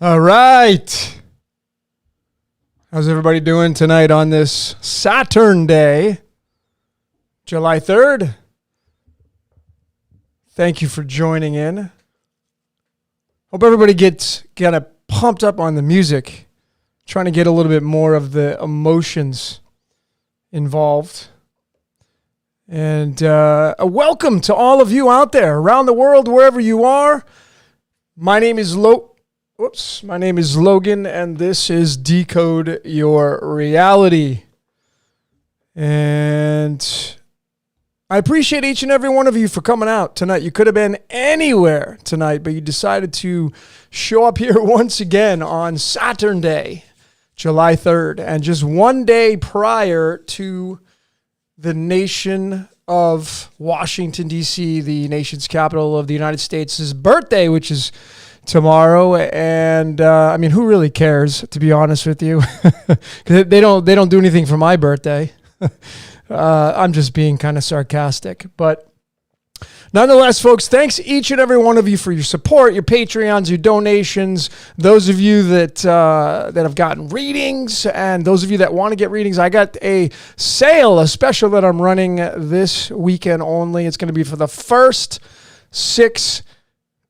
All right. How's everybody doing tonight on this Saturn Day, July 3rd? Thank you for joining in. Hope everybody gets kind of pumped up on the music. Trying to get a little bit more of the emotions involved. And a welcome to all of you out there around the world, wherever you are. My name is Logan, and this is Decode Your Reality. And I appreciate each and every one of you for coming out tonight. You could have been anywhere tonight, but you decided to show up here once again on Saturn Day, July 3rd, and just one day prior to the nation of Washington, D.C., the nation's capital of the United States' birthday, which is tomorrow. And I mean, who really cares, to be honest with you? Because they don't do anything for my birthday. I'm just being kind of sarcastic, but nonetheless, folks, thanks each and every one of you for your support, your Patreons, your donations, those of you that have gotten readings, and those of you that want to get readings. I got a sale, a special that I'm running this weekend only. It's going to be for the first 6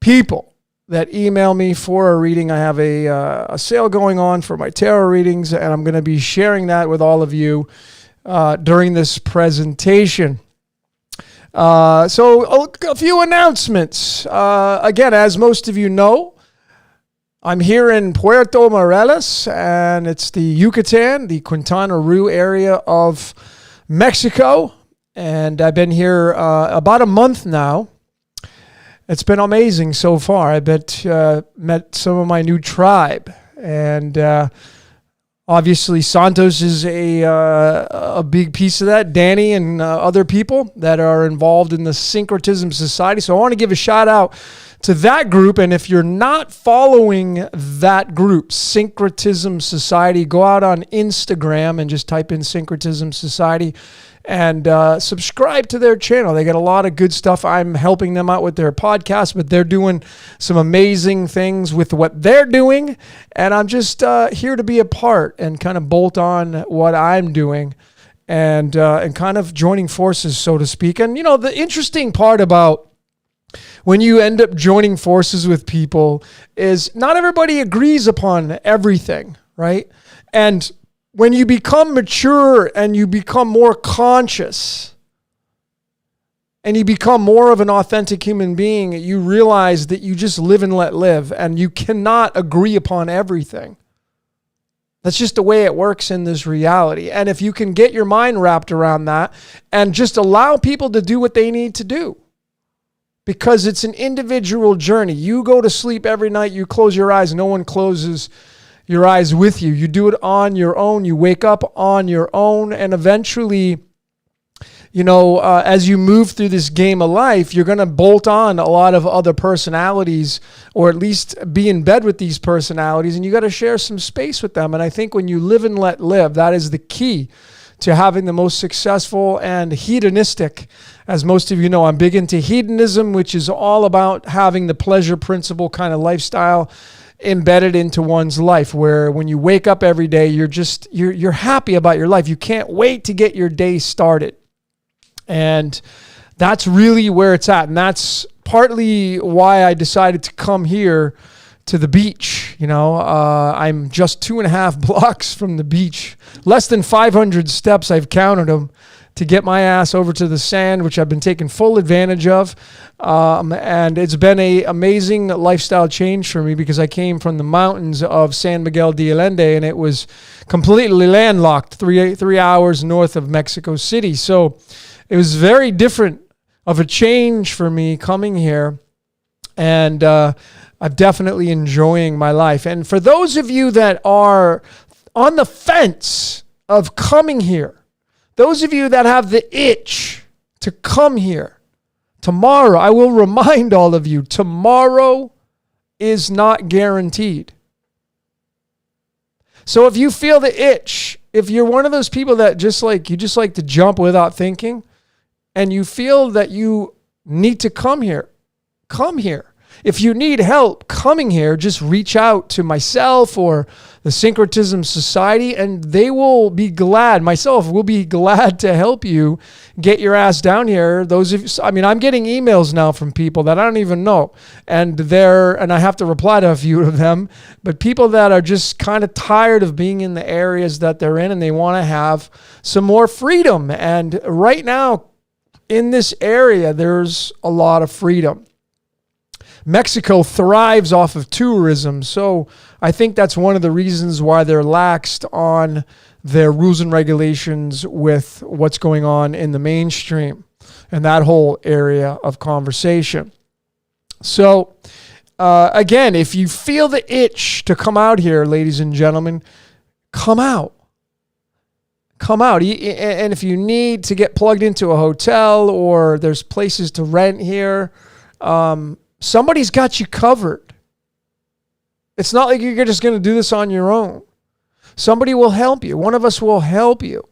people that email me for a reading. I have a sale going on for my tarot readings, and I'm going to be sharing that with all of you during this presentation. So a few announcements. Again, as most of you know, I'm here in Puerto Morelos, and it's the Yucatan, the Quintana Roo area of Mexico. And I've been here about a month now. It's been amazing so far. I met some of my new tribe, and obviously, Santos is a big piece of that. Danny and other people that are involved in the Syncretism Society. So I want to give a shout out to that group. And if you're not following that group, Syncretism Society, go out on Instagram and just type in Syncretism Society and subscribe to their channel. They got a lot of good stuff. I'm helping them out with their podcast, but they're doing some amazing things with what they're doing. And I'm just here to be a part and kind of bolt on what I'm doing and kind of joining forces, so to speak. And, you know, the interesting part about when you end up joining forces with people is not everybody agrees upon everything, right? And when you become mature and you become more conscious and you become more of an authentic human being, you realize that you just live and let live, and you cannot agree upon everything. That's just the way it works in this reality. And if you can get your mind wrapped around that and just allow people to do what they need to do, because it's an individual journey. You go to sleep every night, you close your eyes, no one closes your eyes with you. You do it on your own. You wake up on your own, and eventually, you know, as you move through this game of life, you're going to bolt on a lot of other personalities, or at least be in bed with these personalities, and you got to share some space with them. And I think when you live and let live, that is the key to having the most successful and hedonistic. As most of you know, I'm big into hedonism, which is all about having the pleasure principle kind of lifestyle embedded into one's life, where when you wake up every day, you're happy about your life. You can't wait to get your day started. And that's really where it's at. And that's partly why I decided to come here to the beach. You know, I'm just 2.5 blocks from the beach, less than 500 steps. I've counted them to get my ass over to the sand, which I've been taking full advantage of. And it's been an amazing lifestyle change for me, because I came from the mountains of San Miguel de Allende, and it was completely landlocked, three hours north of Mexico City. So it was very different of a change for me coming here. And I'm definitely enjoying my life. And for those of you that are on the fence of coming here, those of you that have the itch to come here, tomorrow, I will remind all of you, tomorrow is not guaranteed. So if you feel the itch, if you're one of those people that just like to jump without thinking, and you feel that you need to come here, come here. If you need help coming here, just reach out to myself or the Syncretism Society, and they will be glad, myself will be glad to help you get your ass down here. I'm getting emails now from people that I don't even know, and I have to reply to a few of them, but people that are just kind of tired of being in the areas that they're in, and they want to have some more freedom. And right now, in this area, there's a lot of freedom. Mexico thrives off of tourism, so I think that's one of the reasons why they're laxed on their rules and regulations with what's going on in the mainstream and that whole area of conversation. So, again, if you feel the itch to come out here, ladies and gentlemen, come out. Come out. And if you need to get plugged into a hotel or there's places to rent here, somebody's got you covered. It's not like you're just going to do this on your own. Somebody will help you. One of us will help you.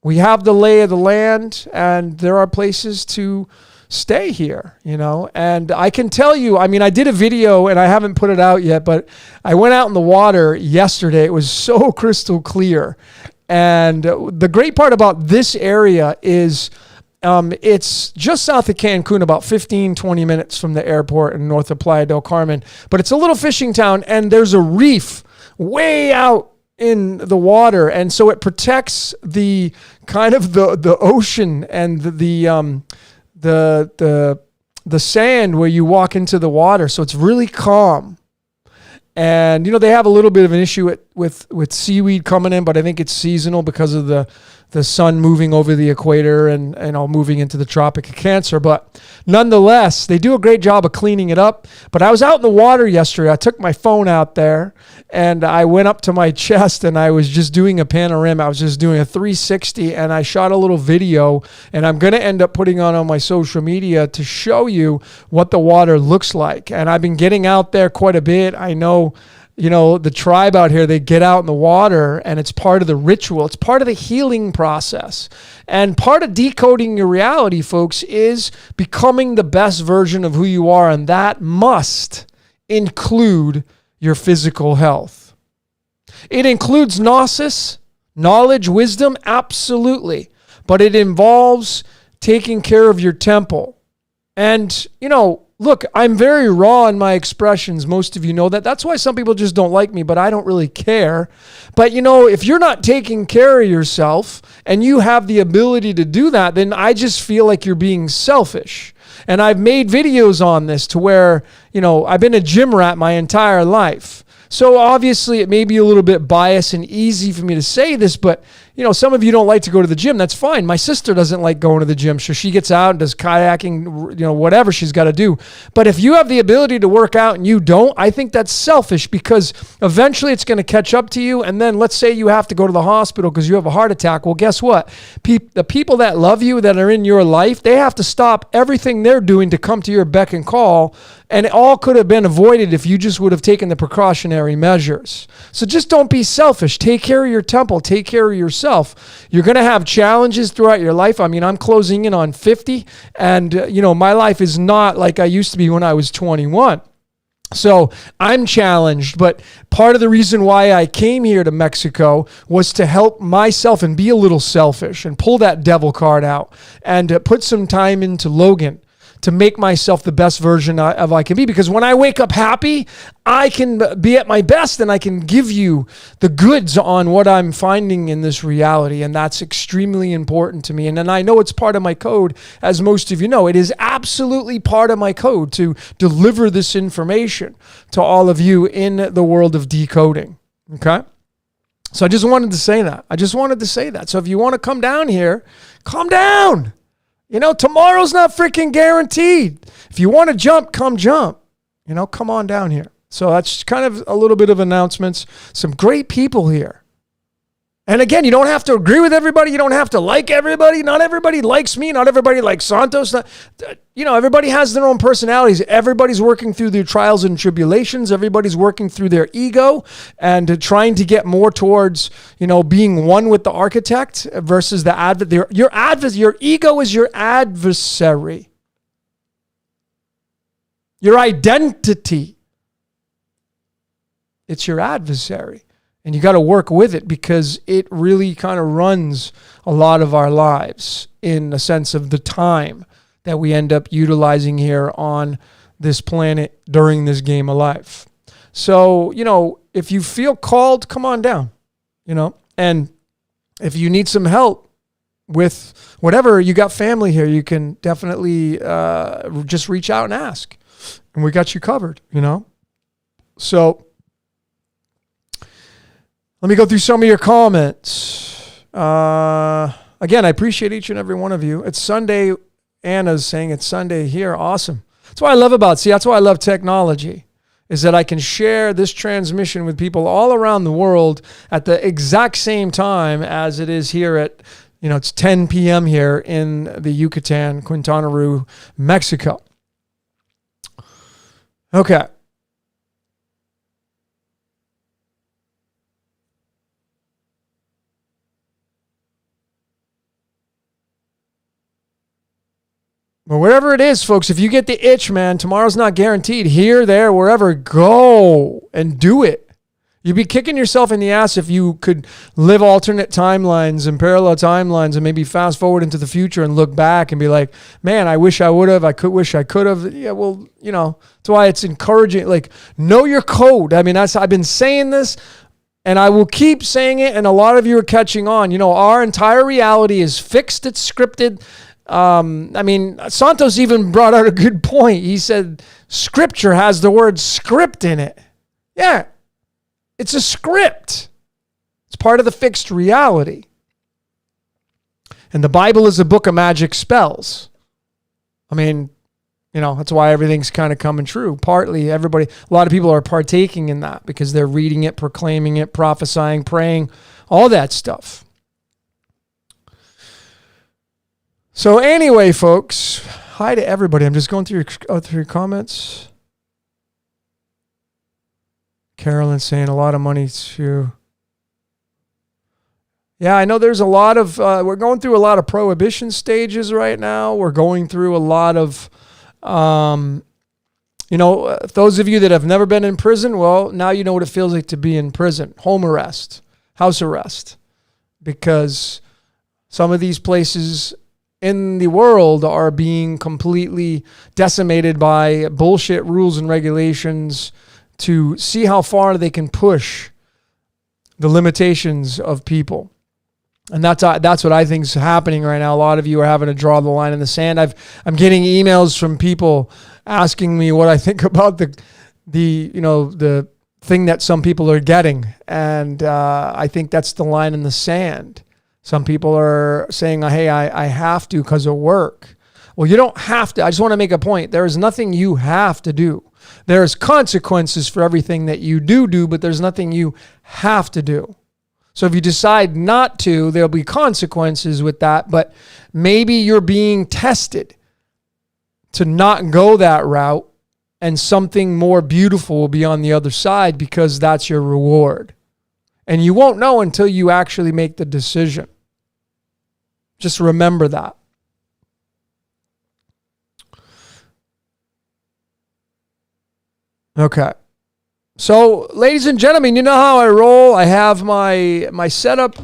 We have the lay of the land, and there are places to stay here, And I can tell you, I did a video, and I haven't put it out yet, but I went out in the water yesterday. It was so crystal clear. And the great part about this area is it's just south of Cancun, about 15, 20 minutes from the airport and north of Playa del Carmen. But it's a little fishing town, and there's a reef way out in the water. And so it protects the kind of the ocean and the sand where you walk into the water. So it's really calm. And, they have a little bit of an issue with seaweed coming in, but I think it's seasonal because of the sun moving over the equator and moving into the Tropic of Cancer. But nonetheless, they do a great job of cleaning it up. But I was out in the water yesterday. I took my phone out there and I went up to my chest and I was just doing a panorama. I was just doing a 360 and I shot a little video, and I'm going to end up putting on my social media to show you what the water looks like. And I've been getting out there quite a bit. I know, the tribe out here, they get out in the water, and it's part of the ritual. It's part of the healing process. And part of decoding your reality, folks, is becoming the best version of who you are. And that must include your physical health. It includes gnosis, knowledge, wisdom, absolutely. But it involves taking care of your temple. And, look, I'm very raw in my expressions. Most of you know that. That's why some people just don't like me, but I don't really care. But, if you're not taking care of yourself and you have the ability to do that, then I just feel like you're being selfish. And I've made videos on this to where, I've been a gym rat my entire life. So obviously it may be a little bit biased and easy for me to say this, but some of you don't like to go to the gym. That's fine. My sister doesn't like going to the gym, so she gets out and does kayaking, whatever she's got to do. But if you have the ability to work out and you don't, I think that's selfish, because eventually it's going to catch up to you. And then let's say you have to go to the hospital because you have a heart attack. Well, guess what? The people that love you, that are in your life, they have to stop everything they're doing to come to your beck and call. And it all could have been avoided if you just would have taken the precautionary measures. So just don't be selfish. Take care of your temple. Take care of yourself. You're going to have challenges throughout your life. I'm closing in on 50, and my life is not like I used to be when I was 21. So I'm challenged, but part of the reason why I came here to Mexico was to help myself and be a little selfish and pull that devil card out and put some time into Logan to make myself the best version of I can be. Because when I wake up happy, I can be at my best and I can give you the goods on what I'm finding in this reality. And that's extremely important to me. And then I know it's part of my code, as most of you know. It is absolutely part of my code to deliver this information to all of you in the world of decoding. Okay? So I just wanted to say that. So if you want to come down here, come down. Tomorrow's not freaking guaranteed. If you want to jump, come jump. Come on down here. So that's kind of a little bit of announcements. Some great people here. And again, you don't have to agree with everybody. You don't have to like everybody. Not everybody likes me. Not everybody likes Santos. Everybody has their own personalities. Everybody's working through their trials and tribulations. Everybody's working through their ego and trying to get more towards, being one with the architect versus the adversary. Your ego is your adversary. Your identity. It's your adversary. And you got to work with it because it really kind of runs a lot of our lives in a sense of the time that we end up utilizing here on this planet during this game of life. So, if you feel called, come on down, and if you need some help with whatever, you got family here, you can definitely just reach out and ask, and we got you covered, So let me go through some of your comments. Again, I appreciate each and every one of you. It's Sunday. Anna's saying it's Sunday here. Awesome. That's what I love that's why I love technology, is that I can share this transmission with people all around the world at the exact same time as it is here at, it's 10 p.m. here in the Yucatan, Quintana Roo, Mexico. Okay. But wherever it is, folks, if you get the itch, man, tomorrow's not guaranteed. Here, there, wherever, go and do it. You'd be kicking yourself in the ass if you could live alternate timelines and parallel timelines and maybe fast forward into the future and look back and be like, man, I wish I would have. Wish I could have. Yeah, well, that's why it's encouraging. Like, know your code. I mean, I've been saying this, and I will keep saying it, and a lot of you are catching on. Our entire reality is fixed. It's scripted. Santos even brought out a good point. He said, scripture has the word script in it. Yeah, it's a script. It's part of the fixed reality. And the Bible is a book of magic spells. That's why everything's kind of coming true. Partly, a lot of people are partaking in that because they're reading it, proclaiming it, prophesying, praying, all that stuff. So anyway, folks, hi to everybody. I'm just going through your comments. Carolyn saying a lot of money too. Yeah, I know there's a lot of, we're going through a lot of prohibition stages right now. We're going through a lot of, those of you that have never been in prison, well, now you know what it feels like to be in prison. Home arrest, house arrest. Because some of these places in the world are being completely decimated by bullshit rules and regulations to see how far they can push the limitations of people. And that's what I think is happening right now. A lot of you are having to draw the line in the sand. I'm getting emails from people asking me what I think about the thing that some people are getting. And I think that's the line in the sand. Some people are saying, hey, I have to because of work. Well, you don't have to. I just want to make a point. There is nothing you have to do. There's consequences for everything that you do, but there's nothing you have to do. So if you decide not to, there'll be consequences with that, but maybe you're being tested to not go that route and something more beautiful will be on the other side because that's your reward. And you won't know until you actually make the decision. Just remember that. Okay. So, ladies and gentlemen, you know how I roll. I have my setup.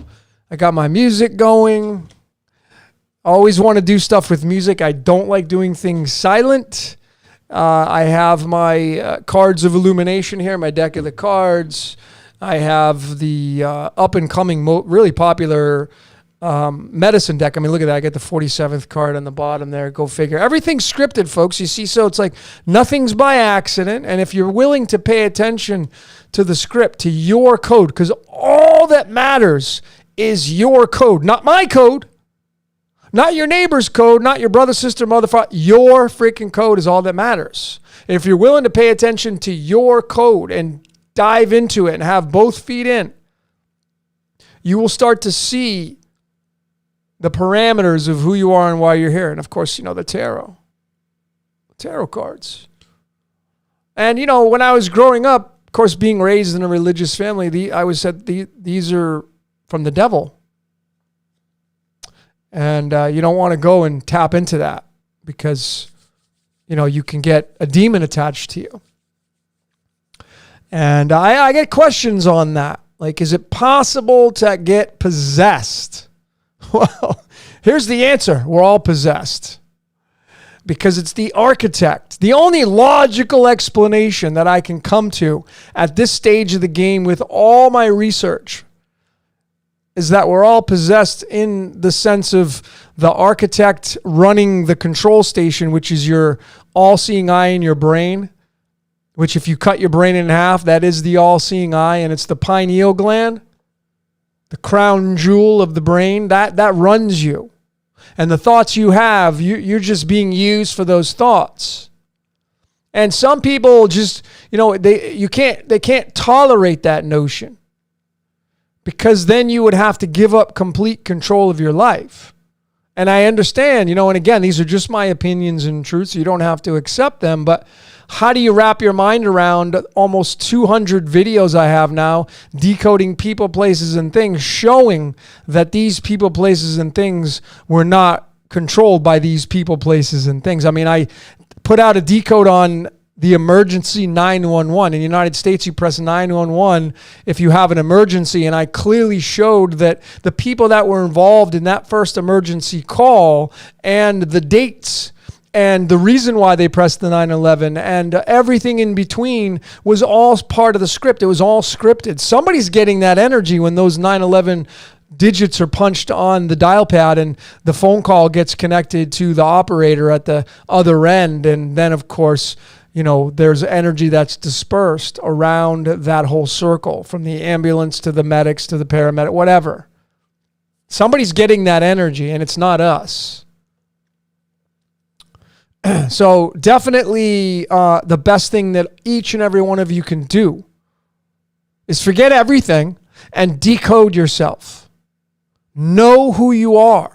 I got my music going. I always want to do stuff with music. I don't like doing things silent. I have my cards of illumination here, my deck of the cards. I have the up-and-coming, really popular medicine deck. I mean, look at that. I get the 47th card on the bottom there. Go figure. Everything's scripted, folks. You see, so it's like nothing's by accident. And if you're willing to pay attention to the script, to your code, because all that matters is your code, not my code, not your neighbor's code, not your brother, sister, mother, father. Your freaking code is all that matters. If you're willing to pay attention to your code and dive into it and have both feet in, you will start to see the parameters of who you are and why you're here. And of course, the tarot cards. And, when I was growing up, of course, being raised in a religious family, I was said these are from the devil. And you don't want to go and tap into that because you can get a demon attached to you. And I get questions on that. Like, is it possible to get possessed? Well, here's the answer. We're all possessed. Because it's the architect. The only logical explanation that I can come to at this stage of the game with all my research is that we're all possessed in the sense of the architect running the control station, which is your all-seeing eye in your brain, which if you cut your brain in half, that is the all-seeing eye, and it's the pineal gland, the crown jewel of the brain, that runs you. And the thoughts you have, you're just being used for those thoughts. And some people just, they can't tolerate that notion. Because then you would have to give up complete control of your life. And I understand, and again, these are just my opinions and truths. So you don't have to accept them. But how do you wrap your mind around almost 200 videos I have now decoding people, places, and things, showing that these people, places, and things were not controlled by these people, places, and things? I mean, I put out a decode on the emergency 911. In the United States, you press 911 if you have an emergency. And I clearly showed that the people that were involved in that first emergency call and the dates and the reason why they pressed the 911 and everything in between was all part of the script. It was all scripted. Somebody's getting that energy when those 911 digits are punched on the dial pad and the phone call gets connected to the operator at the other end. And then, of course, there's energy that's dispersed around that whole circle, from the ambulance to the medics to the paramedic, whatever. Somebody's getting that energy, and it's not us. So definitely the best thing that each and every one of you can do is forget everything and decode yourself. Know who you are.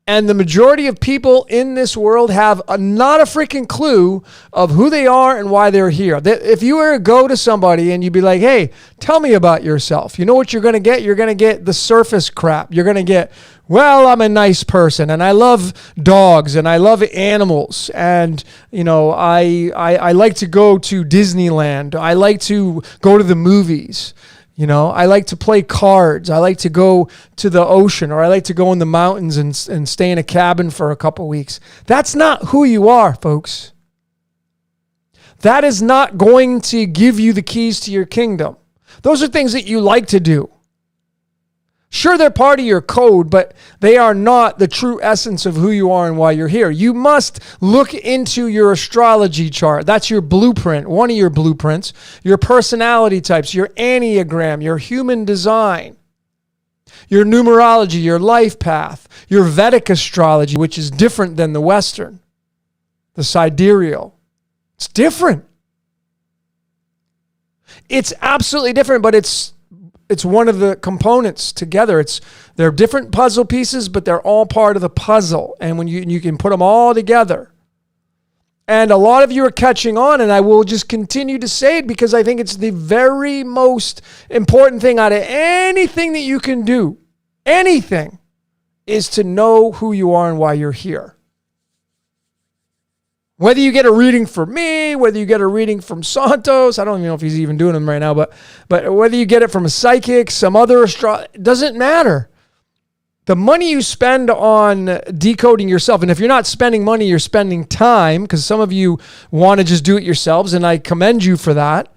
And the majority of people in this world have not a freaking clue of who they are and why they're here. If you were to go to somebody and you'd be like, hey, tell me about yourself, you know what you're going to get? You're going to get the surface crap. You're going to get, well, I'm a nice person and I love dogs and I love animals. And, I like to go to Disneyland. I like to go to the movies. I like to play cards. I like to go to the ocean, or I like to go in the mountains and stay in a cabin for a couple weeks. That's not who you are, folks. That is not going to give you the keys to your kingdom. Those are things that you like to do. Sure, they're part of your code, but they are not the true essence of who you are and why you're here. You must look into your astrology chart. That's your blueprint, one of your blueprints, your personality types, your Enneagram, your human design, your numerology, your life path, your Vedic astrology, which is different than the Western, the sidereal. It's different. It's absolutely different, but it's one of the components together. They're different puzzle pieces, but they're all part of the puzzle. And when you can put them all together. And a lot of you are catching on, and I will just continue to say it because I think it's the very most important thing out of anything that you can do. Anything is to know who you are and why you're here. Whether you get a reading from me, whether you get a reading from Santos, I don't even know if he's even doing them right now, but whether you get it from a psychic, some other it doesn't matter. The money you spend on decoding yourself, and if you're not spending money, you're spending time, because some of you want to just do it yourselves, and I commend you for that.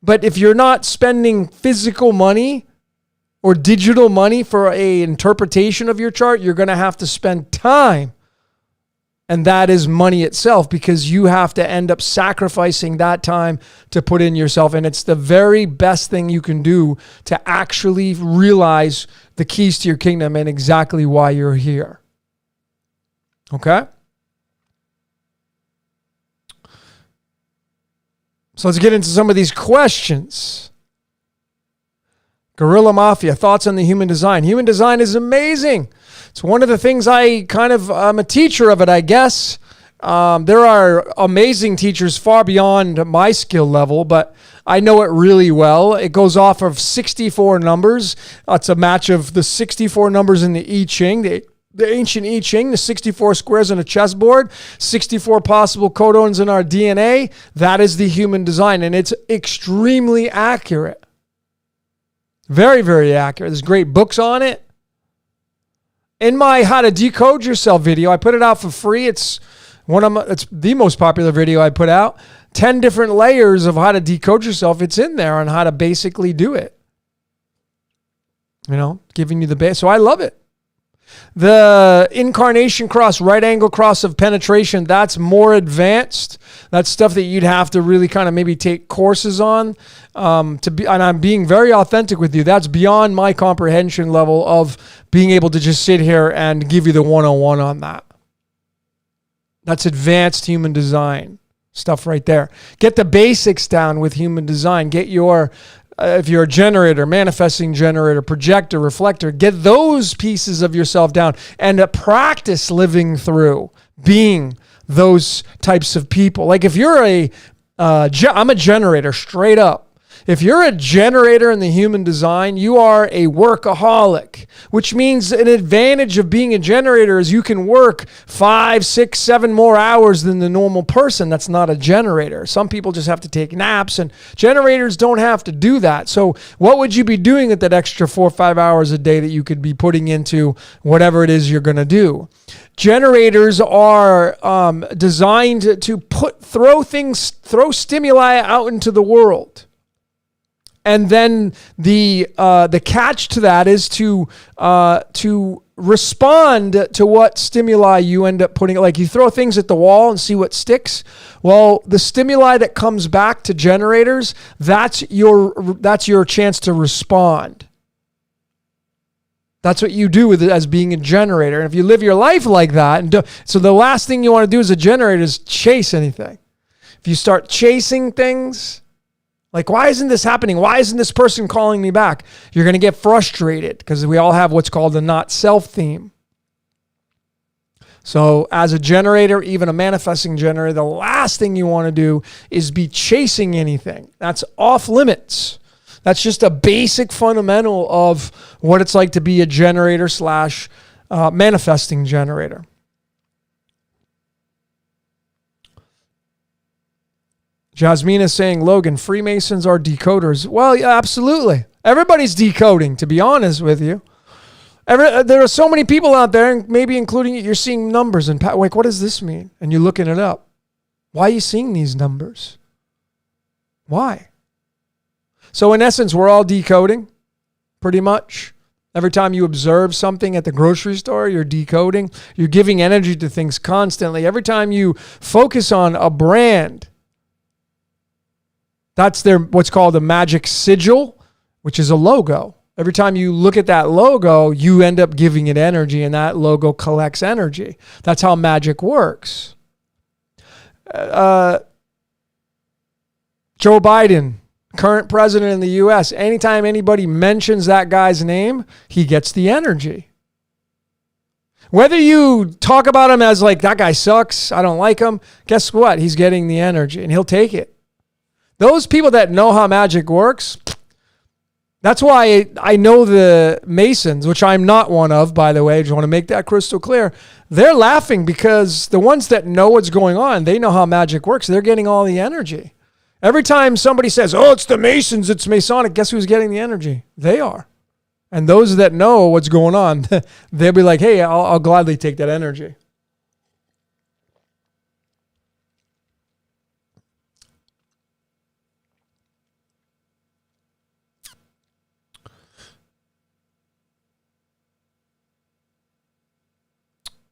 But if you're not spending physical money or digital money for an interpretation of your chart, you're going to have to spend time. And that is money itself, because you have to end up sacrificing that time to put in yourself. And it's the very best thing you can do to actually realize the keys to your kingdom and exactly why you're here. Okay? So let's get into some of these questions. Guerrilla Mafia, thoughts on the human design. Human design is amazing. It's one of the things I'm a teacher of it, I guess. There are amazing teachers far beyond my skill level, but I know it really well. It goes off of 64 numbers. It's a match of the 64 numbers in the I Ching, the ancient I Ching, the 64 squares on a chessboard, 64 possible codons in our DNA. That is the human design, and it's extremely accurate. Very, very accurate. There's great books on it. In my How to Decode Yourself video, I put it out for free. It's the most popular video I put out. 10 different layers of how to decode yourself. It's in there on how to basically do it. Giving you the base. So I love it. The incarnation cross, right angle cross of penetration, that's more advanced. That's stuff that you'd have to really kind of maybe take courses on. And I'm being very authentic with you. That's beyond my comprehension level of being able to just sit here and give you the 101 on that. That's advanced human design stuff right there. Get the basics down with human design. Get your if you're a generator, manifesting generator, projector, reflector, get those pieces of yourself down and practice living through being those types of people. Like if you're I'm a generator straight up. If you're a generator in the human design, you are a workaholic, which means an advantage of being a generator is you can work 5, 6, 7 more hours than the normal person that's not a generator. Some people just have to take naps, and generators don't have to do that. So what would you be doing at that extra 4 or 5 hours a day that you could be putting into whatever it is you're going to do? Generators are designed to throw stimuli out into the world. And then the catch to that is to respond to what stimuli you end up putting. Like you throw things at the wall and see what sticks. Well, the stimuli that comes back to generators, that's your chance to respond. That's what you do with it as being a generator. And if you live your life like that, so the last thing you want to do as a generator is chase anything. If you start chasing things, like, why isn't this happening? Why isn't this person calling me back? You're going to get frustrated because we all have what's called the not self theme. So as a generator, even a manifesting generator, the last thing you want to do is be chasing anything. That's off limits. That's just a basic fundamental of what it's like to be a generator / manifesting generator. Jasmine is saying, Logan, Freemasons are decoders. Well, yeah, absolutely. Everybody's decoding, to be honest with you. There are so many people out there, maybe including you're seeing numbers and like, what does this mean? And you're looking it up. Why are you seeing these numbers? Why? So in essence, we're all decoding, pretty much. Every time you observe something at the grocery store, you're decoding. You're giving energy to things constantly. Every time you focus on a brand, that's their what's called a magic sigil, which is a logo. Every time you look at that logo, you end up giving it energy, and that logo collects energy. That's how magic works. Joe Biden, current president in the U.S., anytime anybody mentions that guy's name, he gets the energy. Whether you talk about him as like, that guy sucks, I don't like him, guess what? He's getting the energy, and he'll take it. Those people that know how magic works, that's why I know the Masons, which I'm not one of, by the way. I just want to make that crystal clear. They're laughing because the ones that know what's going on, they know how magic works. They're getting all the energy. Every time somebody says, oh, it's the Masons, it's Masonic, guess who's getting the energy? They are. And those that know what's going on, they'll be like, hey, I'll gladly take that energy.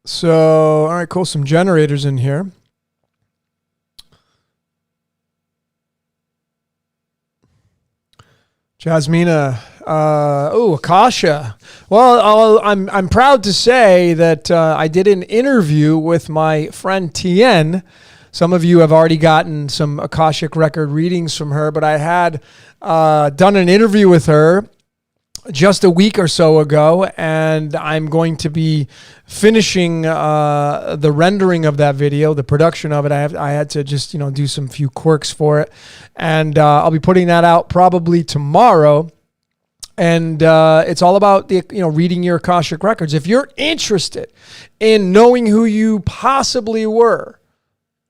So, all right, cool. Some generators in here. Jasmina, Akasha. Well, I'm proud to say that I did an interview with my friend Tien. Some of you have already gotten some Akashic record readings from her, but I had done an interview with her just a week or so ago, and I'm going to be finishing the rendering of that video, the production of it. I had to just do some few quirks for it, and I'll be putting that out probably tomorrow. And it's all about reading your akashic records. If you're interested in knowing who you possibly were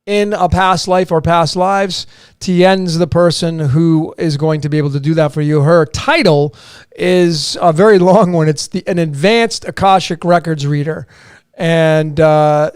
in a past life or past lives, Tien's the person who is going to be able to do that for you. Her title is a very long one. It's an advanced akashic records reader. And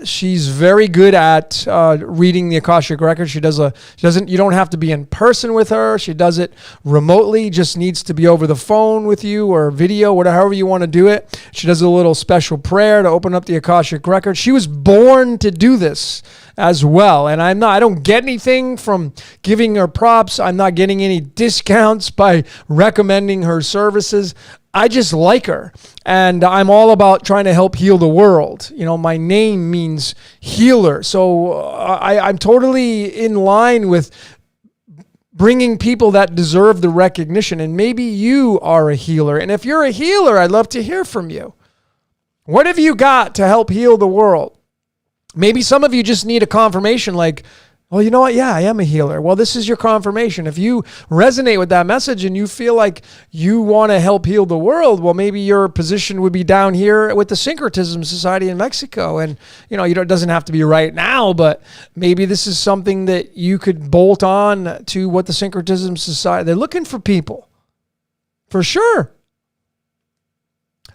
she's very good at reading the akashic records. You don't have to be in person with her. She does it remotely. Just needs to be over the phone with you or video, however you want to do it. She does a little special prayer to open up the akashic record. She was born to do this as well. And I don't get anything from giving her props. I'm not getting any discounts by recommending her services. I just like her, and I'm all about trying to help heal the world. My name means healer, so I'm totally in line with bringing people that deserve the recognition, and maybe you are a healer. And if you're a healer, I'd love to hear from you. What have you got to help heal the world? Maybe some of you just need a confirmation like, well, you know what? Yeah, I am a healer. Well, this is your confirmation. If you resonate with that message and you feel like you want to help heal the world, well, maybe your position would be down here with the Syncretism Society in Mexico. And, it doesn't have to be right now, but maybe this is something that you could bolt on to what the Syncretism Society, they're looking for people. For sure.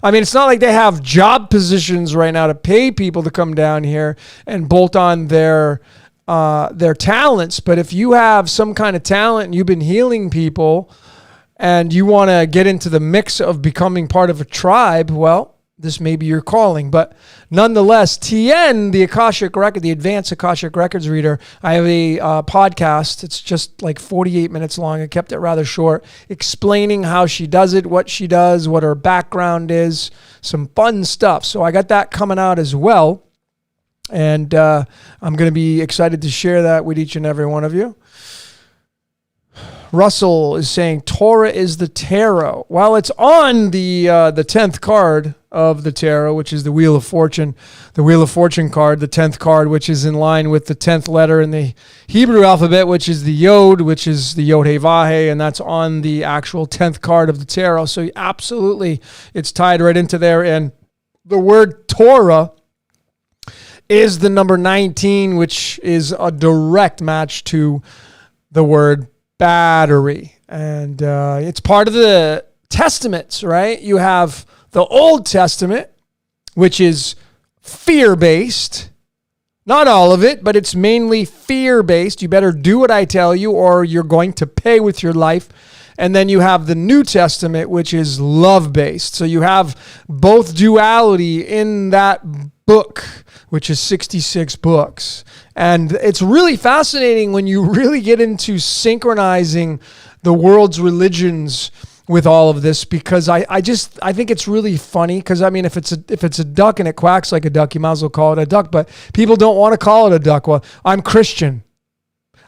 I mean, it's not like they have job positions right now to pay people to come down here and bolt on their talents. But if you have some kind of talent and you've been healing people and you want to get into the mix of becoming part of a tribe, well, this may be your calling. But nonetheless, Tien, the Akashic Record, the Advanced Akashic Records Reader, I have a podcast. It's just like 48 minutes long. I kept it rather short, explaining how she does it, what she does, what her background is, some fun stuff. So I got that coming out as well. And I'm going to be excited to share that with each and every one of you. Russell is saying Torah is the tarot. Well, it's on the 10th card of the tarot, which is the Wheel of Fortune. The Wheel of Fortune card, the 10th card, which is in line with the 10th letter in the Hebrew alphabet, which is the Yod, which is the Yod He Vah He, and that's on the actual 10th card of the tarot. So absolutely, it's tied right into there. And the word Torah is the number 19, which is a direct match to the word battery. And it's part of the Testaments, right? You have the Old Testament, which is fear-based. Not all of it, but it's mainly fear-based. You better do what I tell you or you're going to pay with your life. And then you have the New Testament, which is love-based. So you have both duality in that book, which is 66 books. And it's really fascinating when you really get into synchronizing the world's religions with all of this, because I think it's really funny, because I mean, if it's a duck and it quacks like a duck, you might as well call it a duck, but people don't want to call it a duck. Well, I'm Christian.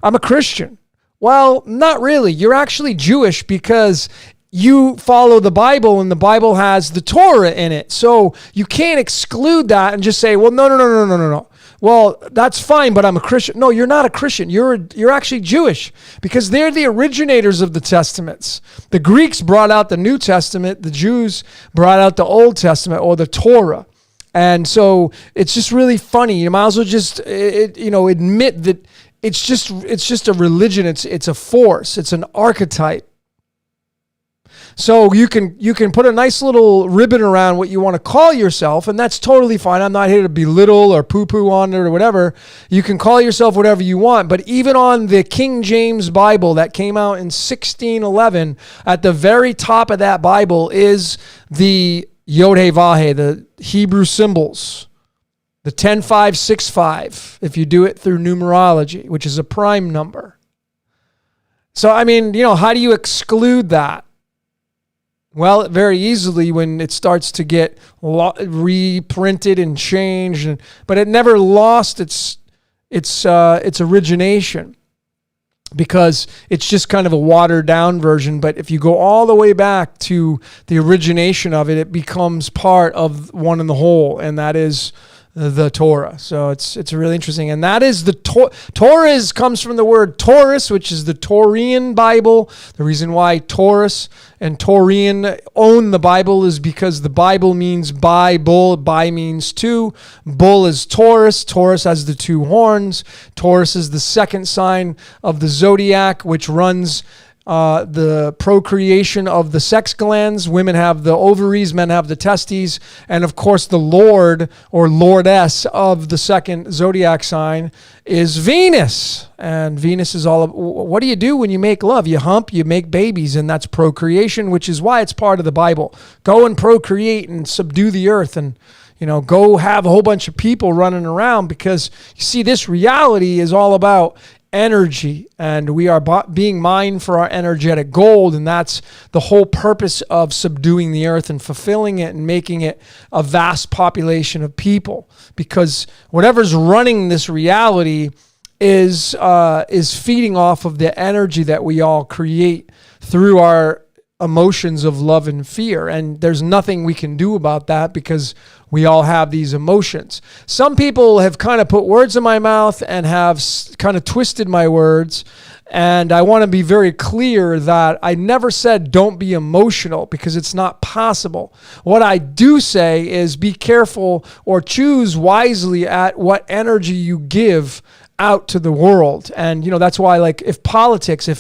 I'm a Christian. Well, not really. You're actually Jewish because you follow the Bible, and the Bible has the Torah in it. So you can't exclude that and just say, well, no. Well, that's fine, but I'm a Christian. No, you're not a Christian. You're actually Jewish, because they're the originators of the Testaments. The Greeks brought out the New Testament. The Jews brought out the Old Testament, or the Torah. And so it's just really funny. You might as well just admit that it's just a religion. It's a force. It's an archetype. So you can put a nice little ribbon around what you want to call yourself, and that's totally fine. I'm not here to belittle or poo-poo on it or whatever. You can call yourself whatever you want, but even on the King James Bible that came out in 1611, at the very top of that Bible is the Yod He Vah He, the Hebrew symbols, the 10-5-6-5, if you do it through numerology, which is a prime number. So, I mean, how do you exclude that? Well, very easily when it starts to get reprinted and changed, but it never lost its origination, because it's just kind of a watered down version. But if you go all the way back to the origination of it, it becomes part of one in the whole, and that is the Torah. So it's really interesting. And that is the Torah comes from the word Taurus, which is the Taurian Bible. The reason why Taurus and Taurian own the Bible is because the Bible means by bull. By means two. Bull is Taurus. Taurus has the two horns. Taurus is the second sign of the zodiac, which runs the procreation of the sex glands. Women have the ovaries, men have the testes. And of course, the Lord or Lordess of the second zodiac sign is Venus. And Venus is what do you do when you make love? You hump, you make babies, and that's procreation, which is why it's part of the Bible. Go and procreate and subdue the earth, and go have a whole bunch of people running around, because you see, this reality is all about energy, and we are being mined for our energetic gold, and that's the whole purpose of subduing the earth and fulfilling it and making it a vast population of people, because whatever's running this reality is feeding off of the energy that we all create through our emotions of love and fear. And there's nothing we can do about that, because we all have these emotions. Some people have kind of put words in my mouth and have kind of twisted my words. And I want to be very clear that I never said don't be emotional, because it's not possible. What I do say is be careful, or choose wisely at what energy you give out to the world. And that's why, like, if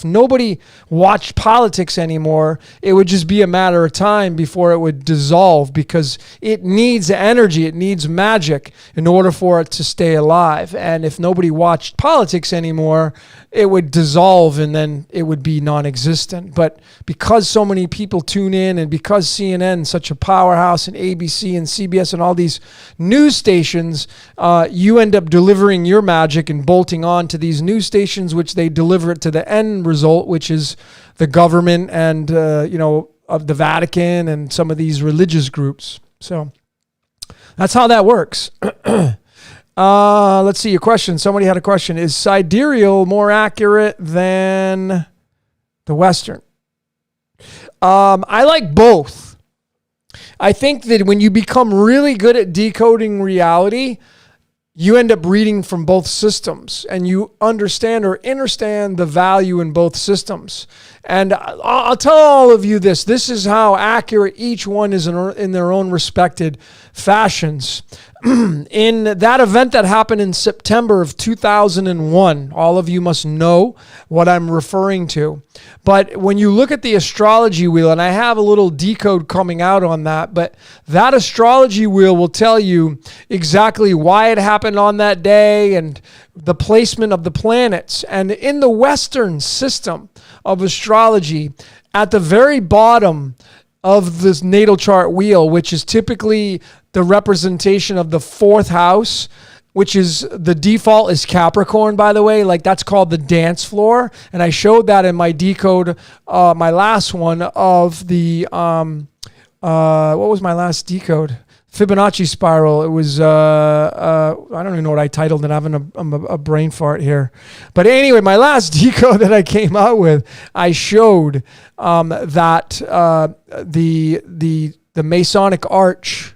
nobody watched politics anymore, it would just be a matter of time before it would dissolve, because it needs energy, it needs magic in order for it to stay alive. And if nobody watched politics anymore, it would dissolve and then it would be non-existent. But because so many people tune in, and because CNN is such a powerhouse, and ABC and CBS and all these news stations, you end up delivering your magic and bolting on to these news stations, which they deliver it to the end result, which is the government and of the Vatican and some of these religious groups. So that's how that works. Let's see your question. Somebody had a question. Is sidereal more accurate than the Western? I like both. I think that when you become really good at decoding reality, you end up reading from both systems, and you understand the value in both systems. And I'll tell all of you this. This is how accurate each one is in their own respected fashions. In that event that happened in September of 2001, all of you must know what I'm referring to. But when you look at the astrology wheel, and I have a little decode coming out on that, but that astrology wheel will tell you exactly why it happened on that day and the placement of the planets. And in the Western system of astrology, at the very bottom of this natal chart wheel, which is typically the representation of the fourth house, which is the default is Capricorn, by the way, like that's called the dance floor. And I showed that in my decode, my last one of the, what was my last decode? Fibonacci spiral. It was, I don't even know what I titled it. I'm having a brain fart here. But anyway, my last decode that I came out with, I showed that the Masonic arch,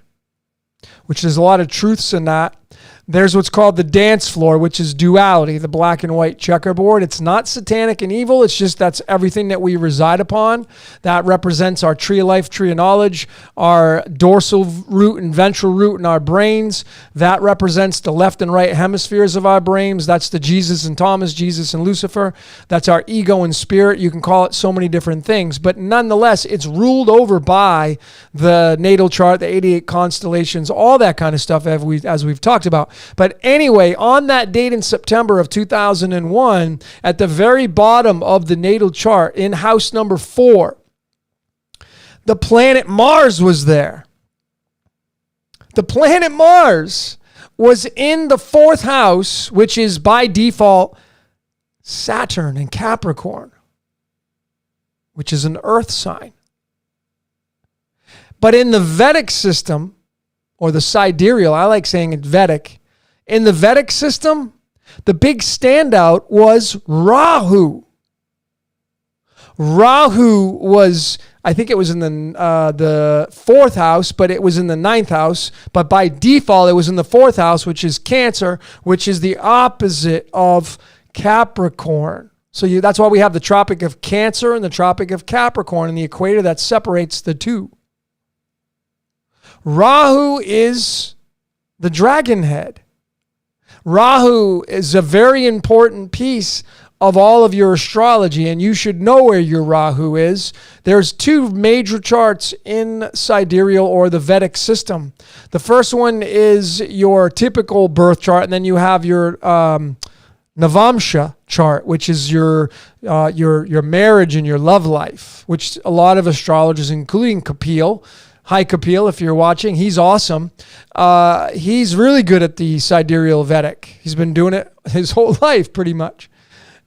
which there's a lot of truths in that. There's what's called the dance floor, which is duality, the black and white checkerboard. It's not satanic and evil. It's just that's everything that we reside upon. That represents our tree of life, tree of knowledge, our dorsal root and ventral root in our brains. That represents the left and right hemispheres of our brains. That's the Jesus and Thomas, Jesus and Lucifer. That's our ego and spirit. You can call it so many different things. But nonetheless, it's ruled over by the natal chart, the 88 constellations, all that kind of stuff as we've talked about. But anyway, on that date in September of 2001, at the very bottom of the natal chart in house number 4, the planet Mars was there. The planet Mars was in the 4th house, which is by default Saturn and Capricorn, which is an earth sign. But in the Vedic system, or the sidereal, I like saying it Vedic, in the Vedic system, the big standout was Rahu. Rahu was I think it was in the fourth house, but it was in the ninth house. But by default, it was in the fourth house, which is Cancer, which is the opposite of Capricorn. So that's why we have the Tropic of Cancer and the Tropic of Capricorn and the equator that separates the two. Rahu is the dragon head. Rahu is a very important piece of all of your astrology, and you should know where your Rahu is. There's two major charts in sidereal or the Vedic system. The first one is your typical birth chart, and then you have your Navamsha chart, which is your marriage and your love life, which a lot of astrologers, including Kapil, hi Kapil, if you're watching, he's awesome. He's really good at the sidereal Vedic. He's been doing it his whole life, pretty much.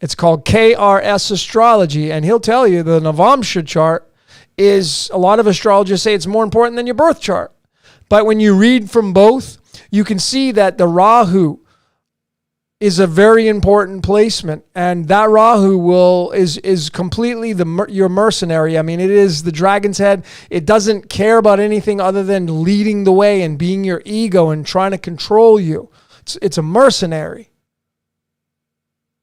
It's called KRS Astrology, and he'll tell you the Navamsha chart is, a lot of astrologers say it's more important than your birth chart. But when you read from both, you can see that the Rahu is a very important placement, and that Rahu is completely your mercenary. I mean, it is the dragon's head. It doesn't care about anything other than leading the way and being your ego and trying to control you. It's a mercenary.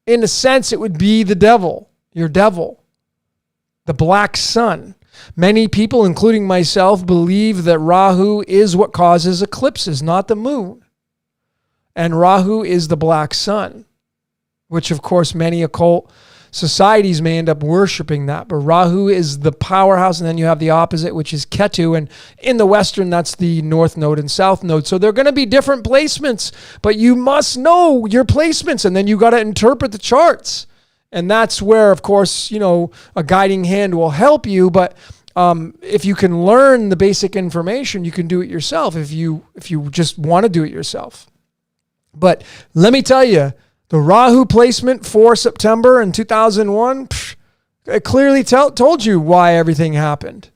In a sense, it would be the devil, your devil, the black sun. Many people, including myself, believe that Rahu is what causes eclipses, not the moon. And Rahu is the black sun, which of course many occult societies may end up worshiping that. But Rahu is the powerhouse, and then you have the opposite, which is Ketu. And in the Western, that's the North Node and South Node. So they're going to be different placements, but you must know your placements, and then you got to interpret the charts. And that's where, of course, a guiding hand will help you. But if you can learn the basic information, you can do it yourself if you just want to do it yourself. But let me tell you, the Rahu placement for September in 2001, it clearly told you why everything happened.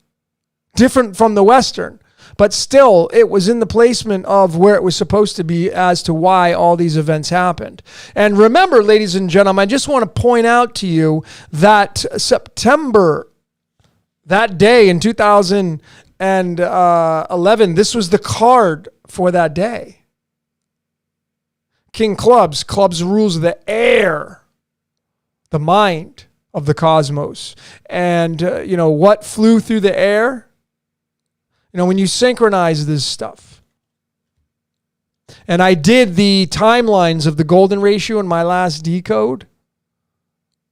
Different from the Western, but still it was in the placement of where it was supposed to be as to why all these events happened. And remember, ladies and gentlemen, I just want to point out to you that September, that day in 2011, this was the card for that day. King Clubs rules the air, the mind of the cosmos. And, what flew through the air? When you synchronize this stuff. And I did the timelines of the golden ratio in my last Decode.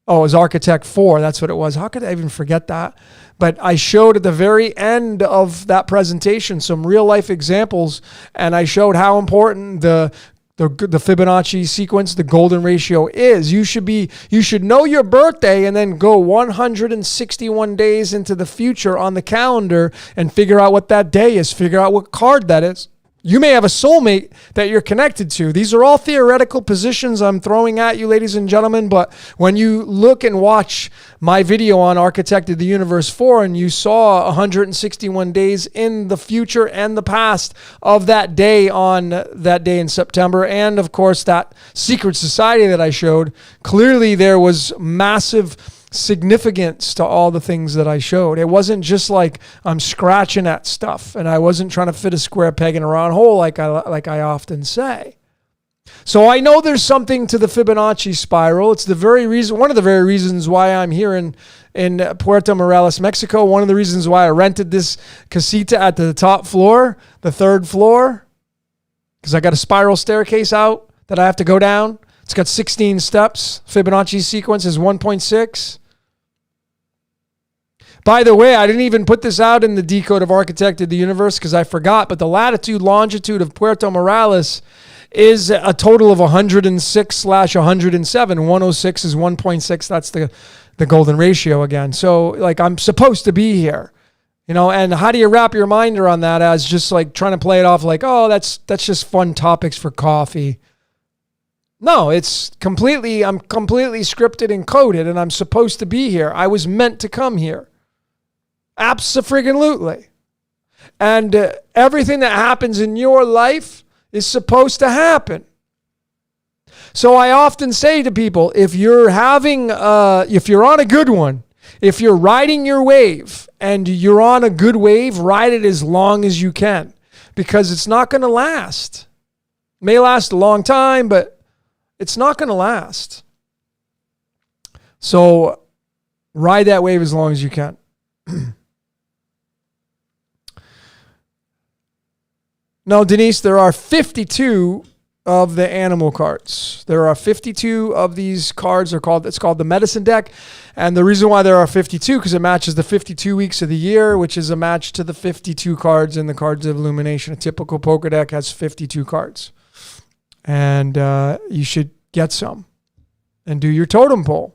Oh, it was Architect 4. That's what it was. How could I even forget that? But I showed at the very end of that presentation some real life examples, and I showed how important the Fibonacci sequence, the golden ratio is. You should know your birthday and then go 161 days into the future on the calendar and figure out what that day is. Figure out what card that is. You may have a soulmate that you're connected to. These are all theoretical positions I'm throwing at you, ladies and gentlemen. But when you look and watch my video on Architected the Universe 4 and you saw 161 days in the future and the past of that day on that day in September, and of course that secret society that I showed, clearly there was massive significance to all the things that I showed. It wasn't just like I'm scratching at stuff, and I wasn't trying to fit a square peg in a round hole like I often say. So I know there's something to the Fibonacci spiral. It's one of the very reasons why I'm here in Puerto Morelos, Mexico. One of the reasons why I rented this casita at the top floor, the third floor, because I got a spiral staircase out that I have to go down. It's got 16 steps. Fibonacci sequence is 1.6. By the way, I didn't even put this out in the Decode of Architected the Universe because I forgot, but the latitude, longitude of Puerto Morelos is a total of 106/107. 106 is 1.6. That's the golden ratio again. So I'm supposed to be here, and how do you wrap your mind around that as just trying to play it off oh, that's just fun topics for coffee. No, I'm completely scripted and coded, and I'm supposed to be here. I was meant to come here. Abso-friggin-lutely. And everything that happens in your life is supposed to happen. So I often say to people, if you're on a good one, if you're riding your wave and you're on a good wave, ride it as long as you can, because it's not going to last. It may last a long time, but it's not going to last. So ride that wave as long as you can. No, Denise, there are 52 of the animal cards. There are 52 of these cards. It's called the medicine deck. And the reason why there are 52, because it matches the 52 weeks of the year, which is a match to the 52 cards in the Cards of Illumination. A typical poker deck has 52 cards. And you should get some and do your totem pole.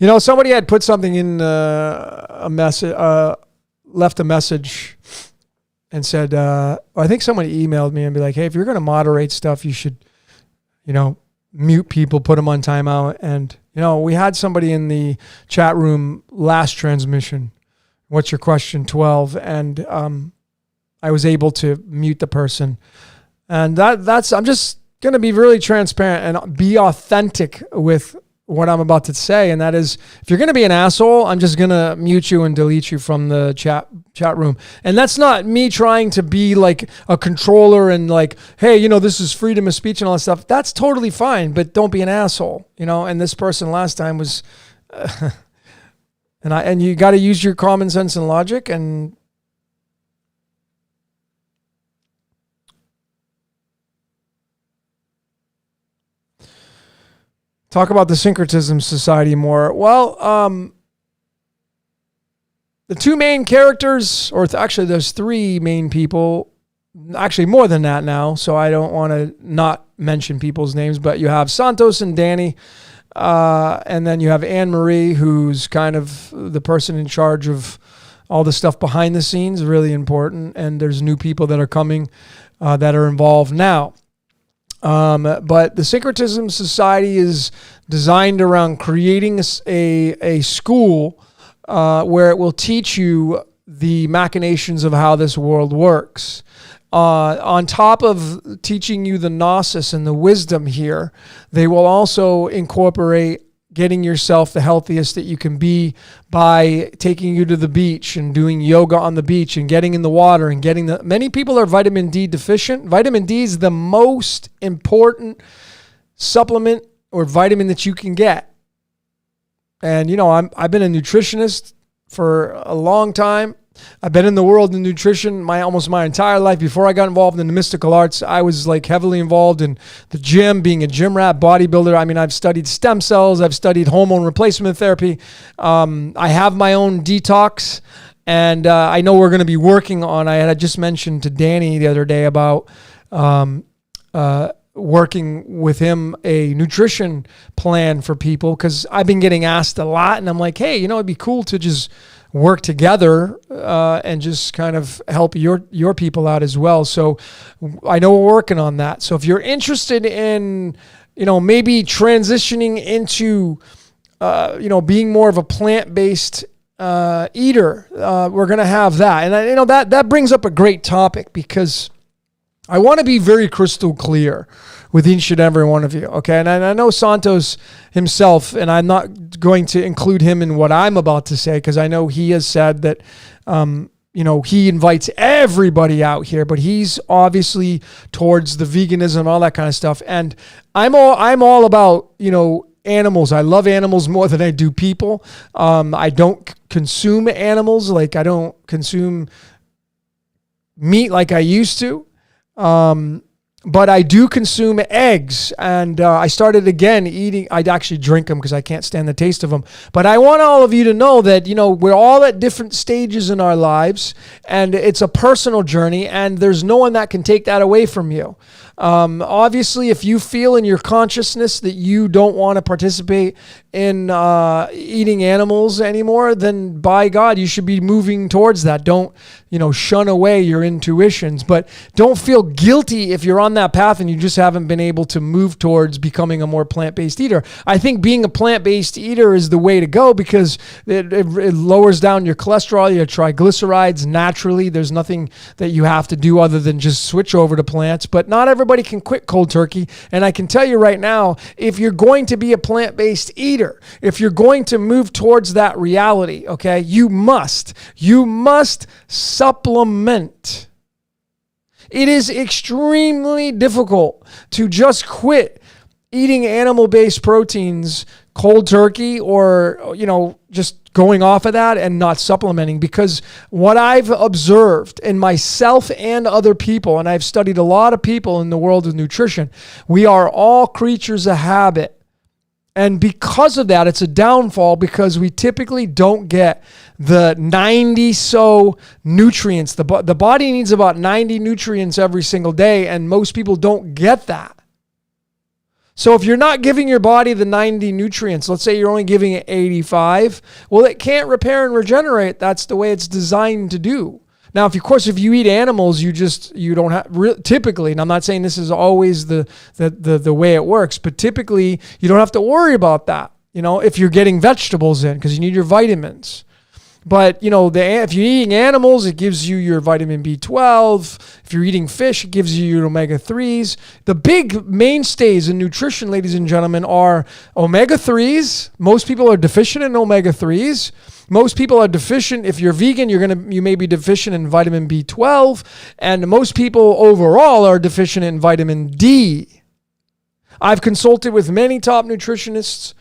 You know, somebody had put something in a message, left a message and said, I think somebody emailed me and be like, hey, if you're going to moderate stuff, you should, mute people, put them on timeout. And, we had somebody in the chat room last transmission. What's your question? 12. And I was able to mute the person. And I'm just going to be really transparent and be authentic with what I'm about to say, and that is, if you're going to be an asshole, I'm just going to mute you and delete you from the chat room. And that's not me trying to be like a controller and like, hey, this is freedom of speech and all that stuff. That's totally fine, but don't be an asshole, And this person last time was, and you got to use your common sense and logic and. Talk about the Syncretism Society more. Well, the two main characters, or actually there's three main people, actually more than that now, so I don't want to not mention people's names, but you have Santos and Danny, and then you have Anne-Marie, who's kind of the person in charge of all the stuff behind the scenes, really important, and there's new people that are coming that are involved now. But the Syncretism Society is designed around creating a school where it will teach you the machinations of how this world works. On top of teaching you the gnosis and the wisdom here, they will also incorporate getting yourself the healthiest that you can be by taking you to the beach and doing yoga on the beach and getting in the water and many people are vitamin D deficient. Vitamin D is the most important supplement or vitamin that you can get. And, I've been a nutritionist for a long time. I've been in the world of nutrition almost my entire life. Before I got involved in the mystical arts, I was like heavily involved in the gym, being a gym rat, bodybuilder. I mean, I've studied stem cells. I've studied hormone replacement therapy. I have my own detox, and I know we're going to be working on, I had just mentioned to Danny the other day about working with him a nutrition plan for people, because I've been getting asked a lot, and I'm like, hey, it'd be cool to just work together and just kind of help your people out as well. So I know we're working on that. So if you're interested in, maybe transitioning into, being more of a plant-based eater, we're going to have that. And that brings up a great topic, because I want to be very crystal clear with each and every one of you, okay? And I know Santos himself, and I'm not going to include him in what I'm about to say, because I know he has said that, he invites everybody out here, but he's obviously towards the veganism and all that kind of stuff. And I'm all about, animals. I love animals more than I do people. I don't consume animals. Like, I don't consume meat like I used to. But I do consume eggs, and I started again eating. I'd actually drink them because I can't stand the taste of them. But I want all of you to know that, we're all at different stages in our lives, and it's a personal journey, and there's no one that can take that away from you. Obviously, if you feel in your consciousness that you don't want to participate in eating animals anymore, then by God, you should be moving towards that. Don't, shun away your intuitions, but don't feel guilty if you're on that path and you just haven't been able to move towards becoming a more plant-based eater. I think being a plant-based eater is the way to go because it lowers down your cholesterol, your triglycerides naturally. There's nothing that you have to do other than just switch over to plants, but not everybody can quit cold turkey. And I can tell you right now, if you're going to be a plant-based eater, if you're going to move towards that reality, okay, you must supplement. It is extremely difficult to just quit eating animal-based proteins, cold turkey, or, just going off of that and not supplementing, because what I've observed in myself and other people, and I've studied a lot of people in the world of nutrition, we are all creatures of habit. And because of that, it's a downfall because we typically don't get the 90 so nutrients. The body needs about 90 nutrients every single day, and most people don't get that. So if you're not giving your body the 90 nutrients, let's say you're only giving it 85, well, it can't repair and regenerate. That's the way it's designed to do. Now, if you eat animals, you don't have, typically, and I'm not saying this is always the way it works, but typically you don't have to worry about that, if you're getting vegetables in, because you need your vitamins. But, if you're eating animals, it gives you your vitamin B12. If you're eating fish, it gives you your omega-3s. The big mainstays in nutrition, ladies and gentlemen, are omega-3s. Most people are deficient in omega-3s. Most people are deficient. If you're vegan, you may be deficient in vitamin B12. And most people overall are deficient in vitamin D. I've consulted with many top nutritionists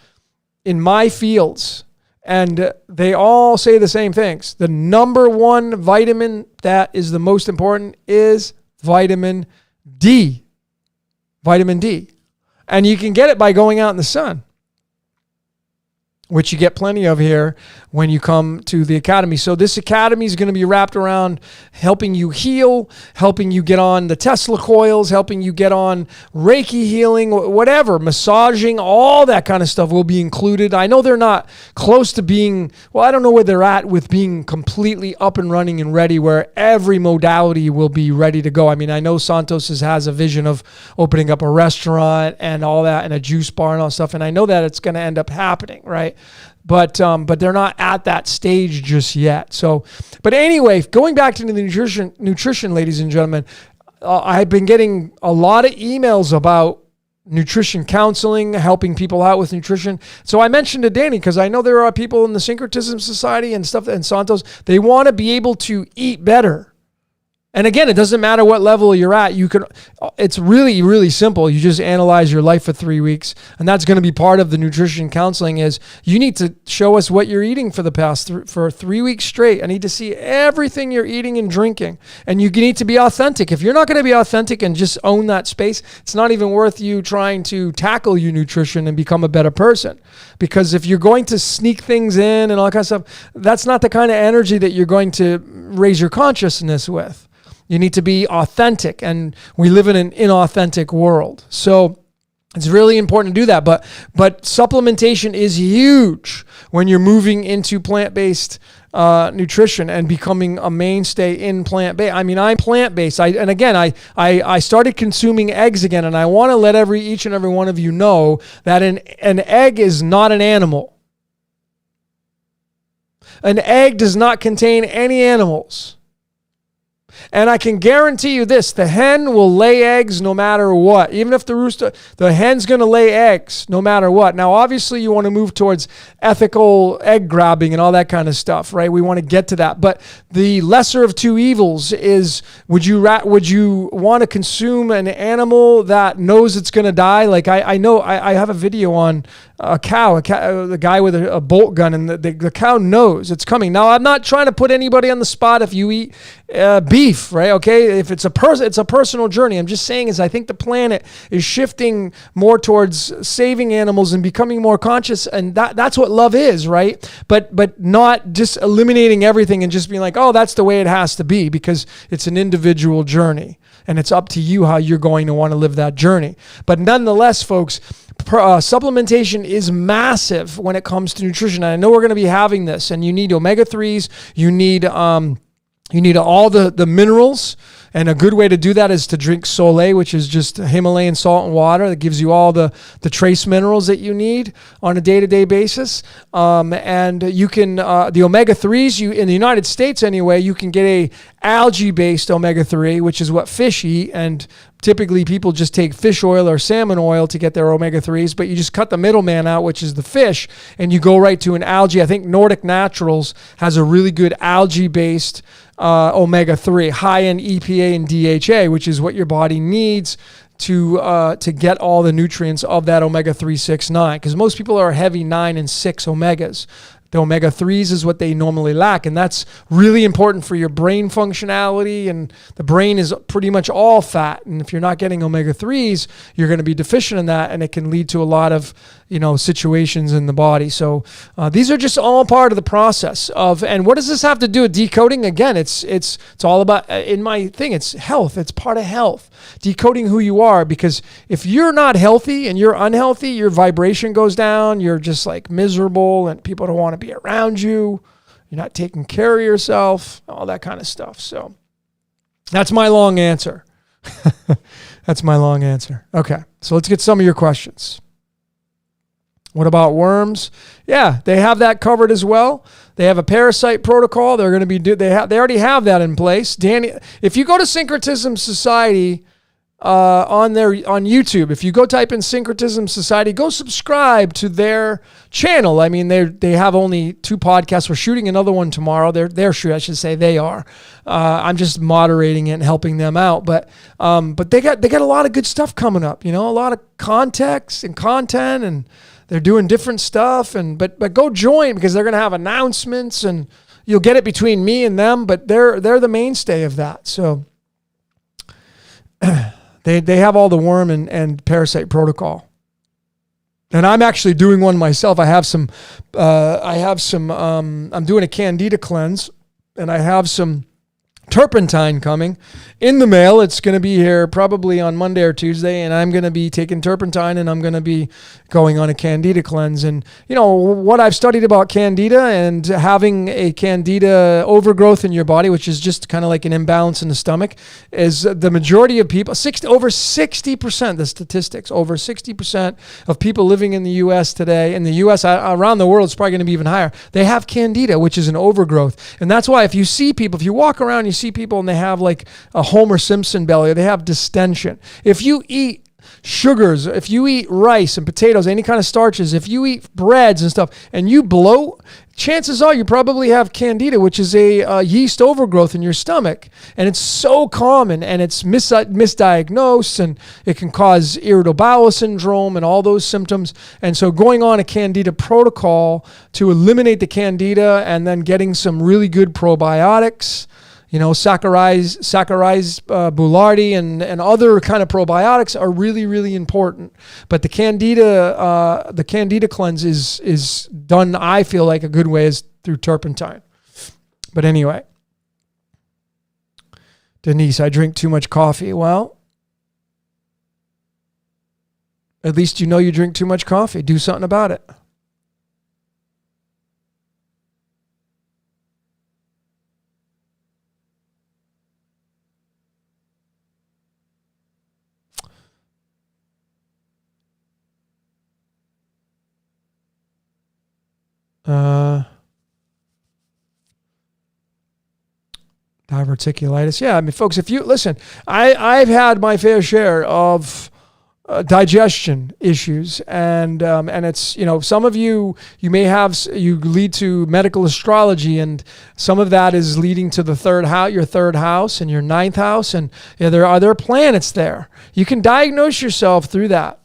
in my fields, and they all say the same things. The number one vitamin that is the most important is vitamin D. Vitamin D. And you can get it by going out in the sun, which you get plenty of here when you come to the academy. So this academy is going to be wrapped around helping you heal, helping you get on the Tesla coils, helping you get on Reiki healing, whatever, massaging, all that kind of stuff will be included. I know they're not close to being, I don't know where they're at with being completely up and running and ready where every modality will be ready to go. I mean, I know Santos has a vision of opening up a restaurant and all that and a juice bar and all stuff. And I know that it's going to end up happening, right? But they're not at that stage just yet. So, but anyway, going back to the nutrition, ladies and gentlemen, I've been getting a lot of emails about nutrition counseling, helping people out with nutrition. So I mentioned to Danny, because I know there are people in the Syncretism Society and stuff, and Santos, they want to be able to eat better. And again, it doesn't matter what level you're at. It's really, really simple. You just analyze your life for 3 weeks. And that's going to be part of the nutrition counseling is you need to show us what you're eating for the past for 3 weeks straight. I need to see everything you're eating and drinking. And you need to be authentic. If you're not going to be authentic and just own that space, it's not even worth you trying to tackle your nutrition and become a better person. Because if you're going to sneak things in and all that kind of stuff, that's not the kind of energy that you're going to raise your consciousness with. You need to be authentic, and we live in an inauthentic world. So it's really important to do that. But supplementation is huge when you're moving into plant-based nutrition and becoming a mainstay in plant-based. I mean, I'm plant-based. I started consuming eggs again, and I want to let each and every one of you know that an egg is not an animal. An egg does not contain any animals. And I can guarantee you this, the hen will lay eggs no matter what. Even if the hen's going to lay eggs no matter what. Now, obviously, you want to move towards ethical egg grabbing and all that kind of stuff, right? We want to get to that. But the lesser of two evils is, would you want to consume an animal that knows it's going to die? Like I know I have a video on a cow, the guy with a bolt gun, and the cow knows it's coming. Now, I'm not trying to put anybody on the spot if you eat beef, right? Okay, if it's a personal journey. I'm just saying I think the planet is shifting more towards saving animals and becoming more conscious, and that's what love is, right? But not just eliminating everything and just being like, oh, that's the way it has to be, because it's an individual journey. and it's up to you how you're going to want to live that journey. But nonetheless, folks, supplementation is massive when it comes to nutrition. And I know we're going to be having this, and you need omega-3s, you need all the minerals. And a good way to do that is to drink Soleil, which is just Himalayan salt and water that gives you all the trace minerals that you need on a day-to-day basis. And you can, the omega-3s, in the United States anyway, you can get a algae-based omega-3, which is what fish eat. And typically people just take fish oil or salmon oil to get their omega-3s, but you just cut the middleman out, which is the fish, and you go right to an algae. I think Nordic Naturals has a really good algae-based omega-3, high in EPA and DHA, which is what your body needs to get all the nutrients of that omega-3, 6, 9. Because most people are heavy 9 and 6 omegas. The omega-3s is what they normally lack, and that's really important for your brain functionality, and the brain is pretty much all fat, and if you're not getting omega-3s, you're going to be deficient in that, and it can lead to a lot of situations in the body. So these are just all part of the process of, and what does this have to do with decoding? Again, it's all about, in my thing, it's health. It's part of health. Decoding who you are, because if you're not healthy and you're unhealthy, your vibration goes down, you're just like miserable, and people don't want to be around you, you're not taking care of yourself, all that kind of stuff. So that's my long answer. That's my long answer. Okay, so let's get some of your questions. What about worms? Yeah, they have that covered as well. They have a parasite protocol. They're going to be they already have that in place. Danny, if you go to Syncretism Society on YouTube, if you go type in Syncretism Society, go subscribe to their channel. I mean, they have only 2 podcasts. We're shooting another one tomorrow. They're shooting, I should say. They are. I'm just moderating it and helping them out. But they got a lot of good stuff coming up. A lot of context and content, and they're doing different stuff. But go join, because they're going to have announcements, and you'll get it between me and them. But they're the mainstay of that. So They have all the worm and parasite protocol. And I'm actually doing one myself. I'm doing a candida cleanse, and I have some turpentine coming in the mail. It's going to be here probably on Monday or Tuesday, and I'm going to be taking turpentine, and I'm going to be going on a candida cleanse. And what I've studied about candida and having a candida overgrowth in your body, which is just kind of like an imbalance in the stomach, is the majority of people, over 60%, the statistics, over 60% of people living in the U.S. today, in the U.S., around the world, it's probably going to be even higher, they have candida, which is an overgrowth. And that's why if you walk around, you see people and they have like a Homer Simpson belly, or they have distension. If you eat sugars, if you eat rice and potatoes, any kind of starches, if you eat breads and stuff, and you bloat, chances are you probably have candida, which is a yeast overgrowth in your stomach. And it's so common, and it's misdiagnosed, and it can cause irritable bowel syndrome and all those symptoms. And so going on a candida protocol to eliminate the candida, and then getting some really good probiotics, Saccharomyces boulardii and other kind of probiotics are really, really important. But the candida cleanse is done, I feel like a good way is through turpentine. But anyway, Denise, I drink too much coffee. Well, at least you drink too much coffee. Do something about it. Diverticulitis. Yeah, I mean, folks, if you listen, I've had my fair share of digestion issues, and it's some of you may have, you lead to medical astrology, and some of that is leading to the third house, your third house and your ninth house, and there are other planets there. You can diagnose yourself through that.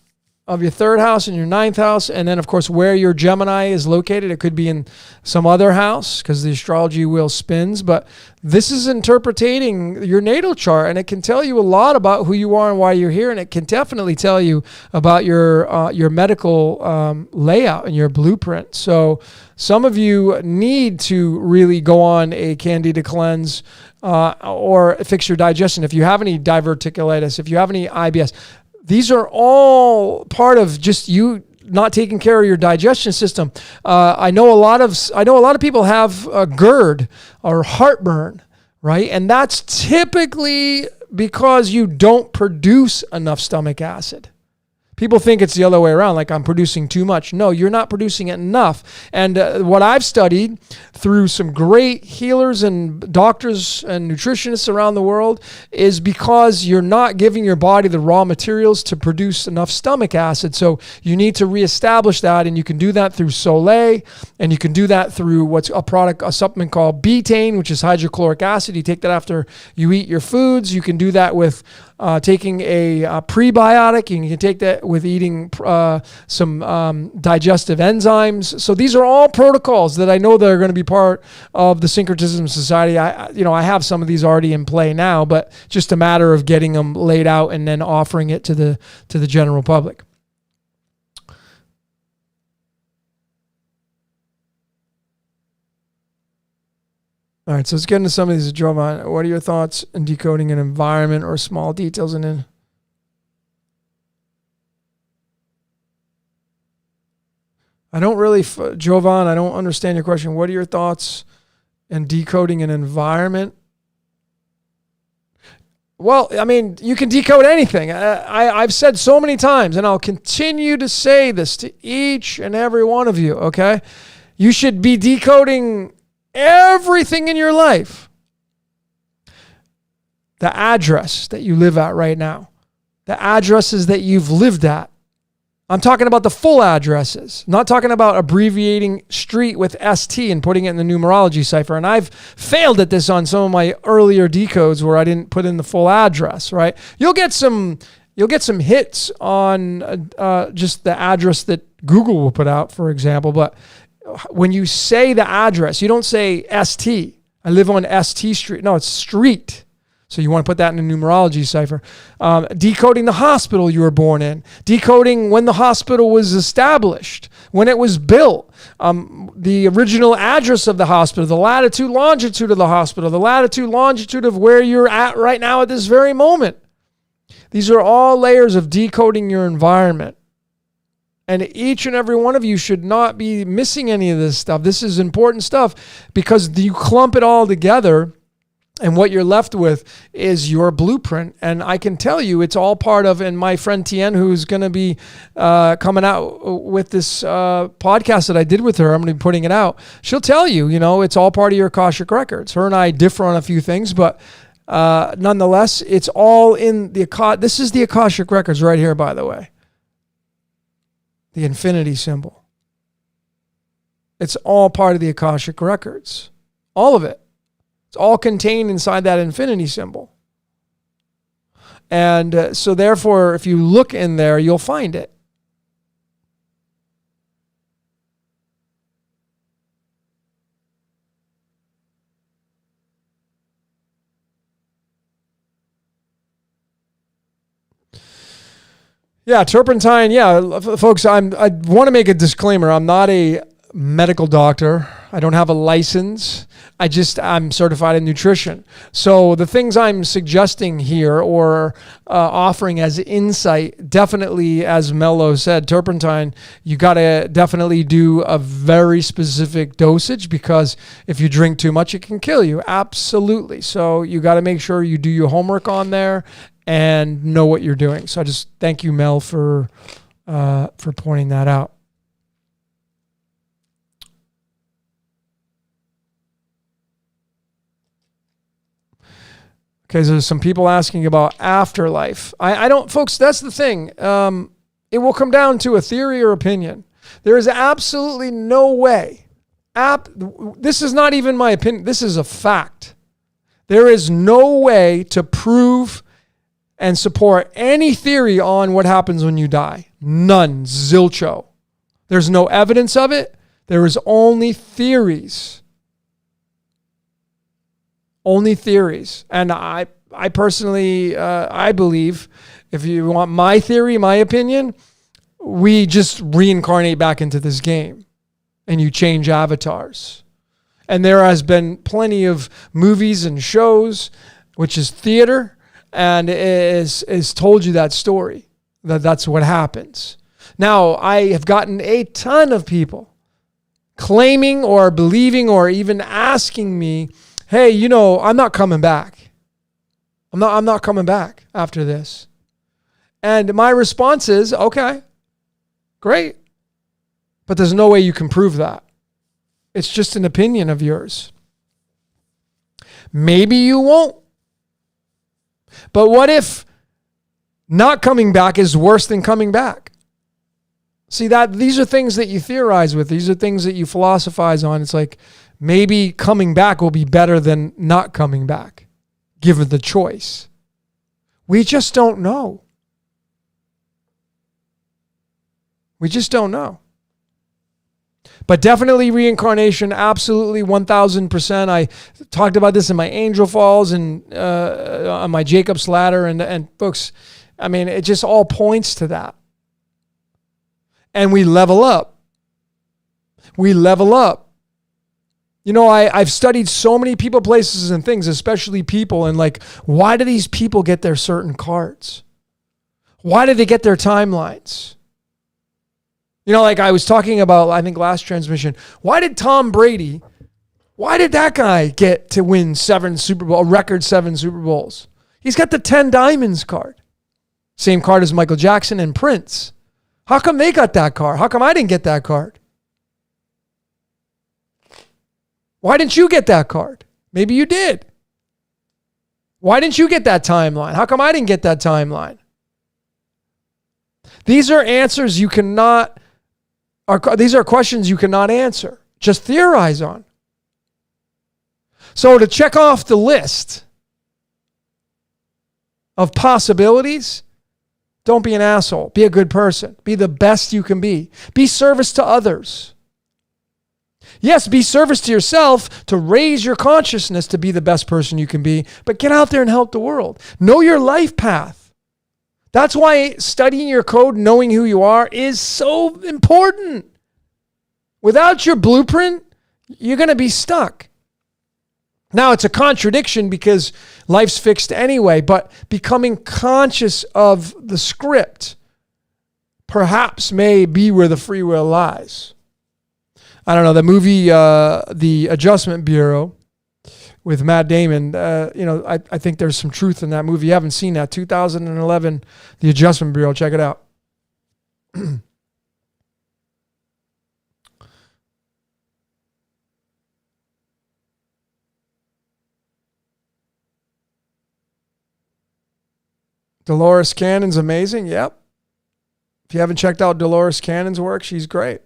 of your third house and your ninth house. And then, of course, where your Gemini is located. It could be in some other house because the astrology wheel spins. But this is interpreting your natal chart, and it can tell you a lot about who you are and why you're here. And it can definitely tell you about your medical layout and your blueprint. So some of you need to really go on a candida cleanse or fix your digestion. If you have any diverticulitis, if you have any IBS, these are all part of just you not taking care of your digestion system. I know a lot of people have GERD or heartburn, right? And that's typically because you don't produce enough stomach acid. People think it's the other way around, like I'm producing too much. No, you're not producing it enough. And what I've studied through some great healers and doctors and nutritionists around the world is because you're not giving your body the raw materials to produce enough stomach acid. So you need to reestablish that, and you can do that through Soleil, and you can do that through a supplement called betaine, which is hydrochloric acid. You take that after you eat your foods. You can do that with taking a prebiotic. You can take that with eating some digestive enzymes. So these are all protocols that I know that are going to be part of the Syncretism Society. I have some of these already in play now, but just a matter of getting them laid out and then offering it to the general public. All right, so let's get into some of these. Jovan, what are your thoughts in decoding an environment or small details in it? I don't really, Jovan, I don't understand your question. What are your thoughts in decoding an environment? Well, I mean, you can decode anything. I've said so many times, and I'll continue to say this to each and every one of you, okay? You should be decoding everything in your life. The address that you live at right now. The addresses that you've lived at. I'm talking about the full addresses. I'm not talking about abbreviating street with ST and putting it in the numerology cipher. And I've failed at this on some of my earlier decodes where I didn't put in the full address, right? You'll get some hits on just the address that Google will put out, for example. But when you say the address, you don't say ST. I live on ST Street. No, it's street. So you want to put that in a numerology cipher. Decoding the hospital you were born in. Decoding when the hospital was established, when it was built. The original address of the hospital, the latitude, longitude of the hospital, the latitude, longitude of where you're at right now at this very moment. These are all layers of decoding your environment. And each and every one of you should not be missing any of this stuff. This is important stuff because you clump it all together and what you're left with is your blueprint. And I can tell you it's all part of, and my friend Tien, who's going to be coming out with this podcast that I did with her, I'm going to be putting it out. She'll tell you, it's all part of your akashic records. Her and I differ on a few things, but nonetheless, it's all in this is the akashic records right here, by the way. The infinity symbol. It's all part of the akashic records. All of it. It's all contained inside that infinity symbol. And so therefore, if you look in there, you'll find it. Yeah, turpentine. Yeah, folks, I want to make a disclaimer. I'm not a medical doctor. I don't have a license. I'm certified in nutrition. So the things I'm suggesting here or offering as insight, definitely, as Mello said, turpentine, you got to definitely do a very specific dosage because if you drink too much, it can kill you. Absolutely. So you got to make sure you do your homework on there and know what you're doing. So I just thank you, Mel, for pointing that out. Okay, so there's some people asking about afterlife. I don't, folks, that's the thing. It will come down to a theory or opinion. There is absolutely no way. This is not even my opinion. This is a fact. There is no way to prove and support any theory on what happens when you die. None. Zilcho. There's no evidence of it. There is only theories. Only theories. And I personally, I believe, if you want my theory, my opinion, we just reincarnate back into this game and you change avatars. And there has been plenty of movies and shows, which is theater, and is told you that story, that's what happens. Now, I have gotten a ton of people claiming or believing or even asking me, hey, I'm not coming back. I'm not coming back after this. And my response is, okay, great. But there's no way you can prove that. It's just an opinion of yours. Maybe you won't. But what if not coming back is worse than coming back? See, these are things that you theorize with. These are things that you philosophize on. It's like maybe coming back will be better than not coming back, given the choice. We just don't know. We just don't know. But definitely reincarnation, absolutely 1,000%. I talked about this in my Angel Falls and on my Jacob's Ladder and books. I mean, it just all points to that. And we level up. We level up. I've studied so many people, places, and things, especially people, and like, why do these people get their certain cards? Why do they get their timelines? Like I was talking about, I think last transmission, why did that guy get to win a record 7 Super Bowls? He's got the 10 Diamonds card. Same card as Michael Jackson and Prince. How come they got that card? How come I didn't get that card? Why didn't you get that card? Maybe you did. Why didn't you get that timeline? How come I didn't get that timeline? These are answers these are questions you cannot answer. Just theorize on. So to check off the list of possibilities, don't be an asshole. Be a good person. Be the best you can be. Be service to others. Yes, be service to yourself to raise your consciousness to be the best person you can be, but get out there and help the world. Know your life path. That's why studying your code, knowing who you are, is so important. Without your blueprint, you're going to be stuck. Now, it's a contradiction because life's fixed anyway, but becoming conscious of the script perhaps may be where the free will lies. I don't know, the movie, The Adjustment Bureau, with Matt Damon, I think there's some truth in that movie. You haven't seen that. 2011, The Adjustment Bureau. Check it out. Dolores Cannon's amazing. Yep. If you haven't checked out Dolores Cannon's work, she's great.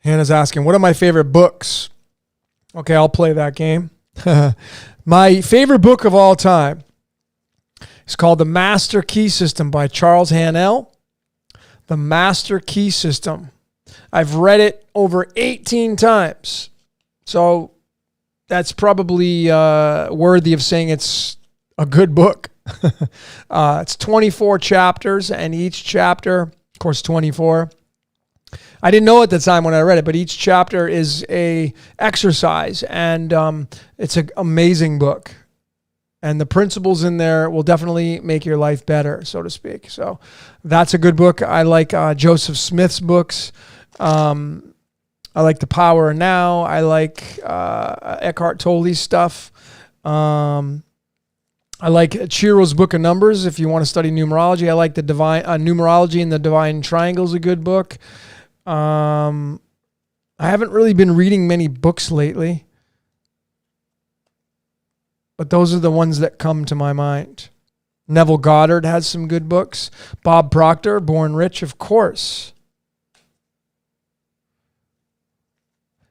Hannah's asking, what are my favorite books? Okay, I'll play that game. My favorite book of all time is called The Master Key System by Charles Haanel. The Master Key System. I've read it over 18 times. So that's probably worthy of saying it's a good book. It's 24 chapters, and each chapter, of course, 24. I didn't know at the time when I read it, but each chapter is a exercise, and it's an amazing book. And the principles in there will definitely make your life better, so to speak. So that's a good book. I like Joseph Smith's books. I like The Power of Now. I like Eckhart Tolle's stuff. I like Chiro's Book of Numbers if you want to study numerology. I like the Divine Numerology and the Divine Triangle is a good book. I haven't really been reading many books lately, but those are the ones that come to my mind. Neville Goddard has some good books. Bob Proctor, Born Rich, of course.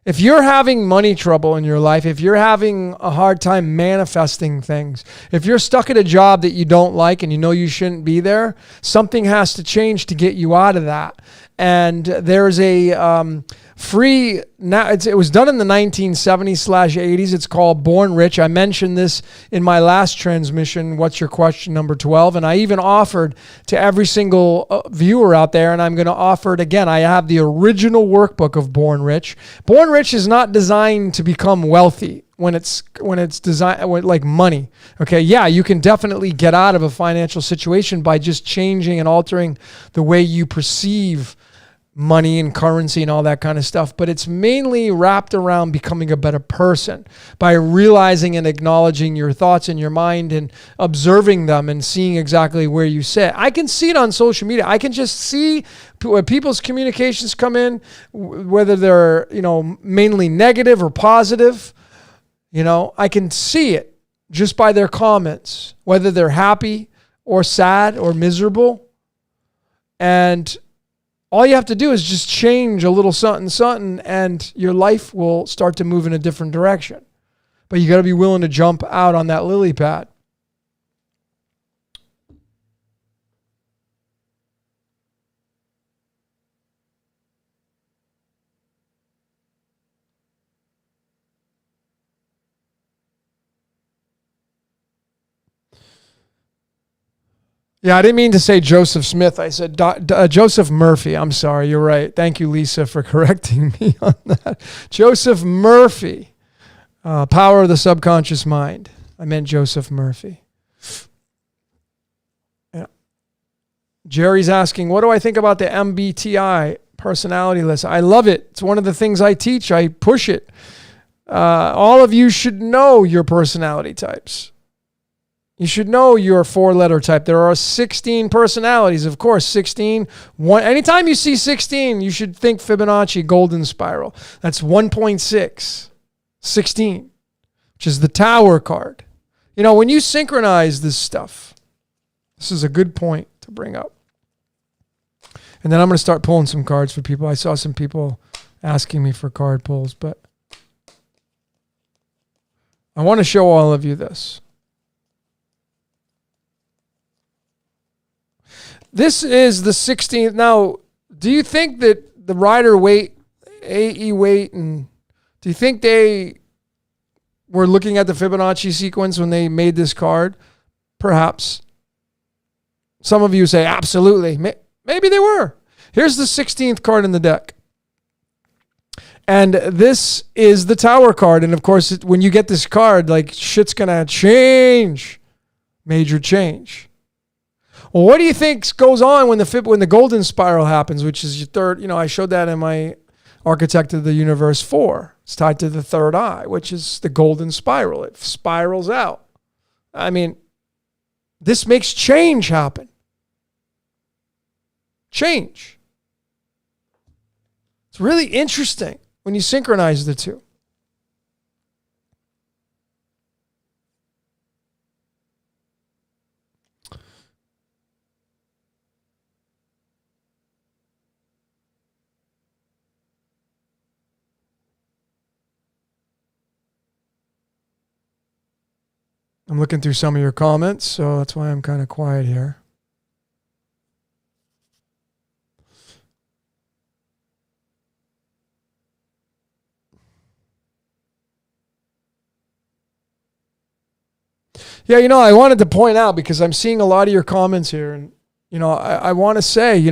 If you're having money trouble in your life, if you're having a hard time manifesting things, if you're stuck at a job that you don't like and you know you shouldn't be there, something has to change to get you out of that. And there's a free, now it was done in the 1970s/80s. It's called Born Rich. I mentioned this in my last transmission, What's Your Question, number 12. And I even offered to every single viewer out there, and I'm going to offer it again. I have the original workbook of Born Rich. Born Rich is not designed to become wealthy when it's designed like money. Okay, yeah, you can definitely get out of a financial situation by just changing and altering the way you perceive money and currency and all that kind of stuff, but it's mainly wrapped around becoming a better person by realizing and acknowledging your thoughts in your mind and observing them and seeing exactly where you sit. I can see it on social media. I can just see where people's communications come in, whether they're, mainly negative or positive. I can see it just by their comments, whether they're happy or sad or miserable. And all you have to do is just change a little something, and your life will start to move in a different direction. But you got to be willing to jump out on that lily pad. Yeah, I didn't mean to say Joseph Smith. I said Joseph Murphy. I'm sorry. You're right. Thank you, Lisa, for correcting me on that. Joseph Murphy, Power of the Subconscious Mind. I meant Joseph Murphy. Yeah. Jerry's asking, what do I think about the MBTI personality list? I love it. It's one of the things I teach. I push it. All of you should know your personality types. You should know your 4-letter type. There are 16 personalities, of course, 16. Anytime you see 16, you should think Fibonacci golden spiral. That's 1.6, 16, which is the Tower card. When you synchronize this stuff, this is a good point to bring up. And then I'm going to start pulling some cards for people. I saw some people asking me for card pulls, but I want to show all of you this. This is the 16th. Now, do you think that the Rider Waite, A.E. Waite, and do you think they were looking at the Fibonacci sequence when they made this card? Perhaps. Some of you say, absolutely. Maybe they were. Here's the 16th card in the deck. And this is the Tower card. And of course, when you get this card, shit's going to change. Major change. Well, what do you think goes on when the golden spiral happens, which is your third? I showed that in my Architect of the Universe 4. It's tied to the third eye, which is the golden spiral. It spirals out. I mean, this makes change happen. Change. It's really interesting when you synchronize the two. I'm looking through some of your comments, so that's why I'm kind of quiet here. Yeah, I wanted to point out, because I'm seeing a lot of your comments here, and, I want to say,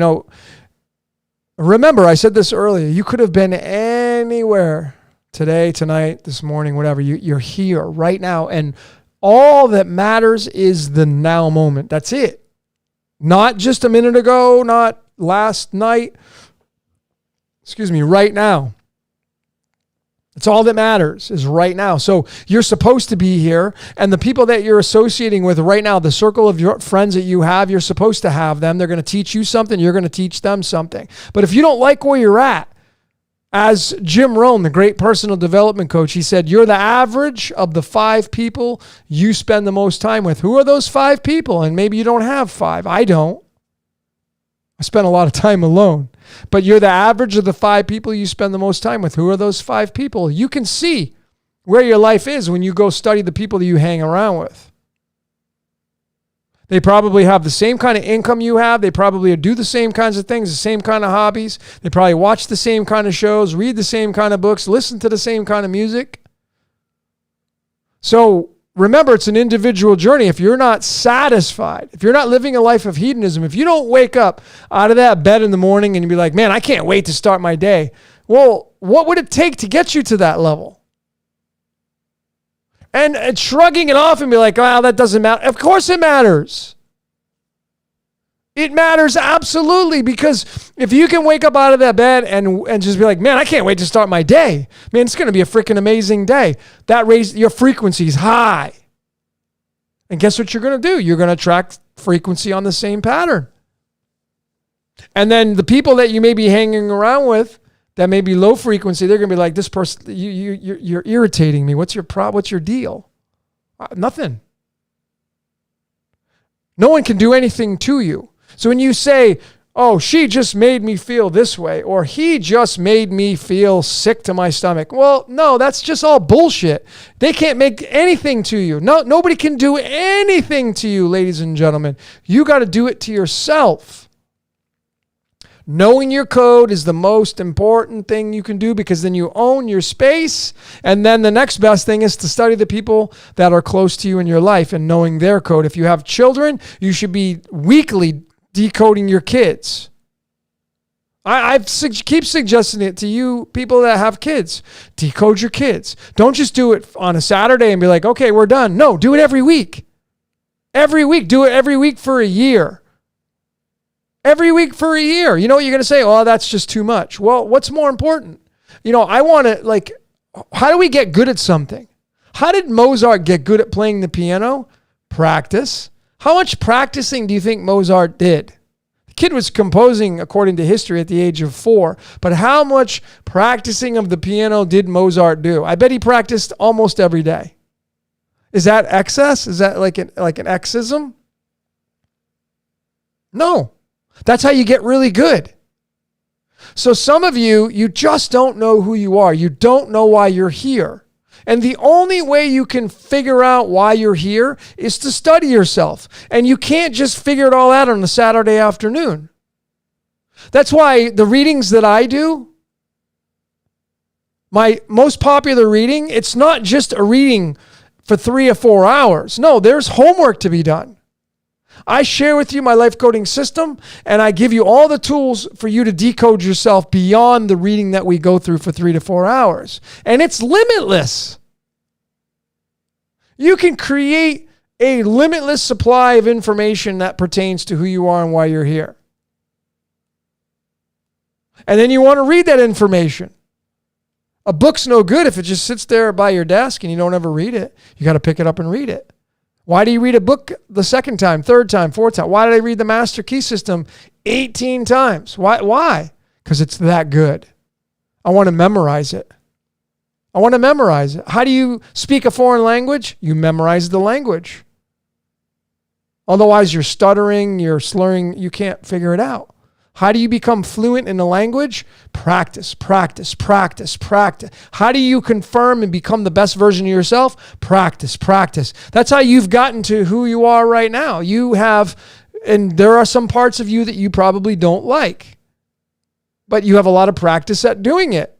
remember, I said this earlier, you could have been anywhere today, tonight, this morning, whatever. You're here right now, and all that matters is the now moment. That's it. Not just a minute ago, not last night. Right now. It's all that matters is right now. So you're supposed to be here, and the people that you're associating with right now, the circle of your friends that you have, you're supposed to have them. They're going to teach you something. You're going to teach them something. But if you don't like where you're at, As Jim Rohn, the great personal development coach, he said, you're the average of the 5 people you spend the most time with. Who are those 5 people? And maybe you don't have 5. I don't. I spend a lot of time alone. But you're the average of the 5 people you spend the most time with. Who are those 5 people? You can see where your life is when you go study the people that you hang around with. They probably have the same kind of income you have. They probably do the same kinds of things, the same kind of hobbies. They probably watch the same kind of shows, read the same kind of books, listen to the same kind of music. So remember, it's an individual journey. If you're not satisfied, if you're not living a life of hedonism, if you don't wake up out of that bed in the morning and you be like, man, I can't wait to start my day. Well, what would it take to get you to that level? And shrugging it off and be like, oh, that doesn't matter. Of course it matters. It matters absolutely, because if you can wake up out of that bed and just be like, man, I can't wait to start my day. Man, it's going to be a freaking amazing day. That raises your frequencies high. And guess what you're going to do? You're going to attract frequency on the same pattern. And then the people that you may be hanging around with that may be low frequency, they're going to be like, this person, you're irritating me. What's your problem? What's your deal? Nothing. No one can do anything to you. So when you say, oh, she just made me feel this way, or he just made me feel sick to my stomach. Well, no, that's just all bullshit. They can't make anything to you. No, nobody can do anything to you, ladies and gentlemen. You got to do it to yourself. Knowing your code is the most important thing you can do, because then you own your space. And then the next best thing is to study the people that are close to you in your life and knowing their code. If you have children, you should be weekly decoding your kids. I keep suggesting it to you people that have kids. Decode your kids. Don't just do it on a Saturday and be like, okay, we're done. No, do it every week. Every week. Do it every week for a year. Every week for a year. You know what you're going to say? Oh, that's just too much. Well, what's more important? I want to, how do we get good at something? How did Mozart get good at playing the piano? Practice. How much practicing do you think Mozart did? The kid was composing, according to history, at the age of 4. But how much practicing of the piano did Mozart do? I bet he practiced almost every day. Is that excess? Is that like an exism? No. That's how you get really good. So some of you just don't know who you are. You don't know why you're here. And the only way you can figure out why you're here is to study yourself. And you can't just figure it all out on a Saturday afternoon. That's why the readings that I do, my most popular reading, it's not just a reading for 3 or 4 hours. No, there's homework to be done. I share with you my life coding system, and I give you all the tools for you to decode yourself beyond the reading that we go through for 3 to 4 hours. And it's limitless. You can create a limitless supply of information that pertains to who you are and why you're here. And then you want to read that information. A book's no good if it just sits there by your desk and you don't ever read it. You got to pick it up and read it. Why do you read a book the second time, third time, fourth time? Why did I read the Master Key System 18 times? Why? Because it's that good. I want to memorize it. How do you speak a foreign language? You memorize the language. Otherwise, you're stuttering, you're slurring, you can't figure it out. How do you become fluent in a language? Practice, practice, practice, practice. How do you confirm and become the best version of yourself? Practice, practice. That's how you've gotten to who you are right now. You have, and there are some parts of you that you probably don't like, but you have a lot of practice at doing it.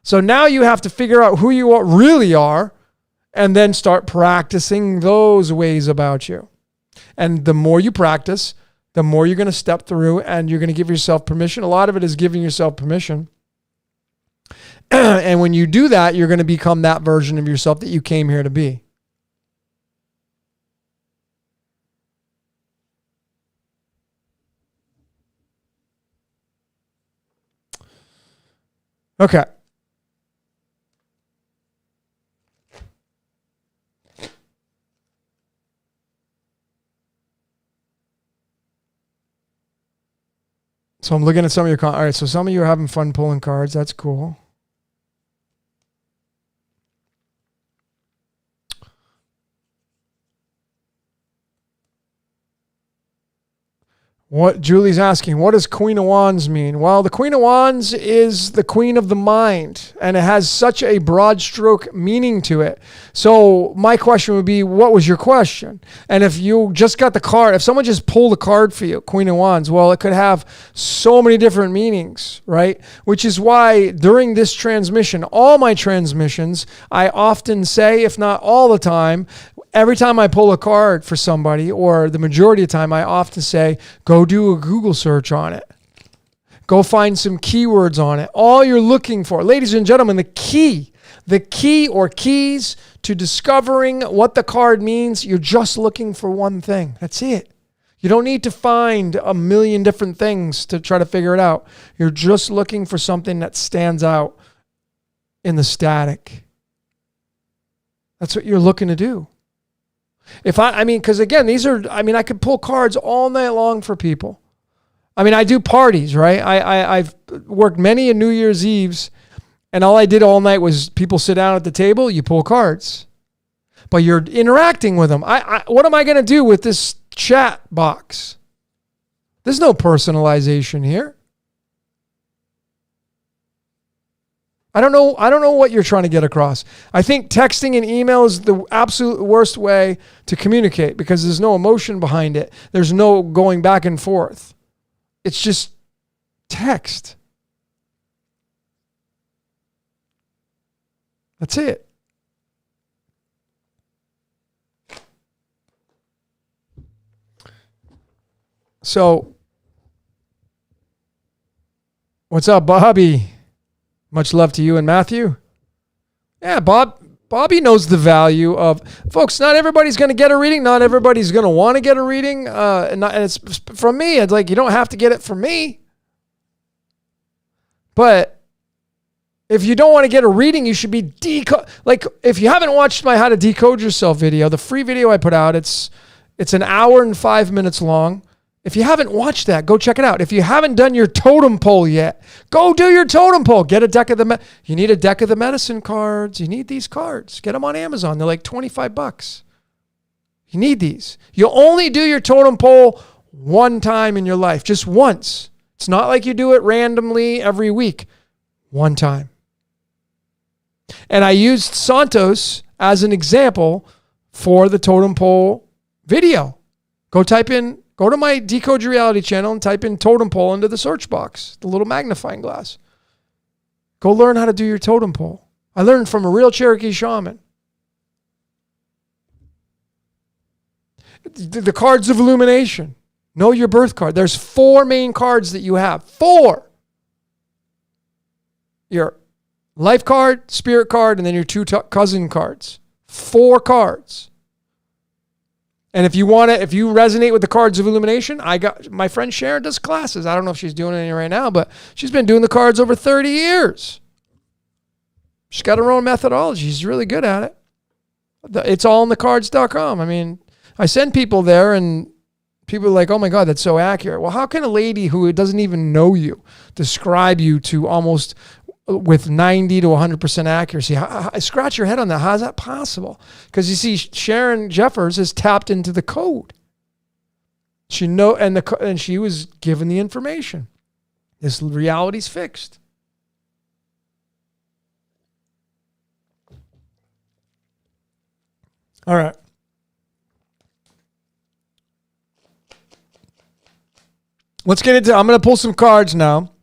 So now you have to figure out who you really are and then start practicing those ways about you. And the more you practice, the more you're going to step through, and you're going to give yourself permission. A lot of it is giving yourself permission. And when you do that, you're going to become that version of yourself that you came here to be. Okay. So I'm looking at some of your all right, so some of you are having fun pulling cards. That's cool. What Julie's asking, what does Queen of Wands mean? Well, the Queen of Wands is the queen of the mind, and it has such a broad stroke meaning to it. So my question would be, what was your question? And if you just got the card, if someone just pulled a card for you, Queen of Wands, well, it could have so many different meanings, right? Which is why during this transmission, all my transmissions, I often say, if not all the time, every time I pull a card for somebody, or the majority of the time, I often say, go do a Google search on it. Go find some keywords on it. All you're looking for, ladies and gentlemen, the key or keys to discovering what the card means, you're just looking for one thing. That's it. You don't need to find a million different things to try to figure it out. You're just looking for something that stands out in the static. That's what you're looking to do. Because again, I could pull cards all night long for people. I do parties, right? I've worked many a New Year's Eves, and all I did all night was people sit down at the table, you pull cards. But you're interacting with them. What am I going to do with this chat box? There's no personalization here. I don't know what you're trying to get across. I think texting and email is the absolute worst way to communicate because there's no emotion behind it. There's no going back and forth. It's just text. That's it. So, what's up, Bobby? Much love to you and Matthew. Yeah, Bobby knows the value of, folks, not everybody's going to get a reading. Not everybody's going to want to get a reading. And it's from me. It's like, you don't have to get it from me. But if you don't want to get a reading, you should be like, if you haven't watched my How to Decode Yourself video, the free video I put out, it's an hour and 5 minutes long. If you haven't watched that, go check it out. If you haven't done your totem pole yet, go do your totem pole. Get a deck of you need a deck of the medicine cards. You need these cards. Get them on Amazon. They're like $25. You need these. You only do your totem pole one time in your life, just once. It's not like you do it randomly every week. One time. And I used Santos as an example for the totem pole video. Go to my Decode Your Reality channel and type in totem pole into the search box, the little magnifying glass. Go learn how to do your totem pole. I learned from a real Cherokee shaman. The cards of illumination. Know your birth card. There's 4 main cards that you have. 4. Your life card, spirit card, and then your 2 cousin cards. 4 cards. And if you resonate with the cards of illumination, I got my friend Sharon does classes. I don't know if she's doing any right now, but she's been doing the cards over 30 years. She's got her own methodology. She's really good at it. It's all on thecards.com. I send people there and people are like, oh my God, that's so accurate. Well, how can a lady who doesn't even know you describe you to almost with 90 to 100% accuracy? I scratch your head on that. How's that possible? Because you see, Sharon Jeffers has tapped into the code. And she was given the information. This reality's fixed. All right. Let's get into, I'm going to pull some cards now.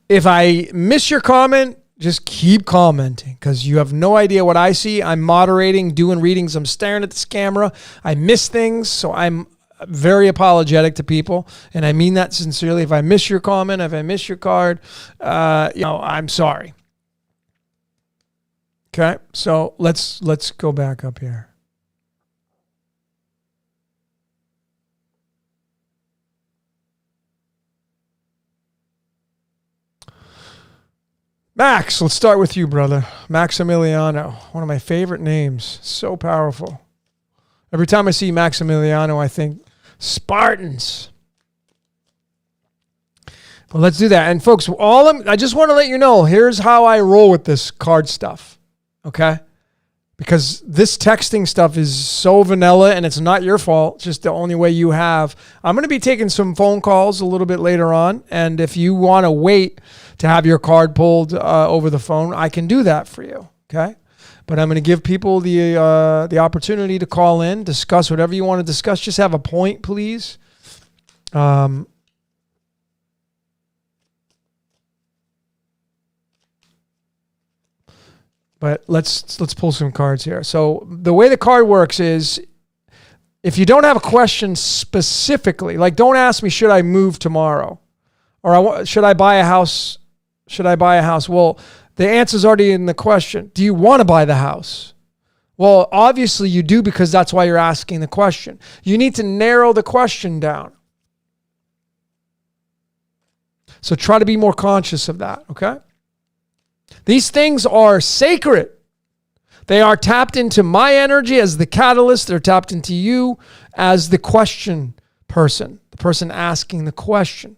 If I miss your comment, just keep commenting because you have no idea what I see. I'm moderating, doing readings. I'm staring at this camera. I miss things, so I'm very apologetic to people, and I mean that sincerely. If I miss your comment, if I miss your card, I'm sorry. Okay, so let's go back up here. Max, let's start with you, brother. Maximiliano, one of my favorite names. So powerful. Every time I see Maximiliano, I think Spartans. But let's do that. And folks, I just want to let you know, here's how I roll with this card stuff. Okay? Because this texting stuff is so vanilla and it's not your fault. It's just the only way you have. I'm going to be taking some phone calls a little bit later on. And if you want to wait to have your card pulled over the phone, I can do that for you. Okay? But I'm going to give people the opportunity to call in, discuss whatever you want to discuss. Just have a point, please. But let's pull some cards here. So the way the card works is, if you don't have a question specifically, like don't ask me, should I move tomorrow? Or should I buy a house? Should I buy a house? Well, the answer's already in the question. Do you want to buy the house? Well, obviously you do, because that's why you're asking the question. You need to narrow the question down. So try to be more conscious of that, okay? These things are sacred. They are tapped into my energy as the catalyst. They're tapped into you as the question person, the person asking the question.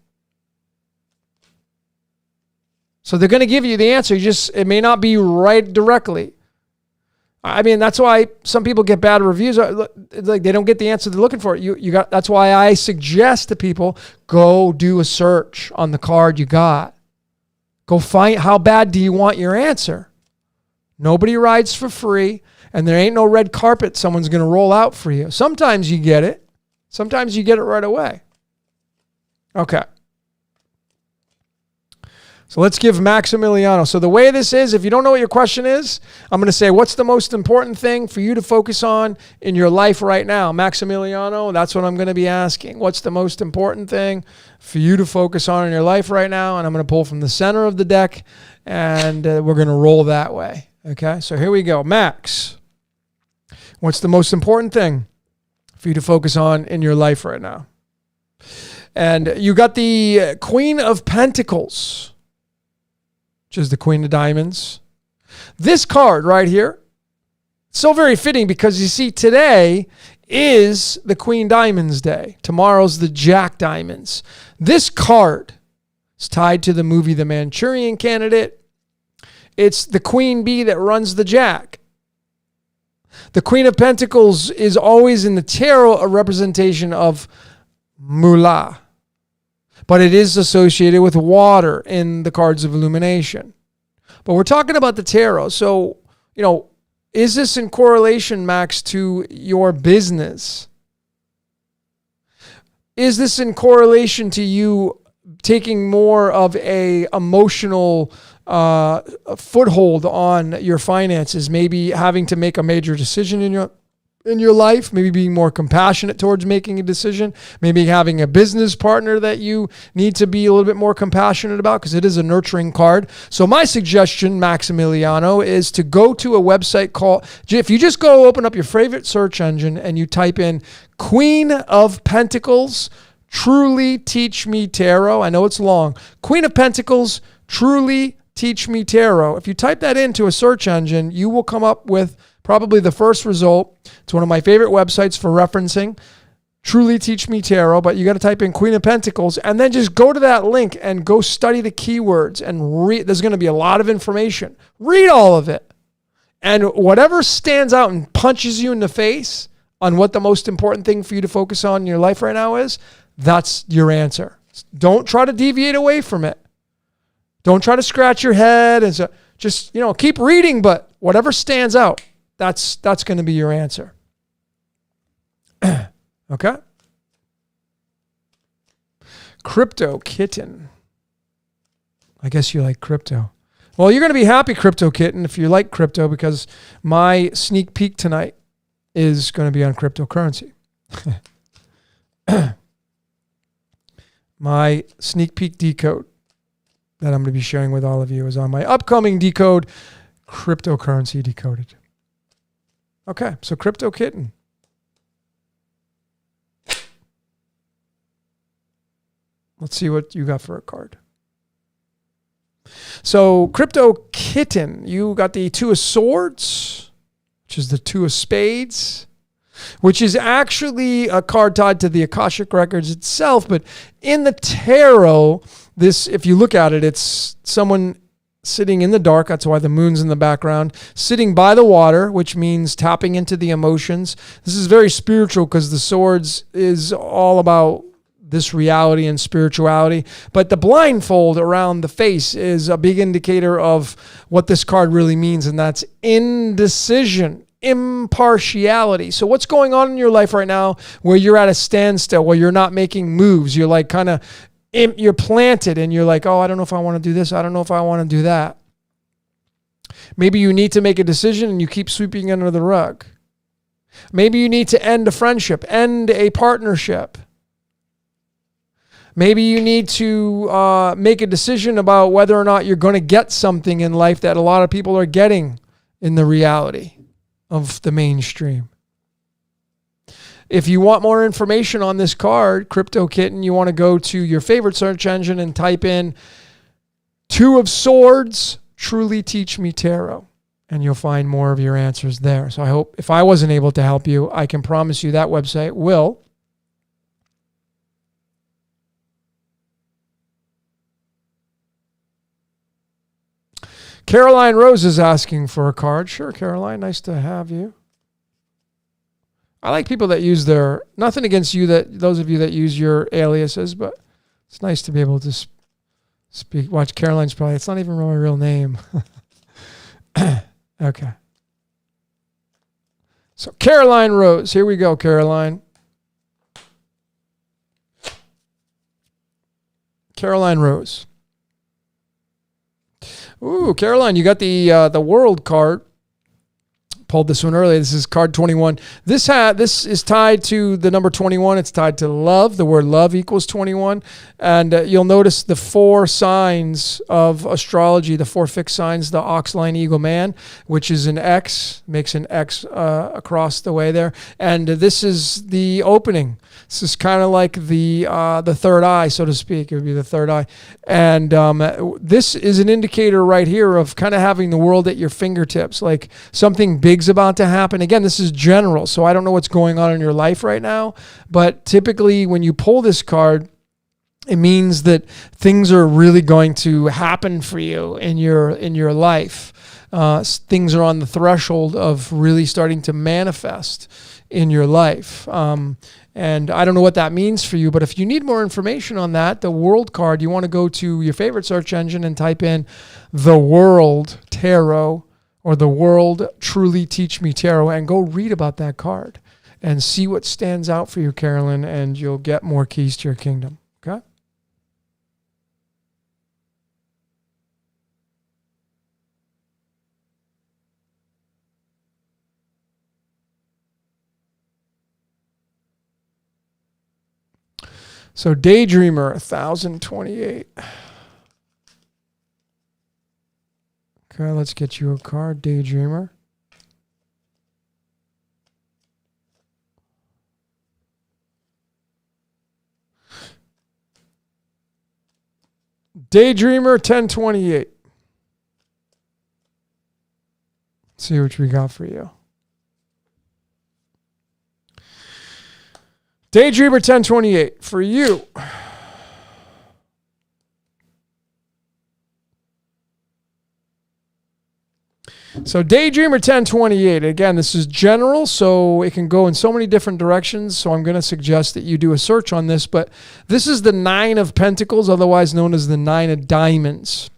So they're going to give you the answer. It may not be right directly. I mean, that's why some people get bad reviews. Like they don't get the answer they're looking for. That's why I suggest to people, go do a search on the card you got. Go find, how bad do you want your answer? Nobody rides for free, and there ain't no red carpet someone's going to roll out for you. Sometimes you get it. Sometimes you get it right away. Okay. So let's give Maximiliano. So the way this is, if you don't know what your question is, I'm going to say, what's the most important thing for you to focus on in your life right now? Maximiliano, that's what I'm going to be asking. What's the most important thing for you to focus on in your life right now? And I'm going to pull from the center of the deck, and we're going to roll that way. Okay, so here we go. Max, what's the most important thing for you to focus on in your life right now? And you got the Queen of Pentacles, which is the Queen of Diamonds. This card right here, so very fitting, because you see, today is the Queen Diamonds Day. Tomorrow's the Jack Diamonds. This card is tied to the movie The Manchurian Candidate. It's the Queen Bee that runs the Jack. The Queen of Pentacles is always in the tarot a representation of Moolah, but it is associated with water in the cards of illumination. But we're talking about the tarot. So, is this in correlation, Max, to your business? Is this in correlation to you taking more of a emotional foothold on your finances, maybe having to make a major decision in your life, maybe being more compassionate towards making a decision, maybe having a business partner that you need to be a little bit more compassionate about, because it is a nurturing card. So my suggestion, Maximiliano, is to go to a website called, if you just go open up your favorite search engine and you type in Queen of Pentacles, Truly Teach Me Tarot. I know it's long. Queen of Pentacles, Truly Teach Me Tarot. If you type that into a search engine, you will come up with probably the first result. It's one of my favorite websites for referencing, Truly Teach Me Tarot, but you got to type in Queen of Pentacles and then just go to that link and go study the keywords and read. There's going to be a lot of information. Read all of it. And whatever stands out and punches you in the face on what the most important thing for you to focus on in your life right now is, that's your answer. Don't try to deviate away from it. Don't try to scratch your head and so just, keep reading, but whatever stands out, that's going to be your answer. Okay? Crypto Kitten. I guess you like crypto. Well, you're going to be happy, Crypto Kitten, if you like crypto, because my sneak peek tonight is going to be on cryptocurrency. My sneak peek decode that I'm going to be sharing with all of you is on my upcoming Decode, Cryptocurrency Decoded. Okay, so Crypto Kitten. Let's see what you got for a card. So Crypto Kitten, you got the Two of Swords, which is the Two of Spades. which is actually a card tied to the Akashic records itself. But in the tarot, this, if you look at it, it's someone sitting in the dark. That's why the moon's in the background, sitting by the water, which means tapping into the emotions. This is very spiritual because the swords is all about this reality and spirituality. But the blindfold around the face is a big indicator of what this card really means, and that's indecision, impartiality. So what's going on in your life right now where you're at a standstill, where you're not making moves? You're like kind of, you're planted and you're like, oh, I don't know if I want to do this. I don't know if I want to do that. Maybe you need to make a decision and you keep sweeping under the rug. Maybe you need to end a friendship, end a partnership. Maybe you need to make a decision about whether or not you're going to get something in life that a lot of people are getting in the reality of the mainstream. If you want more information on this card, Crypto Kitten, you want to go to your favorite search engine and type in Two of Swords, Truly Teach Me Tarot, and you'll find more of your answers there. So I hope, if I wasn't able to help you, I can promise you that website will. Caroline Rose is asking for a card. Sure, Caroline, nice to have you. I like people that use their, nothing against you, that those of you that use your aliases, but it's nice to be able to speak. Watch, Caroline's probably, it's not even my real name. Okay. So Caroline Rose, here we go, Caroline. Caroline Rose. Ooh, Caroline, you got the World card. Pulled this one earlier. This is card 21. This is tied to the number 21. It's tied to love. The word love equals 21. And you'll notice the 4 signs of astrology, the 4 fixed signs, the ox, lion, eagle, man, which is an X, makes an X across the way there. And this is the opening. This is kind of like the third eye, so to speak. It would be the third eye. And this is an indicator right here of kind of having the world at your fingertips, like something big's about to happen. Again, this is general, so I don't know what's going on in your life right now, but typically when you pull this card, it means that things are really going to happen for you in your life. Things are on the threshold of really starting to manifest in your life. And I don't know what that means for you, but if you need more information on that, the World card, you want to go to your favorite search engine and type in The World Tarot or The World Truly Teach Me Tarot and go read about that card and see what stands out for you, Carolyn, and you'll get more keys to your kingdom. Okay? So Daydreamer, 1028. Okay, let's get you a card, Daydreamer. Daydreamer, 1028. Let's see what we got for you. Daydreamer 1028 for you. So Daydreamer 1028, again, this is general, so it can go in so many different directions. So I'm going to suggest that you do a search on this, but this is the 9 of Pentacles, otherwise known as the 9 of Diamonds,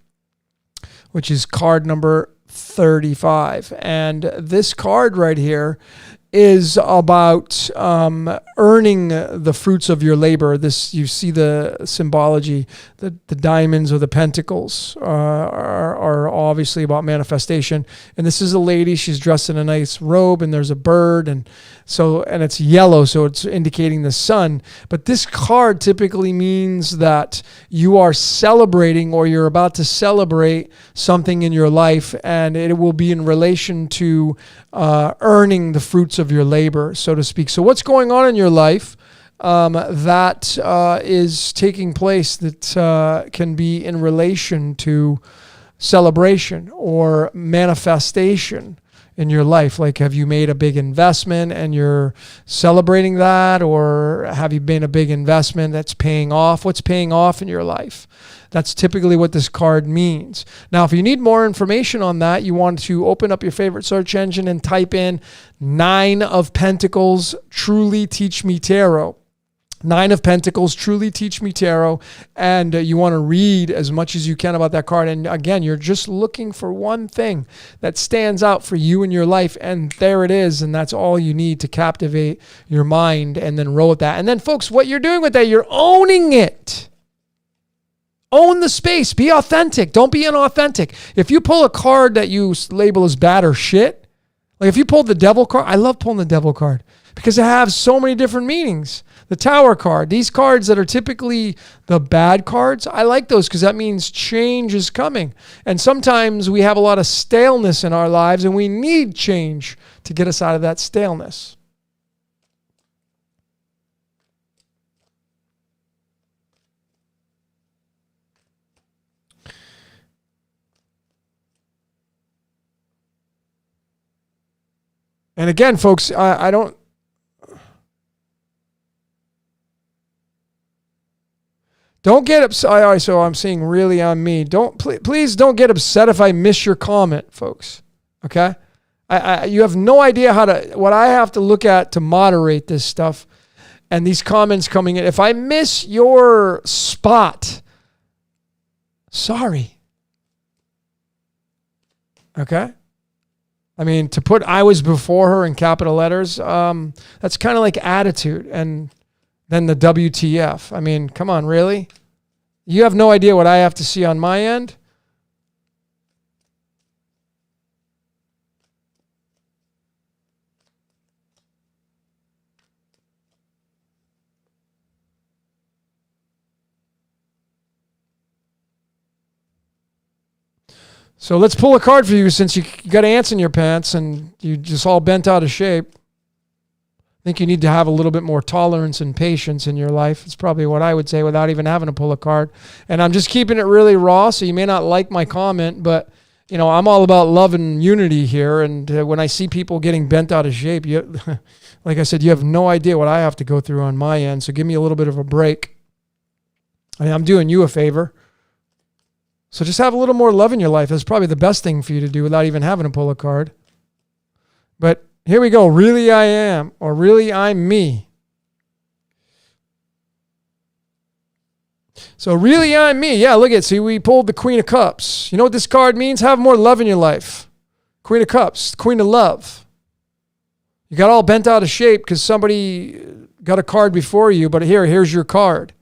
which is card number 35. And this card right here is about earning the fruits of your labor. This, you see the symbology, the diamonds or the pentacles are obviously about manifestation. And this is a lady, she's dressed in a nice robe and there's a bird and it's yellow, so it's indicating the sun. But this card typically means that you are celebrating or you're about to celebrate something in your life, and it will be in relation to earning the fruits of your labor, so to speak. So what's going on in your life that is taking place that can be in relation to celebration or manifestation in your life? Like, have you made a big investment and you're celebrating that? Or have you made a big investment that's paying off? What's paying off in your life? That's typically what this card means. Now, if you need more information on that, you want to open up your favorite search engine and type in 9 of Pentacles, Truly Teach Me Tarot. 9 of Pentacles, Truly Teach Me Tarot. And you want to read as much as you can about that card. And again, you're just looking for one thing that stands out for you in your life. And there it is. And that's all you need to captivate your mind and then roll with that. And then, folks, what you're doing with that, you're owning it. Own the space. Be authentic. Don't be inauthentic. If you pull a card that you label as bad or shit, like if you pulled the devil card, I love pulling the devil card because it has so many different meanings. The Tower card, these cards that are typically the bad cards, I like those because that means change is coming. And sometimes we have a lot of staleness in our lives and we need change to get us out of that staleness. And again, folks, I don't... Don't get upset. All right, so I'm seeing really on me. Please don't get upset if I miss your comment, folks. Okay? You have no idea what I have to look at to moderate this stuff and these comments coming in. If I miss your spot, sorry. Okay? I mean, to put "I was before her" in capital letters, that's kind of like attitude. And then the WTF. I mean, come on, really? You have no idea what I have to see on my end? So let's pull a card for you since you got ants in your pants and you just all bent out of shape. I think you need to have a little bit more tolerance and patience in your life. It's probably what I would say without even having to pull a card. And I'm just keeping it really raw, so you may not like my comment, but you know, I'm all about love and unity here. And when I see people getting bent out of shape, like I said, you have no idea what I have to go through on my end. So give me a little bit of a break. I'm doing you a favor. So just have a little more love in your life. That's probably the best thing for you to do without even having to pull a card. But here we go. Really I am, or really I'm me. So really I'm me. Yeah, look at it. See, we pulled the Queen of Cups. You know what this card means? Have more love in your life. Queen of Cups, Queen of Love. You got all bent out of shape because somebody got a card before you, but here's your card.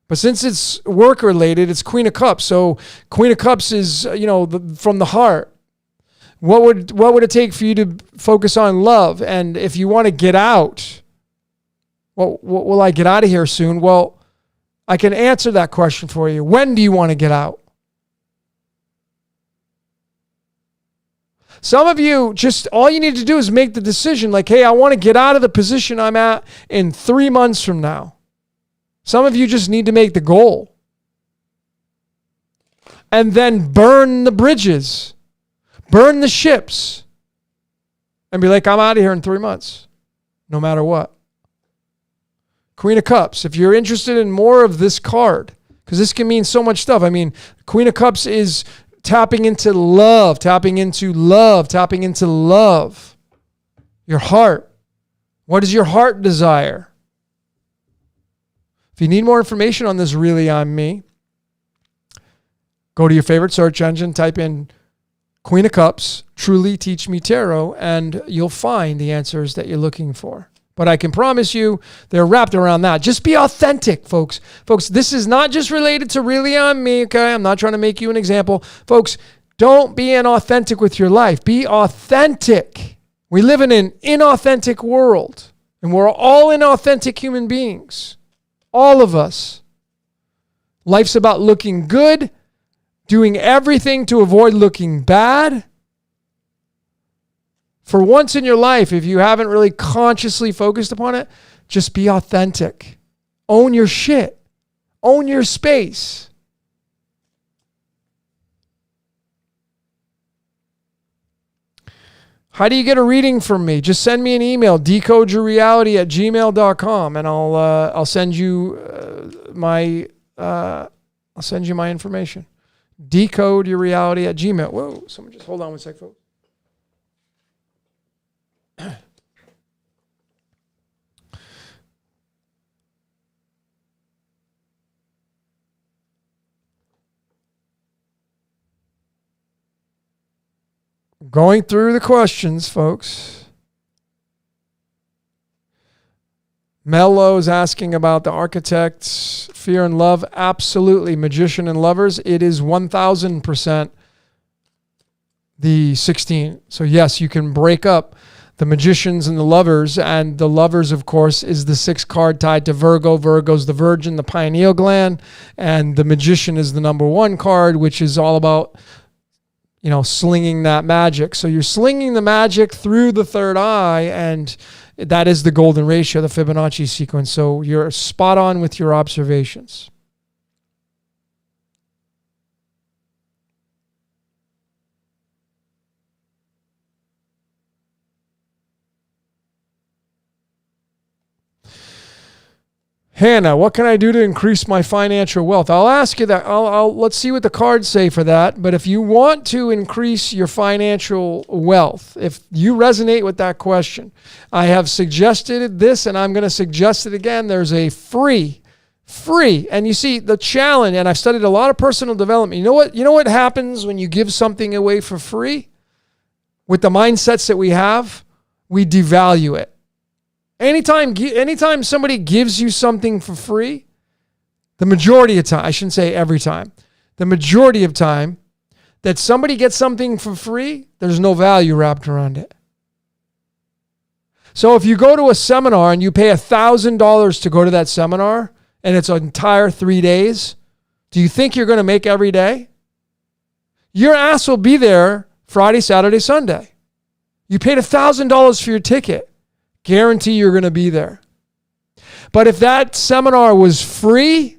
But since it's work related, it's Queen of Cups. So Queen of Cups is, from the heart. What would it take for you to focus on love? And if you want to get out, well, will I get out of here soon? Well, I can answer that question for you. When do you want to get out? Some of you, just all you need to do is make the decision like, hey, I want to get out of the position I'm at in 3 months from now. Some of you just need to make the goal. And then burn the bridges. Burn the ships. And be like, I'm out of here in 3 months. No matter what. Queen of Cups. If you're interested in more of this card, because this can mean so much stuff. I mean, Queen of Cups is tapping into love, tapping into love, tapping into love. Your heart. What does your heart desire? If you need more information on this really I'm me, go to your favorite search engine, type in Queen of Cups, Truly Teach Me Tarot, and you'll find the answers that you're looking for. But I can promise you they're wrapped around that. Just be authentic, folks. Folks, this is not just related to really I'm me, okay? I'm not trying to make you an example. Folks, don't be inauthentic with your life. Be authentic. We live in an inauthentic world, and we're all inauthentic human beings. All of us. Life's about looking good, doing everything to avoid looking bad. For once in your life, if you haven't really consciously focused upon it, just be authentic. Own your shit. Own your space. How do you get a reading from me? Just send me an email, decodeyourreality@gmail.com, and I'll send you my information. Decodeyourreality@gmail. Whoa, someone just hold on one sec, folks. Going through the questions, folks. Mello is asking about the architects, fear and love. Absolutely. Magician and lovers. It is 1000% the 16. So yes, you can break up the magicians and the lovers. And the lovers, of course, is the 6th card tied to Virgo. Virgo's the virgin, the pineal gland. And the magician is the number 1 card, which is all about, slinging that magic. So you're slinging the magic through the third eye, and that is the golden ratio, the Fibonacci sequence. So you're spot on with your observations. Hannah, what can I do to increase my financial wealth? I'll ask you that. Let's see what the cards say for that. But if you want to increase your financial wealth, if you resonate with that question, I have suggested this, and I'm going to suggest it again. There's a free, and you see the challenge, and I've studied a lot of personal development. You know what happens when you give something away for free? With the mindsets that we have, we devalue it. Anytime somebody gives you something for free, the majority of time, I shouldn't say every time, the majority of time that somebody gets something for free, there's no value wrapped around it. So if you go to a seminar and you pay $1,000 to go to that seminar and it's an entire 3 days, do you think you're going to make every day? Your ass will be there Friday, Saturday, Sunday. You paid $1,000 for your ticket. Guarantee you're going to be there. But if that seminar was free,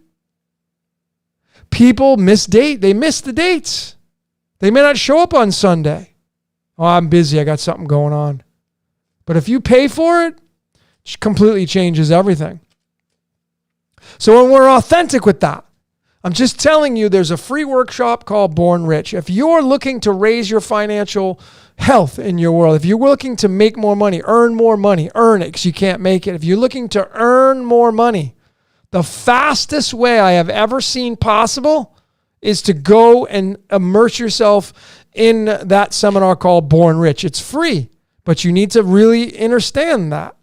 people miss the dates. They may not show up on Sunday. Oh, I'm busy. I got something going on. But if you pay for it, it completely changes everything. So when we're authentic with that, I'm just telling you, there's a free workshop called Born Rich. If you're looking to raise your financial health in your world, if you're looking to make more money, earn more money, earn it because you can't make it. If you're looking to earn more money, the fastest way I have ever seen possible is to go and immerse yourself in that seminar called Born Rich. It's free, but you need to really understand that.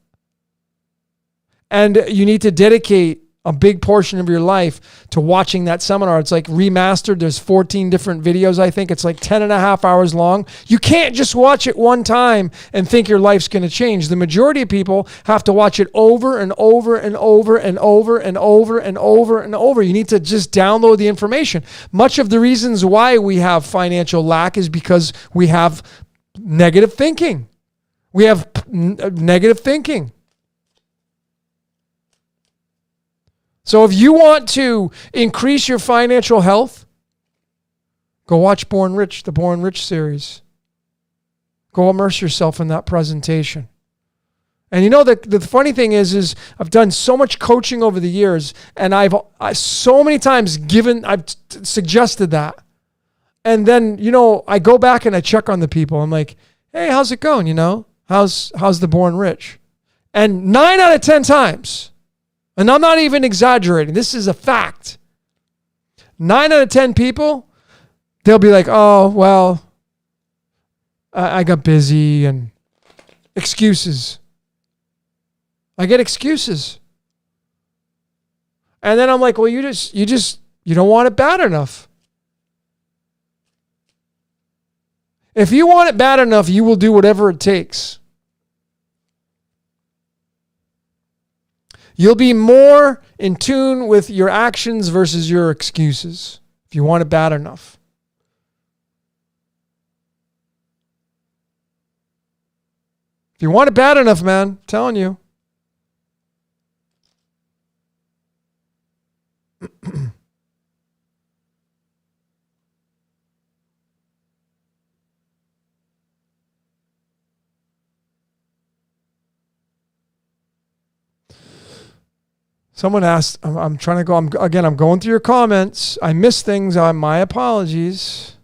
And you need to dedicate a big portion of your life to watching that seminar. It's like remastered. There's 14 different videos, I think. It's like 10 and a half hours long. You can't just watch it one time and think your life's going to change. The majority of people have to watch it over and over and over and over and over and over and over. You need to just download the information. Much of the reasons why we have financial lack is because we have negative thinking. We have negative thinking. So if you want to increase your financial health, go watch Born Rich, the Born Rich series. Go immerse yourself in that presentation. And the funny thing is I've done so much coaching over the years, and I've so many times I've suggested that. And then, I go back and I check on the people. I'm like, hey, how's it going? How's the Born Rich? And 9 out of 10 times, and I'm not even exaggerating, this is a fact, 9 out of 10 people, they'll be like, oh, well, I got busy, and excuses. I get excuses. And then I'm like, well, you don't want it bad enough. If you want it bad enough, you will do whatever it takes. You'll be more in tune with your actions versus your excuses if you want it bad enough. If you want it bad enough, man, I'm telling you. Someone asked, I'm trying to go, I'm going through your comments. I missed things. My apologies.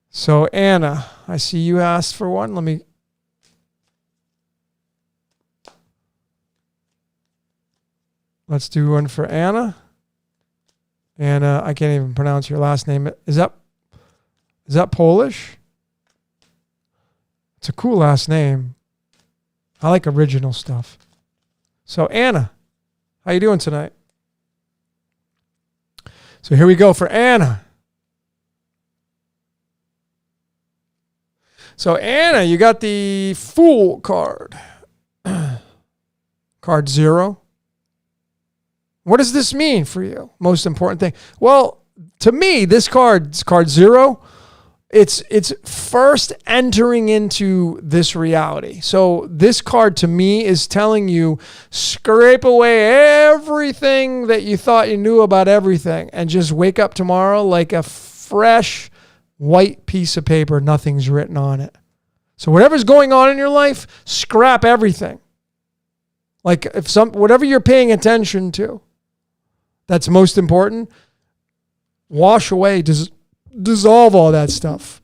So Anna, I see you asked for one. Let's do one for Anna. Anna, I can't even pronounce your last name. Is that Polish? It's a cool last name. I like original stuff. So Anna, how you doing tonight? So here we go for Anna. So Anna, you got the Fool card. Card 0. What does this mean for you? Most important thing. Well, to me, this card 0, it's first entering into this reality. So this card to me is telling you, scrape away everything that you thought you knew about everything and just wake up tomorrow like a fresh white piece of paper, nothing's written on it. So whatever's going on in your life, scrap everything. Like whatever you're paying attention to, that's most important, wash away, dissolve all that stuff.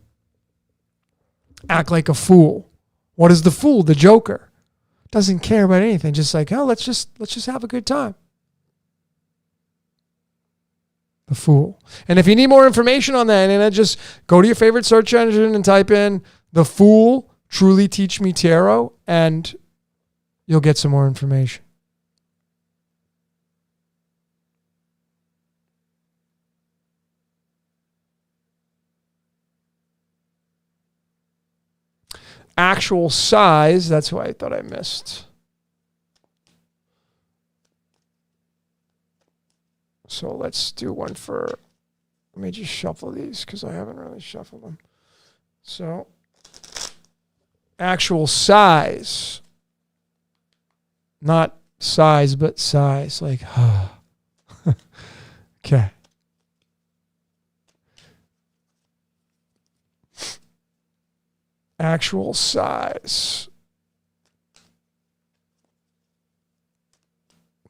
Act like a fool. What is the fool? The joker. Doesn't care about anything. Just like, oh, let's just have a good time. The fool. And if you need more information on that, and just go to your favorite search engine and type in The Fool, Truly Teach Me Tarot, and you'll get some more information. Actual size, that's what I thought I missed. So let's do one for, let me just shuffle these because I haven't really shuffled them. So, actual size. Not size, but size. Like, okay. Actual size.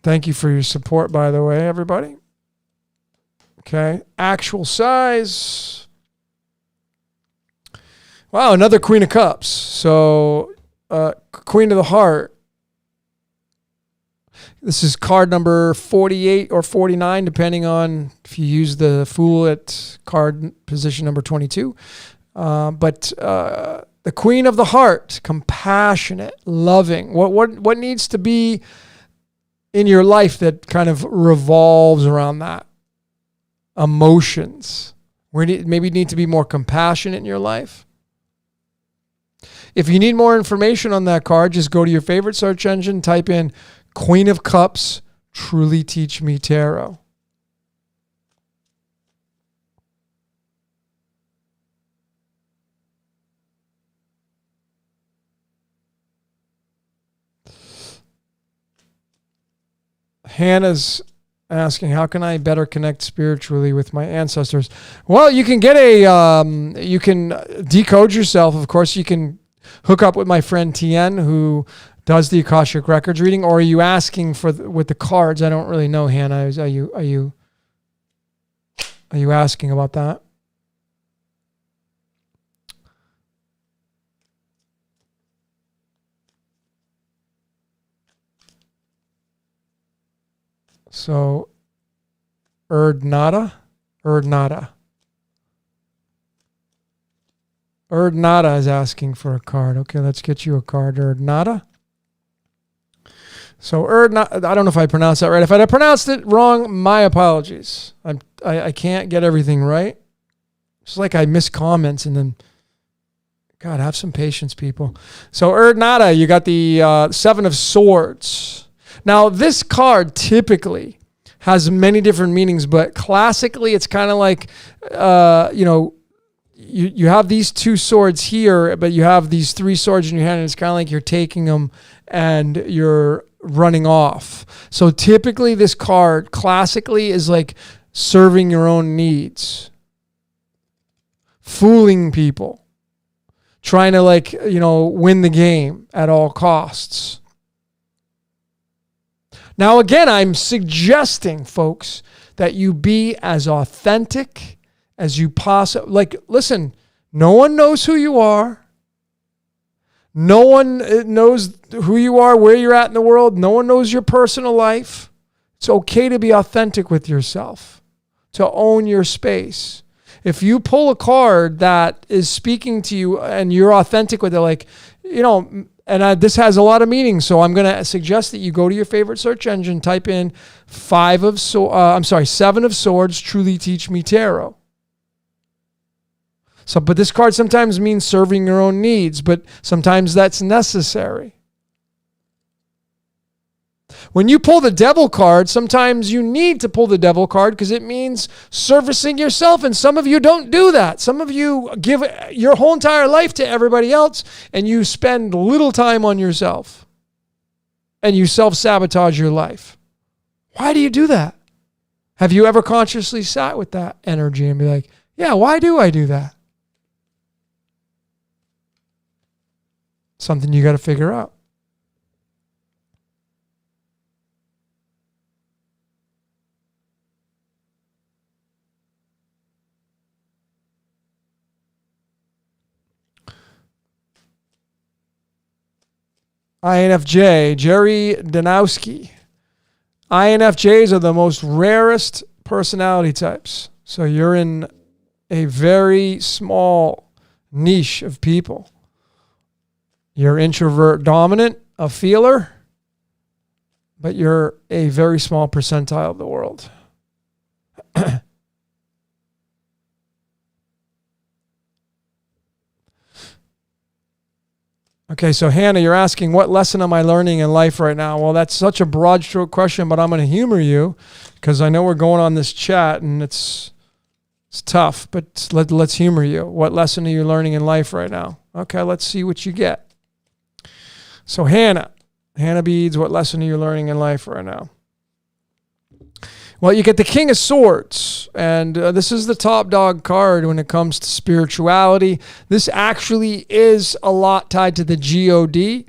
Thank you for your support, by the way, everybody. Okay. Actual size. Wow, another Queen of Cups. So, Queen of the Heart. This is card number 48 or 49, depending on if you use the Fool at card position number 22. But the Queen of the Heart, compassionate, loving. What needs to be in your life that kind of revolves around that? Emotions. Maybe you need to be more compassionate in your life. If you need more information on that card, just go to your favorite search engine, type in Queen of Cups, Truly Teach Me Tarot. Hannah's asking, how can I better connect spiritually with my ancestors? Well, you can get you can decode yourself. Of course, you can hook up with my friend Tien, who does the Akashic Records reading. Or are you asking with the cards? I don't really know, Hannah. Are you asking about that? So, Erdnada is asking for a card. Okay, let's get you a card, Erdnada. So, Erdnada, I don't know if I pronounced that right. If I pronounced it wrong, my apologies. I can't get everything right. It's like I miss comments and then, God, have some patience, people. So, Erdnada, you got the 7 of Swords. Now, this card typically has many different meanings, but classically, it's kind of like, you have these 2 swords here, but you have these 3 swords in your hand, and it's kind of like you're taking them and you're running off. So typically, this card classically is like serving your own needs, fooling people, trying to win the game at all costs. Now, again, I'm suggesting, folks, that you be as authentic as you possibly, like, listen, no one knows who you are. No one knows who you are, where you're at in the world. No one knows your personal life. It's okay to be authentic with yourself, to own your space. If you pull a card that is speaking to you and you're authentic with it, like, and this has a lot of meaning, so I'm going to suggest that you go to your favorite search engine, type in Seven of Swords, Truly Teach Me Tarot. So, but this card sometimes means serving your own needs, but sometimes that's necessary. When you pull the Devil card, sometimes you need to pull the Devil card because it means servicing yourself, and some of you don't do that. Some of you give your whole entire life to everybody else, and you spend little time on yourself, and you self-sabotage your life. Why do you do that? Have you ever consciously sat with that energy and be like, yeah, why do I do that? Something you got to figure out. INFJ, Jerry Danowski. INFJs are the most rarest personality types. So you're in a very small niche of people. You're introvert dominant, a feeler, but you're a very small percentile of the world. Okay, so Hannah, you're asking, what lesson am I learning in life right now? Well, that's such a broad stroke question, but I'm going to humor you because I know we're going on this chat and it's tough, but let's humor you. What lesson are you learning in life right now? Okay, let's see what you get. So Hannah Beads, what lesson are you learning in life right now? Well, you get the King of Swords, and this is the top dog card when it comes to spirituality. This actually is a lot tied to the God.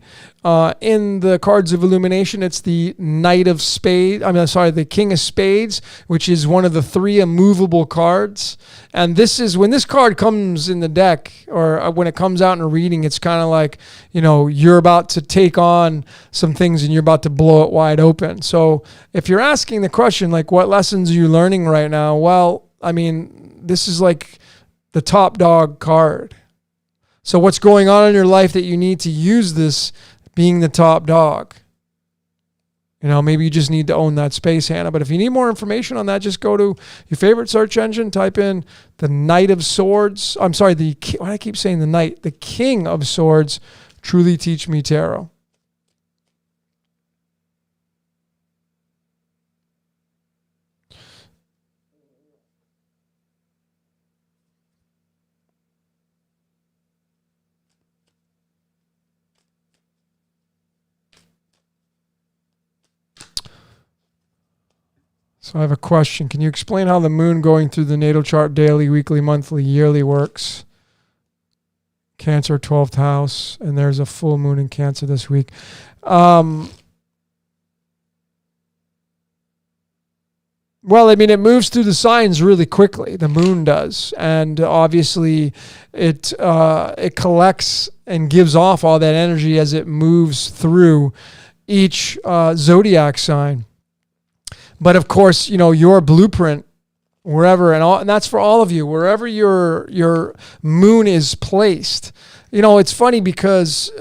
In the cards of illumination, it's the the King of Spades, which is one of the 3 immovable cards. And this is when this card comes in the deck, or when it comes out in a reading, it's kind of like, you're about to take on some things and you're about to blow it wide open. So if you're asking the question, like, what lessons are you learning right now? Well, this is like the top dog card. So what's going on in your life that you need to use this being the top dog? Maybe you just need to own that space, Hannah. But if you need more information on that, just go to your favorite search engine, type in the Knight of Swords. I'm sorry, why do I keep saying the Knight? The King of Swords, Truly Teach Me Tarot. So I have a question. Can you explain how the moon going through the natal chart daily, weekly, monthly, yearly works? Cancer, 12th house, and there's a full moon in Cancer this week. Well, it moves through the signs really quickly. The moon does. And obviously it collects and gives off all that energy as it moves through each zodiac sign. But of course, your blueprint, wherever, and that's for all of you, wherever your moon is placed. It's funny because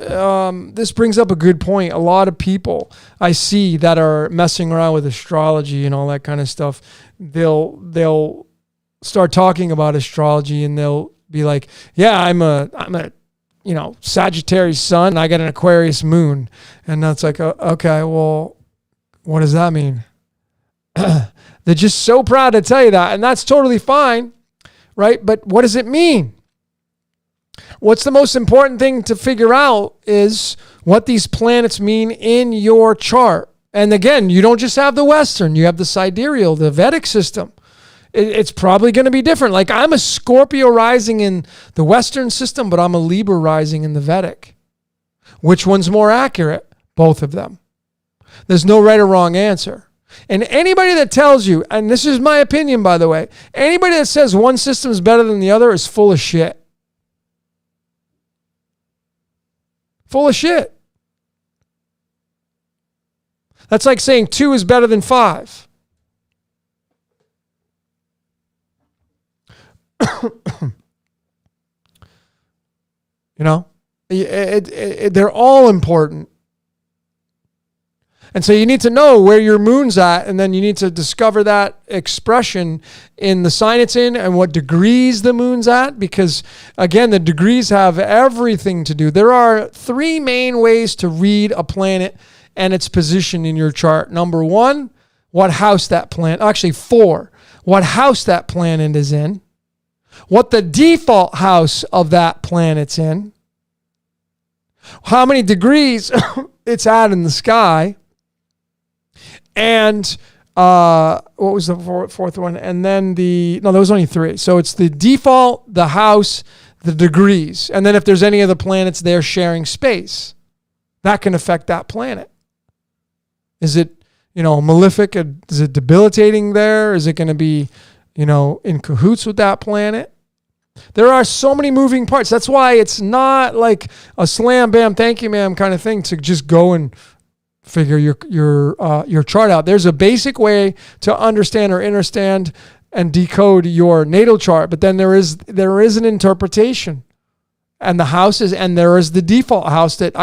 this brings up a good point. A lot of people I see that are messing around with astrology and all that kind of stuff, they'll start talking about astrology and they'll be like, yeah, I'm a Sagittarius sun and I got an Aquarius moon. And that's like, okay, well, what does that mean? They're just so proud to tell you that, and that's totally fine, right? But what does it mean? What's the most important thing to figure out is what these planets mean in your chart. And again, you don't just have the Western, you have the sidereal, the Vedic system. It's probably going to be different. Like, I'm a Scorpio rising in the Western system, but I'm a Libra rising in the Vedic. Which one's more accurate? Both of them. There's no right or wrong answer. And anybody that tells you, and this is my opinion, by the way, anybody that says one system is better than the other is full of shit. Full of shit. That's like saying 2 is better than 5. You know, they're all important. And so you need to know where your moon's at, and then you need to discover that expression in the sign it's in and what degrees the moon's at, because, again, the degrees have everything to do. There are 3 main ways to read a planet and its position in your chart. Number 1, what house that planet, actually 4, what house that planet is in, what the default house of that planet's in, how many degrees it's at in the sky, and what was the fourth one? And then there was only 3. So it's the default, the house, the degrees. And then if there's any of the planets there sharing space, that can affect that planet. Is it, malefic? Is it debilitating there? Is it going to be, in cahoots with that planet? There are so many moving parts. That's why it's not like a slam, bam, thank you, ma'am kind of thing to just go and figure your chart out. There's a basic way to understand or understand and decode your natal chart, but then there is an interpretation, and the houses, and there is the default house that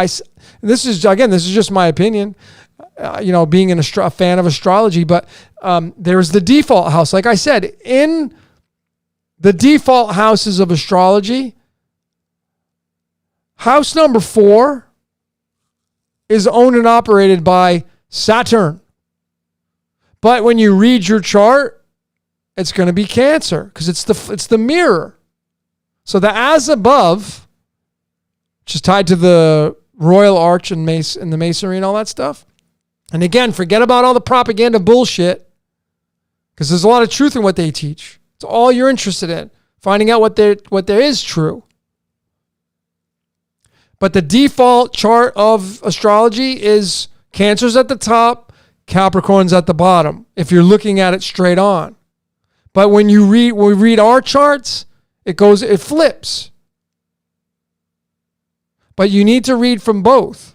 this is just my opinion, being a fan of astrology, but there's the default house. Like I said, in the default houses of astrology, house number 4 is owned and operated by Saturn. But when you read your chart, it's going to be Cancer, because it's the mirror. So the as above, which is tied to the royal arch and the masonry and all that stuff. And again, forget about all the propaganda bullshit, because there's a lot of truth in what they teach. It's all you're interested in, finding out what there is true. But the default chart of astrology is Cancer's at the top, Capricorn's at the bottom, if you're looking at it straight on. But when we read our charts, it flips. But you need to read from both.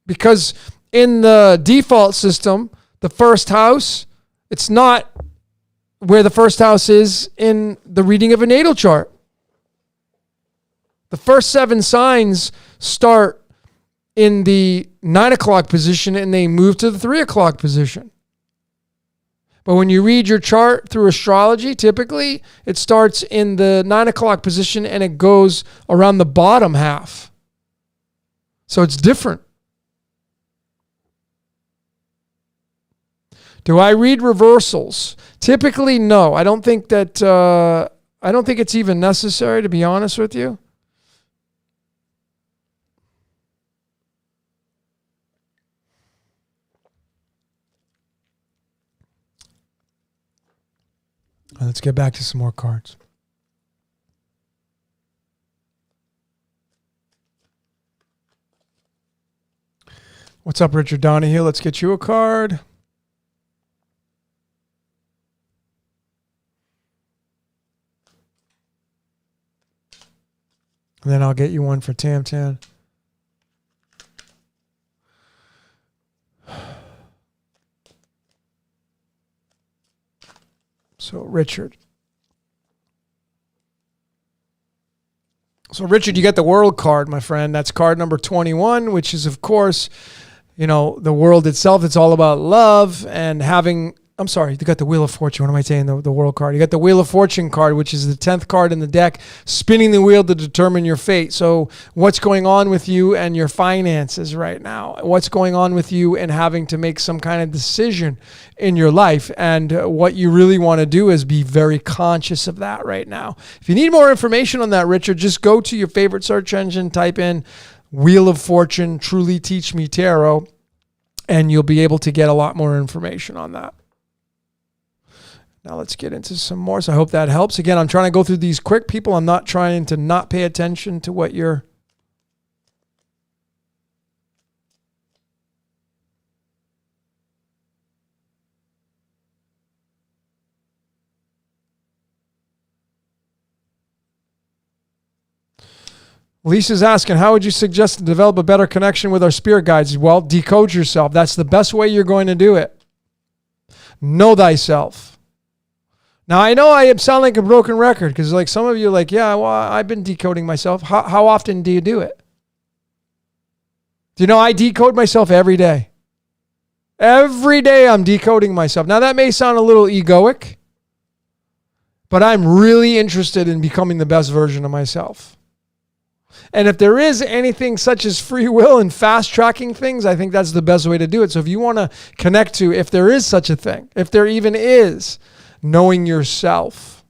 Because in the default system, the first house, it's not where the first house is in the reading of a natal chart. The first 7 signs start in the 9 o'clock position and they move to the 3 o'clock position. But when you read your chart through astrology, typically it starts in the 9 o'clock position and it goes around the bottom half. So it's different. Do I read reversals? Typically, no. I don't think it's even necessary, to be honest with you. Let's get back to some more cards. What's up, Richard Donahue? Let's get you a card. And then I'll get you one for Tam Tam. So, Richard. You get the world card, my friend. That's card number 21, which is, of course, the world itself. It's all about love and having... I'm sorry, you got the Wheel of Fortune. What am I saying? The world card. You got the Wheel of Fortune card, which is the 10th card in the deck, spinning the wheel to determine your fate. So what's going on with you and your finances right now? What's going on with you and having to make some kind of decision in your life? And what you really want to do is be very conscious of that right now. If you need more information on that, Richard, just go to your favorite search engine, type in Wheel of Fortune, Truly Teach Me Tarot, and you'll be able to get a lot more information on that. Now let's get into some more. So I hope that helps. Again, I'm trying to go through these quick, people. I'm not trying to not pay attention to what you're... Lisa's asking, how would you suggest to develop a better connection with our spirit guides? Well, decode yourself. That's the best way you're going to do it. Know thyself. Now, I know I sound like a broken record because like some of you are like, yeah, well, I've been decoding myself. How often do you do it? Do you know I decode myself every day? Every day I'm decoding myself. Now, that may sound a little egoic, but I'm really interested in becoming the best version of myself. And if there is anything such as free will and fast tracking things, I think that's the best way to do it. So if you want to connect to, if there is such a thing, if there even is, knowing yourself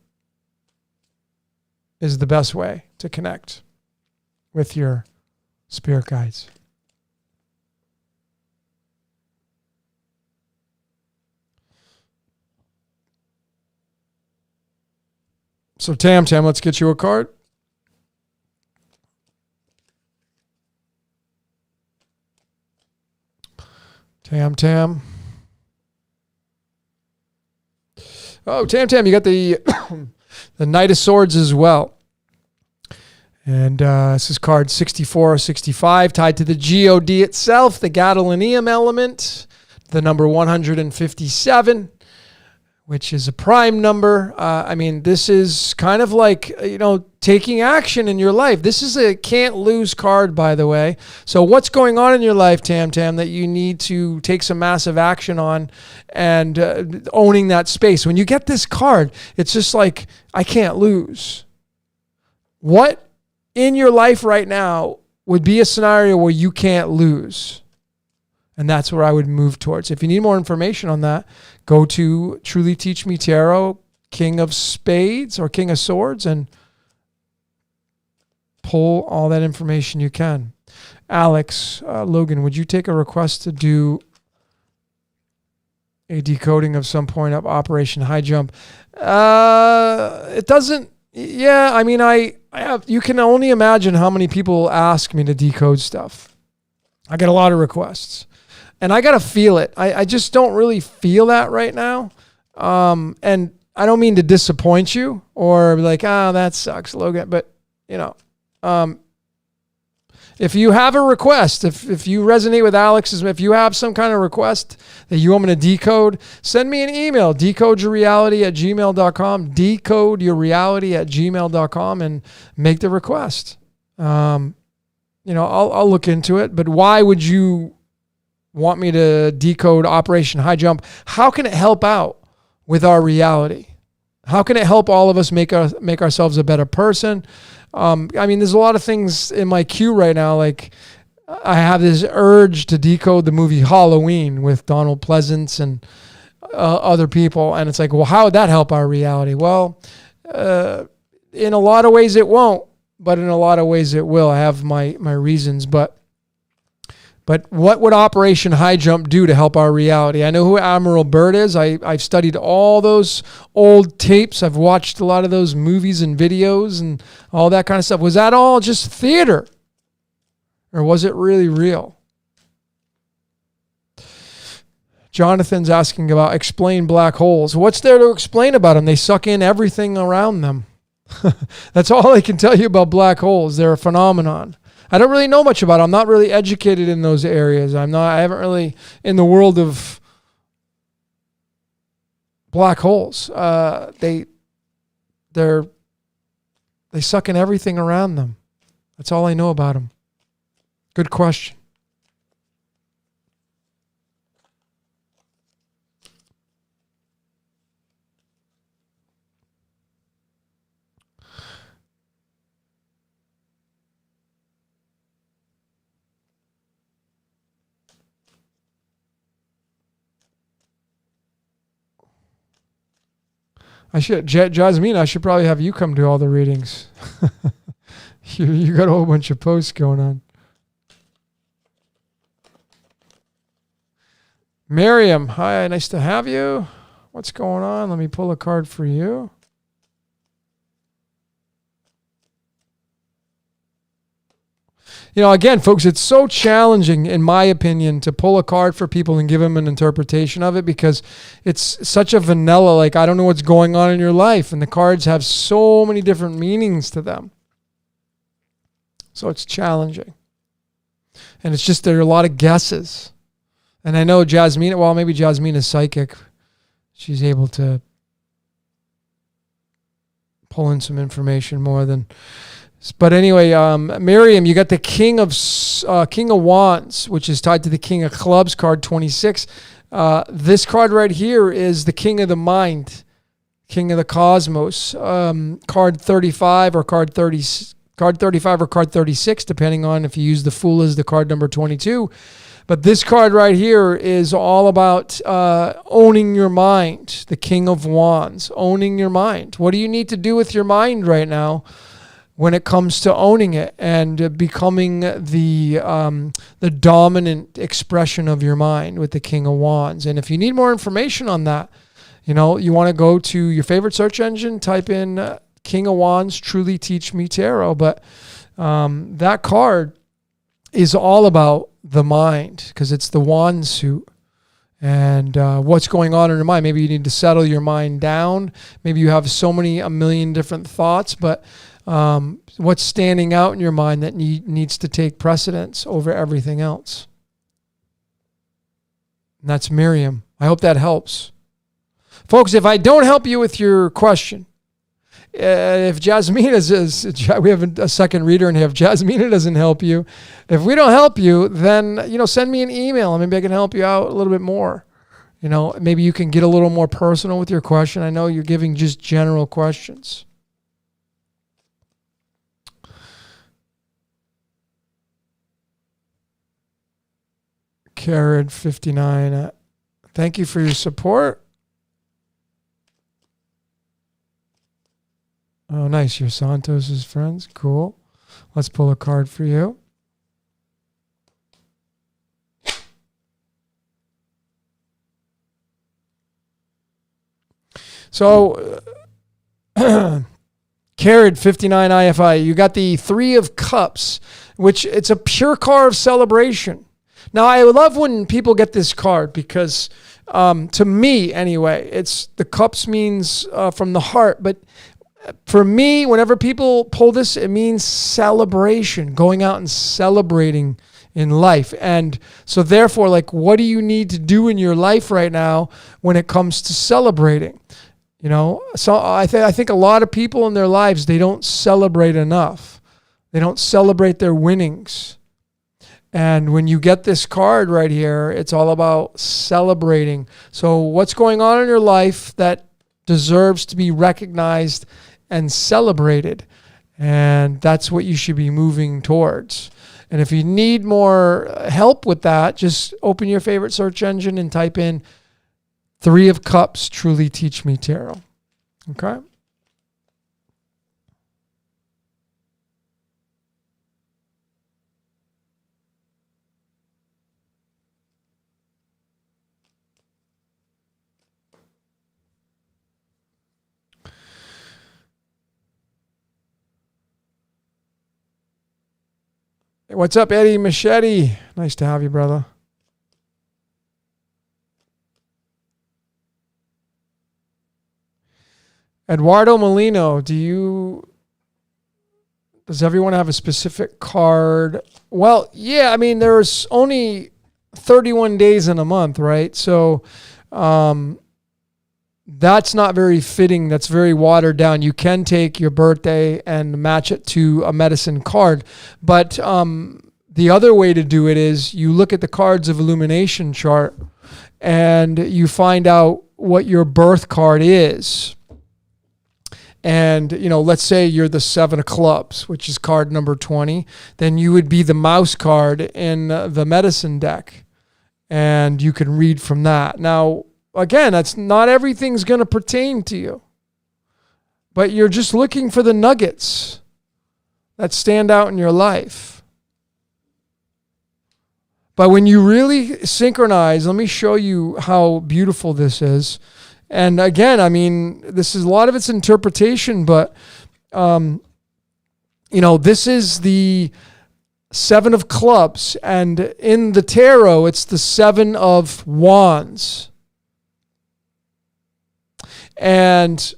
is the best way to connect with your spirit guides. So Tam, let's get you a card. Tam. Oh, Tam, you got the the Knight of Swords as well. And this is card 64 or 65, tied to the God itself, the gadolinium element, the number 157, which is a prime number. I mean, this is kind of like, taking action in your life. This is a can't lose card, by the way. So what's going on in your life, Tam, that you need to take some massive action on and owning that space? When you get this card, it's just like, I can't lose. What in your life right now would be a scenario where you can't lose? And that's where I would move towards. If you need more information on that, go to Truly Teach Me Tarot, King of Spades or King of Swords, and pull all that information you can. Alex, Logan, would you take a request to do a decoding of some point of Operation High Jump? It doesn't. Yeah, I mean, I have. You can only imagine how many people ask me to decode stuff. I get a lot of requests. And I got to feel it. I just don't really feel that right now. And I don't mean to disappoint you or be like, that sucks, Logan. But, if you have a request, if you resonate with Alex's, if you have some kind of request that you want me to decode, send me an email, decodeyourreality@gmail.com, decodeyourreality@gmail.com, and make the request. I'll look into it. But why would you want me to decode Operation High Jump? How can it help out with our reality? How can it help all of us make ourselves a better person? There's a lot of things in my queue right now. Like I have this urge to decode the movie Halloween with Donald Pleasance and other people. And it's like, well, how would that help our reality? Well, in a lot of ways it won't, but in a lot of ways it will. I have my reasons, But what would Operation High Jump do to help our reality? I know who Admiral Byrd is. I've studied all those old tapes. I've watched a lot of those movies and videos and all that kind of stuff. Was that all just theater? Or was it really real? Jonathan's asking about explain black holes. What's there to explain about them? They suck in everything around them. That's all I can tell you about black holes. They're a phenomenon. I don't really know much about it. I'm not really educated in those areas. I haven't really in the world of black holes. They suck in everything around them. That's all I know about them. Good question. Jasmine, I should probably have you come do all the readings. You got a whole bunch of posts going on. Miriam, hi, nice to have you. What's going on? Let me pull a card for you. Again, folks, it's so challenging, in my opinion, to pull a card for people and give them an interpretation of it because it's such a vanilla, like, I don't know what's going on in your life. And the cards have so many different meanings to them. So it's challenging. And it's just there are a lot of guesses. And I know Jasmine, well, maybe Jasmine is psychic. She's able to pull in some information more than... But anyway, Miriam, you got the King of Wands, which is tied to the King of Clubs, card 26. This card right here is the King of the Mind, King of the Cosmos, card 35 or card 30, card 35 or card 36, depending on if you use the Fool as the card number 22. But this card right here is all about owning your mind, the King of Wands, owning your mind. What do you need to do with your mind right now when it comes to owning it and becoming the dominant expression of your mind with the King of Wands? And if you need more information on that, you want to go to your favorite search engine, type in King of Wands, Truly Teach Me Tarot. But that card is all about the mind because it's the wand suit and what's going on in your mind. Maybe you need to settle your mind down. Maybe you have a million different thoughts, but what's standing out in your mind that needs to take precedence over everything else? And that's Miriam. I hope that helps. Folks, if I don't help you with your question, if Jasmina we have a second reader, and if Jasmina doesn't help you, if we don't help you, then, send me an email and maybe I can help you out a little bit more. Maybe you can get a little more personal with your question. I know you're giving just general questions. Carrot 59. Thank you for your support. Oh, nice. You're Santos' friends. Cool. Let's pull a card for you. So, Carrot 59 IFI, you got the Three of Cups, which it's a pure card of celebration. Now, I love when people get this card because, to me anyway, it's the cups means from the heart. But for me, whenever people pull this, it means celebration, going out and celebrating in life. And so therefore, what do you need to do in your life right now when it comes to celebrating? So I think a lot of people in their lives, they don't celebrate enough. They don't celebrate their winnings. And when you get this card right here, it's all about celebrating. So what's going on in your life that deserves to be recognized and celebrated? And that's what you should be moving towards. And if you need more help with that, just open your favorite search engine and type in Three of Cups, Truly Teach Me Tarot. Okay? What's up, Eddie Machete? Nice to have you, brother. Eduardo Molino, does everyone have a specific card? Well, yeah, there's only 31 days in a month, right? So that's not very fitting. That's very watered down. You can take your birthday and match it to a medicine card. But the other way to do it is you look at the cards of illumination chart and you find out what your birth card is. And, let's say you're the Seven of Clubs, which is card number 20. Then you would be the mouse card in the medicine deck. And you can read from that. Now, again, that's not everything's going to pertain to you. But you're just looking for the nuggets that stand out in your life. But when you really synchronize, let me show you how beautiful this is. And again, this is a lot of its interpretation, but, this is the Seven of Clubs. And in the tarot, it's the Seven of Wands. And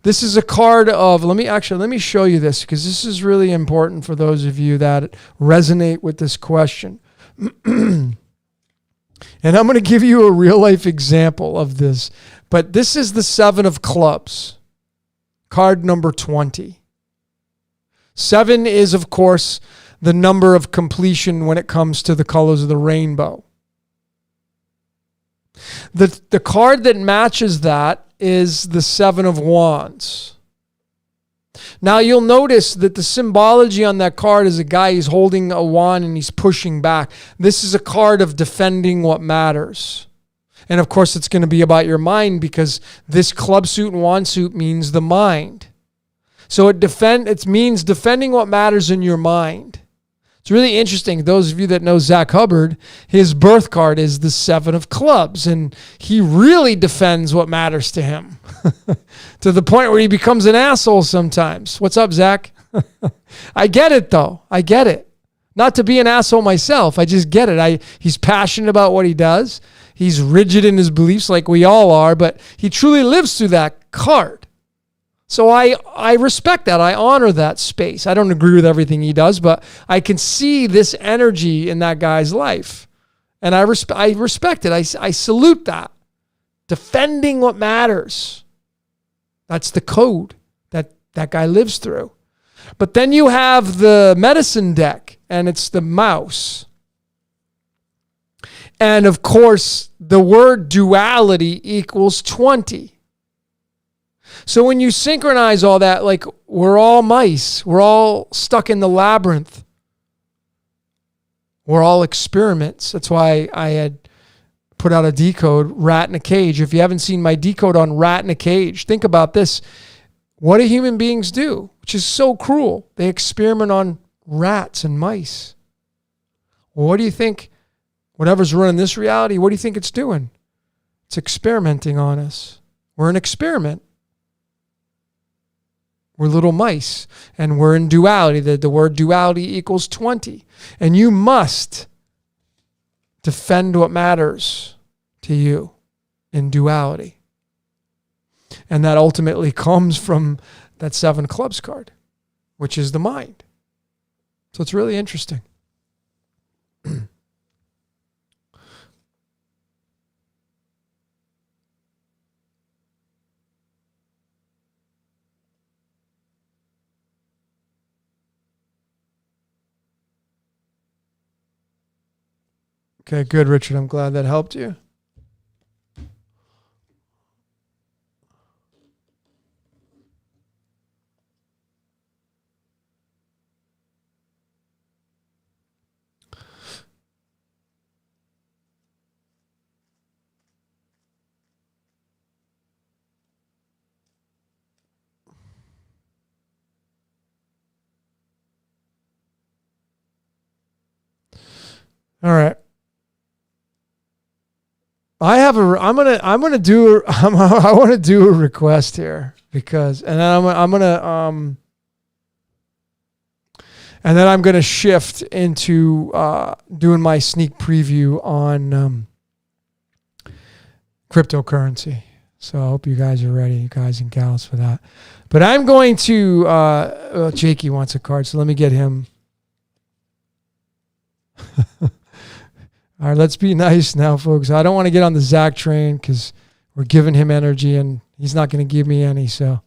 This is a card of, let me show you this, because this is really important for those of you that resonate with this question. And I'm going to give you a real life example of this. But this is the 7 of clubs, card number 20. 7 is, of course, the number of completion when it comes to the colors of the rainbow. The card that matches that is the 7 of wands. Now you'll notice that the symbology on that card is a guy who's holding a wand and he's pushing back. This is a card of defending what matters. And of course it's going to be about your mind, because this club suit and wand suit means the mind. So it means defending what matters in your mind. It's really interesting. Those of you that know Zach Hubbard, his birth card is the 7 of clubs, and he really defends what matters to him to the point where he becomes an asshole sometimes. What's up, Zach? I get it, though. I get it. Not to be an asshole myself. I just get it. He's passionate about what he does. He's rigid in his beliefs like we all are, but he truly lives through that card. So I respect that. I honor that space. I don't agree with everything he does, but I can see this energy in that guy's life. And I respect it. I salute that. Defending what matters. That's the code that guy lives through. But then you have the medicine deck, and it's the mouse. And of course, the word duality equals 20. So when you synchronize all that, like, we're all mice. We're all stuck in the labyrinth. We're all experiments. That's why I had put out a Decode, Rat in a Cage. If you haven't seen my Decode on Rat in a Cage, think about this. What do human beings do? Which is so cruel. They experiment on rats and mice. Well, what do you think? Whatever's running this reality, what do you think it's doing? It's experimenting on us. We're an experiment. We're little mice, and we're in duality. The word duality equals 20. And you must defend what matters to you in duality. And that ultimately comes from that 7 clubs card, which is the mind. So it's really interesting. Okay, good, Richard. I'm glad that helped you. All right. I want to do a request here, because, and then I'm going to shift into doing my sneak preview on cryptocurrency. So I hope you guys are ready, you guys and gals, for that. But I'm going to, Jakey wants a card, so let me get him. All right, let's be nice now, folks. I don't want to get on the Zach train, because we're giving him energy and he's not going to give me any. So,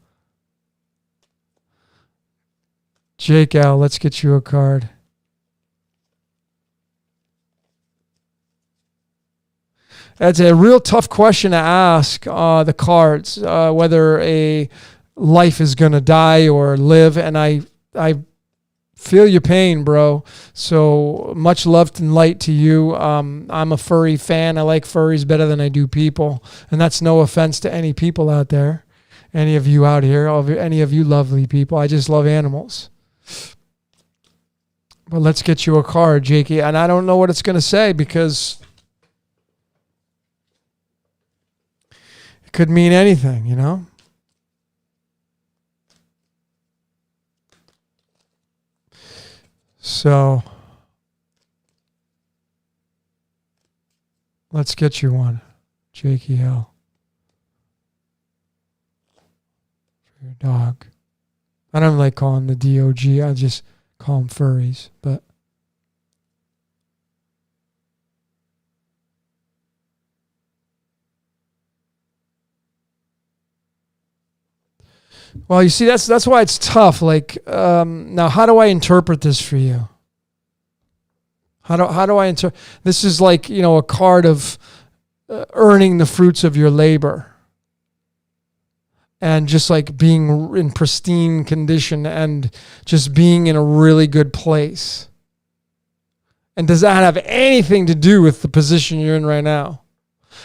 Jake Al, let's get you a card. That's a real tough question to ask the cards, whether a life is going to die or live. And I feel your pain, bro. So much love and light to you. I'm a furry fan. I like furries better than I do people. And that's no offense to any people out there. Any of you out here, any of you lovely people. I just love animals. But let's get you a card, Jakey. And I don't know what it's going to say, because it could mean anything, you know? So let's get you one, Jakey Hill. For your dog. I don't like calling them the DOG. I just call them furries. But well, you see, that's why it's tough. Like, now, how do I interpret this for you? How do I interpret? This is like, a card of earning the fruits of your labor. And just like being in pristine condition and just being in a really good place. And does that have anything to do with the position you're in right now?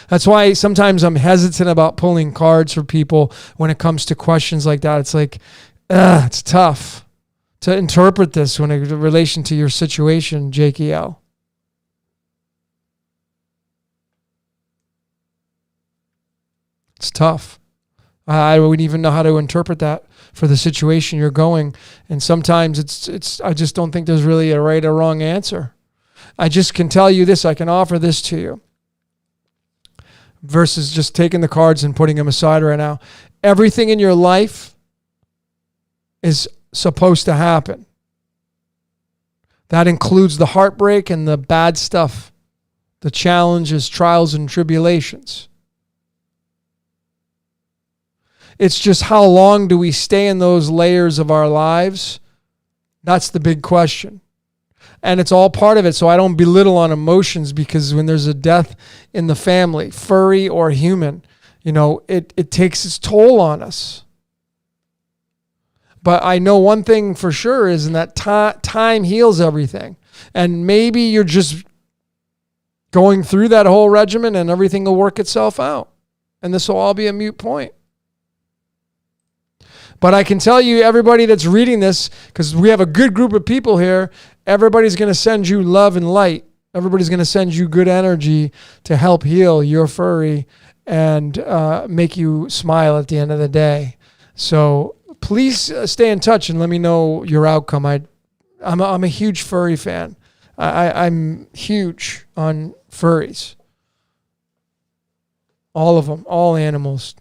That's why sometimes I'm hesitant about pulling cards for people when it comes to questions like that. It's like, it's tough to interpret this when in relation to your situation, JKL. It's tough. I wouldn't even know how to interpret that for the situation you're going. And sometimes it's. I just don't think there's really a right or wrong answer. I just can tell you this. I can offer this to you. Versus just taking the cards and putting them aside right now. Everything in your life is supposed to happen. That includes the heartbreak and the bad stuff, the challenges, trials, and tribulations. It's just how long do we stay in those layers of our lives? That's the big question. And it's all part of it, so I don't belittle on emotions, because when there's a death in the family, furry or human, it takes its toll on us. But I know one thing for sure is that time heals everything. And maybe you're just going through that whole regimen and everything will work itself out. And this will all be a moot point. But I can tell you, everybody that's reading this, because we have a good group of people here, everybody's going to send you love and light. Everybody's going to send you good energy to help heal your furry and make you smile at the end of the day. So please stay in touch and let me know your outcome. I'm a huge furry fan. I'm huge on furries. All of them, all animals.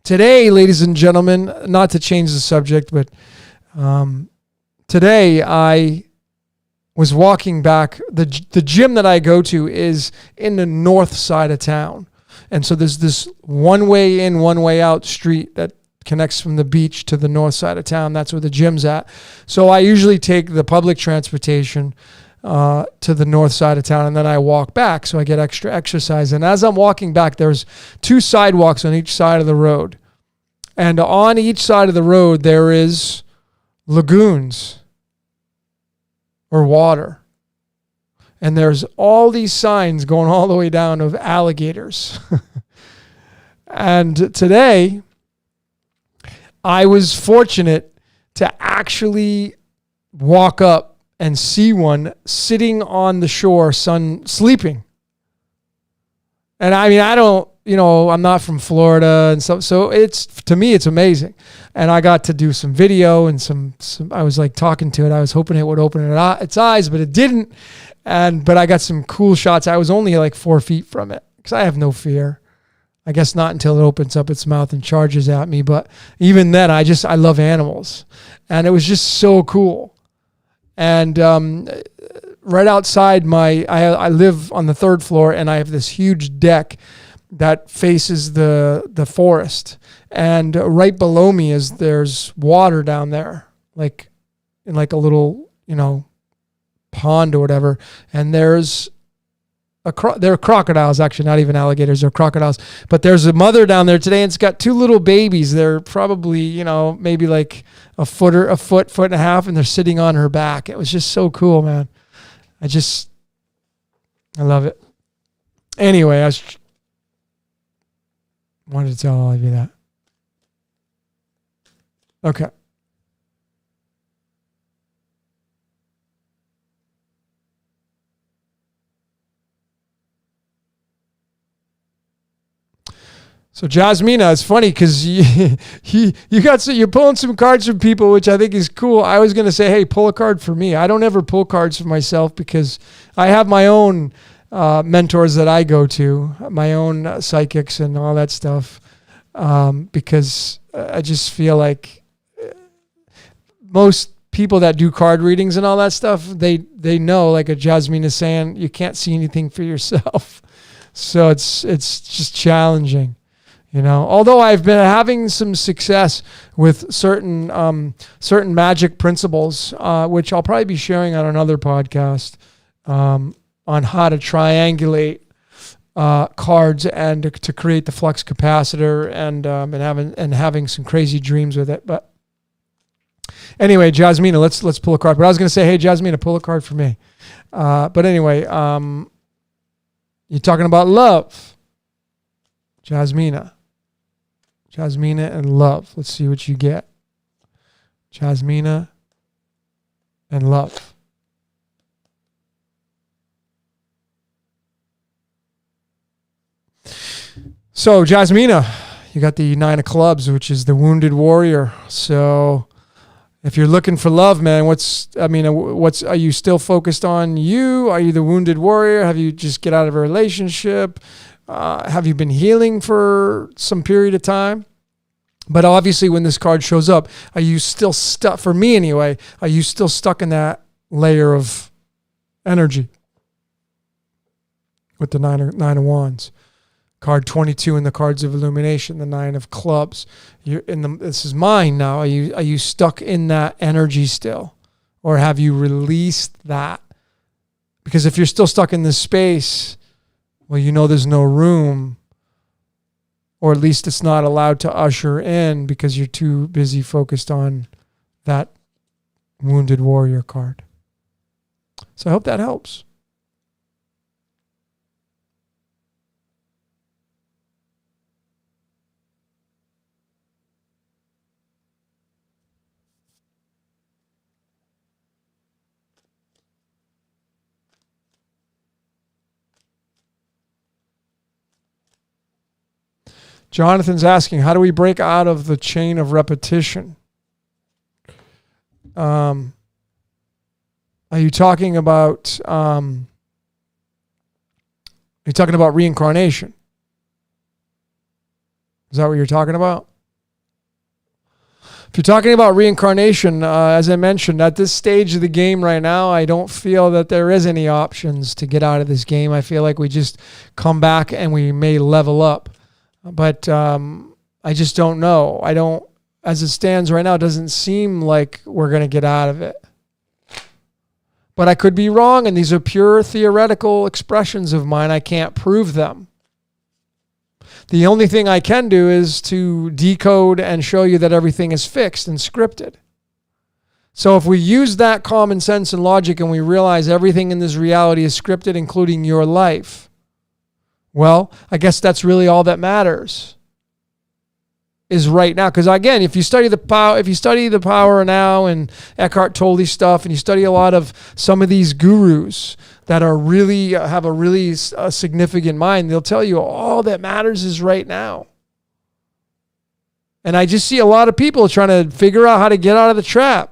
Today, ladies and gentlemen, not to change the subject, but today I was walking back. The gym that I go to is in the north side of town. And so there's this one way in, one way out street that connects from the beach to the north side of town. That's where the gym's at. So I usually take the public transportation to the north side of town, and then I walk back so I get extra exercise. And as I'm walking back, there's 2 sidewalks on each side of the road. And on each side of the road, there is lagoons or water. And there's all these signs going all the way down of alligators. And today, I was fortunate to actually walk up and see one sitting on the shore, sleeping. And I mean, I'm not from Florida and stuff, so to me it's amazing. And I got to do some video and some I was like talking to it. I was hoping it would open its eyes, but it didn't. But I got some cool shots. I was only like 4 feet from it because I have no fear. I guess not until it opens up its mouth and charges at me. But even then, I love animals, and it was just so cool. And right outside I live on the 3rd floor, and I have this huge deck that faces the forest. And right below me there's water down there, like in like a little, pond or whatever. And there are crocodiles, actually, not even alligators, they're crocodiles. But there's a mother down there today, and it's got 2 little babies. They're probably, maybe like a foot and a half, and they're sitting on her back. It was just so cool, man. I love it. Anyway, I wanted to tell all of you that. Okay. So Jasmina, it's funny because you're pulling some cards from people, which I think is cool. I was going to say, hey, pull a card for me. I don't ever pull cards for myself because I have my own mentors that I go to, my own psychics and all that stuff, because I just feel like most people that do card readings and all that stuff, they know, like a Jasmine is saying, you can't see anything for yourself. So it's just challenging, Although I've been having some success with certain magic principles, which I'll probably be sharing on another podcast, on how to triangulate cards and to create the flux capacitor and having some crazy dreams with it. But anyway, Jasmina, let's pull a card. But I was going to say, hey, Jasmina, pull a card for me. But anyway, you're talking about love. Jasmina and love. Let's see what you get. Jasmina and love. So, Jasmina, you got the 9 of clubs, which is the wounded warrior. So, if you're looking for love, man, are you still focused on you? Are you the wounded warrior? Have you just get out of a relationship? Have you been healing for some period of time? But obviously when this card shows up, are you still stuck, for me anyway, are you still stuck in that layer of energy with the nine of wands? Card 22 in the cards of illumination, the 9 of clubs. This is mine now. Are you stuck in that energy still? Or have you released that? Because if you're still stuck in this space, well, there's no room, or at least it's not allowed to usher in because you're too busy focused on that wounded warrior card. So I hope that helps. Jonathan's asking, how do we break out of the chain of repetition? Are you talking about reincarnation? Is that what you're talking about? If you're talking about reincarnation, as I mentioned, at this stage of the game right now, I don't feel that there is any options to get out of this game. I feel like we just come back and we may level up. But I just don't know. As it stands right now, it doesn't seem like we're going to get out of it. But I could be wrong, and these are pure theoretical expressions of mine. I can't prove them. The only thing I can do is to decode and show you that everything is fixed and scripted. So if we use that common sense and logic and we realize everything in this reality is scripted, including your life, well, I guess that's really all that matters is right now. Because again, if you study the power now and Eckhart Tolle stuff, and you study a lot of some of these gurus that are really have a really significant mind, they'll tell you all that matters is right now. And I just see a lot of people trying to figure out how to get out of the trap.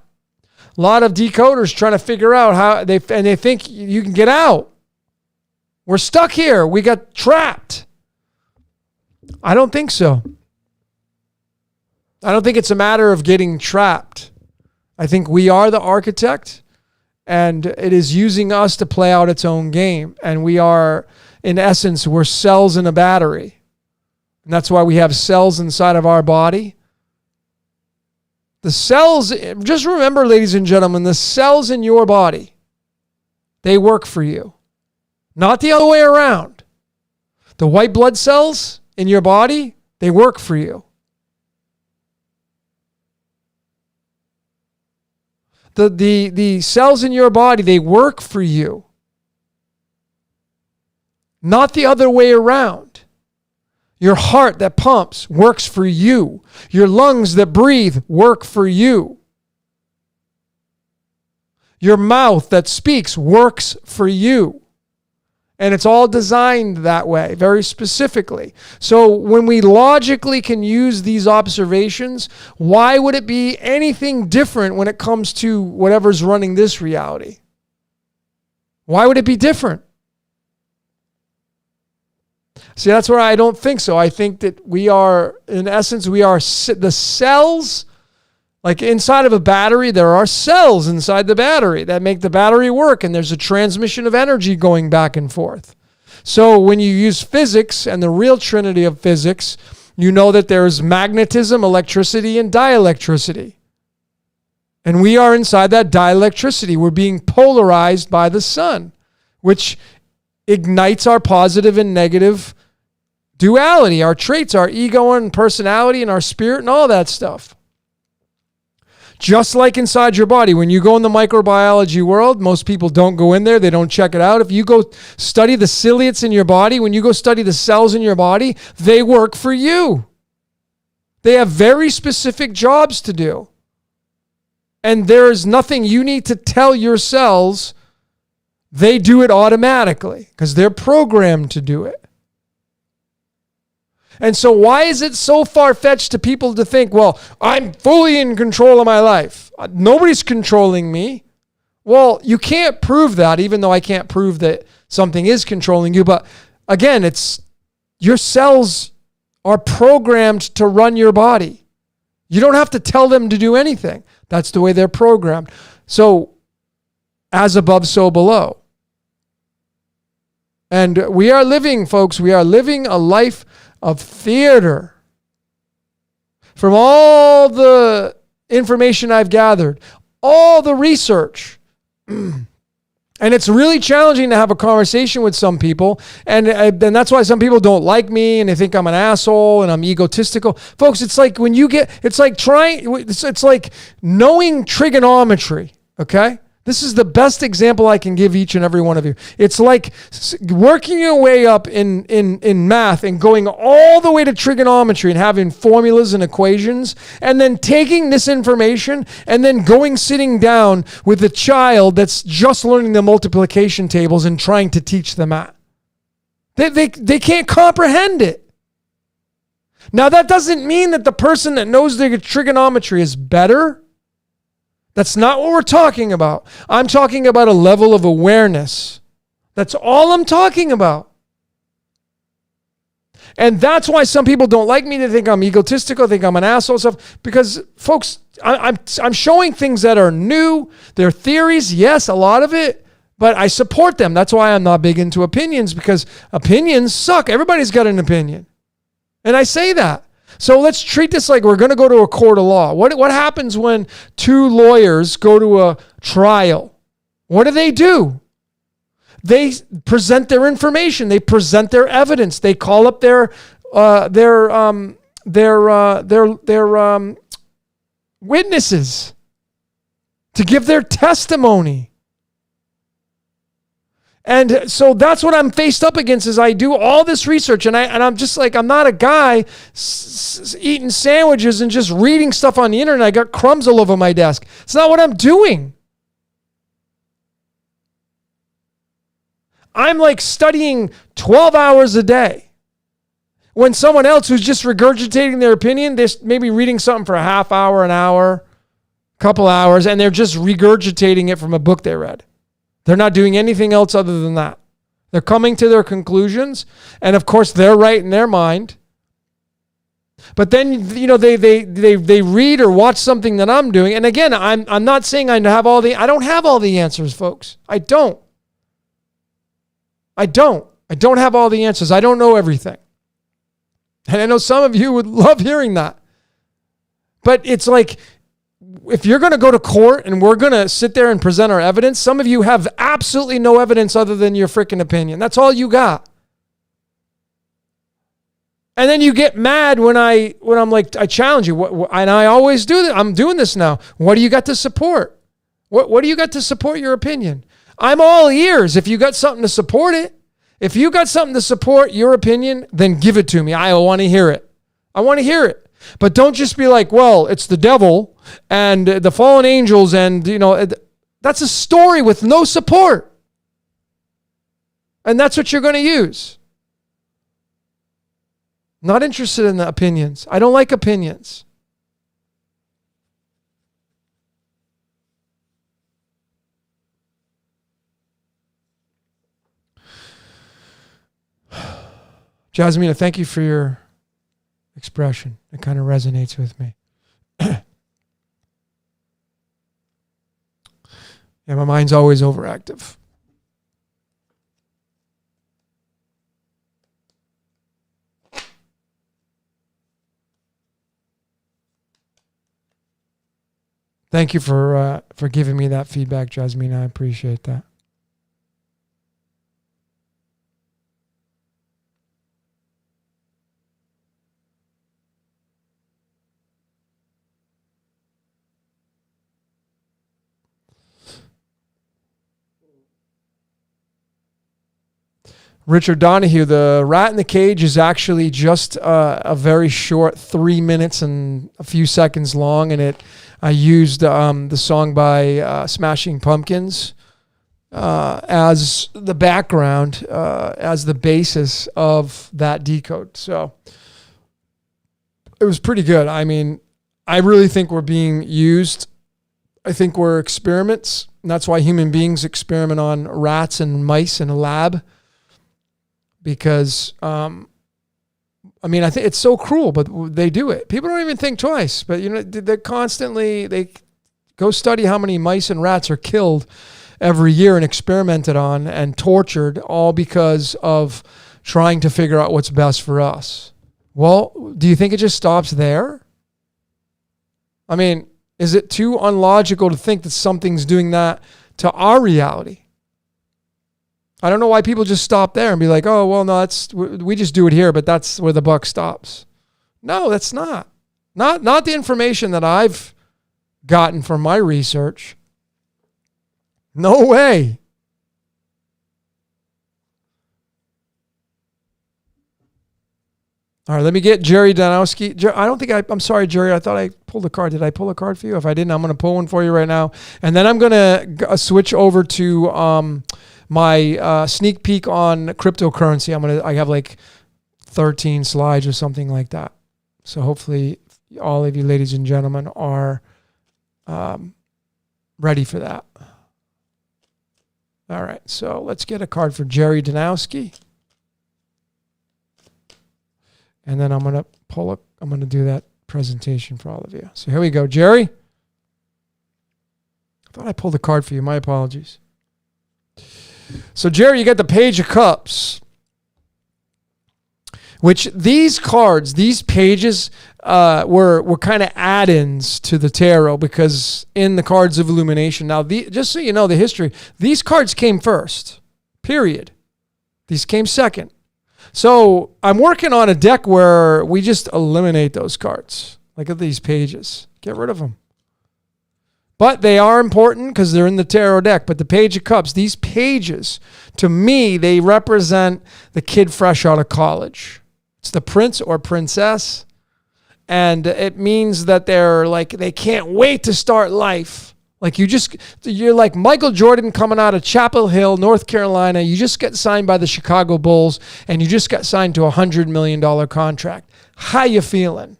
A lot of decoders trying to figure out how they think you can get out. We're stuck here. We got trapped. I don't think so. I don't think it's a matter of getting trapped. I think we are the architect, and it is using us to play out its own game. And we are, in essence, we're cells in a battery. And that's why we have cells inside of our body. The cells, just remember, ladies and gentlemen, the cells in your body, they work for you. Not the other way around. The white blood cells in your body, they work for you. The cells in your body, they work for you. Not the other way around. Your heart that pumps works for you. Your lungs that breathe work for you. Your mouth that speaks works for you. And it's all designed that way, very specifically. So when we logically can use these observations, why would it be anything different when it comes to whatever's running this reality? Why would it be different? See, that's where I don't think so. I think that we are, in essence, the cells, like inside of a battery, there are cells inside the battery that make the battery work, and there's a transmission of energy going back and forth. So when you use physics and the real trinity of physics, you know that there's magnetism, electricity, and dielectricity. And we are inside that dielectricity. We're being polarized by the sun, which ignites our positive and negative duality, our traits, our ego and personality and our spirit and all that stuff. Just like inside your body, when you go in the microbiology world, most people don't go in there. They don't check it out. If you go study the ciliates in your body, when you go study the cells in your body, they work for you. They have very specific jobs to do. And there is nothing you need to tell your cells. They do it automatically because they're programmed to do it. And so why is it so far-fetched to people to think, well, I'm fully in control of my life. Nobody's controlling me. Well, you can't prove that, even though I can't prove that something is controlling you. But again, it's your cells are programmed to run your body. You don't have to tell them to do anything. That's the way they're programmed. So as above, so below. And we are living, folks, we are living a life of theater. From all the information I've gathered, all the research, and it's really challenging to have a conversation with some people, and that's why some people don't like me, and they think I'm an asshole, and I'm egotistical. Folks, it's like when you get, it's like knowing trigonometry, okay? This is the best example I can give each and every one of you. It's like working your way up in math and going all the way to trigonometry and having formulas and equations, and then taking this information and then sitting down with a child that's just learning the multiplication tables and trying to teach them that. They can't comprehend it. Now, that doesn't mean that the person that knows the trigonometry is better. That's not what we're talking about. I'm talking about a level of awareness. That's all I'm talking about. And that's why some people don't like me. They think I'm egotistical, think I'm an asshole, stuff. Because, folks, I'm showing things that are new. They're theories, yes, a lot of it, but I support them. That's why I'm not big into opinions, because opinions suck. Everybody's got an opinion. And I say that. So let's treat this like we're going to go to a court of law. What happens when two lawyers go to a trial? What do? They present their information. They present their evidence. They call up their witnesses to give their testimony. And so that's what I'm faced up against is I do all this research and I'm just like, I'm not a guy eating sandwiches and just reading stuff on the internet. I got crumbs all over my desk. It's not what I'm doing. I'm like studying 12 hours a day. When someone else who's just regurgitating their opinion, they're maybe reading something for a half hour, an hour, couple hours, and they're just regurgitating it from a book they read. They're not doing anything else other than that. They're coming to their conclusions, and of course they're right in their mind. But then, you know, they read or watch something that I'm doing, and again, I'm not saying I don't have all the answers, folks. I don't have all the answers. I don't know everything. And I know some of you would love hearing that. But it's like, if you're going to go to court and we're going to sit there and present our evidence, some of you have absolutely no evidence other than your freaking opinion. That's all you got. And then you get mad when I'm like, I challenge you. And I always do that. I'm doing this now. What do you got to support? What do you got to support your opinion? I'm all ears if you got something to support it. If you got something to support your opinion, then give it to me. I want to hear it. I want to hear it. But don't just be like, well, it's the devil and the fallen angels and, you know, that's a story with no support. And that's what you're going to use. Not interested in the opinions. I don't like opinions. Jasmina, thank you for your expression. It kind of resonates with me. Yeah, my mind's always overactive. Thank you for giving me that feedback, Jasmina. I appreciate that. Richard Donahue, the rat in the cage is actually just a very short 3 minutes and a few seconds long, and I used the song by Smashing Pumpkins as the background, as the basis of that decode. So it was pretty good. I mean, I really think we're being used. I think we're experiments, and that's why human beings experiment on rats and mice in a lab. Because, I mean, I think it's so cruel, but they do it. People don't even think twice. But, you know, they go study how many mice and rats are killed every year and experimented on and tortured, all because of trying to figure out what's best for us. Well, do you think it just stops there? I mean, is it too unlogical to think that something's doing that to our reality? I don't know why people just stop there and be like, oh, well, no, we just do it here, but that's where the buck stops. No, that's not. Not the information that I've gotten from my research. No way. All right, let me get Jerry Danowski. I'm sorry, Jerry, I thought I pulled a card. Did I pull a card for you? If I didn't, I'm going to pull one for you right now. And then I'm going to switch over to my sneak peek on cryptocurrency. I have like 13 slides or something like that. So hopefully all of you ladies and gentlemen are ready for that. All right, so let's get a card for Jerry Danowski. And then I'm going to do that presentation for all of you. So here we go. Jerry? I thought I pulled a card for you. My apologies. So, Jerry, you got the Page of Cups, which these cards, these pages were kind of add-ins to the tarot, because in the cards of illumination, now, just so you know the history, these cards came first, period. These came second. So I'm working on a deck where we just eliminate those cards. Look at these pages. Get rid of them. But they are important because they're in the tarot deck. But the Page of Cups, these pages, to me, they represent the kid fresh out of college. It's the prince or princess. And it means that they can't wait to start life. Like you're like Michael Jordan coming out of Chapel Hill, North Carolina. You just get signed by the Chicago Bulls and you just got signed to a $100 million contract. How you feeling?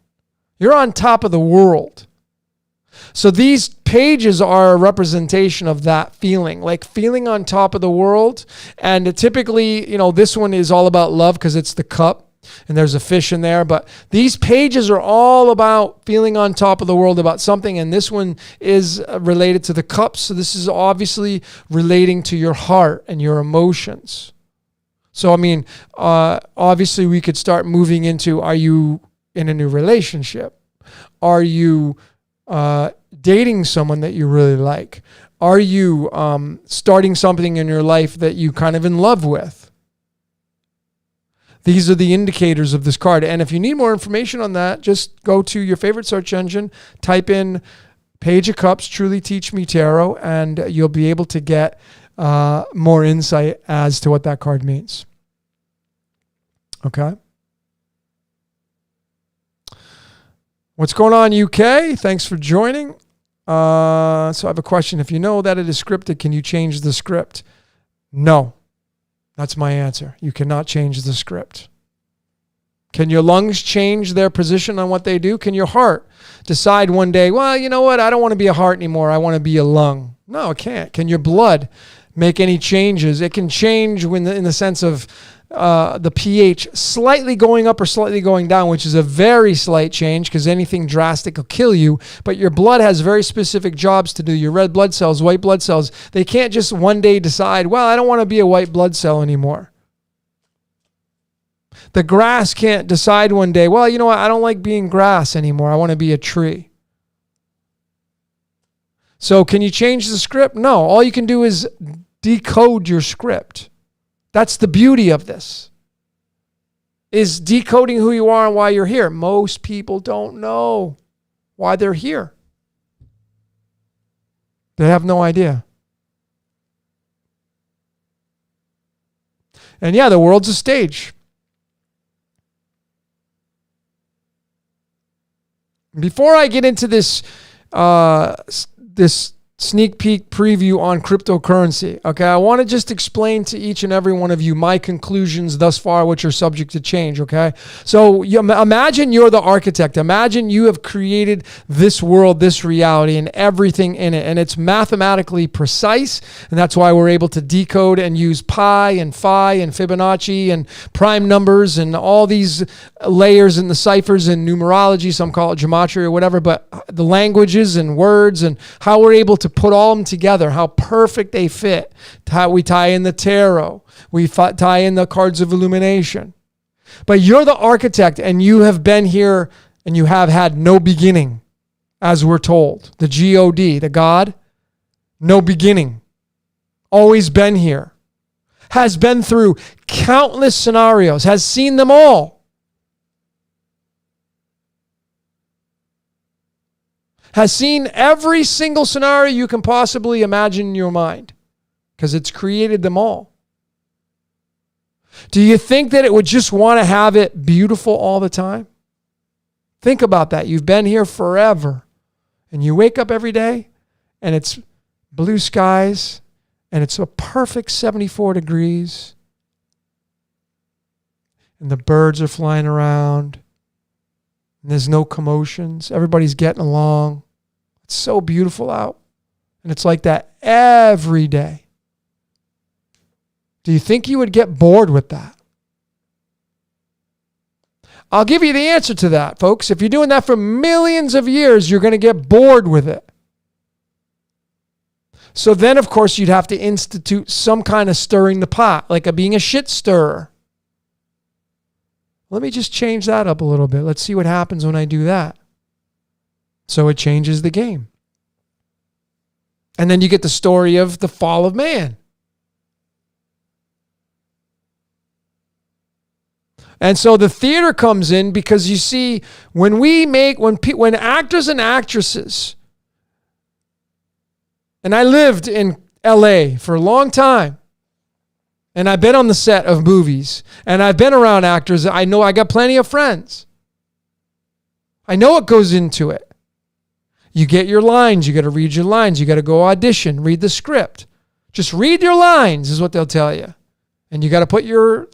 You're on top of the world. So these pages are a representation of that feeling, like feeling on top of the world. And typically, this one is all about love because it's the cup and there's a fish in there. But these pages are all about feeling on top of the world about something. And this one is related to the cups. So this is obviously relating to your heart and your emotions. So, obviously we could start moving into, are you in a new relationship? Are you dating someone that you really like? Are you starting something in your life that you kind of in love with? These are the indicators of this card. And if you need more information on that, just go to your favorite search engine, type in Page of Cups, Truly Teach Me Tarot, and you'll be able to get more insight as to what that card means. Okay? What's going on, UK? Thanks for joining. So I have a question. If you know that it is scripted, can you change the script? No. That's my answer. You cannot change the script. Can your lungs change their position on what they do? Can your heart decide one day, well, you know what? I don't want to be a heart anymore. I want to be a lung. No, it can't. Can your blood make any changes? It can change in the sense of the pH slightly going up or slightly going down, which is a very slight change because anything drastic will kill you. But your blood has very specific jobs to do. Your red blood cells, white blood cells, they can't just one day decide, well, I don't want to be a white blood cell anymore. The grass can't decide one day, well, you know what, I don't like being grass anymore. I want to be a tree. So can you change the script? No. All you can do is decode your script. That's the beauty of this, is decoding who you are and why you're here. Most people don't know why they're here. They have no idea. And yeah, the world's a stage. Before I get into this sneak peek preview on cryptocurrency, okay, I want to just explain to each and every one of you my conclusions thus far, which are subject to change, okay? So imagine you're the architect. Imagine you have created this world, this reality, and everything in it, and it's mathematically precise, and that's why we're able to decode and use pi and phi and Fibonacci and prime numbers and all these layers in the ciphers and numerology, some call it gematria or whatever, but the languages and words and how we're able to put all of them together, how perfect they fit, how we tie in the tarot, we tie in the cards of illumination. But you're the architect, and you have been here and you have had no beginning, as we're told. The God, the God, no beginning, always been here, has been through countless scenarios, has seen them all. Has seen every single scenario you can possibly imagine in your mind, because it's created them all. Do you think that it would just want to have it beautiful all the time? Think about that. You've been here forever, and you wake up every day and it's blue skies and it's a perfect 74 degrees and the birds are flying around. And there's no commotions. Everybody's getting along. It's so beautiful out. And it's like that every day. Do you think you would get bored with that? I'll give you the answer to that, folks. If you're doing that for millions of years, you're going to get bored with it. So then, of course, you'd have to institute some kind of stirring the pot, like being a shit stirrer. Let me just change that up a little bit. Let's see what happens when I do that. So it changes the game. And then you get the story of the fall of man. And so the theater comes in, because you see, when actors and actresses, and I lived in LA for a long time, and I've been on the set of movies, and I've been around actors. I know I got plenty of friends. I know what goes into it. You get your lines. You got to read your lines. You got to go audition, read the script. Just read your lines is what they'll tell you. And you got to put your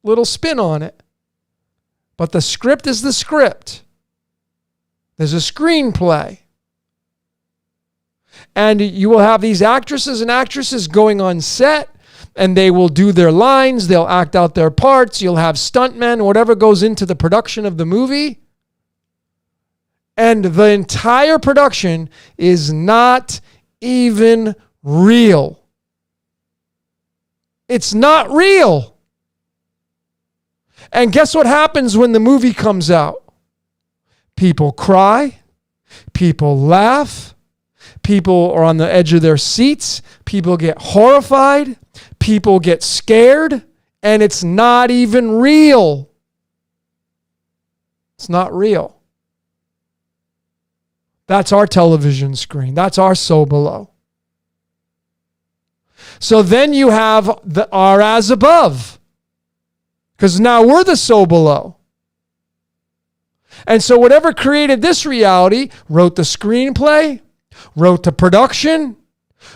little spin on it. But the script is the script. There's a screenplay. And you will have these actresses and actresses going on set, and they will do their lines. They'll act out their parts. You'll have stuntmen, whatever goes into the production of the movie. And the entire production is not even real. It's not real. And guess what happens when the movie comes out? People cry. People laugh. People are on the edge of their seats. People get horrified. People get scared. And it's not even real. It's not real. That's our television screen. That's our so below. So then you have the R as above. Because now we're the so below. And so whatever created this reality wrote the screenplay, wrote the production,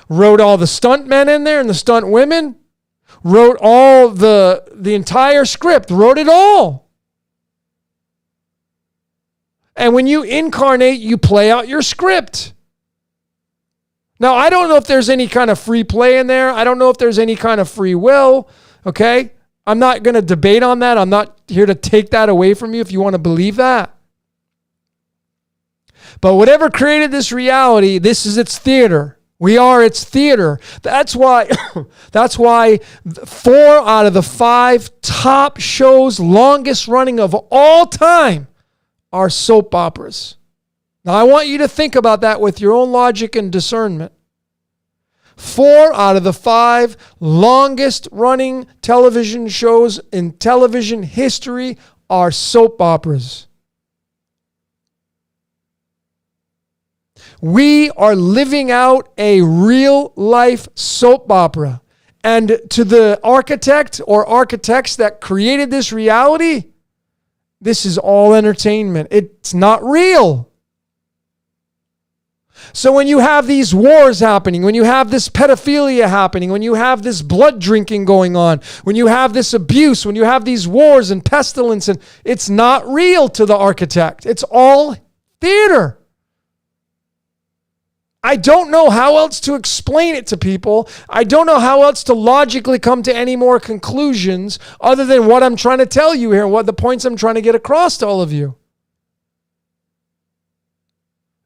wrote all the stunt men in there and the stunt women, wrote all the entire script, wrote it all. And when you incarnate, you play out your script. Now, I don't know if there's any kind of free play in there. I don't know if there's any kind of free will, okay? I'm not going to debate on that. I'm not here to take that away from you if you want to believe that. But whatever created this reality, this is its theater. We are its theater. That's why 4 out of the 5 top shows, longest running of all time, are soap operas. Now, I want you to think about that with your own logic and discernment. 4 out of the 5 longest running television shows in television history are soap operas. We are living out a real life soap opera. And to the architect or architects that created this reality, this is all entertainment. It's not real. So when you have these wars happening, when you have this pedophilia happening, when you have this blood drinking going on, when you have this abuse, when you have these wars and pestilence, and it's not real to the architect. It's all theater. I don't know how else to explain it to people. I don't know how else to logically come to any more conclusions other than what I'm trying to tell you here, what the points I'm trying to get across to all of you.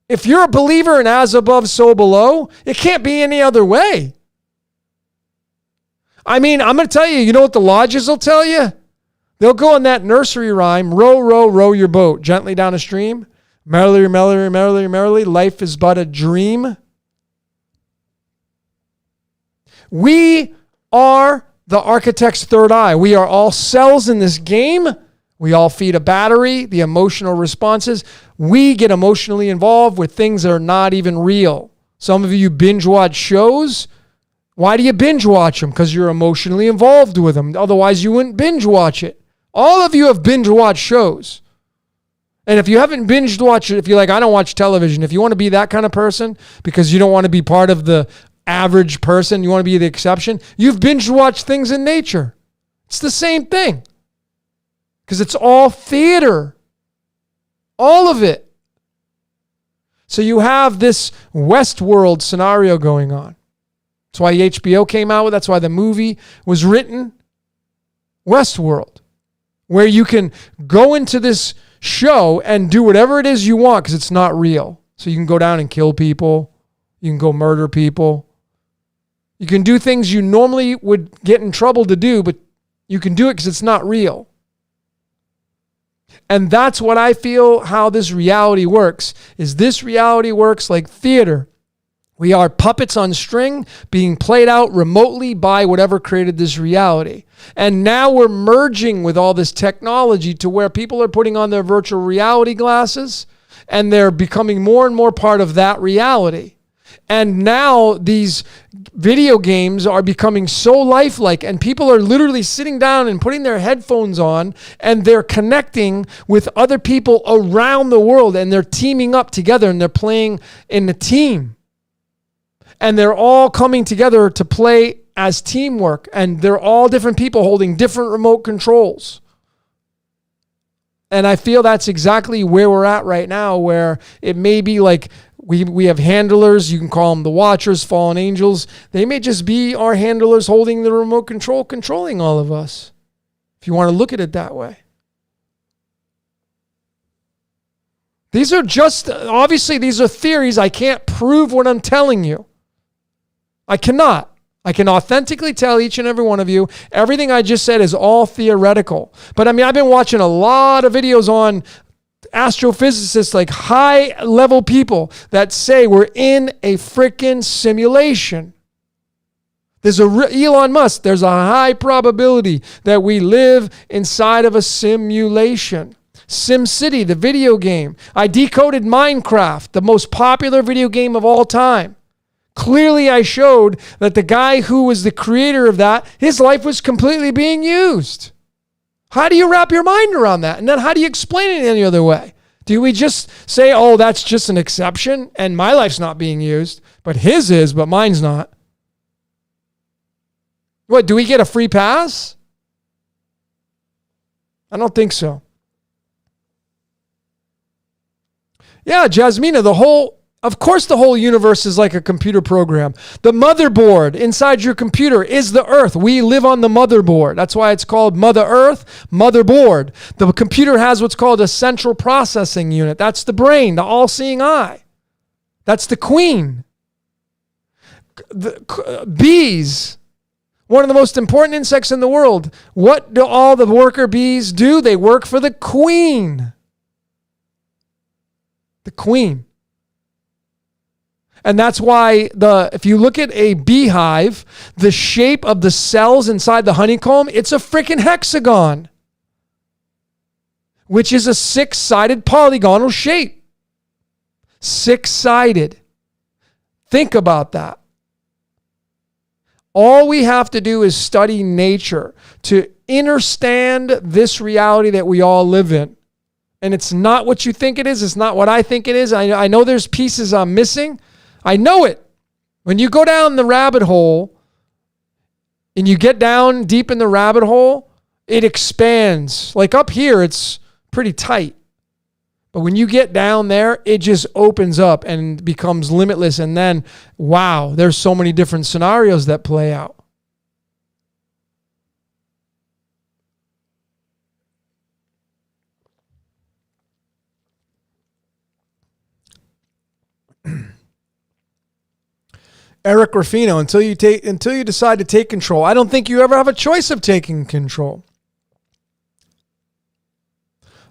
If you're a believer in as above, so below, it can't be any other way. I mean, I'm going to tell you, you know what the lodges will tell you? They'll go in that nursery rhyme, row, row, row your boat gently down a stream. Merrily, merrily, merrily, merrily, life is but a dream. We are the architect's third eye. We are all cells in this game. We all feed a battery, the emotional responses. We get emotionally involved with things that are not even real. Some of you binge watch shows. Why do you binge watch them? Because you're emotionally involved with them. Otherwise, you wouldn't binge watch it. All of you have binge watched shows. And if you haven't binged watched it, if you're like, I don't watch television, if you want to be that kind of person because you don't want to be part of the average person, you want to be the exception, you've binge watched things in nature. It's the same thing. Because it's all theater. All of it. So you have this Westworld scenario going on. That's why HBO came out with, that's why the movie was written. Westworld. Where you can go into this show and do whatever it is you want because it's not real. So you can go down and kill people. You can go murder people. You can do things you normally would get in trouble to do, but you can do it because it's not real. And that's what I feel how this reality works, is this reality works like theater. We are puppets on string being played out remotely by whatever created this reality. And now we're merging with all this technology to where people are putting on their virtual reality glasses and they're becoming more and more part of that reality. And now these video games are becoming so lifelike and people are literally sitting down and putting their headphones on and they're connecting with other people around the world and they're teaming up together and they're playing in a team. And they're all coming together to play as teamwork. And they're all different people holding different remote controls. And I feel that's exactly where we're at right now, where it may be like we have handlers. You can call them the watchers, fallen angels. They may just be our handlers holding the remote control, controlling all of us. If you want to look at it that way. These are just, obviously these are theories. I can't prove what I'm telling you. I cannot. I can authentically tell each and every one of you, everything I just said is all theoretical. But I mean, I've been watching a lot of videos on astrophysicists, like high level people that say we're in a freaking simulation. There's Elon Musk, there's a high probability that we live inside of a simulation. SimCity, the video game. I decoded Minecraft, the most popular video game of all time. Clearly, I showed that the guy who was the creator of that, his life was completely being used. How do you wrap your mind around that? And then how do you explain it any other way? Do we just say, oh, that's just an exception and my life's not being used, but his is, but mine's not? What, do we get a free pass? I don't think so. Yeah, Jasmina, the whole Of course, the whole universe is like a computer program. The motherboard inside your computer is the earth. We live on the motherboard. That's why it's called Mother Earth, motherboard. The computer has what's called a central processing unit. That's the brain, the all-seeing eye. That's the queen. Bees, one of the most important insects in the world. What do all the worker bees do? They work for the queen. The queen. And that's why if you look at a beehive, the shape of the cells inside the honeycomb, it's a freaking hexagon, which is a 6-sided polygonal shape. 6-sided. Think about that. All we have to do is study nature to understand this reality that we all live in. And it's not what you think it is. It's not what I think it is. I know there's pieces I'm missing. I know it. When you go down the rabbit hole and you get down deep in the rabbit hole, it expands. Like up here, it's pretty tight. But when you get down there, it just opens up and becomes limitless. And then, wow, there's so many different scenarios that play out. Eric Ruffino, until you decide to take control, I don't think you ever have a choice of taking control.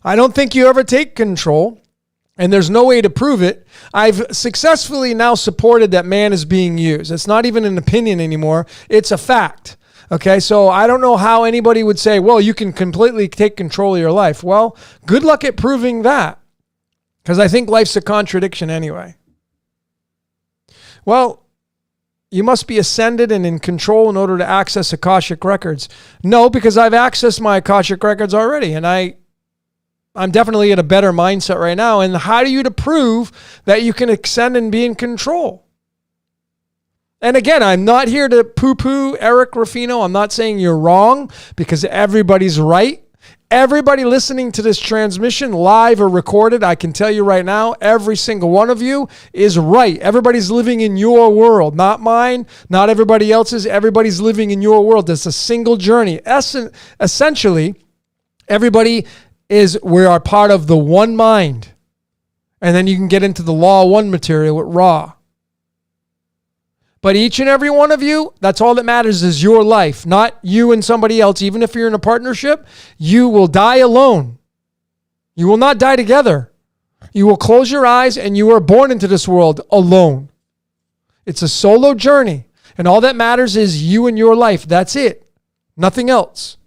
I don't think you ever take control, and there's no way to prove it. I've successfully now supported that man is being used. It's not even an opinion anymore. It's a fact. Okay, so I don't know how anybody would say, well, you can completely take control of your life. Well, good luck at proving that, because I think life's a contradiction anyway. Well, you must be ascended and in control in order to access Akashic records. No, because I've accessed my Akashic records already, and I'm definitely in a better mindset right now. And how do you to prove that you can ascend and be in control? And again, I'm not here to poo-poo Eric Ruffino. I'm not saying you're wrong, because everybody's right. Everybody listening to this transmission, live or recorded, I can tell you right now, every single one of you is right. Everybody's living in your world, not mine, not everybody else's. Everybody's living in your world. It's a single journey. Essentially, we are part of the one mind. And then you can get into the law one material with Ra. But each and every one of you, that's all that matters is your life, not you and somebody else. Even if you're in a partnership, you will die alone. You will not die together. You will close your eyes and you are born into this world alone. It's a solo journey. And all that matters is you and your life. That's it. Nothing else.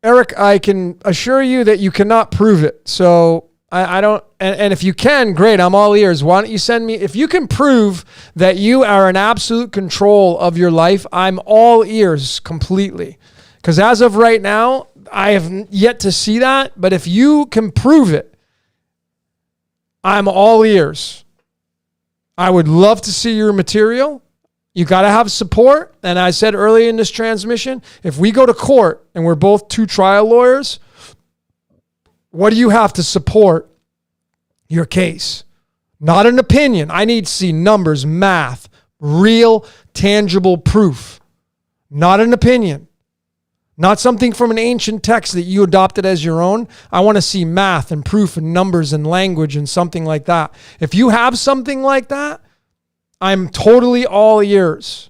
Eric, I can assure you that you cannot prove it. So I don't, and if you can, great, I'm all ears. Why don't you send me, if you can prove that you are in absolute control of your life, I'm all ears completely. Because as of right now, I have yet to see that. But if you can prove it, I'm all ears. I would love to see your material. You got to have support. And I said earlier in this transmission, if we go to court and we're both two trial lawyers, what do you have to support your case? Not an opinion. I need to see numbers, math, real, tangible proof. Not an opinion. Not something from an ancient text that you adopted as your own. I want to see math and proof and numbers and language and something like that. If you have something like that, I'm totally all ears.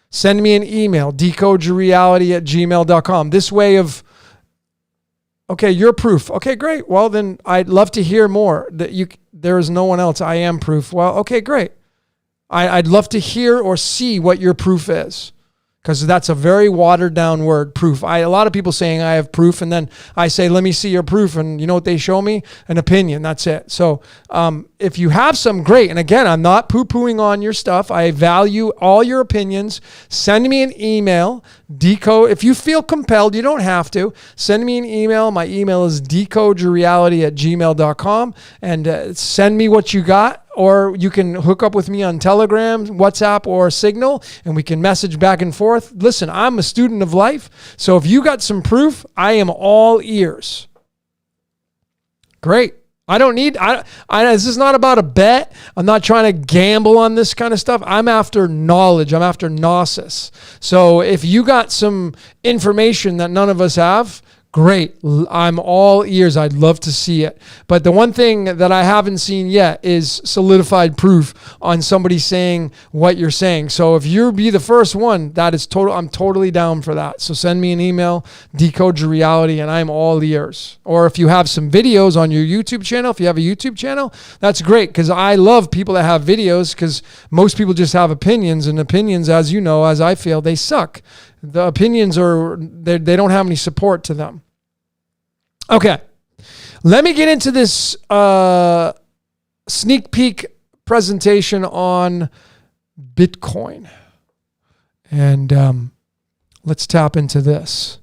Send me an email, decodeyourreality@gmail.com. This way of, okay, your proof. Okay, great. Well, then I'd love to hear more. There is no one else. I am proof. Well, okay, great. I'd love to hear or see what your proof is. Because that's a very watered down word, proof. A lot of people saying I have proof, and then I say, let me see your proof. And you know what they show me? An opinion. That's it. So if you have some, great. And again, I'm not poo-pooing on your stuff. I value all your opinions. Send me an email, Decode. If you feel compelled, you don't have to. Send me an email. My email is decodeyourreality@gmail.com. And send me what you got. or you can hook up with me on Telegram, WhatsApp, or Signal, and we can message back and forth. Listen, I'm a student of life, so if you got some proof, I am all ears. Great. This is not about a bet. I'm not trying to gamble on this kind of stuff. I'm after knowledge. I'm after gnosis. So if you got some information that none of us have, great. I'm all ears. I'd love to see it. But the one thing that I haven't seen yet is solidified proof on somebody saying what you're saying. So if you be the first one, that is total. I'm totally down for that. So send me an email, Decode Your Reality, and I'm all ears. Or if you have some videos on your YouTube channel, if you have a YouTube channel, that's great, because I love people that have videos, because most people just have opinions, and opinions, as you know, as I feel, they suck. The opinions they don't have any support to them. Okay, let me get into this sneak peek presentation on Bitcoin. And let's tap into this.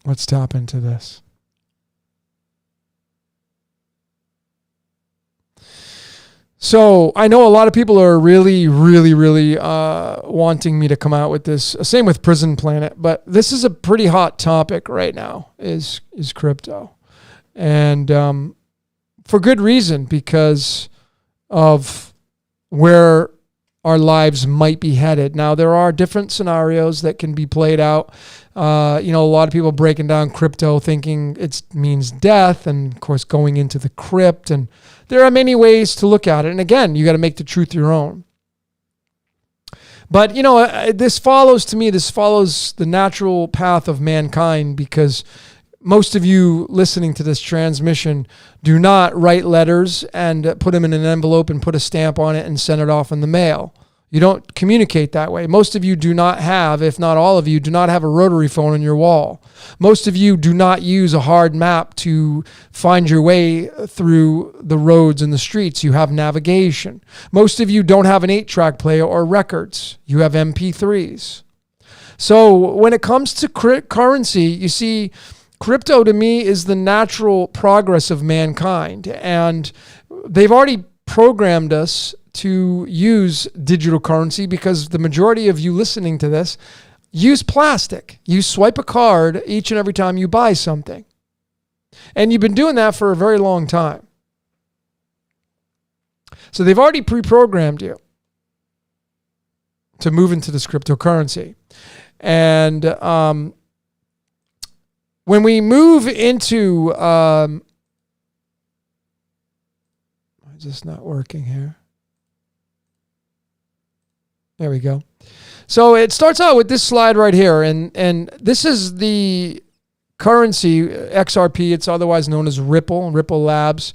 Let's tap into this. So I know a lot of people are really wanting me to come out with this. Same with Prison Planet, but this is a pretty hot topic right now. Is crypto, and for good reason, because of where our lives might be headed. Now, there are different scenarios that can be played out. A lot of people breaking down crypto thinking it means death, and of course going into the crypt, and there are many ways to look at it. And again, you got to make the truth your own. But, this follows the natural path of mankind, because most of you listening to this transmission do not write letters and put them in an envelope and put a stamp on it and send it off in the mail. You don't communicate that way. Most of you do not have, if not all of you, do not have a rotary phone on your wall. Most of you do not use a hard map to find your way through the roads and the streets. You have navigation. Most of you don't have an 8-track player or records. You have MP3s. So when it comes to currency, you see, crypto to me is the natural progress of mankind. And they've already programmed us to use digital currency, because the majority of you listening to this use plastic. You swipe a card each and every time you buy something. And you've been doing that for a very long time. So they've already pre-programmed you to move into this cryptocurrency. And when we move into... is this not working here? There we go. So it starts out with this slide right here, and this is the currency, XRP. It's otherwise known as Ripple Labs.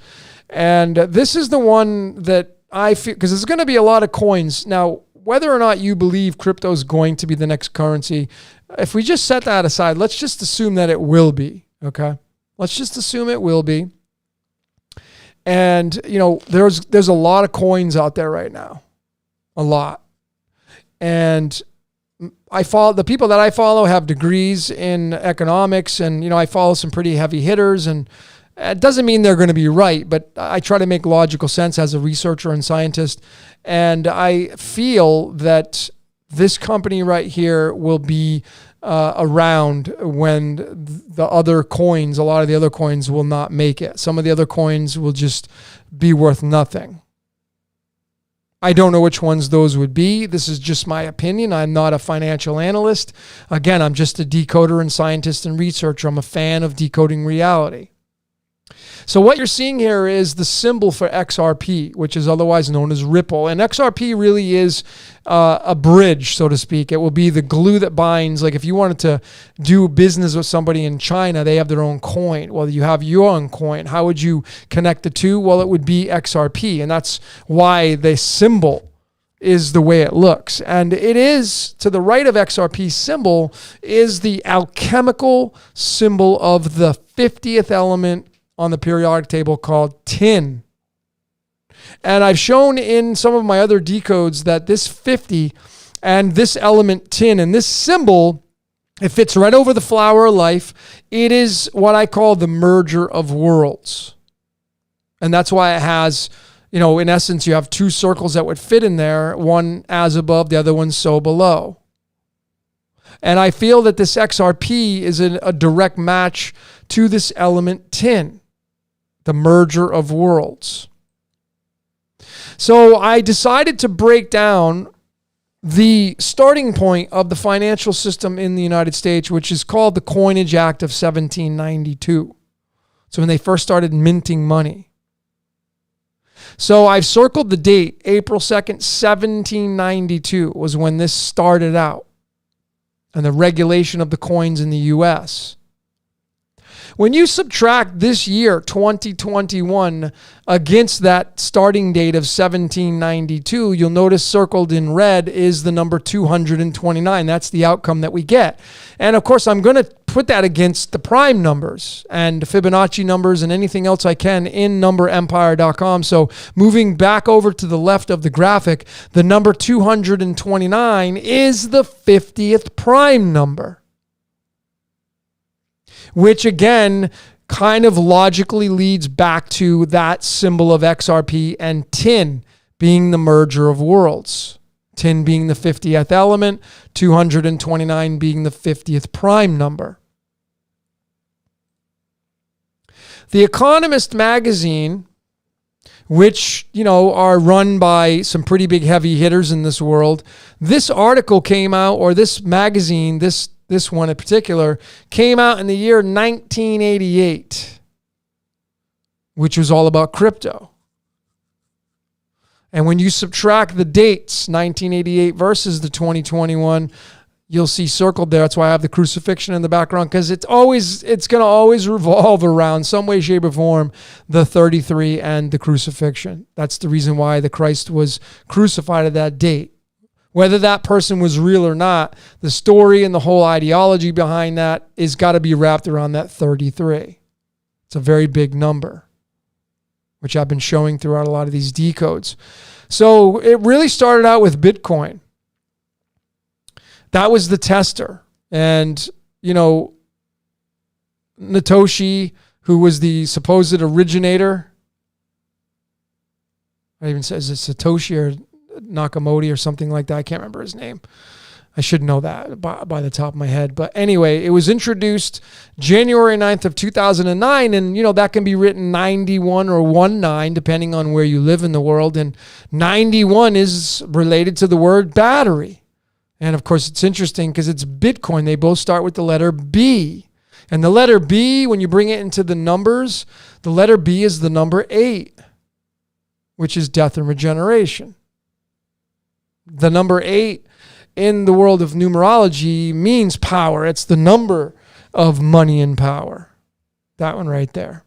And this is the one that I feel, because there's going to be a lot of coins. Now, whether or not you believe crypto is going to be the next currency, if we just set that aside, let's just assume that it will be, okay? Let's just assume it will be. And, there's a lot of coins out there right now. A lot. And the people that I follow have degrees in economics, and, I follow some pretty heavy hitters, and it doesn't mean they're going to be right, but I try to make logical sense as a researcher and scientist. And I feel that this company right here will be around when the other coins, a lot of the other coins will not make it. Some of the other coins will just be worth nothing. I don't know which ones those would be. This is just my opinion. I'm not a financial analyst. Again, I'm just a decoder and scientist and researcher. I'm a fan of decoding reality. So what you're seeing here is the symbol for XRP, which is otherwise known as Ripple. And XRP really is a bridge, so to speak. It will be the glue that binds. Like if you wanted to do business with somebody in China, they have their own coin. Well, you have your own coin. How would you connect the two? Well, it would be XRP. And that's why the symbol is the way it looks. And it is, to the right of XRP symbol, is the alchemical symbol of the 50th element on the periodic table, called tin. And I've shown in some of my other decodes that this 50 and this element tin and this symbol It fits right over the flower of life. It is what I call the merger of worlds. And that's why it has, in essence, you have two circles that would fit in there, one as above, the other one so below. And I feel that this XRP is a direct match to this element tin, the merger of worlds. So I decided to break down the starting point of the financial system in the United States, which is called the Coinage Act of 1792. So when they first started minting money. So I've circled the date, April 2nd, 1792 was when this started out, and the regulation of the coins in the U.S. When you subtract this year, 2021, against that starting date of 1792, you'll notice circled in red is the number 229. That's the outcome that we get. And of course, I'm going to put that against the prime numbers and Fibonacci numbers and anything else I can in numberempire.com. So moving back over to the left of the graphic, the number 229 is the 50th prime number, which again kind of logically leads back to that symbol of XRP and tin being the merger of worlds. Tin being the 50th element, 229 being the 50th prime number. The Economist magazine, which, are run by some pretty big heavy hitters in this world, this article came out, or this magazine, this one in particular, came out in the year 1988, which was all about crypto. And when you subtract the dates, 1988 versus the 2021, you'll see circled there. That's why I have the crucifixion in the background, because it's going to always revolve around some way, shape, or form the 33 and the crucifixion. That's the reason why the Christ was crucified at that date. Whether that person was real or not, the story and the whole ideology behind that is got to be wrapped around that 33. It's a very big number, which I've been showing throughout a lot of these decodes. So it really started out with Bitcoin. That was the tester. And, Satoshi, who was the supposed originator, I even says it's Satoshi or Nakamoto or something like that. I can't remember his name. I should know that by the top of my head. But anyway, it was introduced January 9th of 2009. And, that can be written 91 or 19, depending on where you live in the world. And 91 is related to the word battery. And of course, it's interesting because it's Bitcoin. They both start with the letter B. And the letter B, when you bring it into the numbers, the letter B is the number 8, which is death and regeneration. The number 8 in the world of numerology means power. It's the number of money and power. That one right there.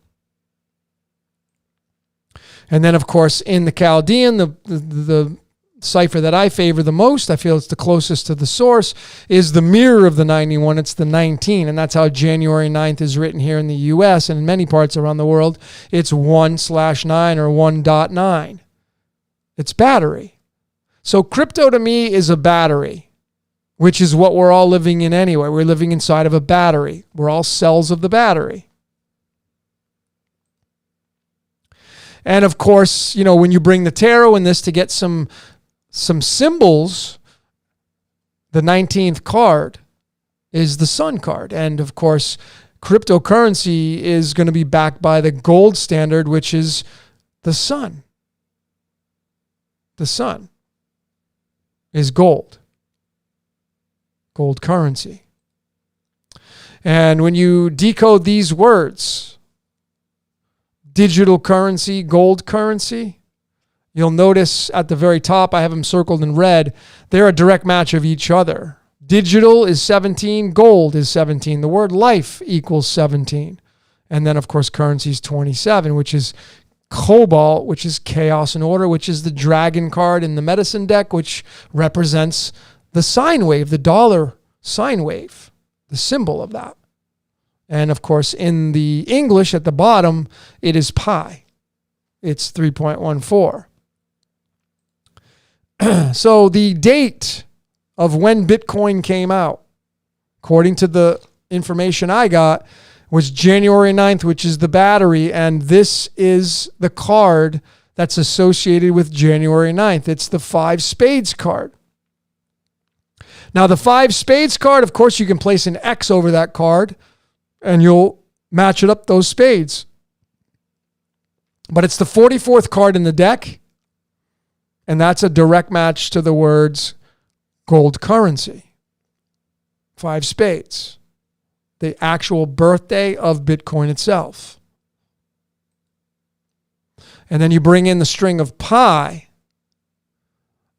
And then, of course, in the Chaldean, the cipher that I favor the most, I feel it's the closest to the source, is the mirror of the 91. It's the 19. And that's how January 9th is written here in the US and in many parts around the world. It's 1/9 or 1.9. It's battery. So crypto to me is a battery, which is what we're all living in anyway. We're living inside of a battery. We're all cells of the battery. And of course, when you bring the tarot in this to get some symbols, the 19th card is the sun card. And of course, cryptocurrency is going to be backed by the gold standard, which is the sun. The sun is gold. Gold currency. And when you decode these words, digital currency, gold currency, you'll notice at the very top, I have them circled in red. They're a direct match of each other. Digital is 17, gold is 17. The word life equals 17. And then, of course, currency is 27, which is cobalt, which is chaos and order, which is the dragon card in the medicine deck, which represents the sine wave, the dollar sine wave, the symbol of that. And of course, in the English at the bottom, it is pi. It's 3.14. So the date of when Bitcoin came out according to the information I got, was January 9th, which is the battery. And this is the card that's associated with January 9th. It's the 5 spades card. Now, the 5 spades card, of course, you can place an X over that card and you'll match it up those spades. But it's the 44th card in the deck, and that's a direct match to the words gold currency. 5 spades. The actual birthday of Bitcoin itself. And then you bring in the string of pi,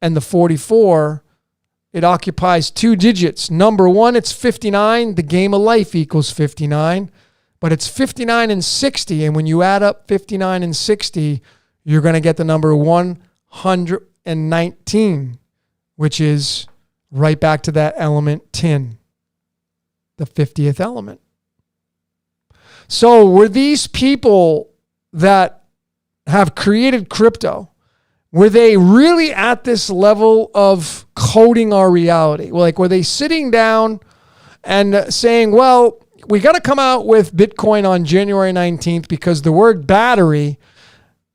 and the 44, it occupies 2 digits. Number 1, it's 59. The game of life equals 59. But it's 59 and 60. And when you add up 59 and 60, you're going to get the number 119, which is right back to that element tin, the 50th element. So were these people that have created crypto, were they really at this level of coding our reality? Like, were they sitting down and saying, well, we got to come out with Bitcoin on January 19th because the word battery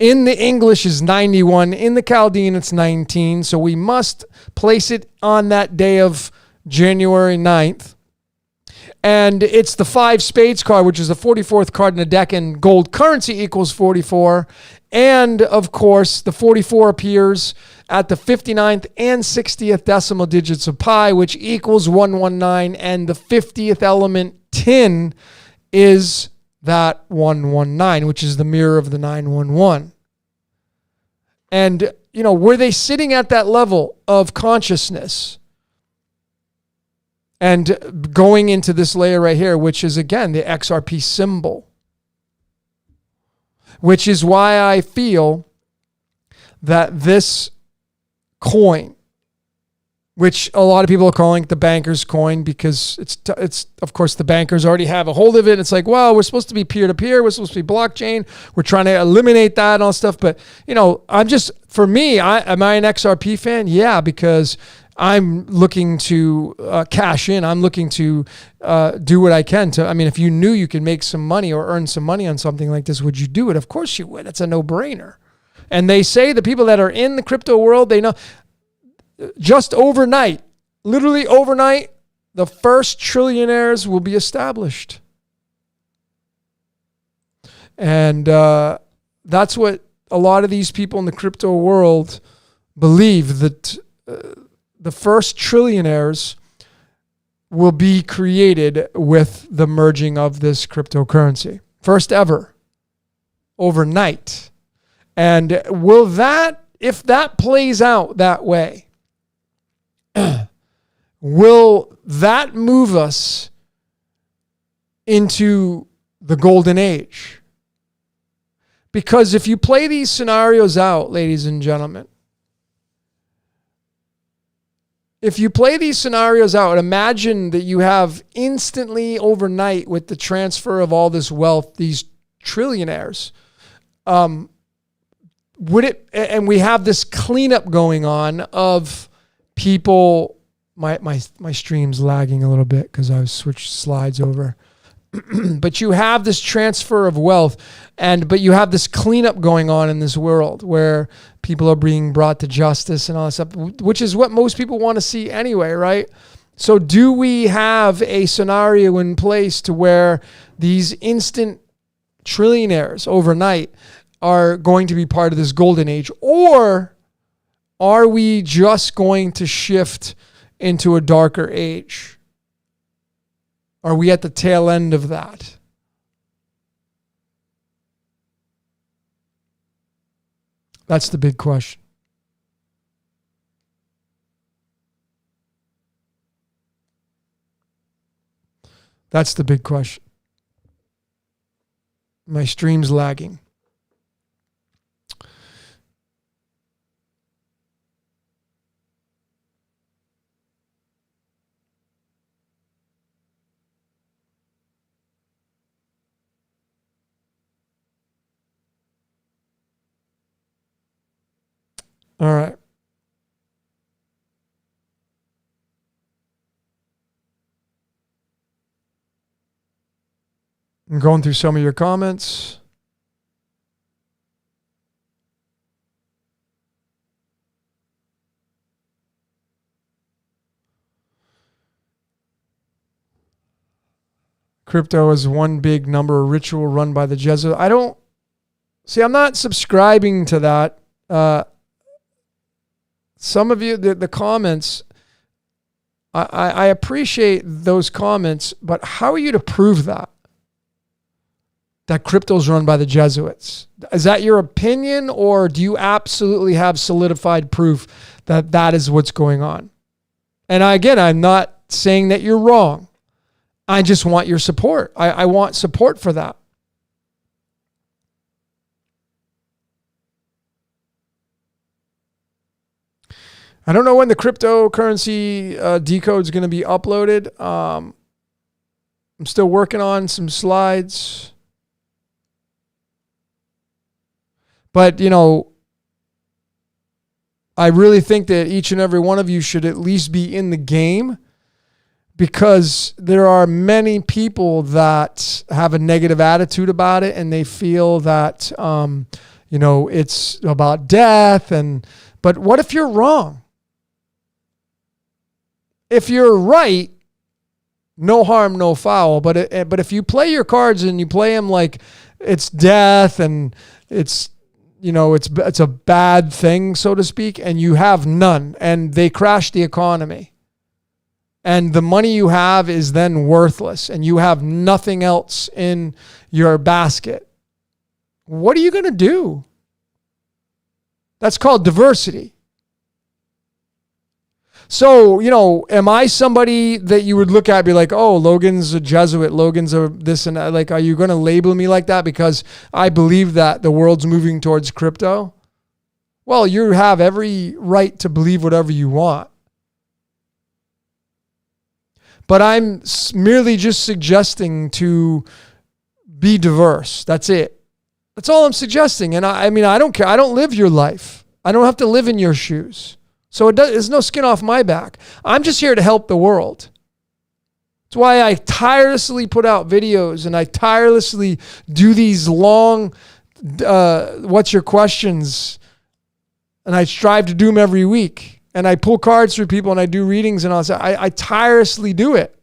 in the English is 91, in the Chaldean it's 19, so we must place it on that day of January 9th. And it's the 5 spades card, which is the 44th card in the deck, and gold currency equals 44. And, of course, the 44 appears at the 59th and 60th decimal digits of pi, which equals 119. And the 50th element, tin, is that 119, which is the mirror of the 911. And, were they sitting at that level of consciousness and going into this layer right here, which is, again, the XRP symbol? Which is why I feel that this coin, which a lot of people are calling the banker's coin because it's of course the bankers already have a hold of it. It's like, well, we're supposed to be peer-to-peer. We're supposed to be blockchain. We're trying to eliminate that and all stuff. But, for me, am I an XRP fan? Yeah, because I'm looking to cash in. I'm looking to do what I can to. I mean, if you knew you could make some money or earn some money on something like this, would you do it? Of course you would. It's a no-brainer. And they say the people that are in the crypto world, they know just overnight, literally overnight, the first trillionaires will be established. And that's what a lot of these people in the crypto world believe, that the first trillionaires will be created with the merging of this cryptocurrency. First ever, overnight. And will that, if that plays out that way, will that move us into the golden age? Because if you play these scenarios out, ladies and gentlemen, if you play these scenarios out, imagine that you have instantly overnight with the transfer of all this wealth, these trillionaires, would it, and we have this cleanup going on of people, my stream's lagging a little bit because I've switched slides over. But you have this transfer of wealth, but you have this cleanup going on in this world where people are being brought to justice and all that stuff, which is what most people want to see anyway, right? So do we have a scenario in place to where these instant trillionaires overnight are going to be part of this golden age? Or are we just going to shift into a darker age? Are we at the tail end of that? That's the big question. That's the big question. My stream's lagging. All right. I'm going through some of your comments. Crypto is one big number ritual run by the Jesuits. I'm not subscribing to that. Some of you, the comments, I appreciate those comments, but how are you to prove that crypto's run by the Jesuits? Is that your opinion, or do you absolutely have solidified proof that that is what's going on? And I'm not saying that you're wrong. I just want your support. I want support for that. I don't know when the cryptocurrency Decode is going to be uploaded. I'm still working on some slides. But, I really think that each and every one of you should at least be in the game, because there are many people that have a negative attitude about it, and they feel that, it's about death. But what if you're wrong? If you're right, no harm, no foul. But if you play your cards and you play them like it's death and it's a bad thing, so to speak, and you have none, and they crash the economy, and the money you have is then worthless, and you have nothing else in your basket, what are you going to do? That's called diversity. So, am I somebody that you would look at and be like, oh, Logan's a Jesuit, Logan's a this and that? Like, are you going to label me like that because I believe that the world's moving towards crypto? Well, you have every right to believe whatever you want. But I'm merely just suggesting to be diverse. That's it. That's all I'm suggesting. And I don't care. I don't live your life. I don't have to live in your shoes. So there's no skin off my back. I'm just here to help the world. That's why I tirelessly put out videos, and I tirelessly do these long, what's your questions? And I strive to do them every week. And I pull cards for people, and I do readings and all that. I tirelessly do it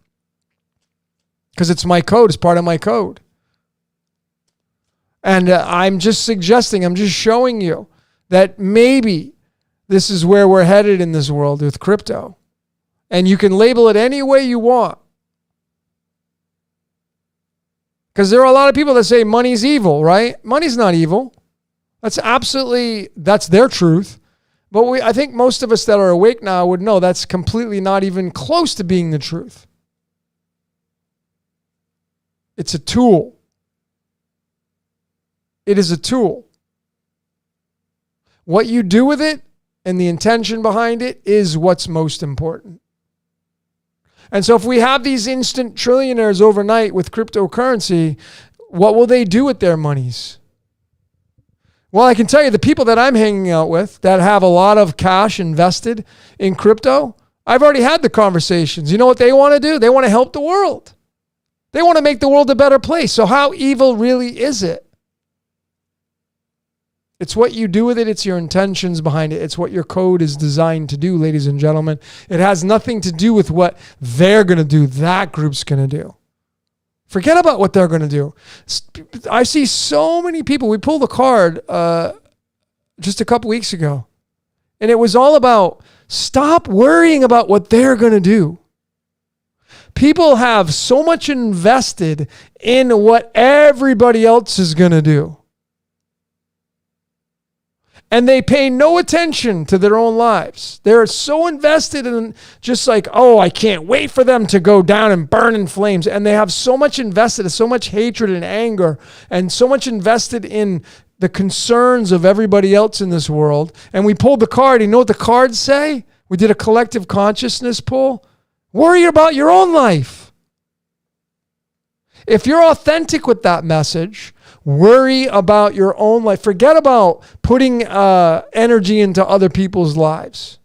because it's my code. It's part of my code. And I'm just suggesting, I'm just showing you that maybe this is where we're headed in this world with crypto. And you can label it any way you want. Because there are a lot of people that say money's evil, right? Money's not evil. That's their truth. But I think most of us that are awake now would know that's completely not even close to being the truth. It's a tool. It is a tool. What you do with it and the intention behind it is what's most important. And so if we have these instant trillionaires overnight with cryptocurrency, what will they do with their monies? Well, I can tell you the people that I'm hanging out with that have a lot of cash invested in crypto, I've already had the conversations. You know what they want to do? They want to help the world. They want to make the world a better place. So how evil really is it? It's what you do with it. It's your intentions behind it. It's what your code is designed to do, ladies and gentlemen. It has nothing to do with what they're going to do, that group's going to do. Forget about what they're going to do. I see so many people. We pulled a card just a couple weeks ago, and it was all about stop worrying about what they're going to do. People have so much invested in what everybody else is going to do. And they pay no attention to their own lives. They're so invested in just like, oh, I can't wait for them to go down and burn in flames. And they have so much invested, so much hatred and anger, and so much invested in the concerns of everybody else in this world. And we pulled the card. You know what the cards say? We did a collective consciousness pull. Worry about your own life. If you're authentic with that message, worry about your own life. Forget about putting energy into other people's lives.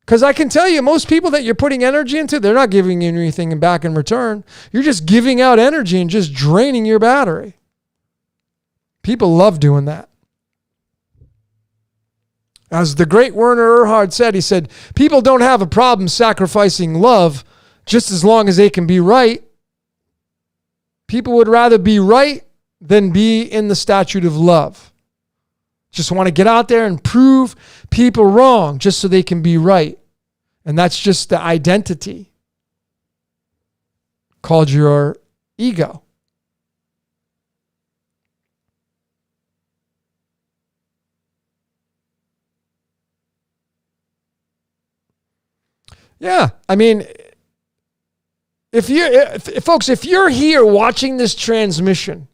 Because I can tell you, most people that you're putting energy into, they're not giving you anything back in return. You're just giving out energy and just draining your battery. People love doing that. As the great Werner Erhard said, he said, people don't have a problem sacrificing love just as long as they can be right. People would rather be right than be in the statute of love. Just want to get out there and prove people wrong just so they can be right. And that's just the identity called your ego. Yeah, I mean, if you're here watching this transmission,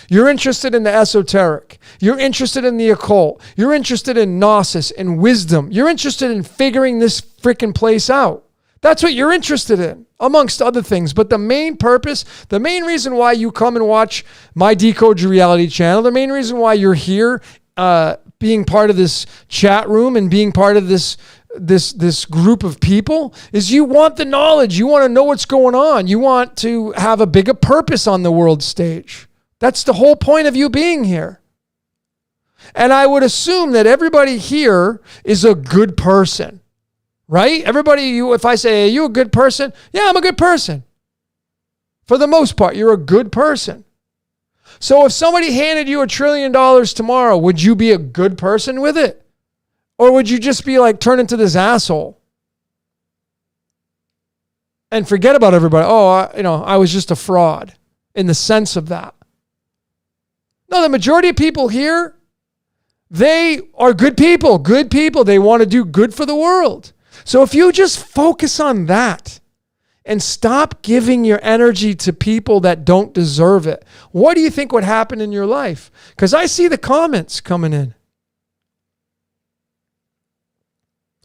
you're interested in the esoteric, you're interested in the occult, you're interested in gnosis and wisdom, you're interested in figuring this freaking place out. That's what you're interested in, amongst other things. But the main purpose, the main reason why you come and watch my Decode Your Reality channel, the main reason why you're here being part of this chat room and being part of this group of people is you want the knowledge. You want to know what's going on. You want to have a bigger purpose on the world stage. That's the whole point of you being here. And I would assume that everybody here is a good person, right? Everybody, if I say, are you a good person? Yeah, I'm a good person. For the most part, you're a good person. So if somebody handed you $1 trillion tomorrow, would you be a good person with it? Or would you just be like, turn into this asshole and forget about everybody? Oh, I was just a fraud in the sense of that. No, the majority of people here, they are good people. Good people. They want to do good for the world. So if you just focus on that and stop giving your energy to people that don't deserve it, what do you think would happen in your life? Because I see the comments coming in.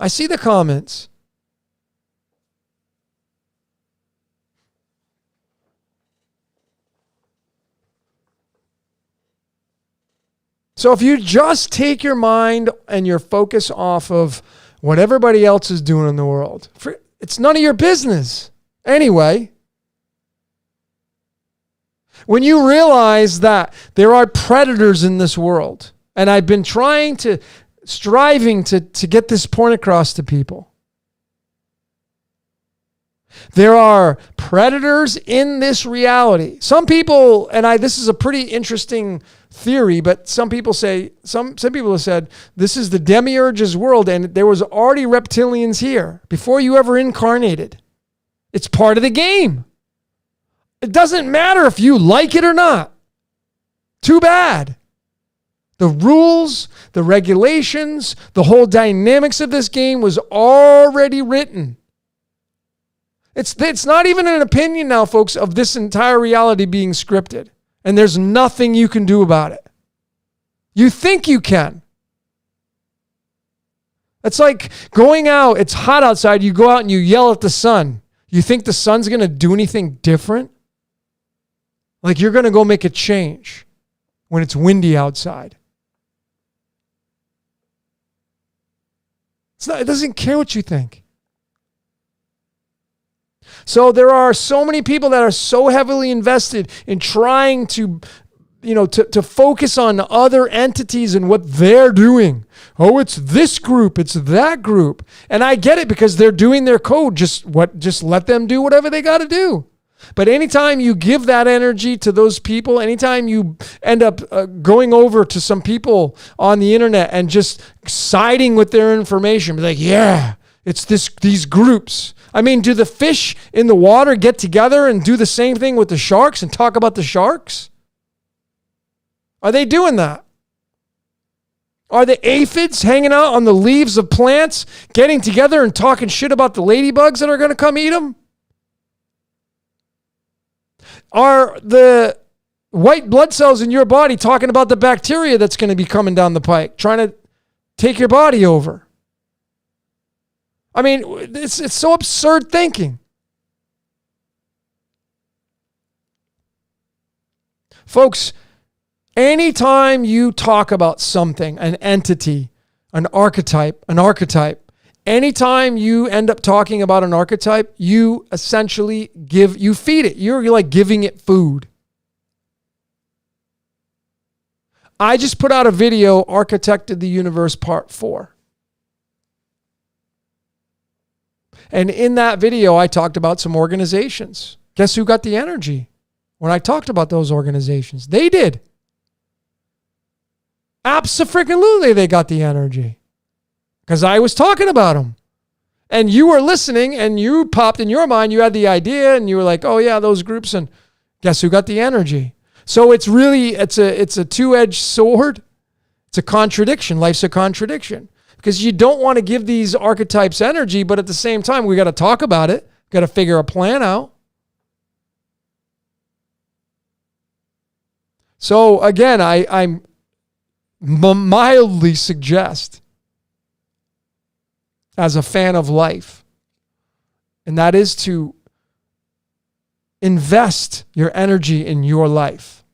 I see the comments. So if you just take your mind and your focus off of what everybody else is doing in the world, it's none of your business anyway. When you realize that there are predators in this world, and I've been striving to get this point across to people. There are predators in this reality. Some people, this is a pretty interesting theory, but some people say, some people have said, this is the demiurge's world and there was already reptilians here before you ever incarnated. It's part of the game. It doesn't matter if you like it or not. Too bad. The rules, the regulations, the whole dynamics of this game was already written. It's not even an opinion now, folks, of this entire reality being scripted. And there's nothing you can do about it. You think you can. It's like going out, it's hot outside, you go out and you yell at the sun. You think the sun's going to do anything different? Like you're going to go make a change when it's windy outside. It doesn't care what you think. So there are so many people that are so heavily invested in trying to focus on other entities and what they're doing. Oh, it's this group, it's that group. And I get it because they're doing their code. Just let them do whatever they got to do. But anytime you give that energy to those people, anytime you end up going over to some people on the internet and just siding with their information, be like, yeah, it's these groups. I mean, do the fish in the water get together and do the same thing with the sharks and talk about the sharks? Are they doing that? Are the aphids hanging out on the leaves of plants, getting together and talking shit about the ladybugs that are going to come eat them? Are the white blood cells in your body talking about the bacteria that's going to be coming down the pike, trying to take your body over? I mean, it's so absurd thinking. Folks, anytime you talk about something, an entity, an archetype, Anytime you end up talking about an archetype, you essentially feed it. You're like giving it food. I just put out a video, Architected the Universe Part 4. And in that video, I talked about some organizations. Guess who got the energy when I talked about those organizations? They did. Abso-freaking-lutely, they got the energy. Because I was talking about them. And you were listening, and you popped in your mind, you had the idea, and you were like, oh yeah, those groups, and guess who got the energy? So it's a two-edged sword. It's a contradiction. Life's a contradiction. Because you don't want to give these archetypes energy, but at the same time, we got to talk about it. Got to figure a plan out. So again, I'm mildly suggest, as a fan of life, and that is to invest your energy in your life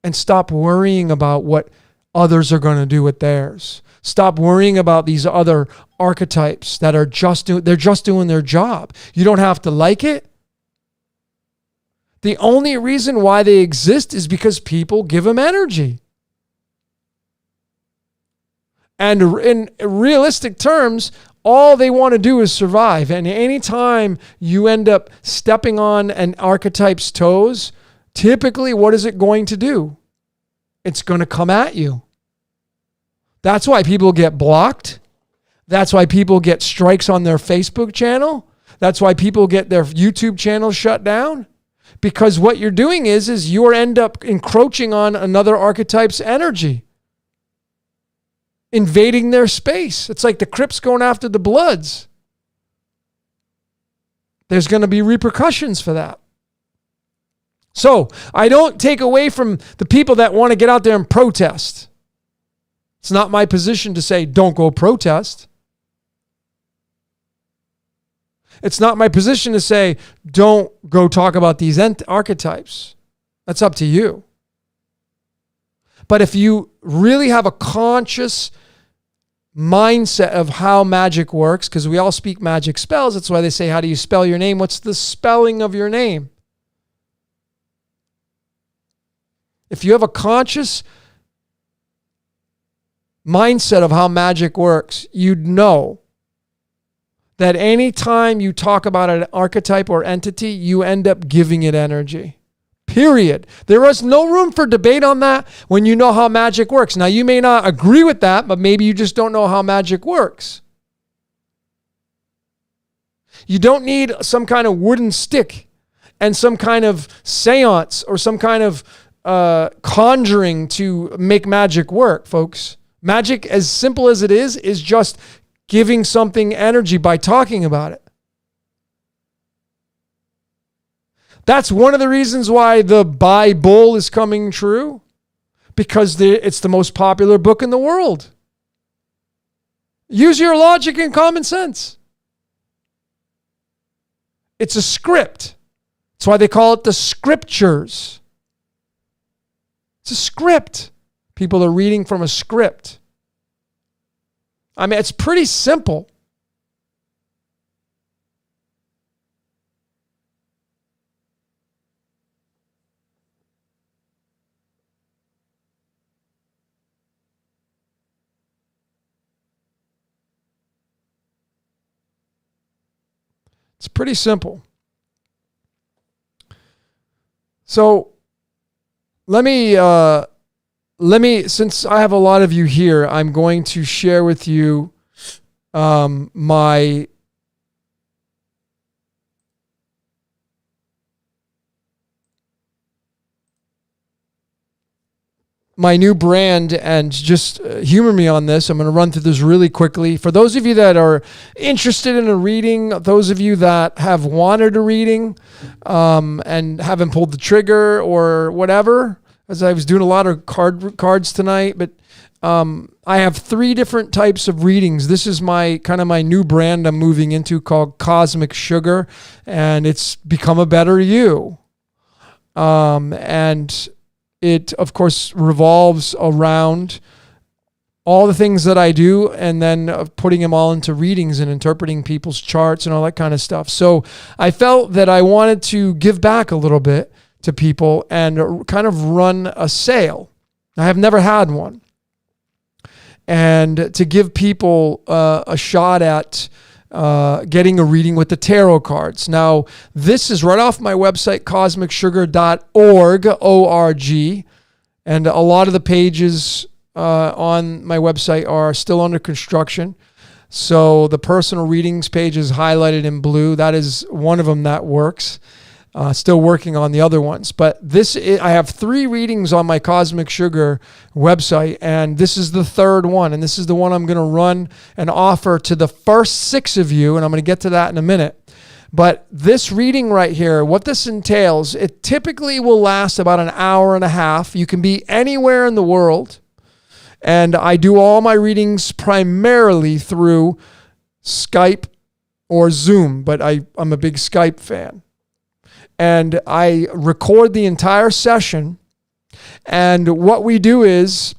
and stop worrying about what others are going to do with theirs. Stop worrying about these other archetypes that are just doing their job. You don't have to like it. The only reason why they exist is because people give them energy. And in realistic terms, all they want to do is survive. And anytime you end up stepping on an archetype's toes, typically what is it going to do? It's going to come at you. That's why people get blocked. That's why people get strikes on their Facebook channel. That's why people get their YouTube channel shut down. Because what you're doing is you end up encroaching on another archetype's energy. Invading their space. It's like the Crips going after the Bloods. There's going to be repercussions for that. So I don't take away from the people that want to get out there and protest. It's not my position to say, don't go protest. It's not my position to say, don't go talk about these archetypes. That's up to you. But if you really have a conscious mindset of how magic works, because we all speak magic spells, that's why they say, how do you spell your name? What's the spelling of your name? If you have a conscious mindset of how magic works, you'd know that any time you talk about an archetype or entity, you end up giving it energy. Period. There is no room for debate on that when you know how magic works. Now, you may not agree with that, but maybe you just don't know how magic works. You don't need some kind of wooden stick and some kind of seance or some kind of conjuring to make magic work, folks. Magic, as simple as it is just giving something energy by talking about it. That's one of the reasons why the Bible is coming true, because it's the most popular book in the world. Use your logic and common sense. It's a script. That's why they call it the scriptures. It's a script. People are reading from a script. I mean, it's pretty simple. It's pretty simple. So let me, since I have a lot of you here, I'm going to share with you my new brand, and just humor me on this. I'm going to run through this really quickly. For those of you that are interested in a reading, those of you that have wanted a reading and haven't pulled the trigger or whatever, as I was doing a lot of cards tonight, but I have 3 different types of readings. This is my new brand I'm moving into, called Cosmic Sugar, and it's Become a Better You. And it, of course, revolves around all the things that I do, and then putting them all into readings and interpreting people's charts and all that kind of stuff. So I felt that I wanted to give back a little bit to people and kind of run a sale. I have never had one. And to give people a shot at getting a reading with the tarot cards. Now, this is right off my website, cosmicsugar.org, O-R-G. And a lot of the pages on my website are still under construction. So the personal readings page is highlighted in blue. That is one of them that works. Still working on the other ones. But I have 3 readings on my Cosmic Sugar website, and this is the third one. And this is the one I'm going to run and offer to the first 6 of you, and I'm going to get to that in a minute. But this reading right here, what this entails, it typically will last about an hour and a half. You can be anywhere in the world. And I do all my readings primarily through Skype or Zoom, but I'm a big Skype fan. And I record the entire session. And what we do is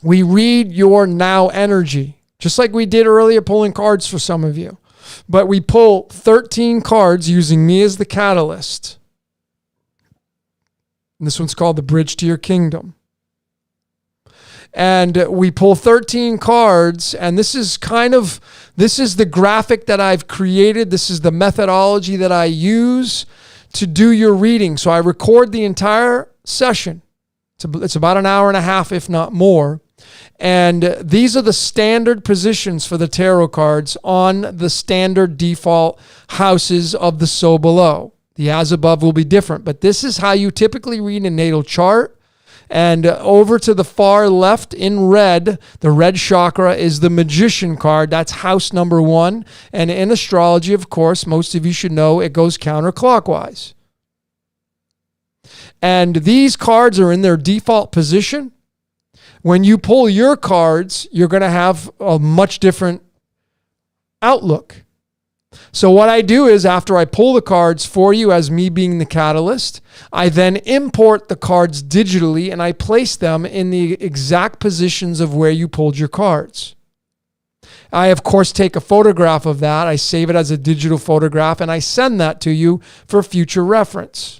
we read your now energy, just like we did earlier pulling cards for some of you. But we pull 13 cards using me as the catalyst. And this one's called The Bridge to Your Kingdom. And we pull 13 cards, and this is the graphic that I've created. This is the methodology that I use to do your reading. So I record the entire session. It's about an hour and a half, if not more. And these are the standard positions for the tarot cards on the standard default houses of the so below. The as above will be different, but this is how you typically read a natal chart. And over to the far left in red, the red chakra is the Magician card. That's house number 1. And in astrology, of course, most of you should know it goes counterclockwise. And these cards are in their default position. When you pull your cards, you're going to have a much different outlook. So what I do is after I pull the cards for you as me being the catalyst, I then import the cards digitally and I place them in the exact positions of where you pulled your cards. I, of course, take a photograph of that. I save it as a digital photograph and I send that to you for future reference.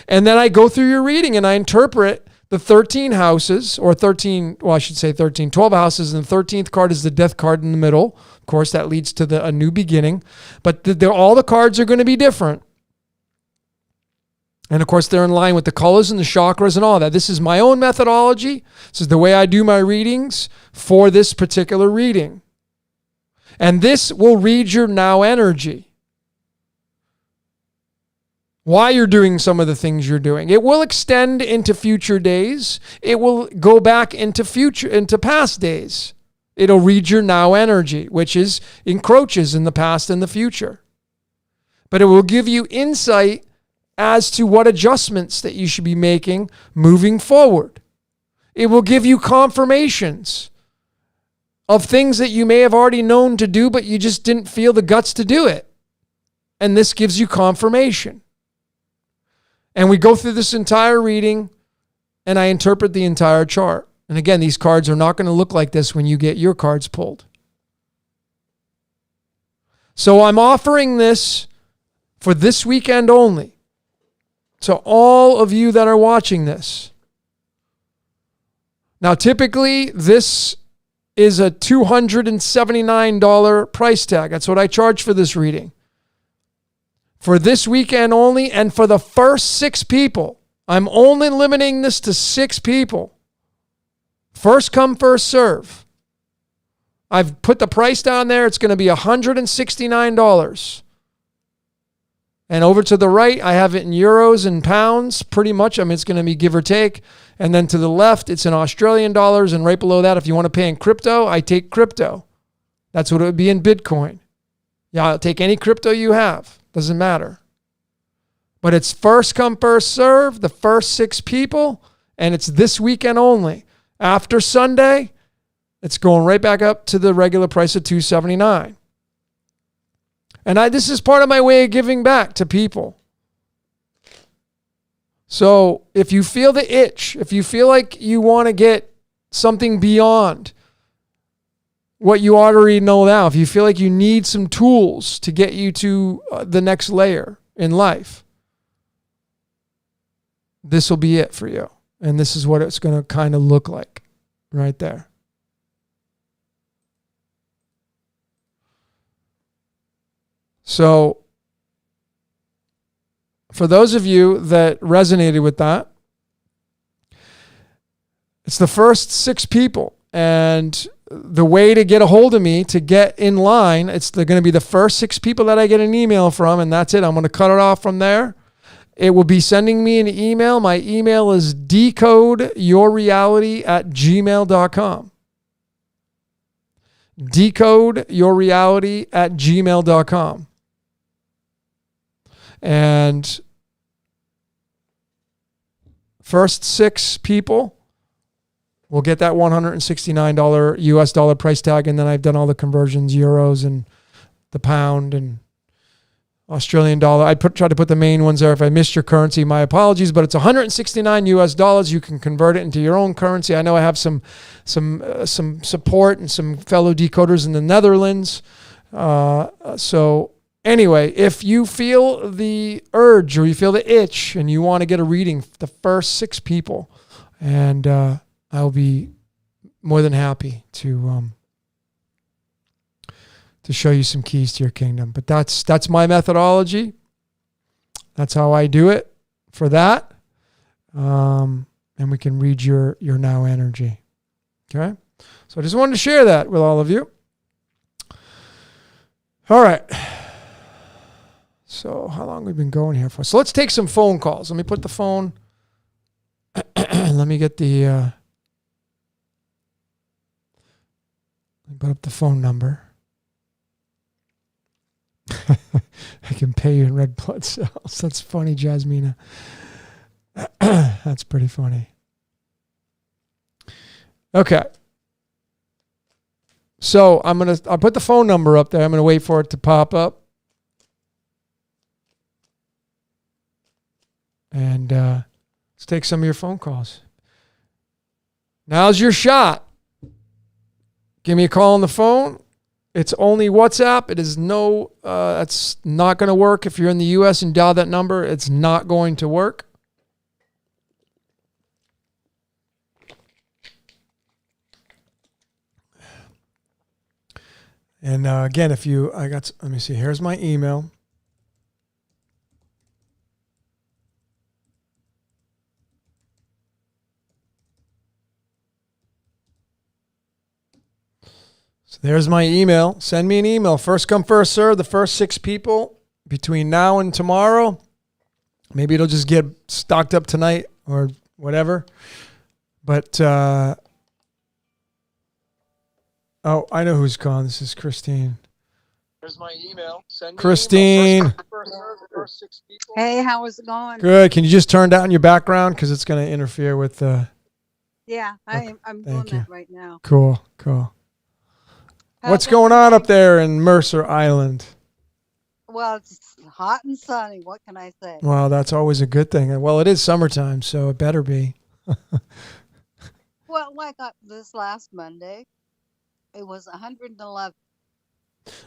And then I go through your reading and I interpret the 13 houses, or 13, well, I should say 13, 12 houses, and the 13th card is the death card in the middle. Of course, that leads to a new beginning. But all the cards are going to be different. And of course, they're in line with the colors and the chakras and all that. This is my own methodology. This is the way I do my readings for this particular reading. And this will read your now energy. Why you're doing some of the things you're doing. It will extend into future days. It will go back into past days. It'll read your now energy, which encroaches in the past and the future. But it will give you insight as to what adjustments that you should be making moving forward. It will give you confirmations of things that you may have already known to do, but you just didn't feel the guts to do it. And this gives you confirmation. And we go through this entire reading and I interpret the entire chart. And again, these cards are not going to look like this when you get your cards pulled. So I'm offering this for this weekend only. To all of you that are watching this. Now, typically, this is a $279 price tag. That's what I charge for this reading. For this weekend only, and for the first 6 people. I'm only limiting this to 6 people. First come, first serve. I've put the price down there. It's going to be $169. And over to the right, I have it in euros and pounds, pretty much. I mean, it's going to be give or take. And then to the left, it's in Australian dollars. And right below that, if you want to pay in crypto, I take crypto. That's what it would be in Bitcoin. Yeah, I'll take any crypto you have. Doesn't matter. But it's first come, first serve, the first 6 people, and it's this weekend only. After Sunday, it's going right back up to the regular price of $279. And this is part of my way of giving back to people. So if you feel the itch, if you feel like you want to get something beyond what you already know now, if you feel like you need some tools to get you to the next layer in life, this will be it for you. And this is what it's going to kind of look like right there. So for those of you that resonated with that, it's the first 6 people. And the way to get a hold of me, to get in line, they're going to be the first 6 people that I get an email from, and that's it. I'm going to cut it off from there. It will be sending me an email. My email is decodeyourreality@gmail.com. Decodeyourreality@gmail.com. And first 6 people will get that $169 US dollar price tag, and then I've done all the conversions, euros and the pound and Australian dollar. I tried to put the main ones there. If I missed your currency, my apologies, but it's 169 US dollars. You can convert it into your own currency. I know I have some support and some fellow decoders in the Netherlands. So anyway, if you feel the urge or you feel the itch and you want to get a reading, the first 6 people, and I'll be more than happy to show you some keys to your kingdom. But that's my methodology. That's how I do it for that. And we can read your now energy. Okay? So I just wanted to share that with all of you. All right. So how long have we been going here for? So let's take some phone calls. Let me put the phone. Let me get the... let me put up the phone number. I can pay you in red blood cells. That's funny, Jasmina. That's pretty funny. Okay. So I'll put the phone number up there. I'm gonna wait for it to pop up. And let's take some of your phone calls. Now's your shot. Give me a call on the phone. It's only WhatsApp. It is that's not going to work. If you're in the U.S. and dial that number, it's not going to work. And again, let me see, here's my email. So there's my email. Send me an email. First come, first serve. The first 6 people between now and tomorrow. Maybe it'll just get stocked up tonight or whatever. But, I know who's calling. This is Christine. There's my email. Send me Christine. An email. First 6 people. Hey, how is it going? Good. Can you just turn down your background? Because it's going to interfere with... Yeah, I'm doing that right now. Cool. What's going on up there in Mercer Island? Well, it's hot and sunny. What can I say? Well, that's always a good thing. Well, it is summertime, so it better be. Well, like this last Monday, it was 111.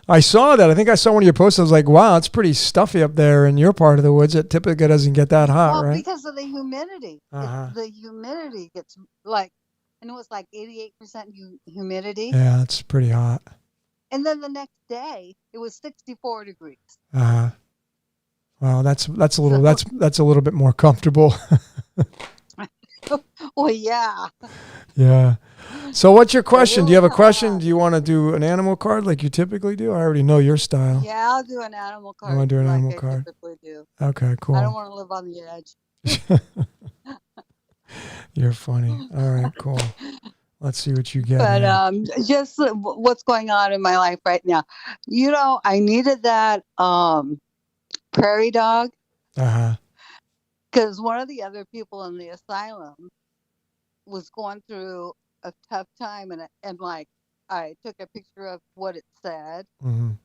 I saw that. I think I saw one of your posts. I was like, wow, it's pretty stuffy up there in your part of the woods. It typically doesn't get that hot, right? Because of the humidity. The humidity gets and it was like 88% humidity. Yeah, it's pretty hot. And then the next day, it was 64 degrees. Well, that's a little bit more comfortable. Well, yeah. Yeah. So what's your question? Do you have a question? Do you want to do an animal card like you typically do? I already know your style. Yeah, I'll do an animal card. I want to do an animal card. I typically do. Okay, cool. I don't want to live on the edge. You're funny. All right, cool. Let's see what you get. But just what's going on in my life right now. I needed that prairie dog. Because one of the other people in the asylum was going through a tough time, and I took a picture of what it said and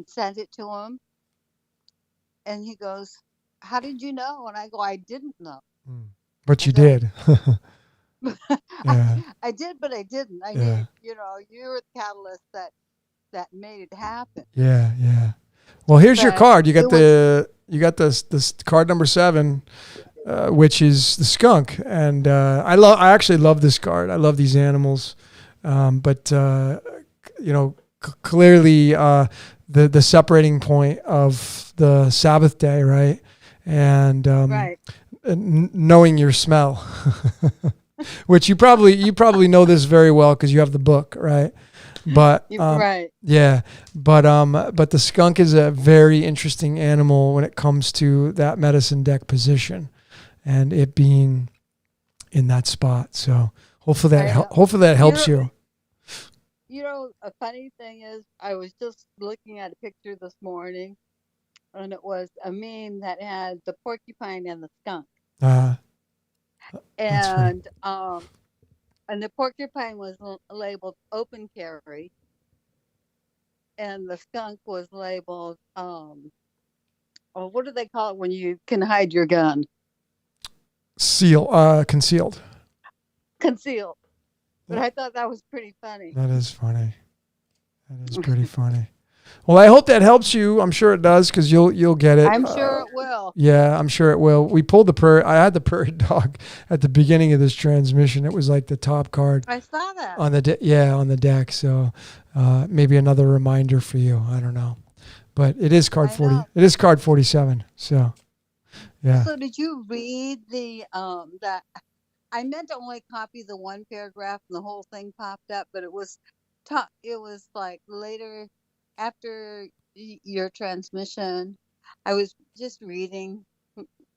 sent it to him. And he goes, "How did you know?" And I go, "I didn't know." But you did. Yeah. I did, but I didn't. I Yeah. mean, you were the catalyst that made it happen. Yeah. Yeah. Well, here's your But card. You it got was this card number 7, which is the skunk, and I actually love this card. I love these animals, but clearly the separating point of the Sabbath day, right? And right. knowing your smell, which you probably know this very well because you have the book, right? But Right. yeah, but the skunk is a very interesting animal when it comes to that medicine deck position and it being in that spot. So hopefully I know. hopefully that You helps know, you. a funny thing is, I was just looking at a picture this morning, and it was a meme that had the porcupine and the skunk, Uh, that's funny. and the porcupine was labeled open carry, and the skunk was labeled oh, what do they call it when you can hide your gun? Concealed. Concealed. But Yeah, I thought that was pretty funny. that is funny. That is pretty funny. Well, I hope that helps you. I'm sure it does because you'll get it. I'm sure it will. Yeah, I'm sure it will. We pulled the prairie. I had the prairie dog at the beginning of this transmission. It was like the top card I saw that. on the on the deck. So maybe another reminder for you. I don't know, but it is card 40. It is card 47. So yeah. So did you read the that? I meant to only copy the one paragraph and the whole thing popped up, but it was it was like later after your transmission. I was just reading,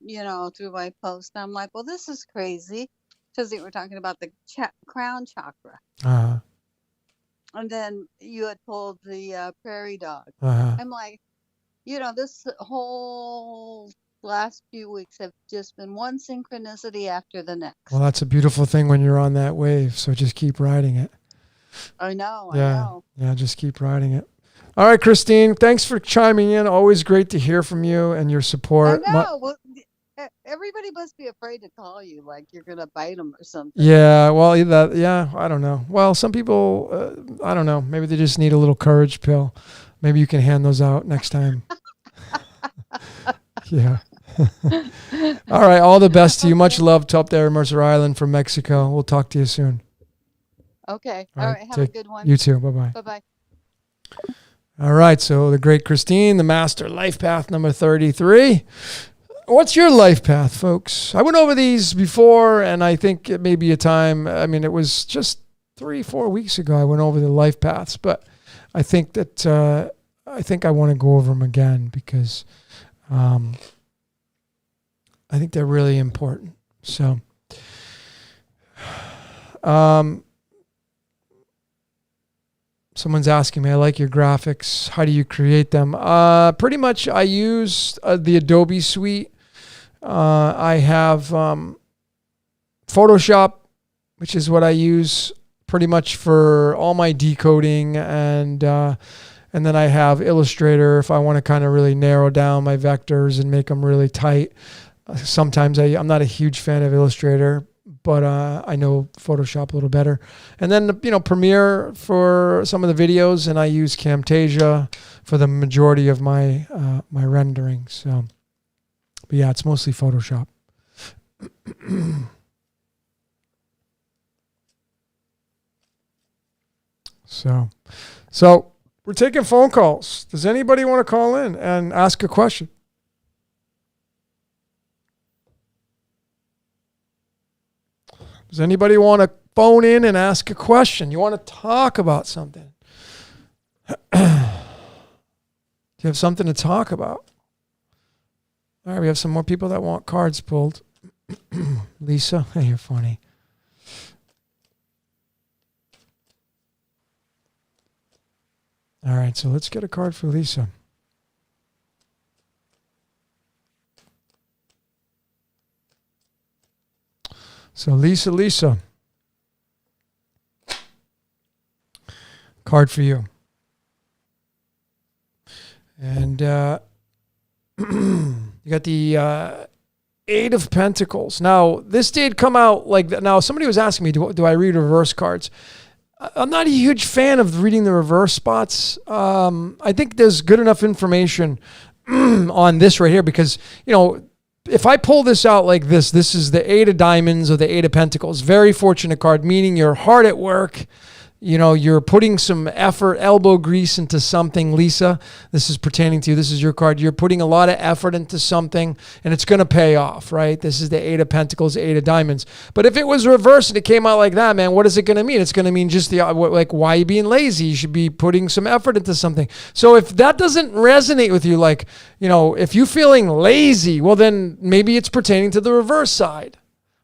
through my post. And I'm like, well, this is crazy because they were talking about the crown chakra. Uh-huh. And then you had pulled the prairie dog. Uh-huh. I'm like, this whole last few weeks have just been one synchronicity after the next. Well, that's a beautiful thing when you're on that wave. So just keep riding it. I know. Yeah, just keep riding it. All right, Christine, thanks for chiming in. Always great to hear from you and your support. I know. Well, everybody must be afraid to call you, like you're going to bite them or something. Yeah, well, I don't know. Well, some people, I don't know. Maybe they just need a little courage pill. Maybe you can hand those out next time. Yeah. All right. All the best to you. Much love to up there in Mercer Island from Mexico. We'll talk to you soon. Okay. All right. Have a good one. You too. Bye-bye. Bye-bye. All right. So the great Christine, the master life path number 33. What's your life path, folks? I went over these before, and I think it may be a time. I mean, it was just 3-4 weeks ago I went over the life paths, but I think that I want to go over them again because I think they're really important. So, someone's asking me, I like your graphics. How do you create them? Pretty much I use the Adobe suite. I have Photoshop, which is what I use pretty much for all my decoding, and then I have Illustrator if I want to kind of really narrow down my vectors and make them really tight. Sometimes I'm not a huge fan of Illustrator, but I know Photoshop a little better. And then, Premiere for some of the videos, and I use Camtasia for the majority of my my rendering. So, but yeah, it's mostly Photoshop. So we're taking phone calls. Does anybody want to call in and ask a question? Does anybody want to phone in and ask a question? You want to talk about something? Do you have something to talk about? All right, we have some more people that want cards pulled. Lisa, hey, you're funny. All right, so let's get a card for Lisa. So Lisa, card for you. And you got the Eight of Pentacles. Now, this did come out like that. Now, somebody was asking me, do I read reverse cards? I'm not a huge fan of reading the reverse spots. I think there's good enough information on this right here because, if I pull this out like this is the Eight of Diamonds or the Eight of Pentacles. Very fortunate card, meaning you're hard at work. You're putting some effort, elbow grease into something. Lisa, this is pertaining to you. This is your card. You're putting a lot of effort into something, and it's going to pay off, right? This is the Eight of Pentacles, Eight of Diamonds. But if it was reversed and it came out like that, man, what is it going to mean? It's going to mean just why are you being lazy? You should be putting some effort into something. So if that doesn't resonate with you, if you're feeling lazy, well, then maybe it's pertaining to the reverse side.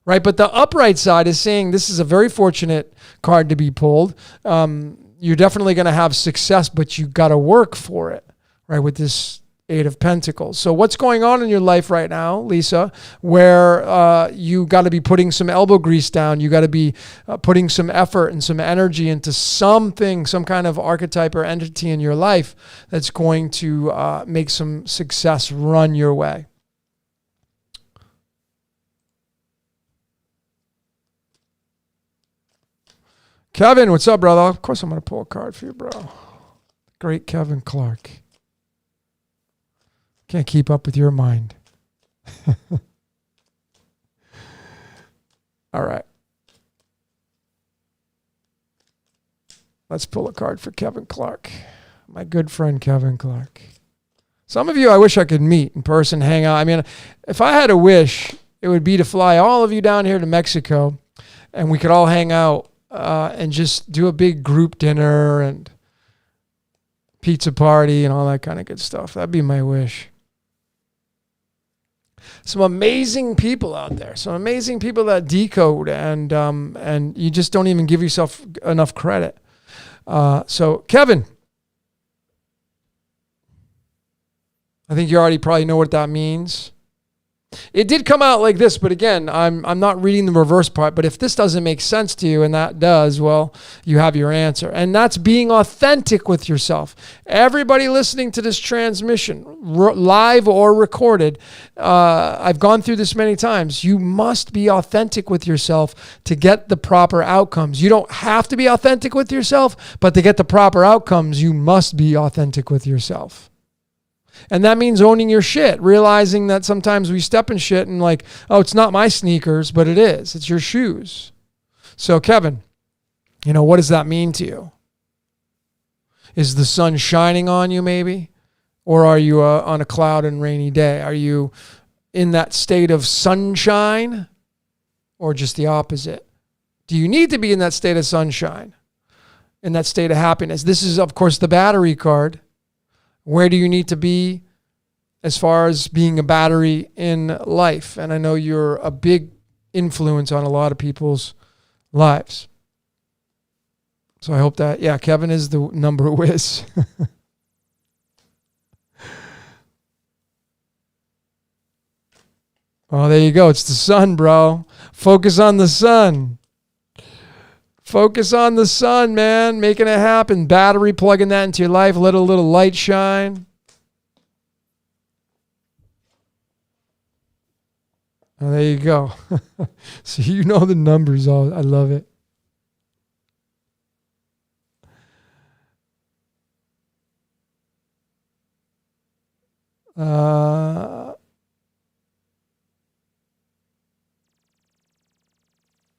Right, but the upright side is saying this is a very fortunate card to be pulled. You're definitely going to have success, but you got to work for it, right, with this Eight of Pentacles. So what's going on in your life right now, Lisa, where you got to be putting some elbow grease down, you got to be putting some effort and some energy into something, some kind of archetype or entity in your life that's going to make some success run your way. Kevin, what's up, brother? Of course I'm going to pull a card for you, bro. Great Kevin Clark. Can't keep up with your mind. All right. Let's pull a card for Kevin Clark. My good friend, Kevin Clark. Some of you I wish I could meet in person, hang out. I mean, if I had a wish, it would be to fly all of you down here to Mexico and we could all hang out and just do a big group dinner and pizza party and all that kind of good stuff. That'd be my wish. Some amazing people out there. Some amazing people that decode and you just don't even give yourself enough credit. So Kevin, I think you already probably know what that means. It did come out like this, but again, I'm not reading the reverse part, but if this doesn't make sense to you and that does, well, you have your answer. And that's being authentic with yourself. Everybody listening to this transmission, live or recorded, I've gone through this many times. You must be authentic with yourself to get the proper outcomes. You don't have to be authentic with yourself, but to get the proper outcomes, you must be authentic with yourself. And that means owning your shit, realizing that sometimes we step in shit and it's not my sneakers, but it is. It's your shoes. So Kevin, what does that mean to you? Is the sun shining on you maybe? Or are you on a cloud and rainy day? Are you in that state of sunshine or just the opposite? Do you need to be in that state of sunshine, in that state of happiness? This is, of course, the battery card. Where do you need to be as far as being a battery in life? And I know you're a big influence on a lot of people's lives. So I hope that, Kevin is the number whiz. Oh, there you go. It's the sun, bro. Focus on the sun. Focus on the sun, man. Making it happen. Battery, plugging that into your life. Let a little light shine. Oh, there you go. So you know the numbers. I love it.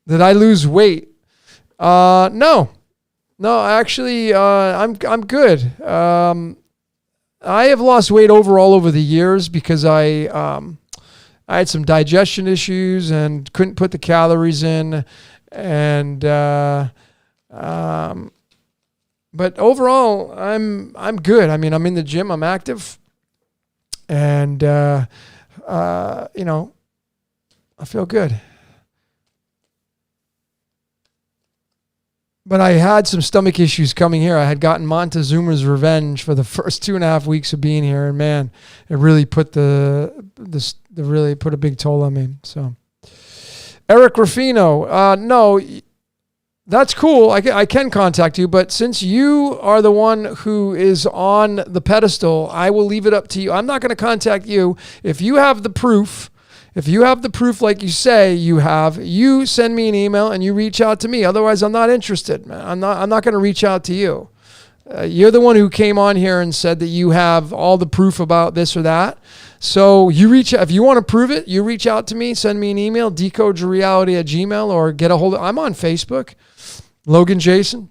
Did I lose weight? No, actually, I'm good. I have lost weight overall over the years because I had some digestion issues and couldn't put the calories in, and but overall, I'm good. I mean, I'm in the gym, I'm active, and I feel good. But I had some stomach issues coming here. I had gotten Montezuma's revenge for the first 2.5 weeks of being here, and man, it really put really put a big toll on me. So, Eric Ruffino, no, that's cool. I can contact you, but since you are the one who is on the pedestal, I will leave it up to you. I'm not going to contact you. If you have the proof, If you have the proof like you say you have, you send me an email and you reach out to me. Otherwise, I'm not interested, man. I'm not going to reach out to you. You're the one who came on here and said that you have all the proof about this or that. So you reach out. If you want to prove it, you reach out to me, send me an email, decodeyourreality@gmail.com, or get a hold of, I'm on Facebook, Logan Jason.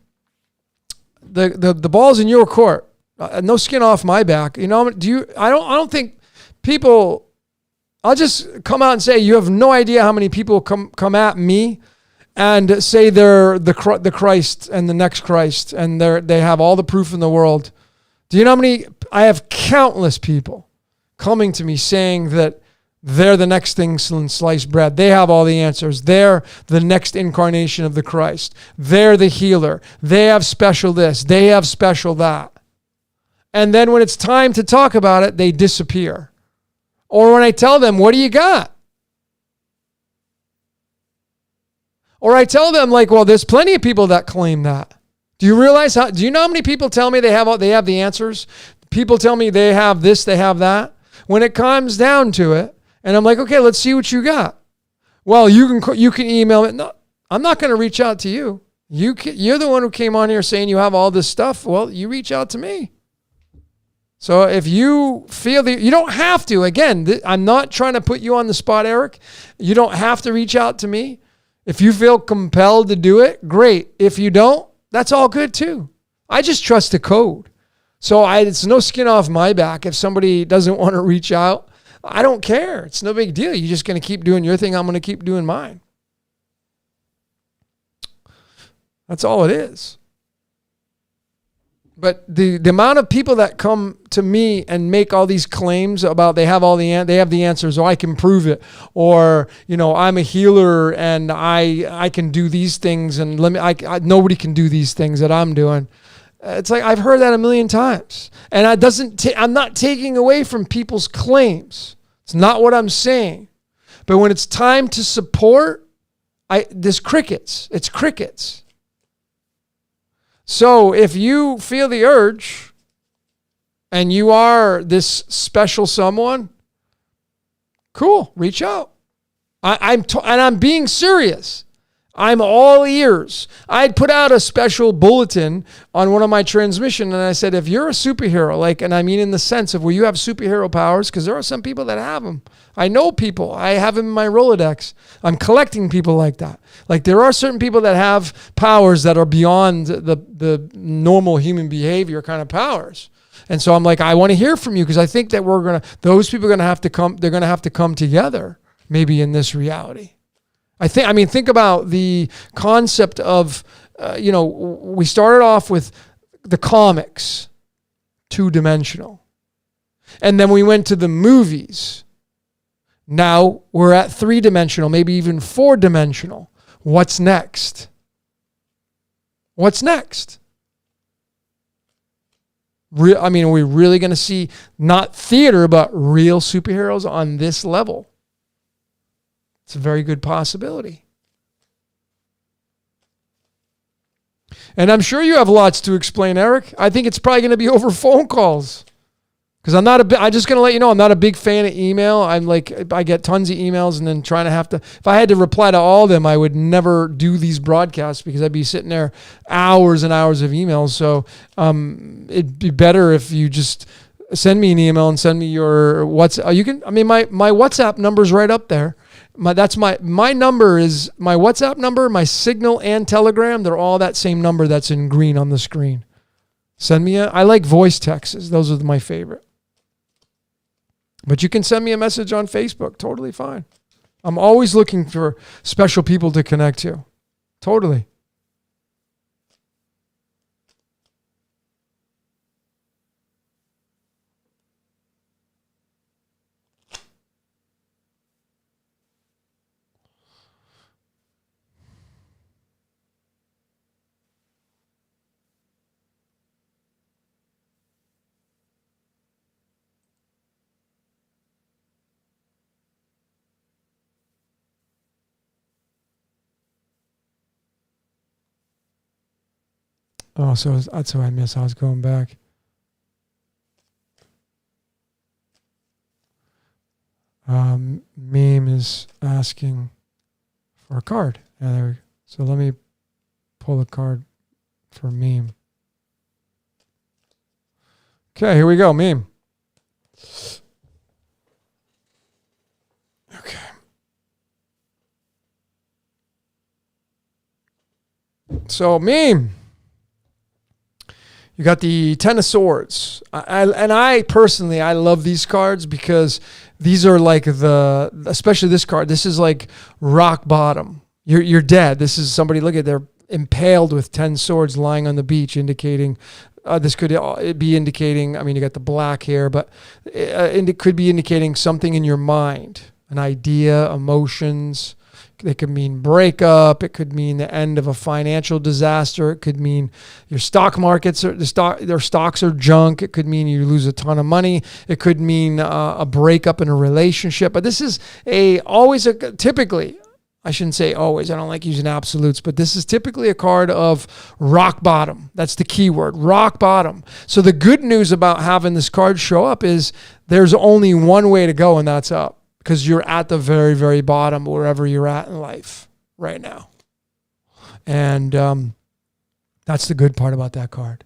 The ball's in your court. No skin off my back. You know, I don't think people, I'll just come out and say, you have no idea how many people come at me and say they're the Christ and the next Christ, and they have all the proof in the world. Do you know how many? I have countless people coming to me saying that they're the next thing since sliced bread. They have all the answers. They're the next incarnation of the Christ. They're the healer. They have special this. They have special that. And then when it's time to talk about it, they disappear. Or when I tell them, what do you got? Or I tell them, like, well, there's plenty of people that claim that. Do you know how many people tell me they have the answers? People tell me they have this, they have that. When it comes down to it, and I'm like, okay, let's see what you got. Well, you can email it. No, I'm not going to reach out to you. You're the one who came on here saying you have all this stuff. Well, you reach out to me. So if you feel that you don't have to, again, I'm not trying to put you on the spot, Eric. You don't have to reach out to me. If you feel compelled to do it, great. If you don't, that's all good too. I just trust the code. So it's no skin off my back. If somebody doesn't want to reach out, I don't care. It's no big deal. You're just going to keep doing your thing. I'm going to keep doing mine. That's all it is. But the amount of people that come to me and make all these claims about they have the answers, or I can prove it, or I'm a healer and I can do these things, and nobody can do these things that I'm doing. It's like I've heard that a million times, and I'm not taking away from people's claims. It's not what I'm saying. But when it's time to support, there's crickets. It's crickets. So if you feel the urge and you are this special someone, cool, reach out. I'm being serious. I'm all ears. I'd put out a special bulletin on one of my transmissions, and I said, if you're a superhero, and I mean in the sense of where you have superhero powers, because there are some people that have them. I know people. I have them in my Rolodex. I'm collecting people like that. Like there are certain people that have powers that are beyond the normal human behavior kind of powers. And so I'm like, I want to hear from you, because I think that those people are going to have to come, they're going to have to come together maybe in this reality. Think about the concept of, we started off with the comics, 2-dimensional. And then we went to the movies. Now we're at 3-dimensional, maybe even 4-dimensional. What's next? What's next? Are we really going to see not theater, but real superheroes on this level? It's a very good possibility. And I'm sure you have lots to explain, Eric. I think it's probably going to be over phone calls. Because I'm just going to let you know, I'm not a big fan of email. I get tons of emails, and then if I had to reply to all of them, I would never do these broadcasts, because I'd be sitting there hours and hours of emails. So it'd be better if you just send me an email and send me your WhatsApp. My WhatsApp number's right up there. My number is my WhatsApp number, my Signal and Telegram. They're all that same number that's in green on the screen. Send me I like voice texts. Those are my favorite. But you can send me a message on Facebook. Totally fine. I'm always looking for special people to connect to. Totally. Oh, so that's what I missed. I was going back. Meme is asking for a card. Yeah, there we go. So let me pull a card for Meme. Okay, here we go, Meme. Okay. So, Meme, you got the Ten of Swords. I personally, I love these cards because these are like especially this card. This is like rock bottom. You're dead. This is somebody, look at, they're impaled with 10 swords lying on the beach, indicating, this could be indicating, I mean, you got the black here, but it could be indicating something in your mind, an idea, emotions. It could mean breakup. It could mean the end of a financial disaster. It could mean your stock markets, their stocks are junk. It could mean you lose a ton of money. It could mean a breakup in a relationship. But this is typically, I shouldn't say always, I don't like using absolutes, but this is typically a card of rock bottom. That's the key word, rock bottom. So the good news about having this card show up is there's only one way to go, and that's up. Because you're at the very, very bottom, wherever you're at in life right now. And that's the good part about that card.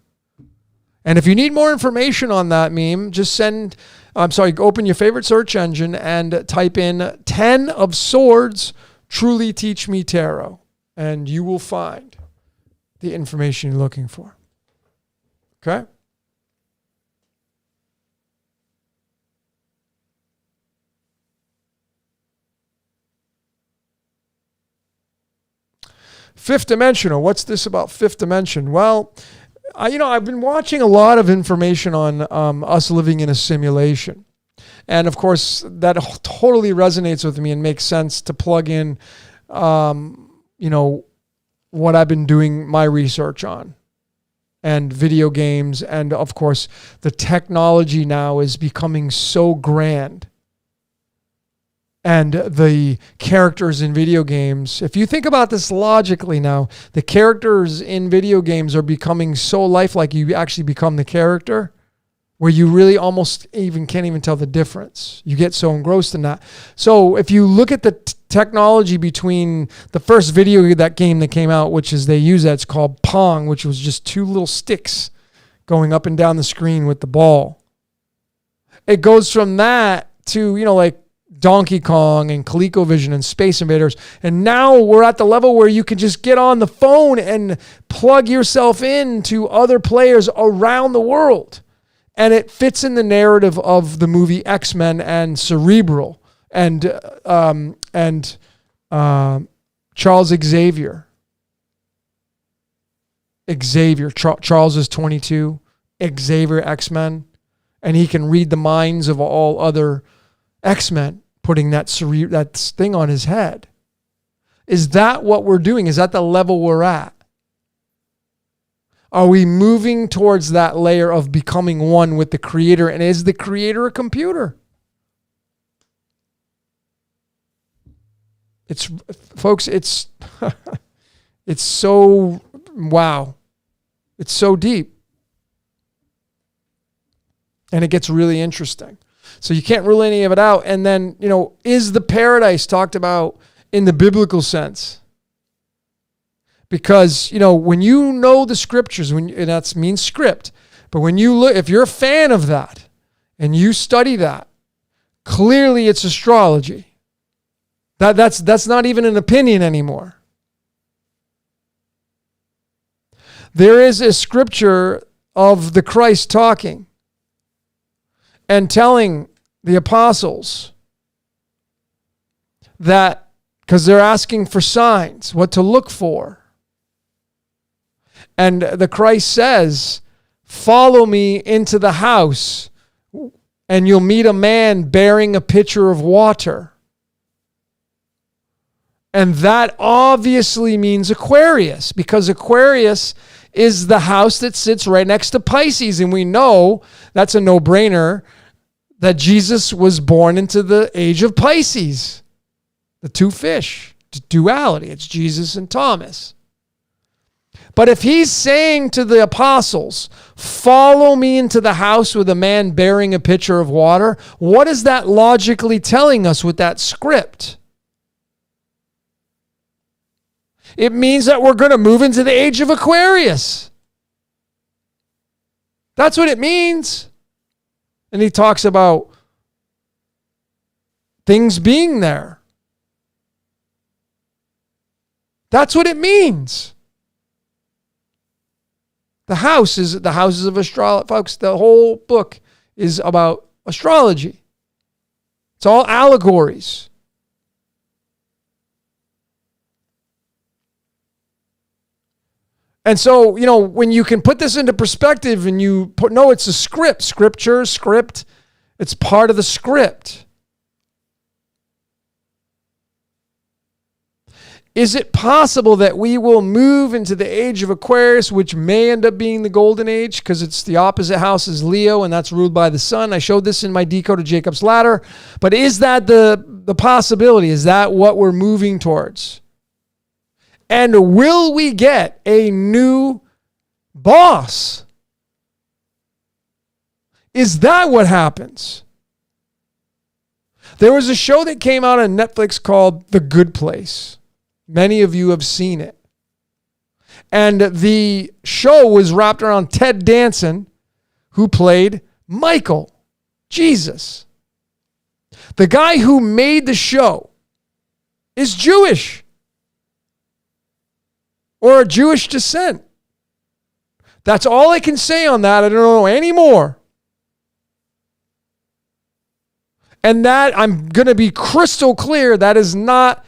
And if you need more information on that, Meme, just open your favorite search engine and type in 10 of Swords, Truly Teach Me Tarot. And you will find the information you're looking for. Okay? Fifth dimensional. What's this about fifth dimension? Well, I've been watching a lot of information on us living in a simulation. And of course, that totally resonates with me and makes sense to plug in, what I've been doing my research on. And video games. And of course, the technology now is becoming so grand. And the characters in video games, if you think about this logically now, the characters in video games are becoming so lifelike, you actually become the character, where you really almost can't even tell the difference. You get so engrossed in that. So if you look at the technology between the first game that came out, which is it's called Pong, which was just two little sticks going up and down the screen with the ball. It goes from that to, like Donkey Kong and ColecoVision and Space Invaders. And now we're at the level where you can just get on the phone and plug yourself into other players around the world. And it fits in the narrative of the movie X-Men and Cerebral and Charles Xavier. Charles is 22, Xavier X-Men, and he can read the minds of all other X-Men, putting that thing on his head. Is that what we're doing? Is that the level we're at? Are we moving towards that layer of becoming one with the creator? And is the creator a computer? It's so, wow. It's so deep. And it gets really interesting. So you can't rule any of it out. And then, is the paradise talked about in the biblical sense? Because, when you know the scriptures, and that means script, but when you look, if you're a fan of that and you study that, clearly it's astrology. That's not even an opinion anymore. There is a scripture of the Christ talking and telling the apostles that, because they're asking for signs, what to look for. And the Christ says, follow me into the house and you'll meet a man bearing a pitcher of water. And that obviously means Aquarius, because Aquarius is the house that sits right next to Pisces. And we know that's a no-brainer that Jesus was born into the age of Pisces. The two fish, duality. It's Jesus and Thomas. But if he's saying to the apostles, follow me into the house with a man bearing a pitcher of water, what is that logically telling us with that script? It means that we're going to move into the age of Aquarius. That's what it means. And he talks about things being there. That's what it means. The houses of astrology, folks. The whole book is about astrology. It's all allegories. And so, when you can put this into perspective and no, it's a script, script. It's part of the script. Is it possible that we will move into the age of Aquarius, which may end up being the golden age because it's the opposite house is Leo and that's ruled by the sun? I showed this in my Decode of Jacob's Ladder. But is that the possibility? Is that what we're moving towards? And will we get a new boss? Is that what happens? There was a show that came out on Netflix called The Good Place. Many of you have seen it. And the show was wrapped around Ted Danson, who played Michael, Jesus. The guy who made the show is Jewish or of Jewish descent. That's all I can say on that. I don't know any more. And that, I'm going to be crystal clear, that is not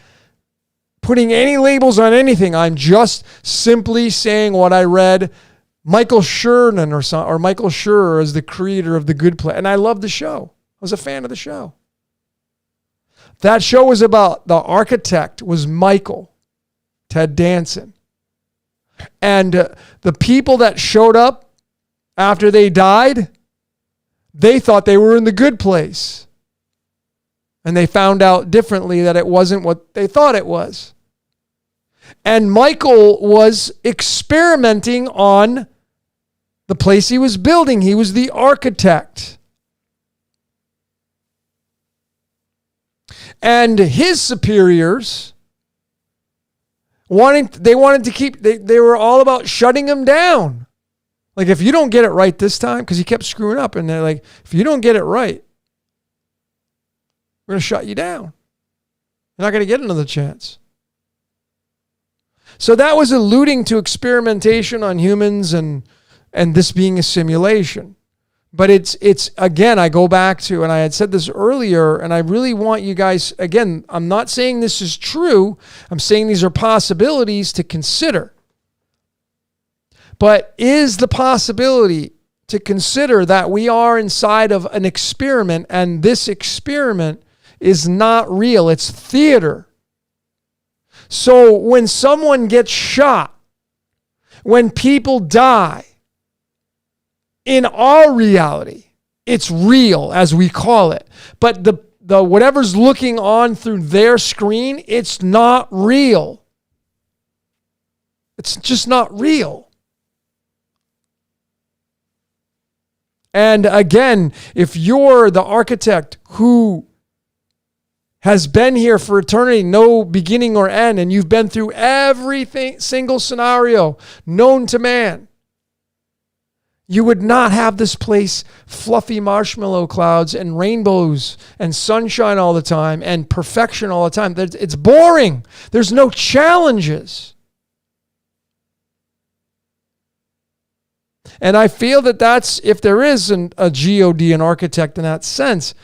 putting any labels on anything. I'm just simply saying what I read. Michael Sherman or Michael Schur is the creator of The Good Place. And I love the show. I was a fan of the show. That show was about, the architect was Michael, Ted Danson. And the people that showed up after they died, they thought they were in the good place. And they found out differently that it wasn't what they thought it was. And Michael was experimenting on the place he was building. He was the architect. And his superiors they were all about shutting him down. Like, if you don't get it right this time, because he kept screwing up, and they're like, if you don't get it right, we're going to shut you down. You're not going to get another chance. So that was alluding to experimentation on humans and this being a simulation. But it's again, I go back to, and I had said this earlier, and I really want you guys, again, I'm not saying this is true. I'm saying these are possibilities to consider. But is the possibility to consider that we are inside of an experiment, and this experiment is not real, it's theater. So when someone gets shot, when people die, in our reality, it's real as we call it. But the whatever's looking on through their screen, it's not real. It's just not real. And again, if you're the architect who has been here for eternity, no beginning or end, and you've been through everything, single scenario known to man, you would not have this place fluffy marshmallow clouds and rainbows and sunshine all the time and perfection all the time. It's boring. There's no challenges. And I feel that that's, if there is a God, an architect in that sense,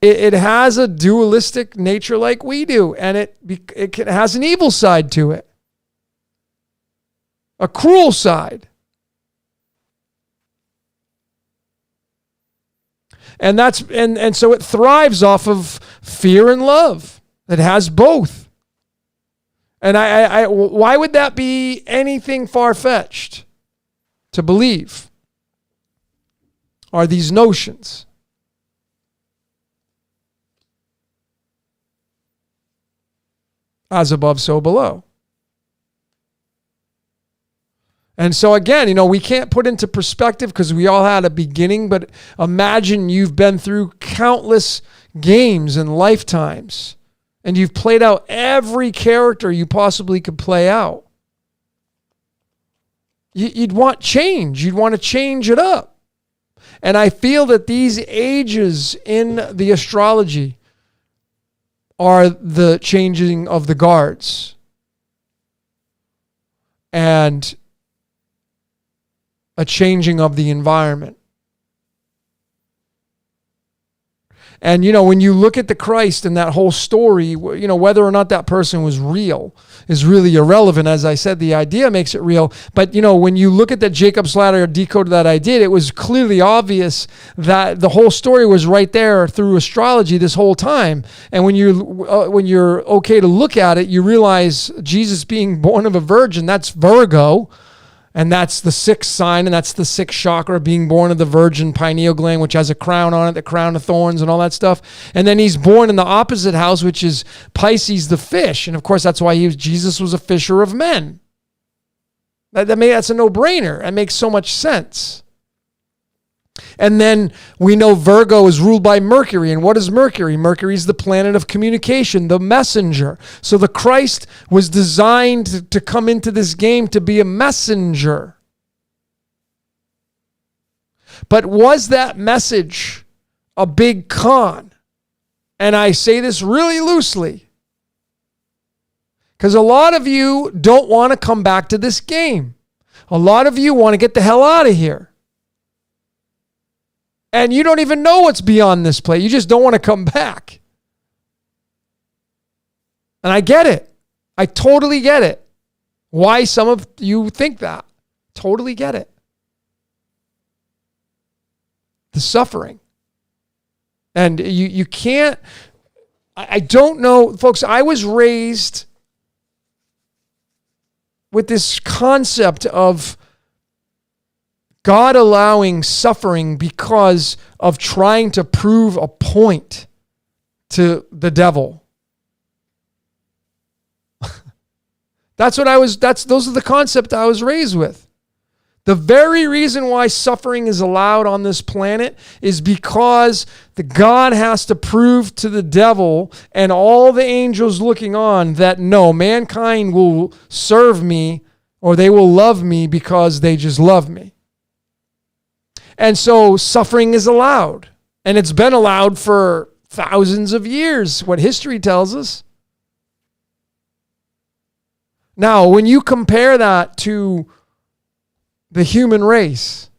it has a dualistic nature like we do. And it has an evil side to it. A cruel side. And so it thrives off of fear and love. It has both. And why would that be anything far-fetched to believe? Are these notions? As above, so below. And so again, we can't put into perspective because we all had a beginning, but imagine you've been through countless games and lifetimes, and you've played out every character you possibly could play out. You'd want change. You'd want to change it up. And I feel that these ages in the astrology are the changing of the guards. And a changing of the environment. And, when you look at the Christ and that whole story, whether or not that person was real is really irrelevant. As I said, the idea makes it real. But, when you look at the Jacob's Ladder or Decode that I did, it was clearly obvious that the whole story was right there through astrology this whole time. And when you're okay to look at it, you realize Jesus being born of a virgin, that's Virgo. And that's the sixth sign, and that's the sixth chakra, being born of the virgin pineal gland, which has a crown on it, the crown of thorns and all that stuff. And then he's born in the opposite house, which is Pisces, the fish. And of course, that's why Jesus was a fisher of men. That's a no-brainer. That makes so much sense. And then we know Virgo is ruled by Mercury. And what is Mercury? Mercury is the planet of communication, the messenger. So the Christ was designed to come into this game to be a messenger. But was that message a big con? And I say this really loosely, because a lot of you don't want to come back to this game. A lot of you want to get the hell out of here. And you don't even know what's beyond this play. You just don't want to come back. And I get it. I totally get it. Why some of you think that. Totally get it. The suffering. And you can't, I don't know, folks, I was raised with this concept of God allowing suffering because of trying to prove a point to the devil. Those are the concept I was raised with. The very reason why suffering is allowed on this planet is because the God has to prove to the devil and all the angels looking on that no, mankind will serve me or they will love me because they just love me. And so suffering is allowed. And it's been allowed for thousands of years, what history tells us. Now, when you compare that to the human race,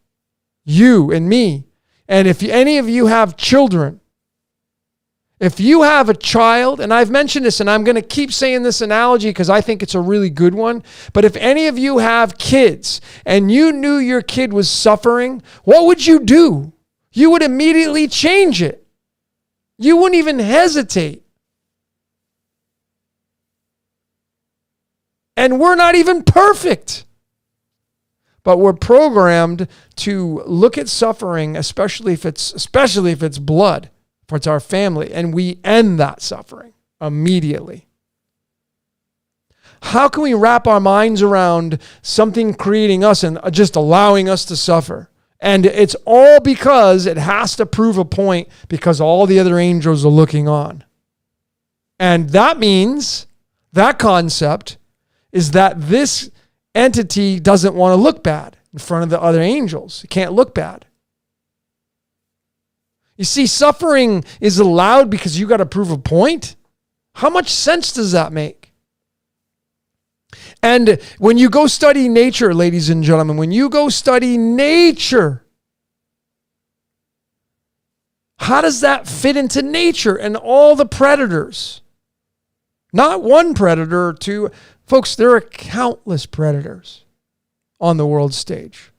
you and me, and if any of you have children, if you have a child, and I've mentioned this, and I'm going to keep saying this analogy because I think it's a really good one, but if any of you have kids and you knew your kid was suffering, what would you do? You would immediately change it. You wouldn't even hesitate. And we're not even perfect. But we're programmed to look at suffering, especially if it's blood. For it's our family, and we end that suffering immediately. How can we wrap our minds around something creating us and just allowing us to suffer? And it's all because it has to prove a point because all the other angels are looking on. And that means, that concept is that this entity doesn't want to look bad in front of the other angels. It can't look bad. You see, suffering is allowed because you got to prove a point. How much sense does that make? And when you go study nature, ladies and gentlemen, when you go study nature, how does that fit into nature and all the predators? Not one predator or two. Folks, there are countless predators on the world stage.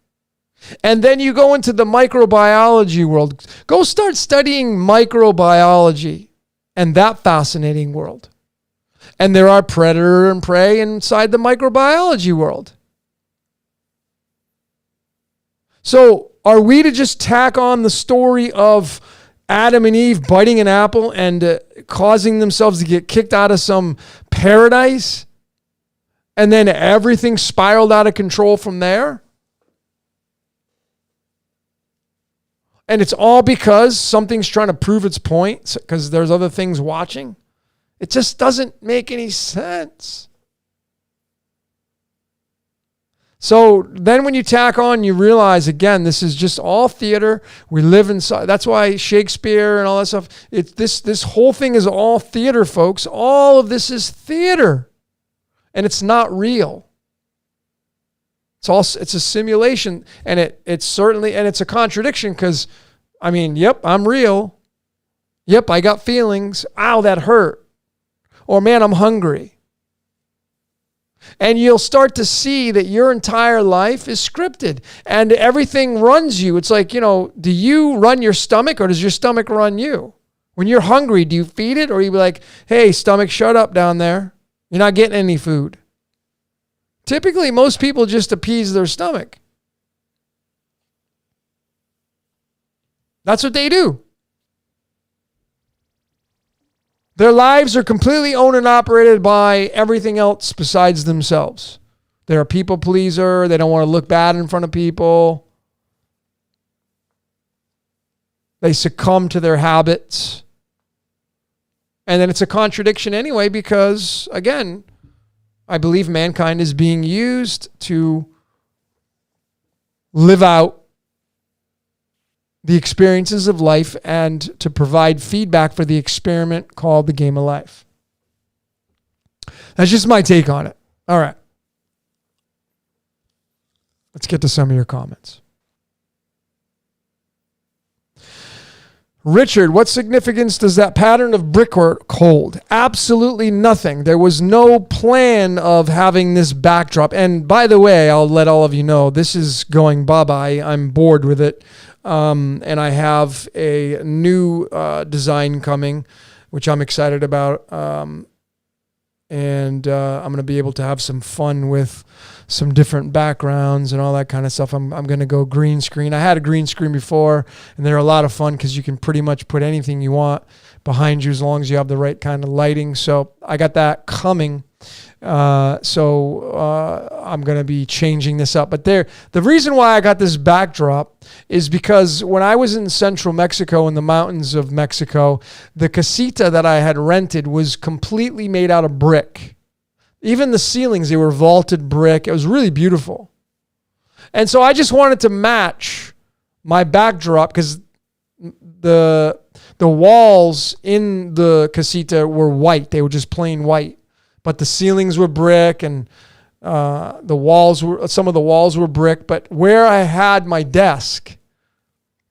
And then you go into the microbiology world. Go start studying microbiology and that fascinating world. And there are predator and prey inside the microbiology world. So are we to just tack on the story of Adam and Eve biting an apple and causing themselves to get kicked out of some paradise? and then everything spiraled out of control from there. And it's all because something's trying to prove its point because there's other things watching. It just doesn't make any sense. So then when you tack on, you realize, again, this is just all theater. We live inside. That's why Shakespeare and all that stuff, this whole thing is all theater, folks. All of this is theater. And it's not real. It's a simulation, and it's certainly, and it's a contradiction because, I mean, yep, I'm real. Yep, I got feelings. Ow, that hurt. Or man, I'm hungry. And you'll start to see that your entire life is scripted and everything runs you. It's like, do you run your stomach or does your stomach run you? When you're hungry, do you feed it or you be like, hey, stomach, shut up down there. You're not getting any food. Typically, most people just appease their stomach. That's what they do. Their lives are completely owned and operated by everything else besides themselves. They're a people pleaser. They don't want to look bad in front of people. They succumb to their habits. And then it's a contradiction anyway because, again, I believe mankind is being used to live out the experiences of life and to provide feedback for the experiment called the game of life. That's just my take on it. All right. Let's get to some of your comments. Richard, what significance does that pattern of brickwork hold? Absolutely nothing. There was no plan of having this backdrop. And by the way, I'll let all of you know, this is going bye-bye. I'm bored with it. And I have a new design coming, which I'm excited about. And I'm going to be able to have some fun with some different backgrounds and all that kind of stuff. I'm going to go green screen. I had a green screen before, and they're a lot of fun because you can pretty much put anything you want behind you as long as you have the right kind of lighting. So I got that coming. So I'm going to be changing this up. But the reason why I got this backdrop is because when I was in central Mexico, in the mountains of Mexico, the casita that I had rented was completely made out of brick. Even the ceilings, they were vaulted brick. It was really beautiful. And so I just wanted to match my backdrop because the walls in the casita were white. They were just plain white. But the ceilings were brick and some of the walls were brick. But where I had my desk,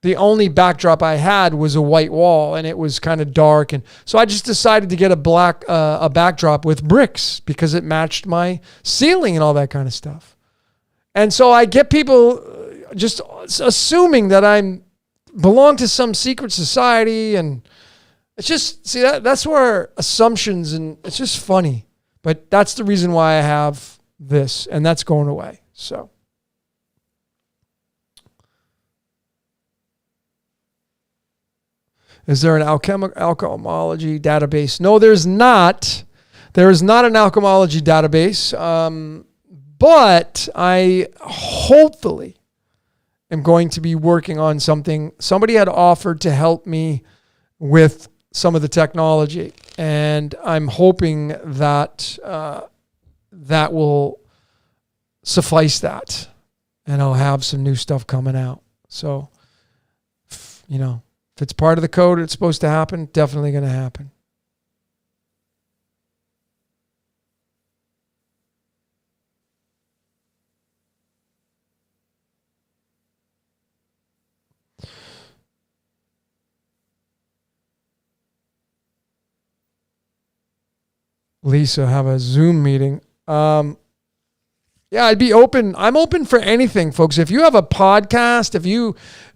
the only backdrop I had was a white wall, and it was kind of dark. And so I just decided to get a backdrop with bricks because it matched my ceiling and all that kind of stuff. And so I get people just assuming that I belong to some secret society, and it's just, see, that's where assumptions, and it's just funny. But that's the reason why I have this, and that's going away. So. Is there an alchemology database? No, there's not. There is not an alchemology database. But I hopefully am going to be working on something. Somebody had offered to help me with some of the technology. And I'm hoping that that will suffice that. And I'll have some new stuff coming out. So, if it's part of the code, it's supposed to happen, definitely going to happen. Lisa, have a Zoom meeting. Yeah, I'd be open. I'm open for anything, folks. If you have a podcast,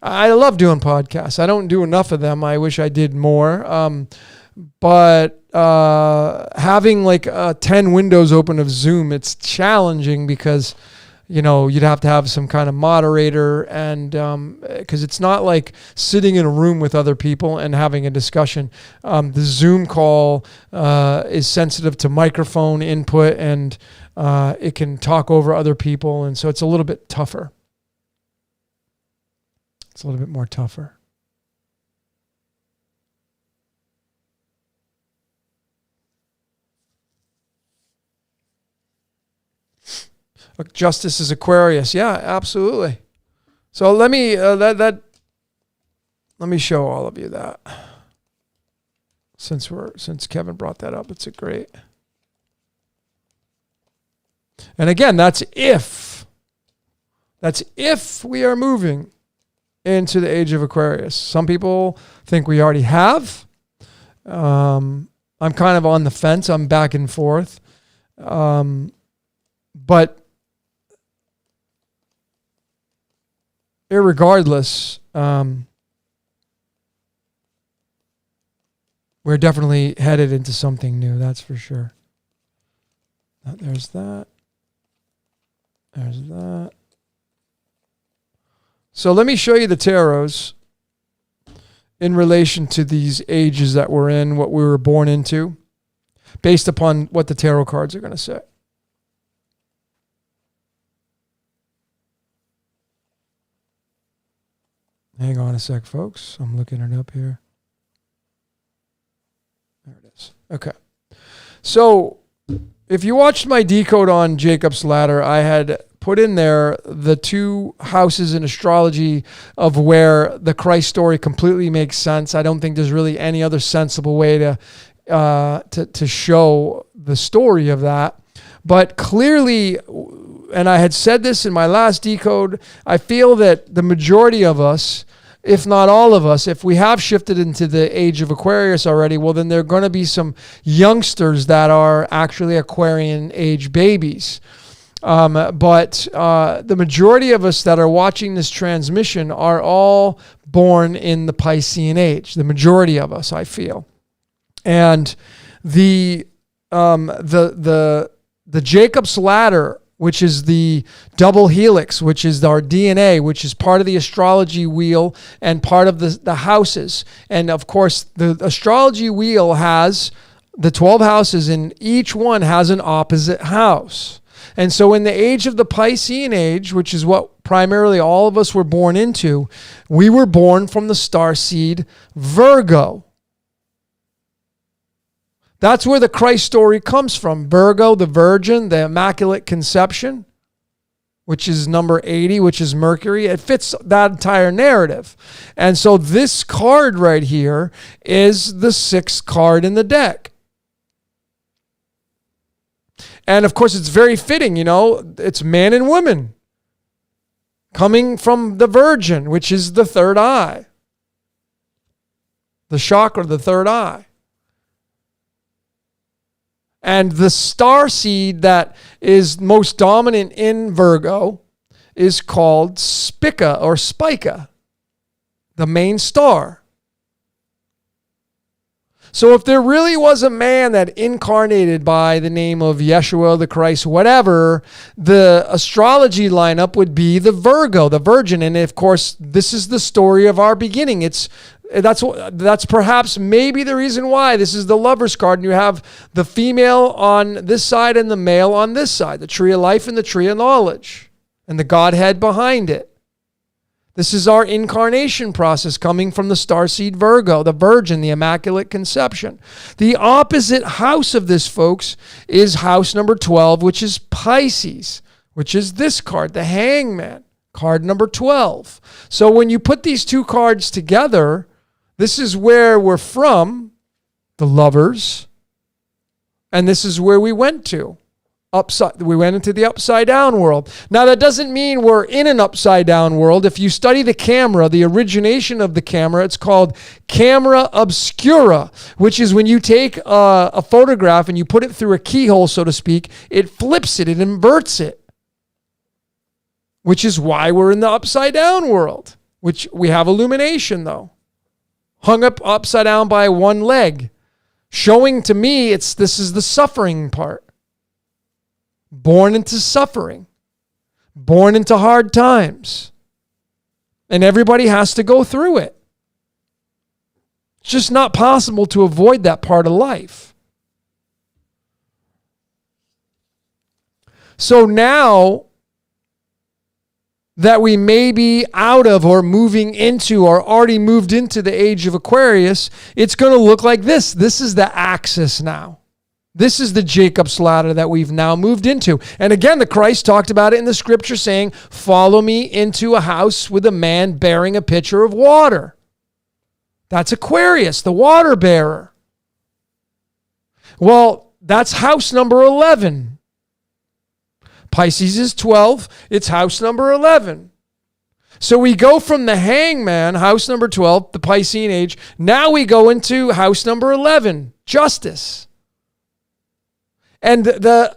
I love doing podcasts. I don't do enough of them. I wish I did more. But having like 10 windows open of Zoom, it's challenging because, you'd have to have some kind of moderator, and because it's not like sitting in a room with other people and having a discussion. The Zoom call is sensitive to microphone input, and it can talk over other people, and so it's a little bit tougher. It's a little bit more tougher. Justice is Aquarius. Yeah, absolutely. So let me let me show all of you that. Since Kevin brought that up, it's a great. And again, that's if we are moving into the age of Aquarius. Some people think we already have. I'm kind of on the fence. I'm back and forth. But irregardless, we're definitely headed into something new. That's for sure. There's that. There's that. So let me show you the tarots in relation to these ages that we're in, what we were born into, based upon what the tarot cards are going to say. Hang on a sec, folks. I'm looking it up here. There it is. Okay. So if you watched my decode on Jacob's Ladder, I had put in there the two houses in astrology of where the Christ story completely makes sense. I don't think there's really any other sensible way to show the story of that. But clearly, and I had said this in my last decode, I feel that the majority of us, if not all of us, if we have shifted into the age of Aquarius already, well, then there are going to be some youngsters that are actually Aquarian age babies. But the majority of us that are watching this transmission are all born in the Piscean age. The majority of us, I feel. And the Jacob's Ladder, which is the double helix, which is our DNA, which is part of the astrology wheel and part of the houses. And of course, the astrology wheel has the 12 houses, and each one has an opposite house. And so in the age of the Piscean age, which is what primarily all of us were born into, we were born from the star seed Virgo. That's where the Christ story comes from. Virgo, the Virgin, the Immaculate Conception, which is number 80, which is Mercury. It fits that entire narrative. And so this card right here is the 6th card in the deck. And of course, it's very fitting, it's man and woman coming from the Virgin, which is the third eye. The chakra, the third eye. And the star seed that is most dominant in Virgo is called Spica or Spica, the main star. So if there really was a man that incarnated by the name of Yeshua, the Christ, whatever, the astrology lineup would be the Virgo, the Virgin. And of course, this is the story of our beginning. That's perhaps maybe the reason why this is the Lover's card, and you have the female on this side and the male on this side, the tree of life and the tree of knowledge, and the Godhead behind it. This is our incarnation process coming from the starseed Virgo, the Virgin, the Immaculate Conception. The opposite house of this, folks, is house number 12, which is Pisces, which is this card, the Hangman, card number 12. So when you put these two cards together, this is where we're from, the Lovers, and this is where we went to. We went into the upside down world. Now, that doesn't mean we're in an upside down world. If you study the camera, the origination of the camera, it's called camera obscura, which is when you take a photograph and you put it through a keyhole, so to speak, it flips it, it inverts it, which is why we're in the upside down world, which we have illumination, though. Hung up upside down by one leg, showing to me this is the suffering part. Born into suffering. born into hard times. And everybody has to go through it. It's just not possible to avoid that part of life. So now that we may be out of or moving into or already moved into the age of Aquarius, it's going to look like this. This is the axis now. This is the Jacob's ladder that we've now moved into. And again, the Christ talked about it in the scripture saying, follow me into a house with a man bearing a pitcher of water. That's Aquarius, the water bearer. Well, that's house number 11. Pisces is 12. It's house number 11. So we go from the hangman, house number 12, the Piscean age. Now we go into house number 11, justice. And the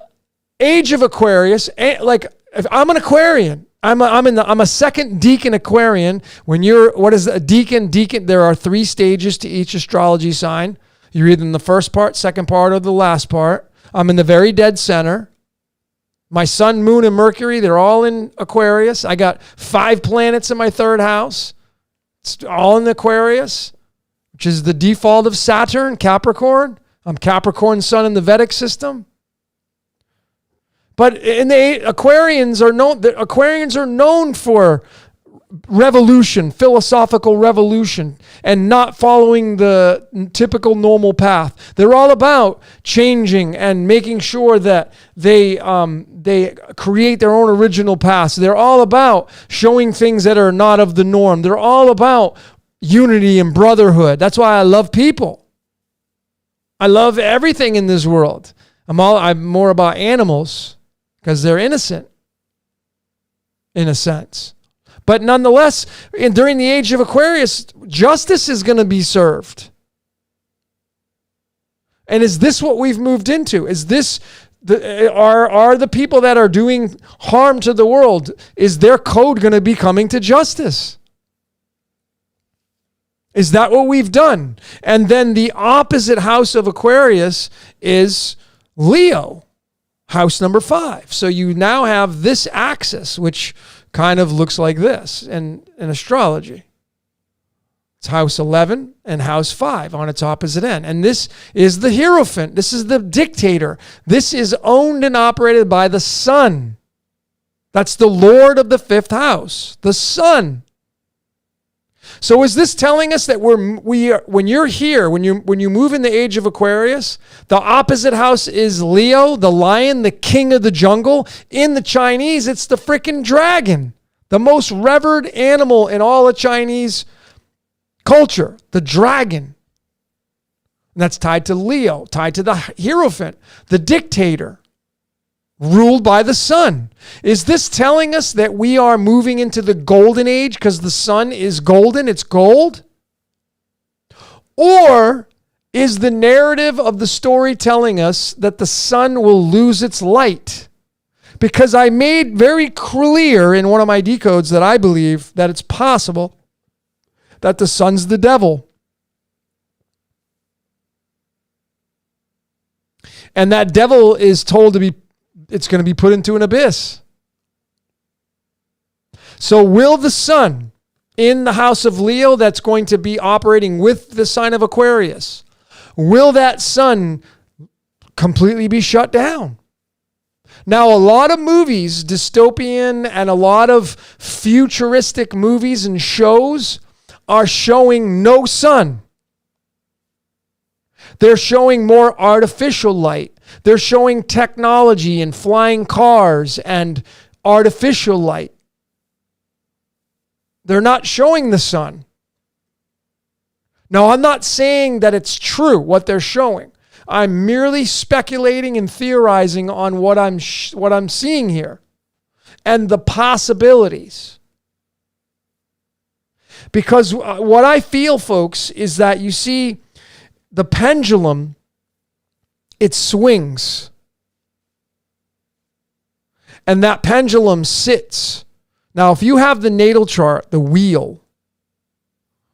age of Aquarius, like if I'm an Aquarian, I'm a second deacon Aquarian. When you're, what is a deacon? Deacon, there are 3 stages to each astrology sign. You're either in the first part, second part, or the last part. I'm in the very dead center. My sun, moon, and Mercury, they're all in Aquarius. I got 5 planets in my 3rd house. It's all in Aquarius, which is the default of Saturn, Capricorn. I'm Capricorn sun in the Vedic system. But in the Aquarians are known for revolution, philosophical revolution, and not following the typical normal path. They're all about changing and making sure that they create their own original paths. They're all about showing things that are not of the norm. They're all about unity and brotherhood. That's why I love people. I love everything in this world. I'm more about animals because they're innocent in a sense. But nonetheless, during the age of Aquarius, justice is going to be served. And is this what we've moved into? Is this are the people that are doing harm to the world, is their code going to be coming to justice? Is that what we've done? And then the opposite house of Aquarius is Leo, house number 5. So you now have this axis, which kind of looks like this in astrology. It's house 11 and house 5 on its opposite end. And this is the Hierophant. This is the dictator. This is owned and operated by the sun. That's the Lord of the 5th house, the sun. So is this telling us that when you're here, when you move in the age of Aquarius, the opposite house is Leo, the lion, the king of the jungle? In the Chinese, it's the freaking dragon, the most revered animal in all of Chinese culture, the dragon. And that's tied to Leo, tied to the Hierophant, the dictator, ruled by the sun. Is this telling us that we are moving into the golden age because the sun is golden, it's gold? Or is the narrative of the story telling us that the sun will lose its light? Because I made very clear in one of my decodes that I believe that it's possible that the sun's the devil. And that devil is told to be, it's going to be put into an abyss. So will the sun in the house of Leo that's going to be operating with the sign of Aquarius, will that sun completely be shut down? Now, a lot of movies, dystopian and a lot of futuristic movies and shows are showing no sun. They're showing more artificial light. They're showing technology and flying cars and artificial light. They're not showing the sun. Now, I'm not saying that it's true what they're showing. I'm merely speculating and theorizing on what I'm seeing here and the possibilities. Because what I feel, folks, is that you see the pendulum, it swings. And that pendulum sits. Now, if you have the natal chart, the wheel,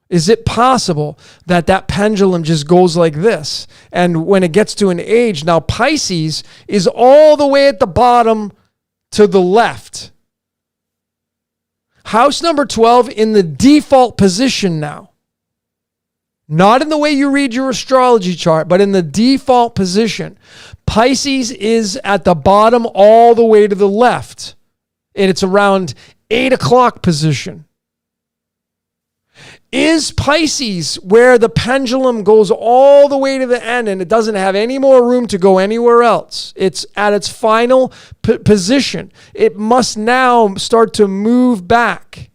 is it possible that that pendulum just goes like this? And when it gets to an age, now Pisces is all the way at the bottom to the left. House number 12 in the default position now. Not in the way you read your astrology chart, but in the default position. Pisces is at the bottom all the way to the left. And it's around 8 o'clock position. Is Pisces where the pendulum goes all the way to the end and it doesn't have any more room to go anywhere else? It's at its final position. It must now start to move back,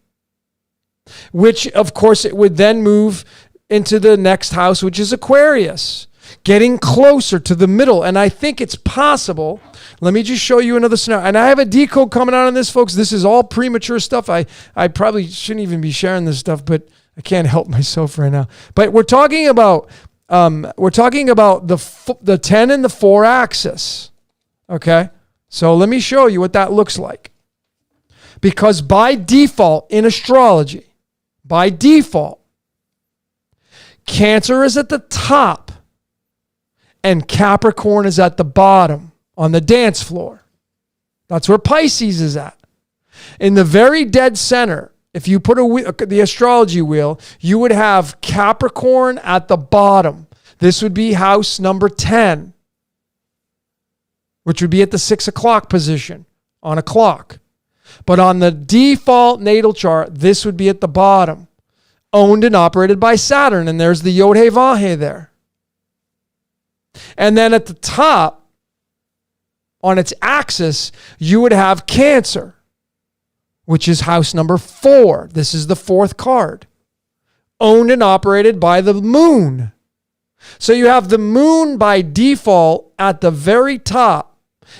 which of course it would then move into the next house, which is Aquarius, getting closer to the middle. And I think it's possible. Let me just show you another scenario. And I have a decode coming out on this, folks. This is all premature stuff. I probably shouldn't even be sharing this stuff, but I can't help myself right now. But we're talking about the 10 and the 4 axis. Okay? So let me show you what that looks like. Because by default in astrology, by default, Cancer is at the top and Capricorn is at the bottom on the dance floor. That's where Pisces is at. In the very dead center, if you put the astrology wheel, you would have Capricorn at the bottom. This would be house number 10, which would be at the 6 o'clock position on a clock. But on the default natal chart, this would be at the bottom, owned and operated by Saturn. And there's the Yod He Vav He there. And then at the top, on its axis, you would have Cancer, which is house number 4. This is the 4th card. Owned and operated by the moon. So you have the moon by default at the very top,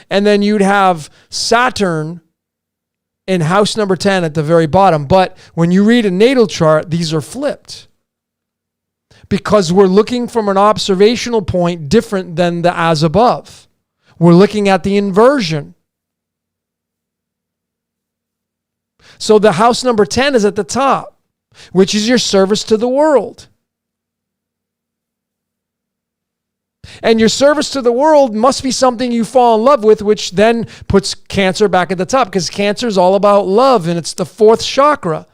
and then you'd have Saturn in house number 10 at the very bottom. But when you read a natal chart, these are flipped, because we're looking from an observational point different than the as above. We're looking at the inversion. So the house number 10 is at the top, which is your service to the world. And your service to the world must be something you fall in love with, which then puts Cancer back at the top, because Cancer is all about love, and it's the 4th chakra.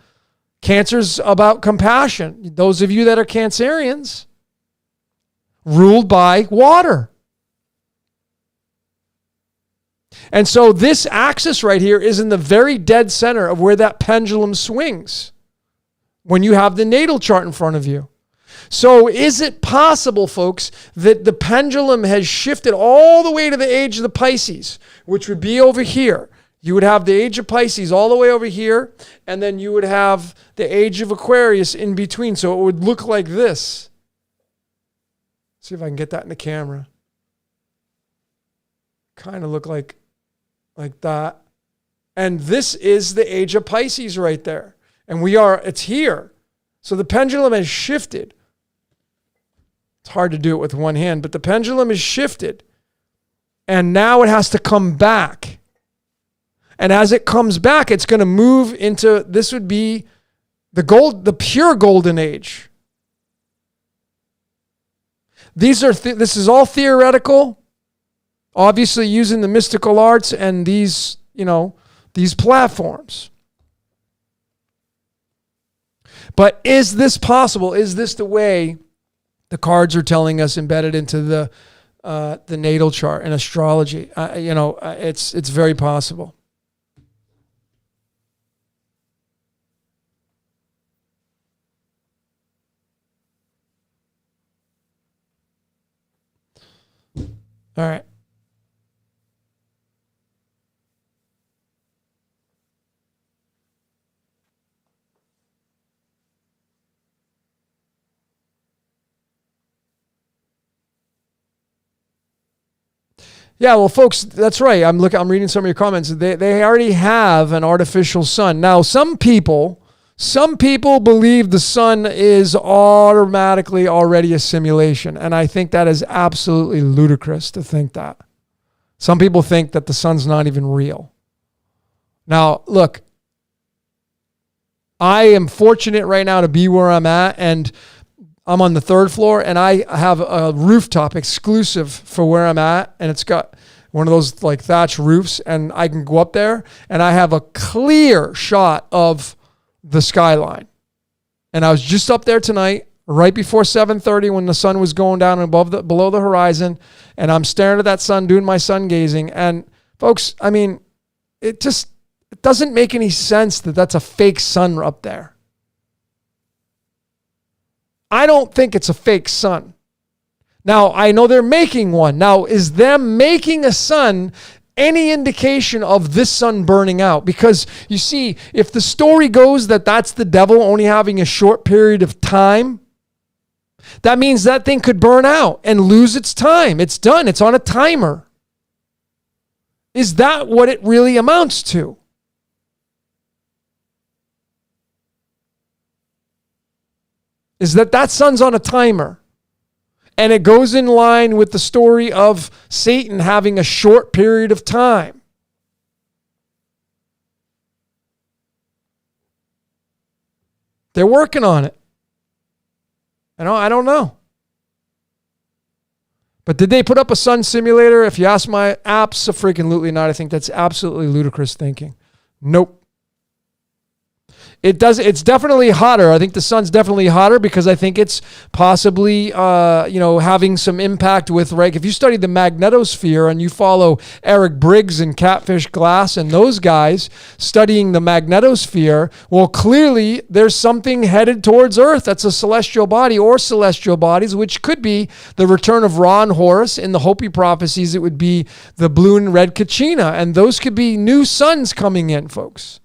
Cancer's about compassion. Those of you that are Cancerians, ruled by water. And so this axis right here is in the very dead center of where that pendulum swings when you have the natal chart in front of you. So is it possible, folks, that the pendulum has shifted all the way to the age of the Pisces, which would be over here? You would have the age of Pisces all the way over here, and then you would have the age of Aquarius in between. So it would look like this. See if I can get that in the camera. Kind of look like that. And this is the age of Pisces right there. And it's here. So the pendulum has shifted. It's hard to do it with one hand, but the pendulum is shifted. And now it has to come back. And as it comes back, it's going to move into, this would be the pure golden age. This is all theoretical, obviously using the mystical arts and these platforms. But is this possible? Is this the way the cards are telling us embedded into the natal chart and astrology? It's very possible. All right. Yeah, well, folks, that's right. I'm reading some of your comments. They already have an artificial sun. Now, some people believe the sun is automatically already a simulation, and I think that is absolutely ludicrous to think that. Some people think that the sun's not even real. Now, look, I am fortunate right now to be where I'm at, and I'm on the 3rd floor, and I have a rooftop exclusive for where I'm at, and it's got one of those like thatch roofs, and I can go up there, and I have a clear shot of the skyline. And I was just up there tonight, right before 7:30 when the sun was going down below the horizon. And I'm staring at that sun, doing my sun gazing. And folks, I mean, it doesn't make any sense that that's a fake sun up there. I don't think it's a fake sun. Now, I know they're making one. Now, is them making a sun any indication of this sun burning out? Because you see, if the story goes that that's the devil only having a short period of time, that means that thing could burn out and lose its time. It's done. It's on a timer. Is that what it really amounts to? Is that sun's on a timer? And it goes in line with the story of Satan having a short period of time. They're working on it. I don't know. But did they put up a sun simulator? If you ask my abso-freaking-lutely not. I think that's absolutely ludicrous thinking. Nope. It's definitely hotter. I think the sun's definitely hotter because I think it's possibly, having some impact with, right? If you study the magnetosphere and you follow Eric Briggs and Catfish Glass and those guys studying the magnetosphere, well, clearly there's something headed towards Earth that's a celestial body or celestial bodies, which could be the return of Ra and Horus. In the Hopi prophecies, it would be the blue and red Kachina. And those could be new suns coming in, folks,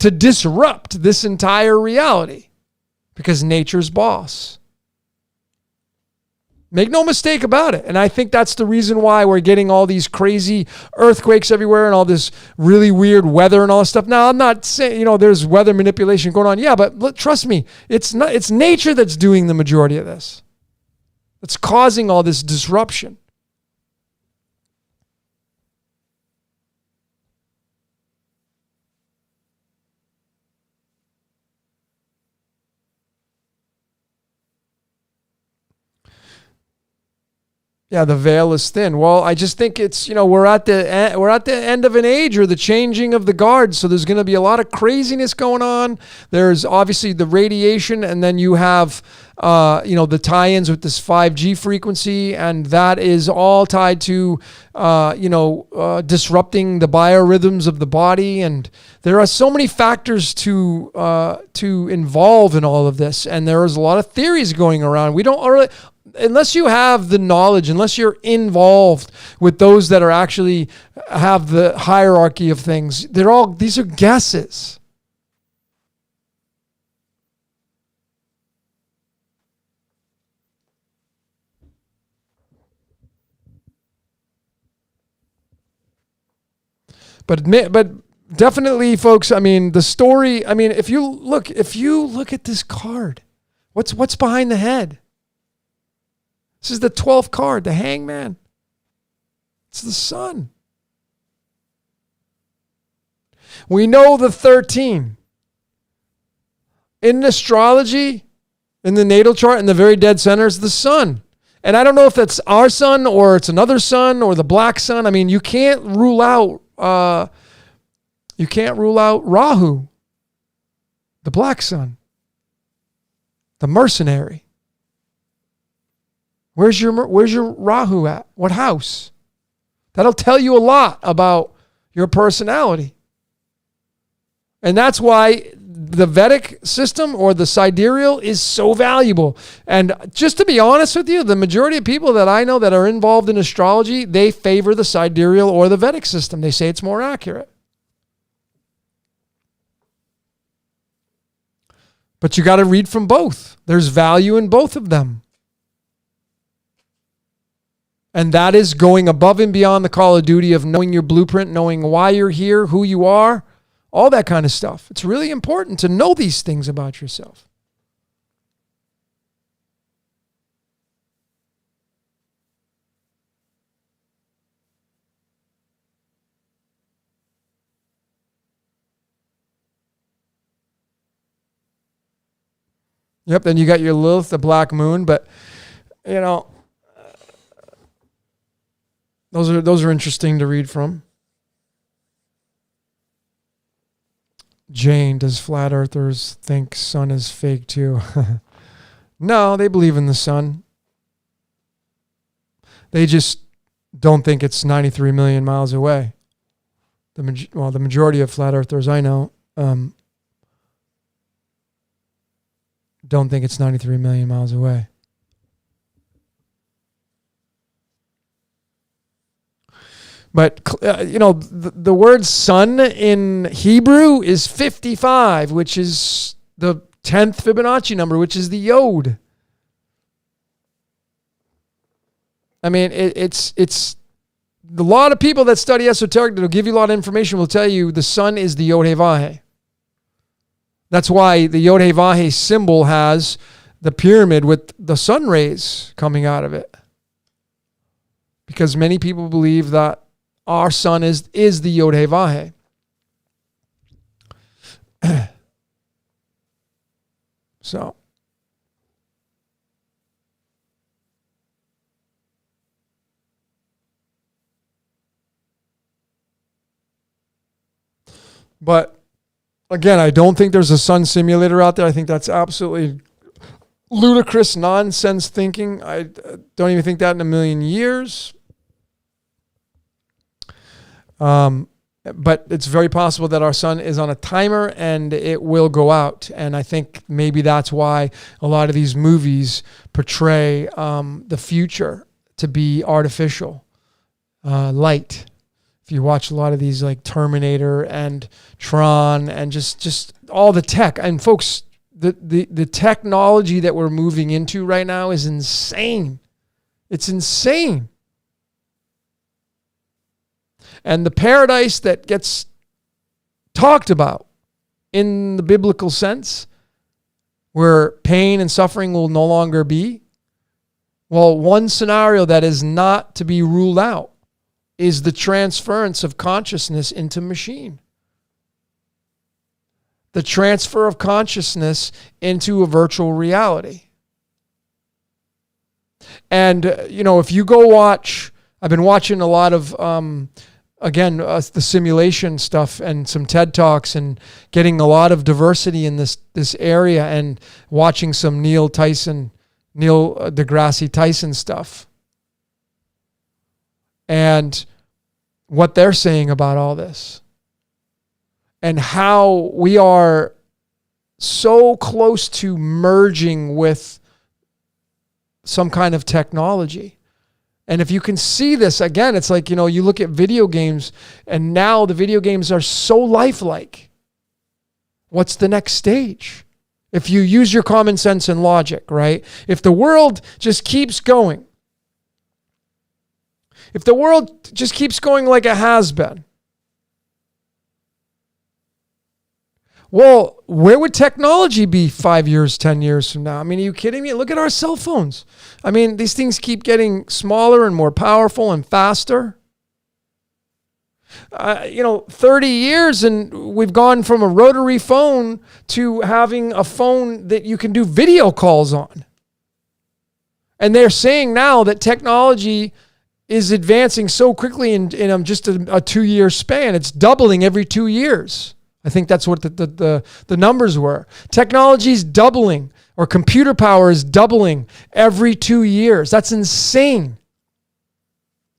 to disrupt this entire reality because nature's boss. Make no mistake about it. And I think that's the reason why we're getting all these crazy earthquakes everywhere and all this really weird weather and all this stuff. Now, I'm not saying, there's weather manipulation going on. Yeah, but trust me, it's nature that's doing the majority of this. It's causing all this disruption. Yeah, the veil is thin. Well, I just think it's, we're at the end of an age or the changing of the guard. So there's going to be a lot of craziness going on. There's obviously the radiation, and then you have, the tie-ins with this 5G frequency, and that is all tied to, disrupting the biorhythms of the body. And there are so many factors to involve in all of this, and there is a lot of theories going around. We don't really. Unless you have the knowledge, unless you're involved with those that are actually have the hierarchy of things, these are guesses. But definitely, folks, I mean, the story, I mean, if you look at this card, what's behind the head? This is the 12th card, the Hangman. It's the sun. We know the 13. In astrology, in the natal chart, in the very dead center is the sun. And I don't know if that's our sun or it's another sun or the black sun. I mean, you can't rule out Rahu, the black sun, the mercenary. Where's your Rahu at? What house? That'll tell you a lot about your personality. And that's why the Vedic system or the sidereal is so valuable. And just to be honest with you, the majority of people that I know that are involved in astrology, they favor the sidereal or the Vedic system. They say it's more accurate. But you got to read from both. There's value in both of them. And that is going above and beyond the call of duty of knowing your blueprint, knowing why you're here, who you are, all that kind of stuff. It's really important to know these things about yourself. Yep, then you got your Lilith, the black moon, but those are interesting to read from. Jane, does flat earthers think sun is fake too? No, they believe in the sun. They just don't think it's 93 million miles away. The majority of flat earthers I know don't think it's 93 million miles away. But, the word sun in Hebrew is 55, which is the 10th Fibonacci number, which is the yod. I mean, it's a lot of people that study esoteric that will give you a lot of information will tell you the sun is the Yod He Vahe. That's why the Yod He Vahe symbol has the pyramid with the sun rays coming out of it. Because many people believe that our sun is the Yod He Vahe. So. But again, I don't think there's a sun simulator out there. I think that's absolutely ludicrous nonsense thinking. I don't even think that in a million years. But it's very possible that our sun is on a timer and it will go out. And I think maybe that's why a lot of these movies portray the future to be artificial, light. If you watch a lot of these like Terminator and Tron and just all the tech, and folks, the technology that we're moving into right now is insane. It's insane. And the paradise that gets talked about in the biblical sense, where pain and suffering will no longer be, well, one scenario that is not to be ruled out is the transference of consciousness into machine. The transfer of consciousness into a virtual reality. And, if you go watch, I've been watching a lot of, the simulation stuff and some TED Talks and getting a lot of diversity in this area and watching some Neil deGrasse Tyson stuff. And what they're saying about all this. And how we are so close to merging with some kind of technology. And if you can see this, again, it's like, you look at video games and now the video games are so lifelike. What's the next stage? If you use your common sense and logic, right? If the world just keeps going, like it has been, well, where would technology be 5 years, 10 years from now? I mean, are you kidding me? Look at our cell phones. I mean, these things keep getting smaller and more powerful and faster. 30 years and we've gone from a rotary phone to having a phone that you can do video calls on. And they're saying now that technology is advancing so quickly in just a 2-year span. It's doubling every 2 years. I think that's what the numbers were. Technology's doubling, or computer power is doubling every 2 years. That's insane.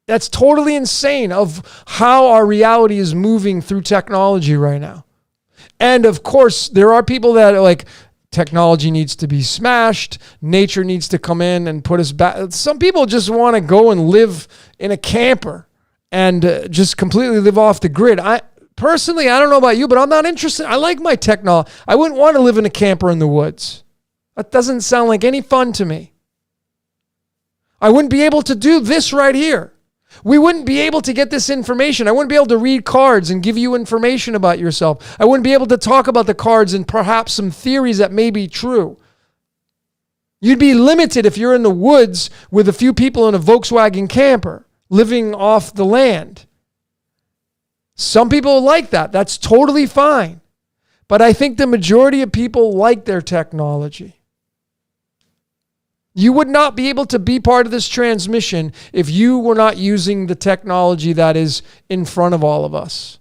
That's totally insane of how our reality is moving through technology right now. And of course, there are people that are like, technology needs to be smashed. Nature needs to come in and put us back. Some people just want to go and live in a camper and just completely live off the grid. Personally, I don't know about you, but I'm not interested. I like my technology. I wouldn't want to live in a camper in the woods. That doesn't sound like any fun to me. I wouldn't be able to do this right here. We wouldn't be able to get this information. I wouldn't be able to read cards and give you information about yourself. I wouldn't be able to talk about the cards and perhaps some theories that may be true. You'd be limited if you're in the woods with a few people in a Volkswagen camper living off the land. Some people like that. That's totally fine. But I think the majority of people like their technology. You would not be able to be part of this transmission if you were not using the technology that is in front of all of us.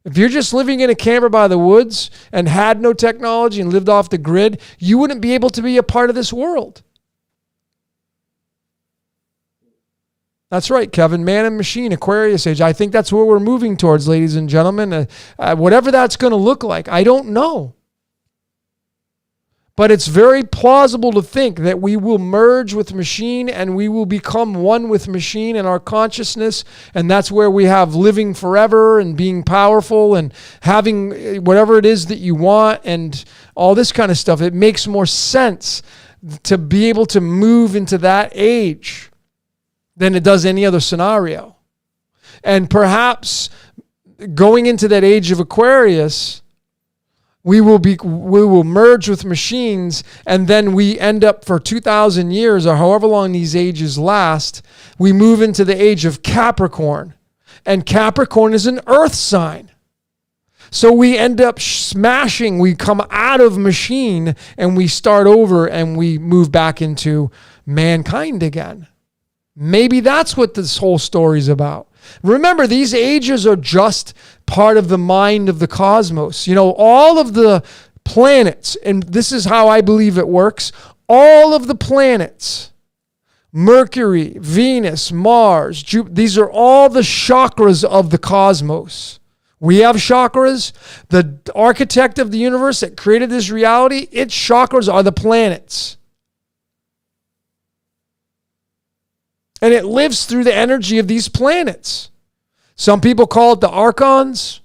If you're just living in a camper by the woods and had no technology and lived off the grid, you wouldn't be able to be a part of this world. That's right, Kevin. Man and machine, Aquarius age. I think that's where we're moving towards, ladies and gentlemen. Whatever that's going to look like, I don't know. But it's very plausible to think that we will merge with machine and we will become one with machine in our consciousness. And that's where we have living forever and being powerful and having whatever it is that you want and all this kind of stuff. It makes more sense to be able to move into that age than it does any other scenario. And perhaps going into that age of Aquarius, we will merge with machines, and then we end up for 2,000 years or however long these ages last, we move into the age of Capricorn. And Capricorn is an earth sign. So we end up smashing, we come out of machine and we start over and we move back into mankind again. Maybe that's what this whole story's about. Remember, these ages are just part of the mind of the cosmos. You know, all of the planets, and this is how I believe it works, all of the planets, Mercury, Venus, Mars, Jupiter, these are all the chakras of the cosmos. We have chakras. The architect of the universe that created this reality, its chakras are the planets. And it lives through the energy of these planets. Some people call it the archons.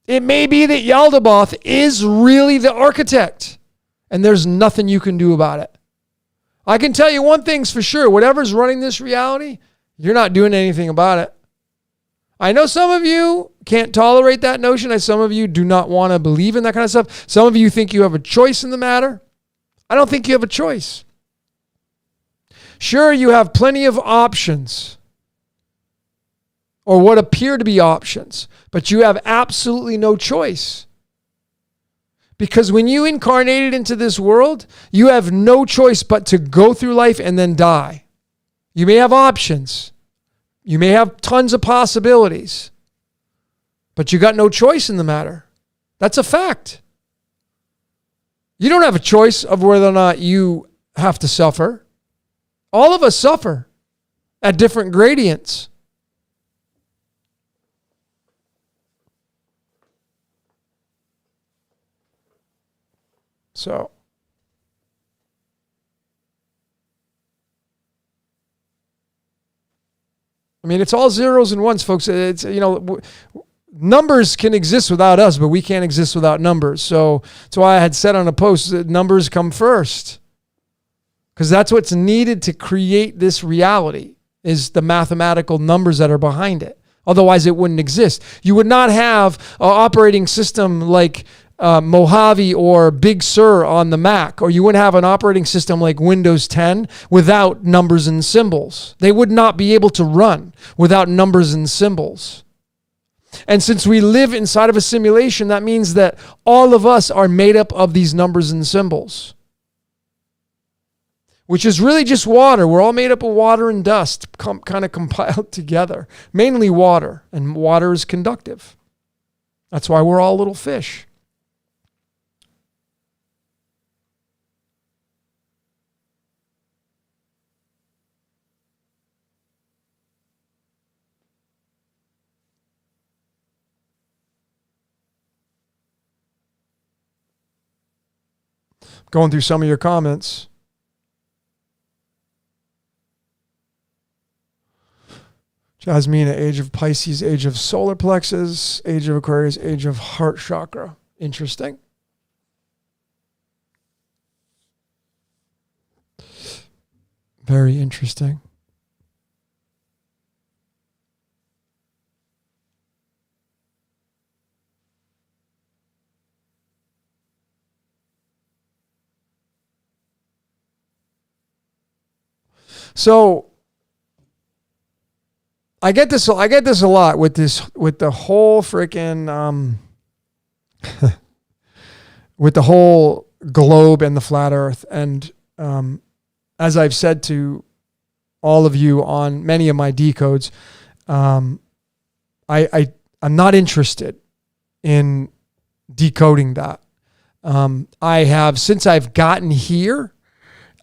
It may be that Yaldabaoth is really the architect, and there's nothing you can do about it. I can tell you one thing's for sure. Whatever's running this reality, you're not doing anything about it. I know some of you can't tolerate that notion. Some of you do not want to believe in that kind of stuff. Some of you think you have a choice in the matter. I don't think you have a choice. Sure, you have plenty of options, or what appear to be options, but you have absolutely no choice. Because when you incarnated into this world, you have no choice but to go through life and then die. You may have options. You may have tons of possibilities, but you got no choice in the matter. That's a fact. You don't have a choice of whether or not you have to suffer. All of us suffer at different gradients. So, I mean, it's all zeros and ones, folks. It's, you know, numbers can exist without us, but we can't exist without numbers. So that's why I had said on a post that numbers come first. Because that's what's needed to create this reality, is the mathematical numbers that are behind it. Otherwise, it wouldn't exist. You would not have an operating system like Mojave or Big Sur on the Mac, or you wouldn't have an operating system like Windows 10 without numbers and symbols. They would not be able to run without numbers and symbols. And since we live inside of a simulation, that means that all of us are made up of these numbers and symbols, which is really just water. We're all made up of water and dust, kind of compiled together. Mainly water, and water is conductive. That's why we're all little fish. Going through some of your comments. Jasmine, age of Pisces, age of solar plexus, age of Aquarius, age of heart chakra. Interesting. Very interesting. So I get this a lot with the whole freaking with the whole globe and the flat earth. And as I've said to all of you on many of my decodes, I I'm not interested in decoding that. I have, since I've gotten here,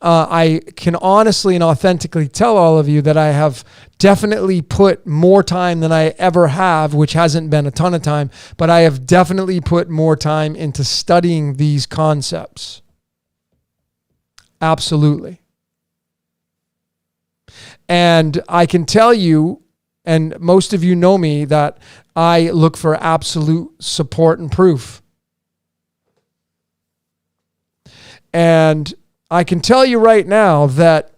I can honestly and authentically tell all of you that I have definitely put more time than I ever have, which hasn't been a ton of time, but I have definitely put more time into studying these concepts. Absolutely. And I can tell you, and most of you know me, that I look for absolute support and proof. And I can tell you right now that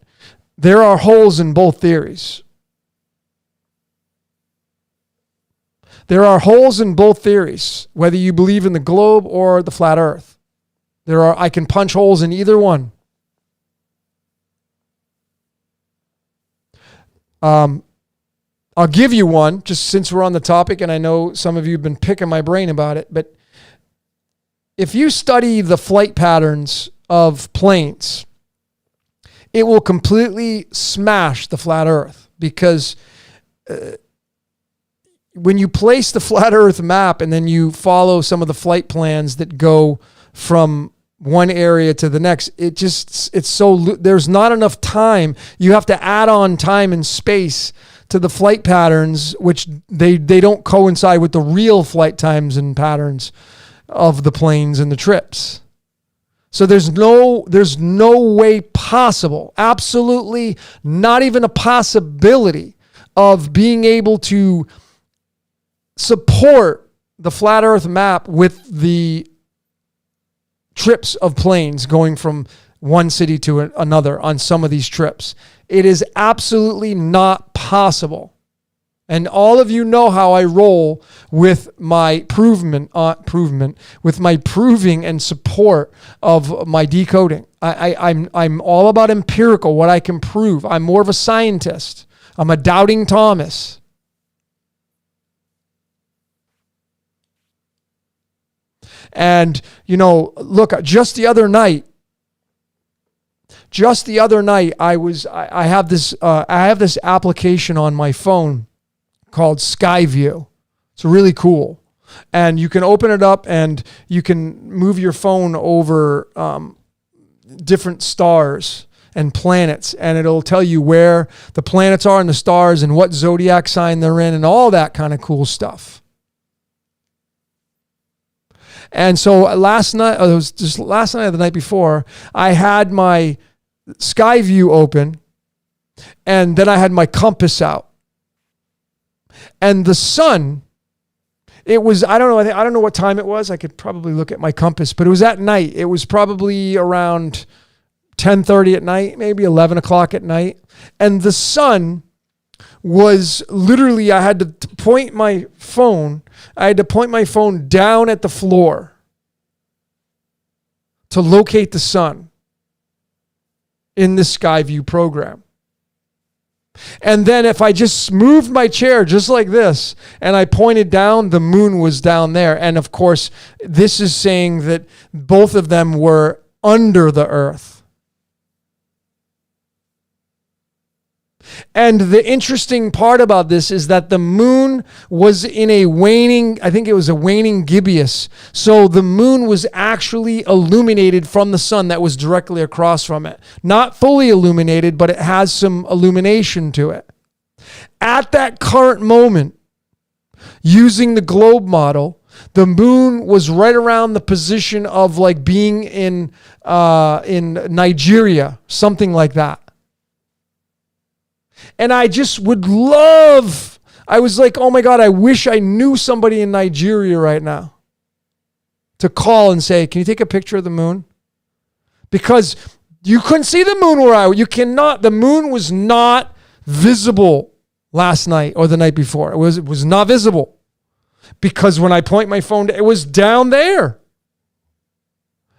there are holes in both theories. There are holes in both theories, whether you believe in the globe or the flat earth. I can punch holes in either one. I'll give you one, just since we're on the topic, and I know some of you have been picking my brain about it, but if you study the flight patterns of planes, it will completely smash the flat earth, because when you place the flat earth map and then you follow some of the flight plans that go from one area to the next, there's not enough time. You have to add on time and space to the flight patterns, which they don't coincide with the real flight times and patterns of the planes and the trips. So there's no way possible, absolutely not even a possibility, of being able to support the flat earth map with the trips of planes going from one city to another on some of these trips. It is absolutely not possible. And all of you know how I roll with my proving and support of my decoding. I'm all about empirical, what I can prove. I'm more of a scientist. I'm a doubting Thomas. And, look, just the other night, I have this application on my phone called Skyview. It's really cool. And you can open it up and you can move your phone over different stars and planets, and it'll tell you where the planets are and the stars and what zodiac sign they're in and all that kind of cool stuff. And so last night, it was just last night or the night before, I had my Skyview open, and then I had my compass out. And the sun, it was, I don't know what time it was. I could probably look at my compass, but it was at night. It was probably around 10:30 at night, maybe 11 o'clock at night. And the sun was literally, I had to point my phone down at the floor to locate the sun in the Skyview program. And then if I just moved my chair just like this and I pointed down, the moon was down there. And of course, this is saying that both of them were under the earth. And the interesting part about this is that the moon was in a waning, I think it was a waning gibbous. So the moon was actually illuminated from the sun that was directly across from it. Not fully illuminated, but it has some illumination to it. At that current moment, using the globe model, the moon was right around the position of like being in Nigeria, something like that. And I just would love, I was like, oh my God, I wish I knew somebody in Nigeria right now to call and say, can you take a picture of the moon? Because you couldn't see the moon the moon was not visible last night or the night before. It was not visible because when I point my phone, it was down there.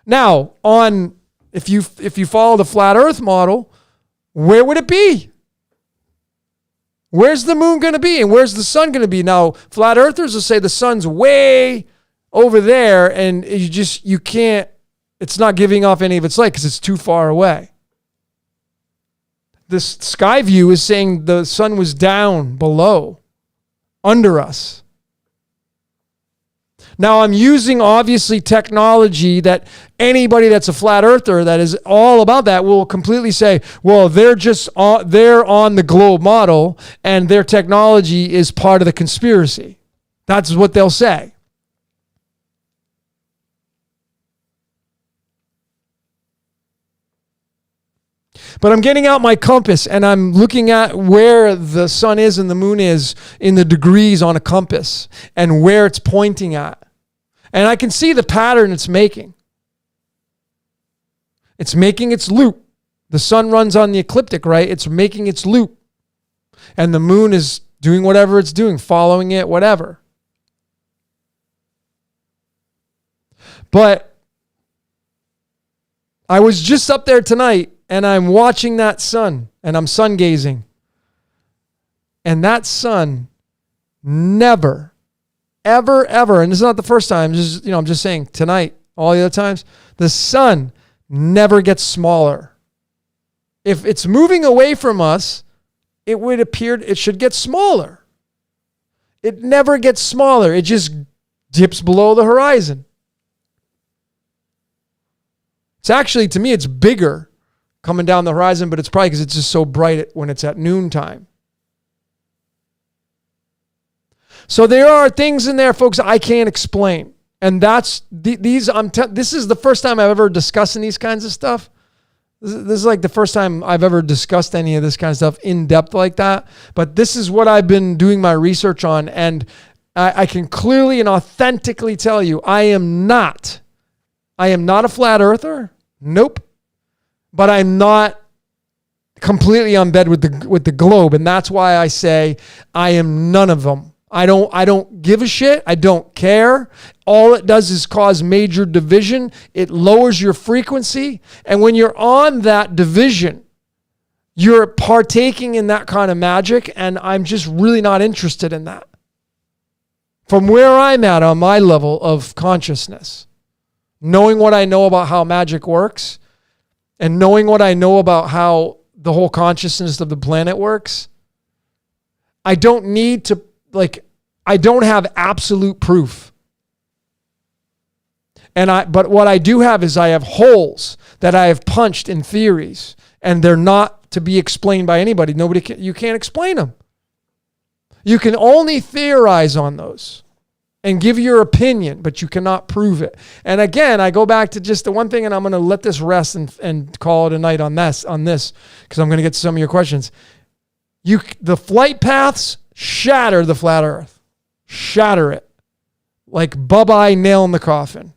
Now, if you follow the flat earth model, where would it be? Where's the moon going to be and where's the sun going to be? Now, flat earthers will say the sun's way over there and you can't, it's not giving off any of its light because it's too far away. This Skyview is saying the sun was down below, under us. Now, I'm using obviously technology that anybody that's a flat earther that is all about that will completely say, well, they're on the globe model and their technology is part of the conspiracy. That's what they'll say. But I'm getting out my compass and I'm looking at where the sun is and the moon is in the degrees on a compass and where it's pointing at. And I can see the pattern it's making. It's making its loop. The sun runs on the ecliptic, right? It's making its loop. And the moon is doing whatever it's doing, following it, whatever. But I was just up there tonight and I'm watching that sun and I'm sun gazing. And that sun never, ever, ever, and this is not the first time, I'm just saying tonight, all the other times, the sun never gets smaller. If it's moving away from us, it would appear it should get smaller. It never gets smaller. It just dips below the horizon. It's actually, to me, it's bigger coming down the horizon, but it's probably because it's just so bright when it's at noontime. So there are things in there, folks, I can't explain. And that's this is the first time I've ever discussing these kinds of stuff. This is like the first time I've ever discussed any of this kind of stuff in depth like that. But this is what I've been doing my research on. And I can clearly and authentically tell you, I am not a flat earther. Nope. But I'm not completely on bed with the globe. And that's why I say I am none of them. I don't give a shit. I don't care. All it does is cause major division. It lowers your frequency. And when you're on that division, you're partaking in that kind of magic. And I'm just really not interested in that. From where I'm at on my level of consciousness, knowing what I know about how magic works and knowing what I know about how the whole consciousness of the planet works, I don't need to, I don't have absolute proof. But what I do have is I have holes that I have punched in theories, and they're not to be explained by anybody. You can't explain them. You can only theorize on those and give your opinion, but you cannot prove it. And again, I go back to just the one thing, and I'm going to let this rest and call it a night on this, because I'm going to get to some of your questions. The flight paths shatter the flat earth. Shatter it. Like Bub-Eye nail in the coffin.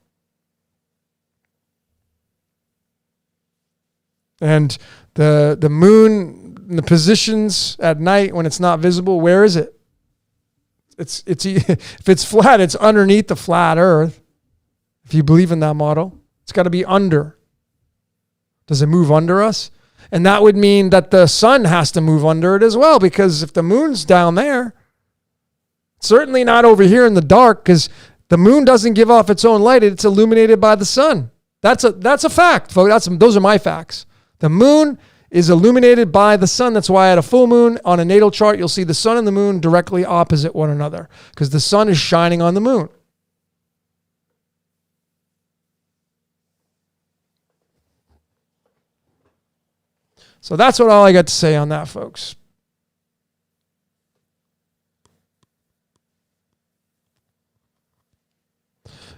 And the moon, the positions at night when it's not visible, where is it? It's if it's flat, it's underneath the flat earth. If you believe in that model, it's got to be under. Does it move under us? And that would mean that the sun has to move under it as well, because if the moon's down there, certainly not over here in the dark, because the moon doesn't give off its own light. It's illuminated by the sun. That's a fact, folks. Those are my facts. The moon is illuminated by the sun. That's why at a full moon on a natal chart, you'll see the sun and the moon directly opposite one another, because the sun is shining on the moon. So that's all I got to say on that, folks.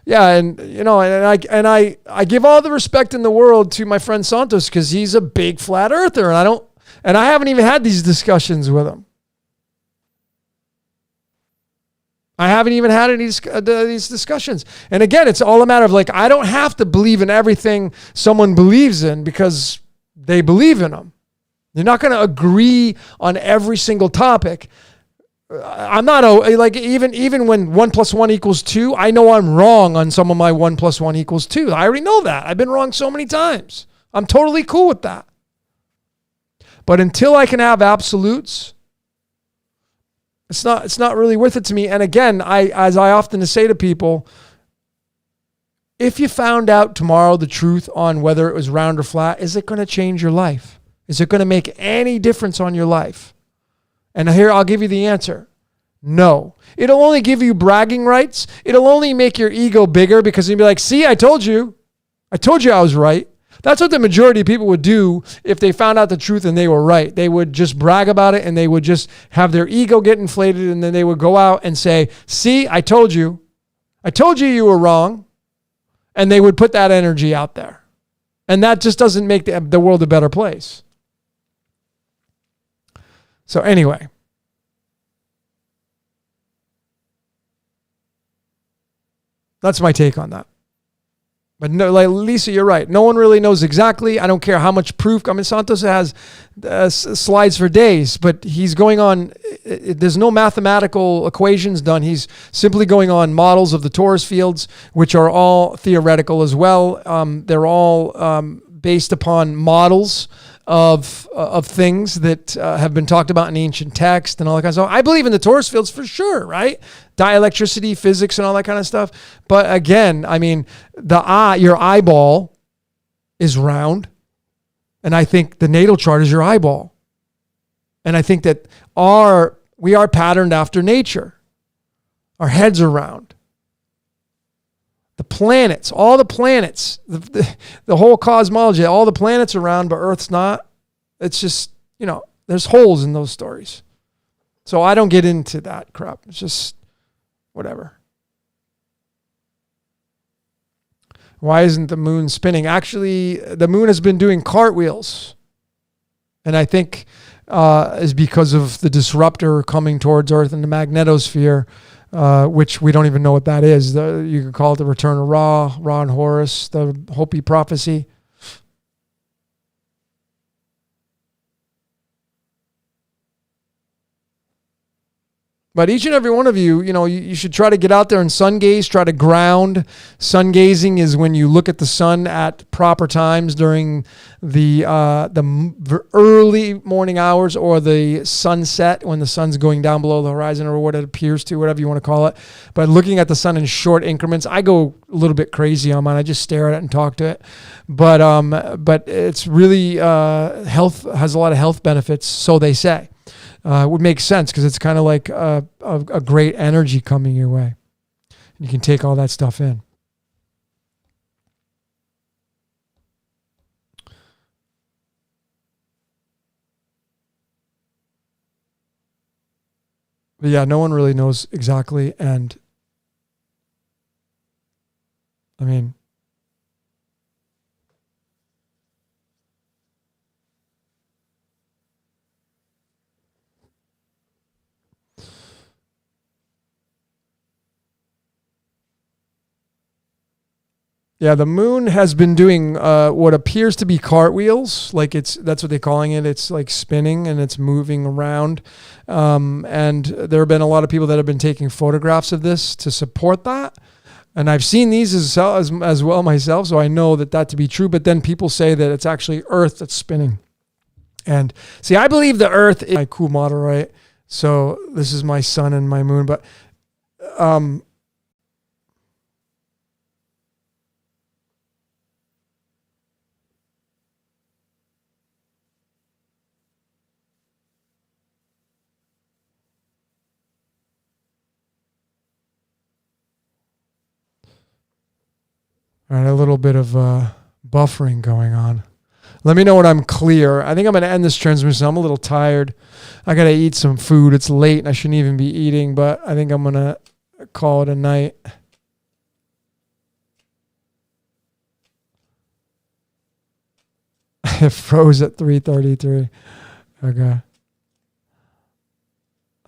Yeah, and I give all the respect in the world to my friend Santos, because he's a big flat earther, and I haven't even had these discussions with him. I haven't even had any these discussions. And again, it's all a matter of I don't have to believe in everything someone believes in because they believe in them. You're not going to agree on every single topic. I'm not even when 1 + 1 = 2, I know I'm wrong on some of my 1 + 1 = 2. I already know that. I've been wrong so many times. I'm totally cool with that. But until I can have absolutes, it's not really worth it to me. And again, as I often say to people, if you found out tomorrow the truth on whether it was round or flat, is it going to change your life? Is it going to make any difference on your life? And here, I'll give you the answer. No. It'll only give you bragging rights. It'll only make your ego bigger because you'll be like, see, I told you. I told you I was right. That's what the majority of people would do if they found out the truth and they were right. They would just brag about it and they would just have their ego get inflated and then they would go out and say, see, I told you. I told you you were wrong. And they would put that energy out there. And that just doesn't make the world a better place. So anyway. That's my take on that. But no, like Lisa, you're right. No one really knows exactly. I don't care how much proof. I mean, Santos has slides for days, but he's going on. There's no mathematical equations done. He's simply going on models of the torus fields, which are all theoretical as well. They're all based upon models of things that have been talked about in ancient text and all that kind of stuff. I believe in the torus fields for sure, right? Dielectricity, physics, and all that kind of stuff. But again, I mean, your eyeball is round, and I think the natal chart is your eyeball. And I think that we are patterned after nature. Our heads are round. The planets, all the planets, the whole cosmology, all the planets are round, but Earth's not. It's just, there's holes in those stories. So I don't get into that crap. It's just whatever. Why isn't the moon spinning? Actually, the moon has been doing cartwheels. And I think is because of the disruptor coming towards Earth and the magnetosphere, which we don't even know what that is. You could call it the return of Ra and Horus, the Hopi prophecy. But each and every one of you, you should try to get out there and sun gaze, try to ground. Sun gazing is when you look at the sun at proper times during the early morning hours or the sunset when the sun's going down below the horizon or what it appears to, whatever you want to call it. But looking at the sun in short increments, I go a little bit crazy on mine. I just stare at it and talk to it. But it's really has a lot of health benefits, so they say. It would make sense because it's kind of like a great energy coming your way. You can take all that stuff in. But yeah, no one really knows exactly. And I mean, yeah, the moon has been doing what appears to be cartwheels. That's what they're calling it. It's like spinning and it's moving around. And there have been a lot of people that have been taking photographs of this to support that. And I've seen these as well myself, so I know that to be true. But then people say that it's actually Earth that's spinning. And see, I believe the Earth is my cool model, right? So this is my sun and my moon. But all right, a little bit of buffering going on. Let me know when I'm clear. I think I'm going to end this transmission. I'm a little tired. I got to eat some food. It's late and I shouldn't even be eating, but I think I'm going to call it a night. It froze at 3:33. Okay.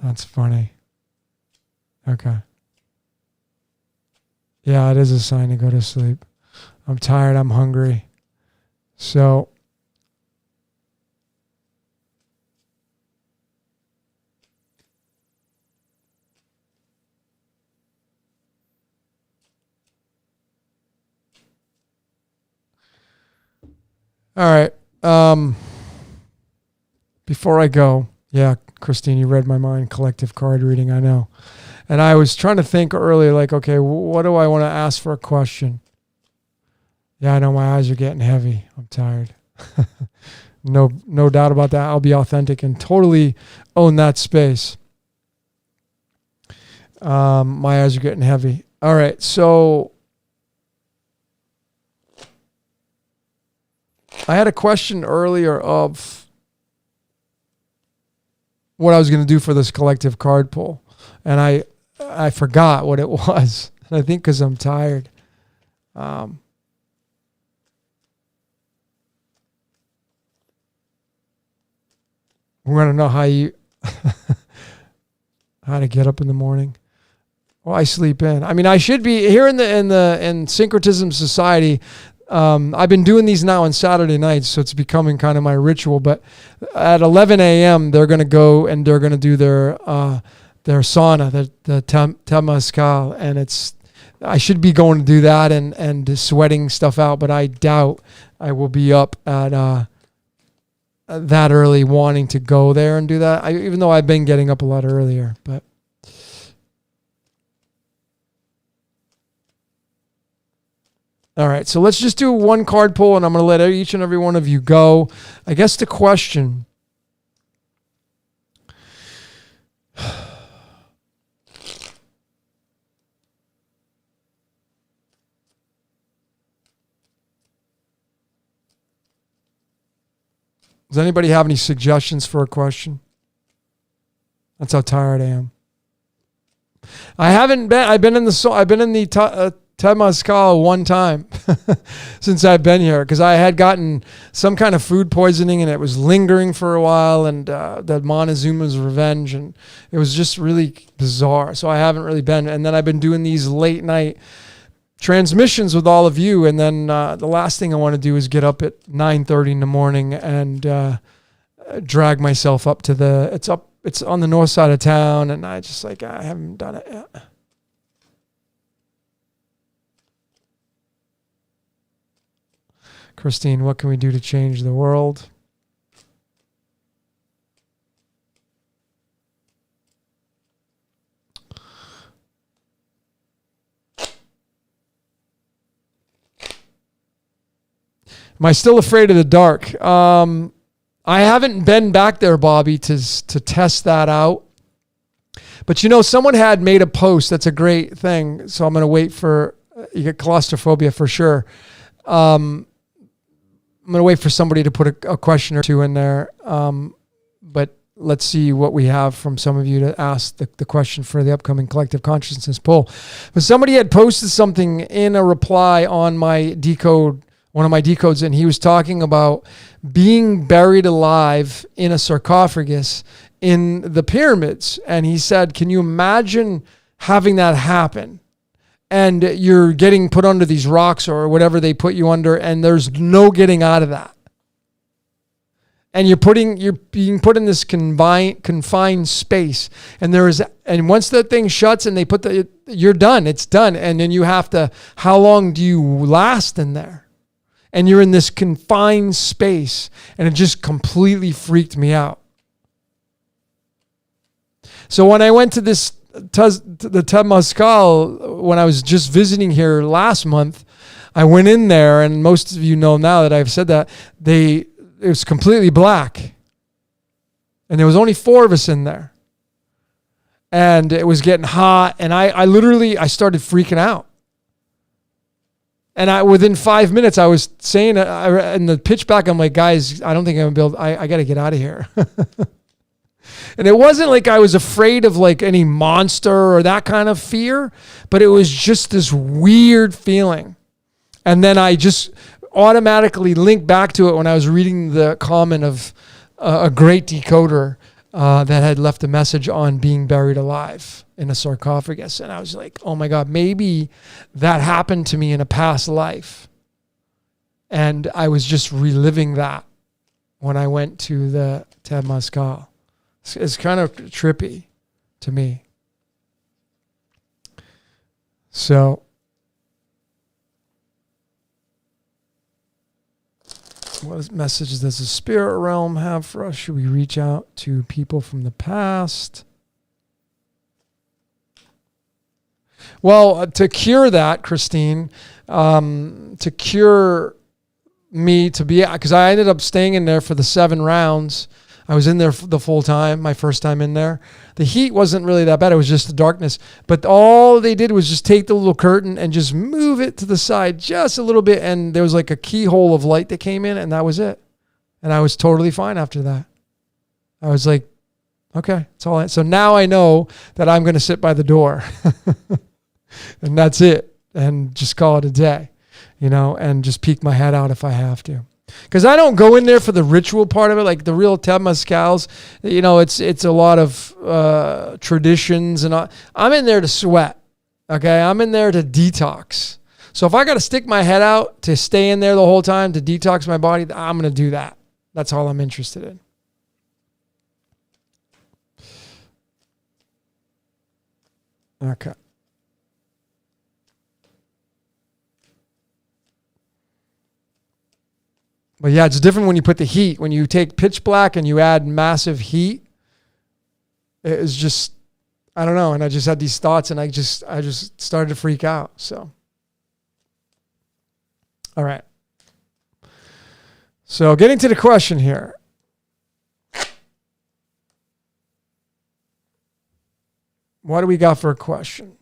That's funny. Okay. Yeah, it is a sign to go to sleep. I'm tired. I'm hungry. So, all right. Before I go, yeah, Christine, you read my mind. Collective card reading, I know. And I was trying to think earlier, like, okay, what do I want to ask for a question? Yeah, I know my eyes are getting heavy. I'm tired. No doubt about that. I'll be authentic and totally own that space. My eyes are getting heavy. All right, so I had a question earlier of what I was going to do for this collective card pull, and I forgot what it was. I think because I'm tired. We want to know how to get up in the morning. Well, I sleep in. I mean, I should be here in Syncretism Society. I've been doing these now on Saturday nights, so it's becoming kind of my ritual. But at 11 a.m., they're going to go and they're going to do their sauna, the temazcal, and I should be going to do that and sweating stuff out, but I doubt I will be up at that early wanting to go there and do that. Even though I've been getting up a lot earlier, but. All right, so let's just do one card pull, and I'm going to let each and every one of you go. I guess the question. Does anybody have any suggestions for a question? That's how tired I am. I've been in the temazcal one time since I've been here because I had gotten some kind of food poisoning and it was lingering for a while, and the Montezuma's revenge, and it was just really bizarre. So I haven't really been, and then I've been doing these late night transmissions with all of you, and then the last thing I want to do is get up at 9:30 in the morning and drag myself up to it's on the north side of town, and I haven't done it yet. Christine, what can we do to change the world? Am I still afraid of the dark? I haven't been back there, Bobby, to test that out. But someone had made a post. That's a great thing. So I'm going to wait for you get claustrophobia for sure. I'm going to wait for somebody to put a question or two in there. But let's see what we have from some of you to ask the question for the upcoming Collective Consciousness poll. But somebody had posted something in a reply on my Decode, one of my decodes, and he was talking about being buried alive in a sarcophagus in the pyramids. And he said, can you imagine having that happen? And you're getting put under these rocks or whatever they put you under, and there's no getting out of that. And you're being put in this confined space, and once that thing shuts and they you're done. It's done, and then you have to. How long do you last in there? And you're in this confined space, and it just completely freaked me out. So when I went to the temazcal, when I was just visiting here last month, I went in there, and most of you know now that I've said that, it was completely black. And there was only 4 of us in there. And it was getting hot, and I started freaking out. And within 5 minutes, I was saying, in the pitch black, I'm like, guys, I don't think I'm going to be able, I got to get out of here. And it wasn't like I was afraid of like any monster or that kind of fear, but it was just this weird feeling. And then I just automatically linked back to it when I was reading the comment of a great decoder that had left a message on being buried alive in a sarcophagus. And I was like, oh my God, maybe that happened to me in a past life. And I was just reliving that when I went to the temazcal. It's kind of trippy to me. So, what messages does the spirit realm have for us? Should we reach out to people from the past? Well, to cure that, Christine, to cure me to be, because I ended up staying in there for the 7 rounds. I was in there the full time, my first time in there. The heat wasn't really that bad. It was just the darkness. But all they did was just take the little curtain and just move it to the side just a little bit. And there was like a keyhole of light that came in, and that was it. And I was totally fine after that. I was like, okay, that's all. So now I know that I'm going to sit by the door and that's it. And just call it a day, and just peek my head out if I have to. Because I don't go in there for the ritual part of it, like the real temazcals. It's a lot of traditions, and I'm in there to sweat. Okay, I'm in there to detox. So if I got to stick my head out to stay in there the whole time to detox my body, I'm going to do that. That's all I'm interested in. Okay. But yeah, it's different when you put the heat. When you take pitch black and you add massive heat, it's just, I don't know. And I just had these thoughts, and I just started to freak out. So, all right. So getting to the question here. What do we got for a question?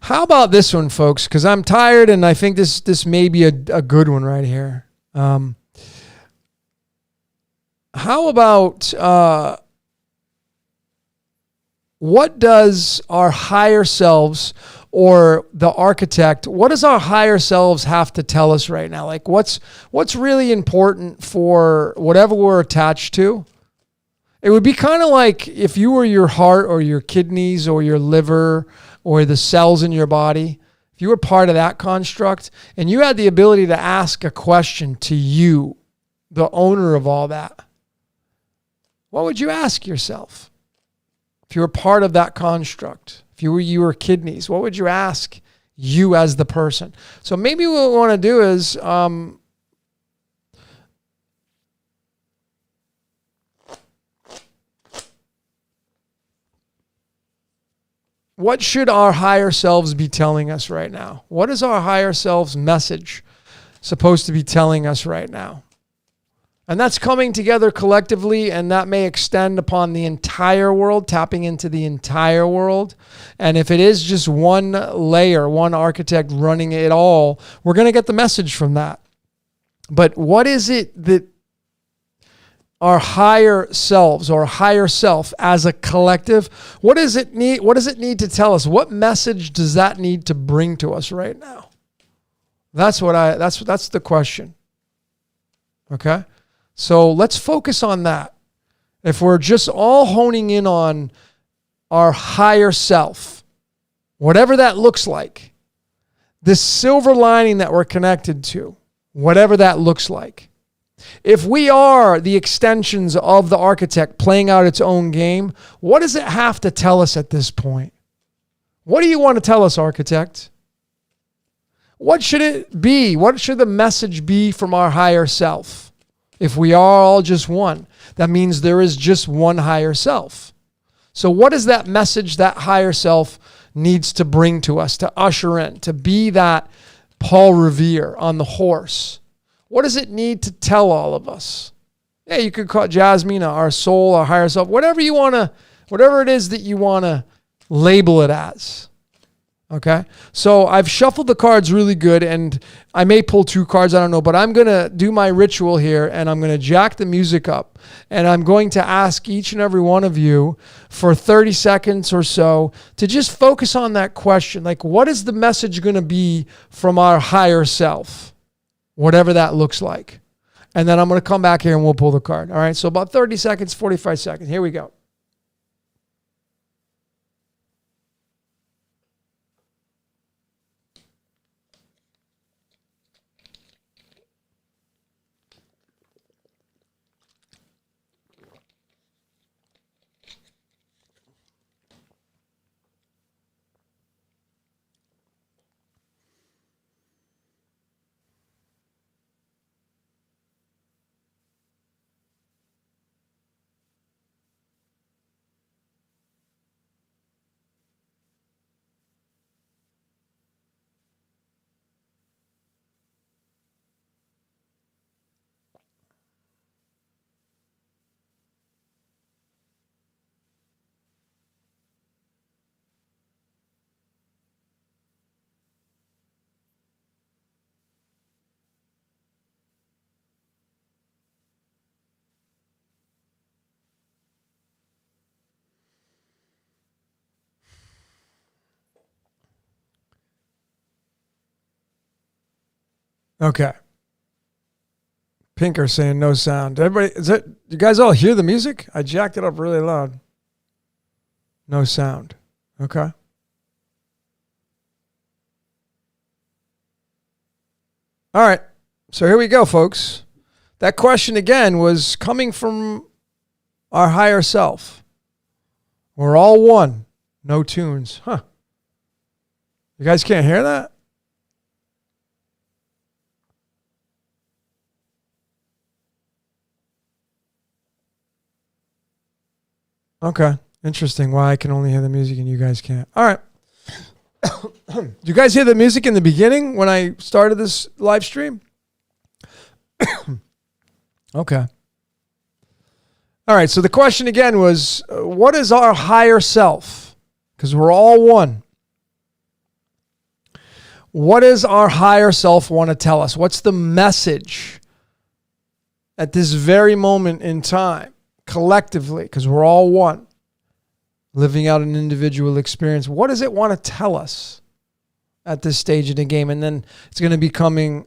How about this one, folks? Because I'm tired, and I think this may be a good one right here. How about what does our higher selves or the architect, what does our higher selves have to tell us right now? Like what's really important for whatever we're attached to? It would be kind of like if you were your heart or your kidneys or your liver or the cells in your body, if you were part of that construct and you had the ability to ask a question to you, the owner of all that, what would you ask yourself? If you were part of that construct, if you were your kidneys, what would you ask you as the person? So maybe what we want to do is what should our higher selves be telling us right now? What is our higher selves message supposed to be telling us right now? And that's coming together collectively, and that may extend upon the entire world, tapping into the entire world. And if it is just one layer, one architect running it all, we're going to get the message from that. But what is it that our higher selves or higher self as a collective, what does it need to tell us? What message does that need to bring to us right now? That's the question. Okay? So let's focus on that. If we're just all honing in on our higher self, whatever that looks like, this silver lining that we're connected to, whatever that looks like. If we are the extensions of the architect playing out its own game, what does it have to tell us at this point? What do you want to tell us, architect? What should it be? What should the message be from our higher self? If we are all just one, that means there is just one higher self. So what is that message that higher self needs to bring to us, to usher in, to be that Paul Revere on the horse? What does it need to tell all of us? Yeah, you could call it Jasmine, our soul, our higher self, whatever it is that you want to label it as. Okay, so I've shuffled the cards really good, and I may pull 2 cards, I don't know, but I'm going to do my ritual here, and I'm going to jack the music up, and I'm going to ask each and every one of you for 30 seconds or so to just focus on that question. Like, what is the message going to be from our higher self? Whatever that looks like. And then I'm going to come back here and we'll pull the card. All right, so about 30 seconds, 45 seconds. Here we go. Okay. Pinker saying no sound. Everybody, you guys all hear the music? I jacked it up really loud. No sound. Okay. All right. So here we go, folks. That question again was coming from our higher self. We're all one. No tunes. Huh. You guys can't hear that? Okay. Interesting why I can only hear the music and you guys can't. All right. Do you guys hear the music in the beginning when I started this live stream? Okay. All right. So the question again was, what is our higher self? Because we're all one. What does our higher self want to tell us? What's the message at this very moment in time, collectively, because we're all one, living out an individual experience? What does it want to tell us at this stage of the game? And then it's going to be coming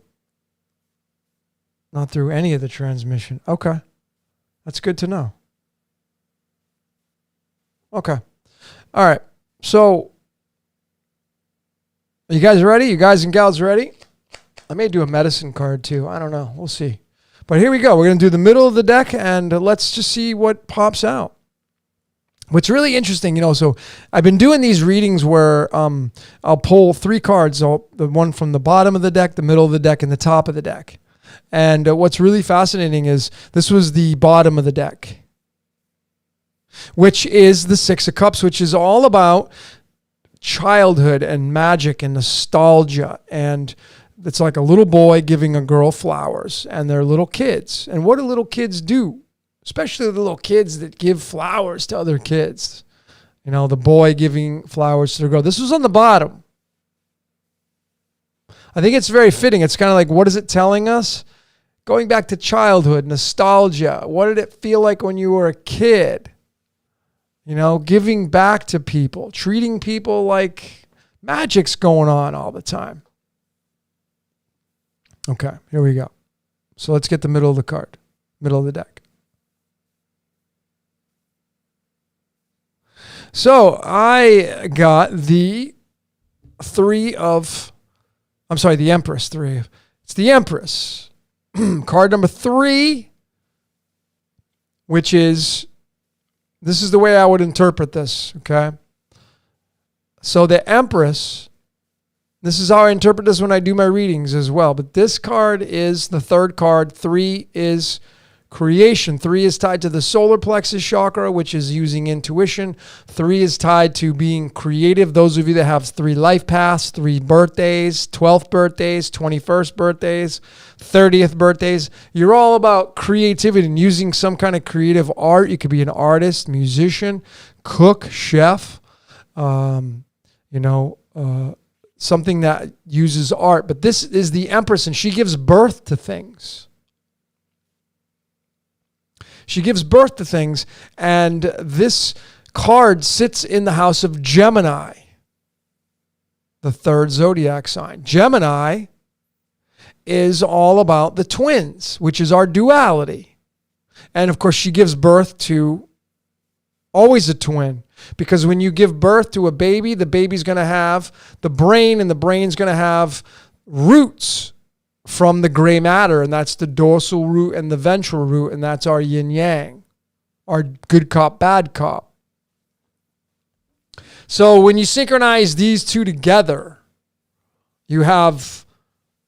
not through any of the transmission. Okay. That's good to know. Okay. All right. So, are you guys ready? You guys and gals ready? I may do a medicine card too. I don't know. We'll see. But here we go. We're going to do the middle of the deck and let's just see what pops out. What's really interesting, so I've been doing these readings where I'll pull 3 cards, the one from the bottom of the deck, the middle of the deck, and the top of the deck. And what's really fascinating is this was the bottom of the deck, which is the 6 of Cups, which is all about childhood and magic and nostalgia. And it's like a little boy giving a girl flowers, and they're little kids. And what do little kids do? Especially the little kids that give flowers to other kids. The boy giving flowers to the girl. This was on the bottom. I think it's very fitting. It's kind of like, what is it telling us? Going back to childhood, nostalgia. What did it feel like when you were a kid? Giving back to people, treating people like magic's going on all the time. Okay, here we go. So let's get the middle of the card, middle of the deck. So I got the Empress. It's the Empress. Card number 3, which is, this is the way I would interpret this, okay? So the Empress, this is how I interpret this when I do my readings as well. But this card is the 3rd card. 3 is creation. 3 is tied to the solar plexus chakra, which is using intuition. 3 is tied to being creative. Those of you that have 3 life paths, 3 birthdays, 12th birthdays, 21st birthdays, 30th birthdays, you're all about creativity and using some kind of creative art. You could be an artist, musician, cook, chef, something that uses art. But this is the Empress, and she gives birth to things. She gives birth to things, and this card sits in the house of Gemini, the 3rd zodiac sign. Gemini is all about the twins, which is our duality. And of course, she gives birth to always a twin, because when you give birth to a baby, the baby's going to have the brain, and the brain's going to have roots from the gray matter, and that's the dorsal root and the ventral root, and that's our yin yang, our good cop, bad cop. So when you synchronize these two together, you have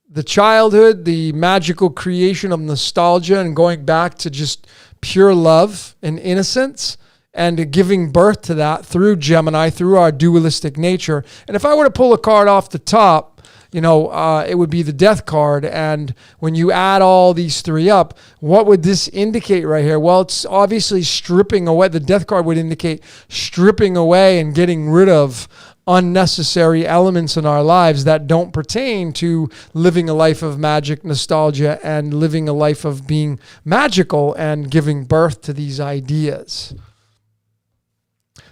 the childhood, the magical creation of nostalgia and going back to just pure love and innocence, and giving birth to that through Gemini, through our dualistic nature. And if I were to pull a card off the top, it would be the Death card. And when you add all these 3 up, what would this indicate right here? Well, it's obviously stripping away. The Death card would indicate stripping away and getting rid of unnecessary elements in our lives that don't pertain to living a life of magic, nostalgia, and living a life of being magical and giving birth to these ideas.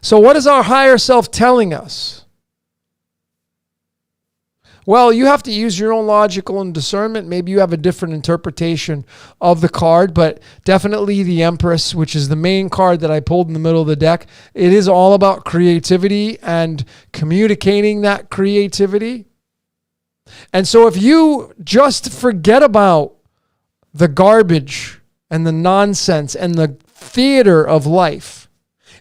So what is our higher self telling us? Well, you have to use your own logical and discernment. Maybe you have a different interpretation of the card, but definitely the Empress, which is the main card that I pulled in the middle of the deck, it is all about creativity and communicating that creativity. And so if you just forget about the garbage and the nonsense and the theater of life,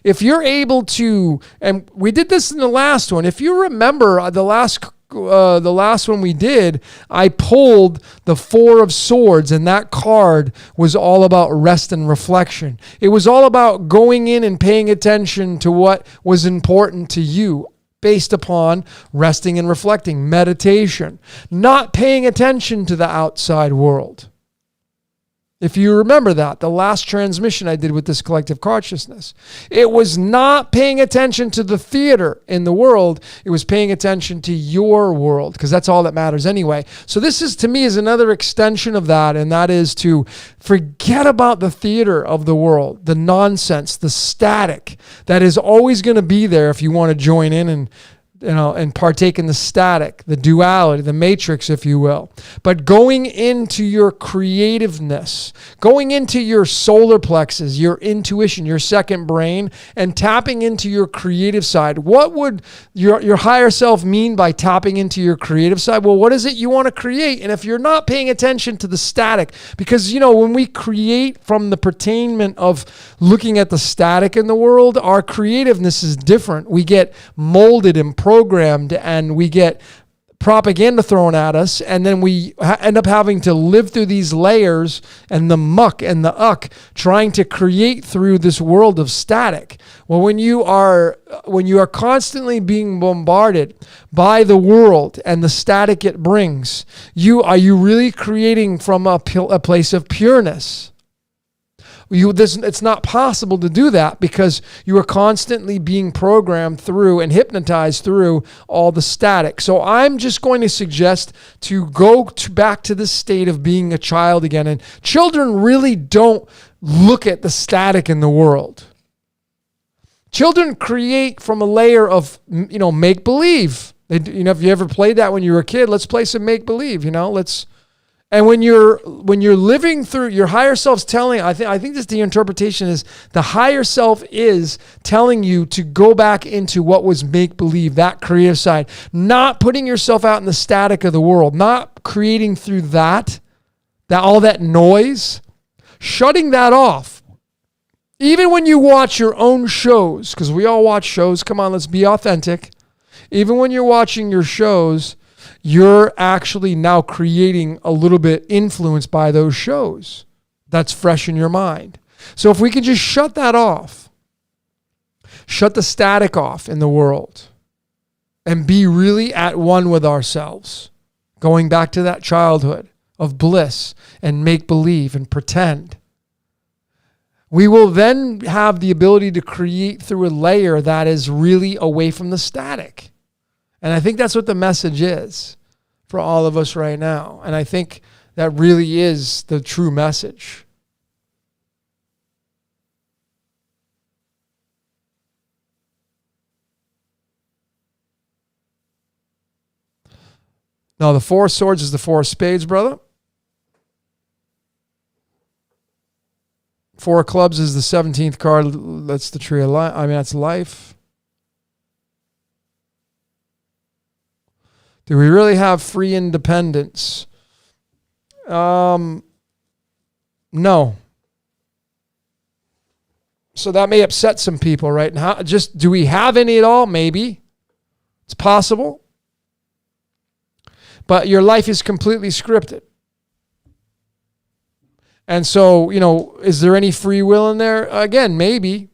if you're able to, and we did this in the last one, if you remember the last one we did, I pulled the Four of Swords, and that card was all about rest and reflection. It was all about going in and paying attention to what was important to you based upon resting and reflecting, meditation, not paying attention to the outside world. If you remember that, the last transmission I did with this collective consciousness, it was not paying attention to the theater in the world. It was paying attention to your world, because that's all that matters anyway. So this is, to me, is another extension of that, and that is to forget about the theater of the world, the nonsense, the static that is always going to be there if you want to join in and partake in the static, the duality, the matrix, if you will. But going into your creativeness, going into your solar plexus, your intuition, your second brain, and tapping into your creative side. What would your higher self mean by tapping into your creative side? Well, what is it you want to create? And if you're not paying attention to the static, because, when we create from the pertainment of looking at the static in the world, our creativeness is different. We get molded and programmed, and we get propaganda thrown at us, and then we end up having to live through these layers and the muck and the uck, trying to create through this world of static. Well, when you are constantly being bombarded by the world and the static it brings, are you really creating from a place of pureness? It's not possible to do that, because you are constantly being programmed through and hypnotized through all the static. So I'm just going to suggest to go back to the state of being a child again. And children really don't look at the static in the world. Children create from a layer of, make-believe. If you ever played that when you were a kid, let's play some make-believe, And when you're living through your higher self's telling, I think this the interpretation is the higher self is telling you to go back into what was make-believe, that creative side, not putting yourself out in the static of the world, not creating through that all that noise, shutting that off. Even when you watch your own shows, because we all watch shows, come on, let's be authentic. Even when you're watching your shows, you're actually now creating a little bit influenced by those shows. That's fresh in your mind. So if we can just shut that off, shut the static off in the world, and be really at one with ourselves, going back to that childhood of bliss and make-believe and pretend, we will then have the ability to create through a layer that is really away from the static. And I think that's what the message is for all of us right now. And I think that really is the true message. Now, the Four of Swords is the Four of Spades, brother. Four of Clubs is the 17th card. That's the Tree of Life. That's life. Do we really have free independence? No. So that may upset some people, right? Now, do we have any at all? Maybe. It's possible. But your life is completely scripted. And so, is there any free will in there? Again, maybe.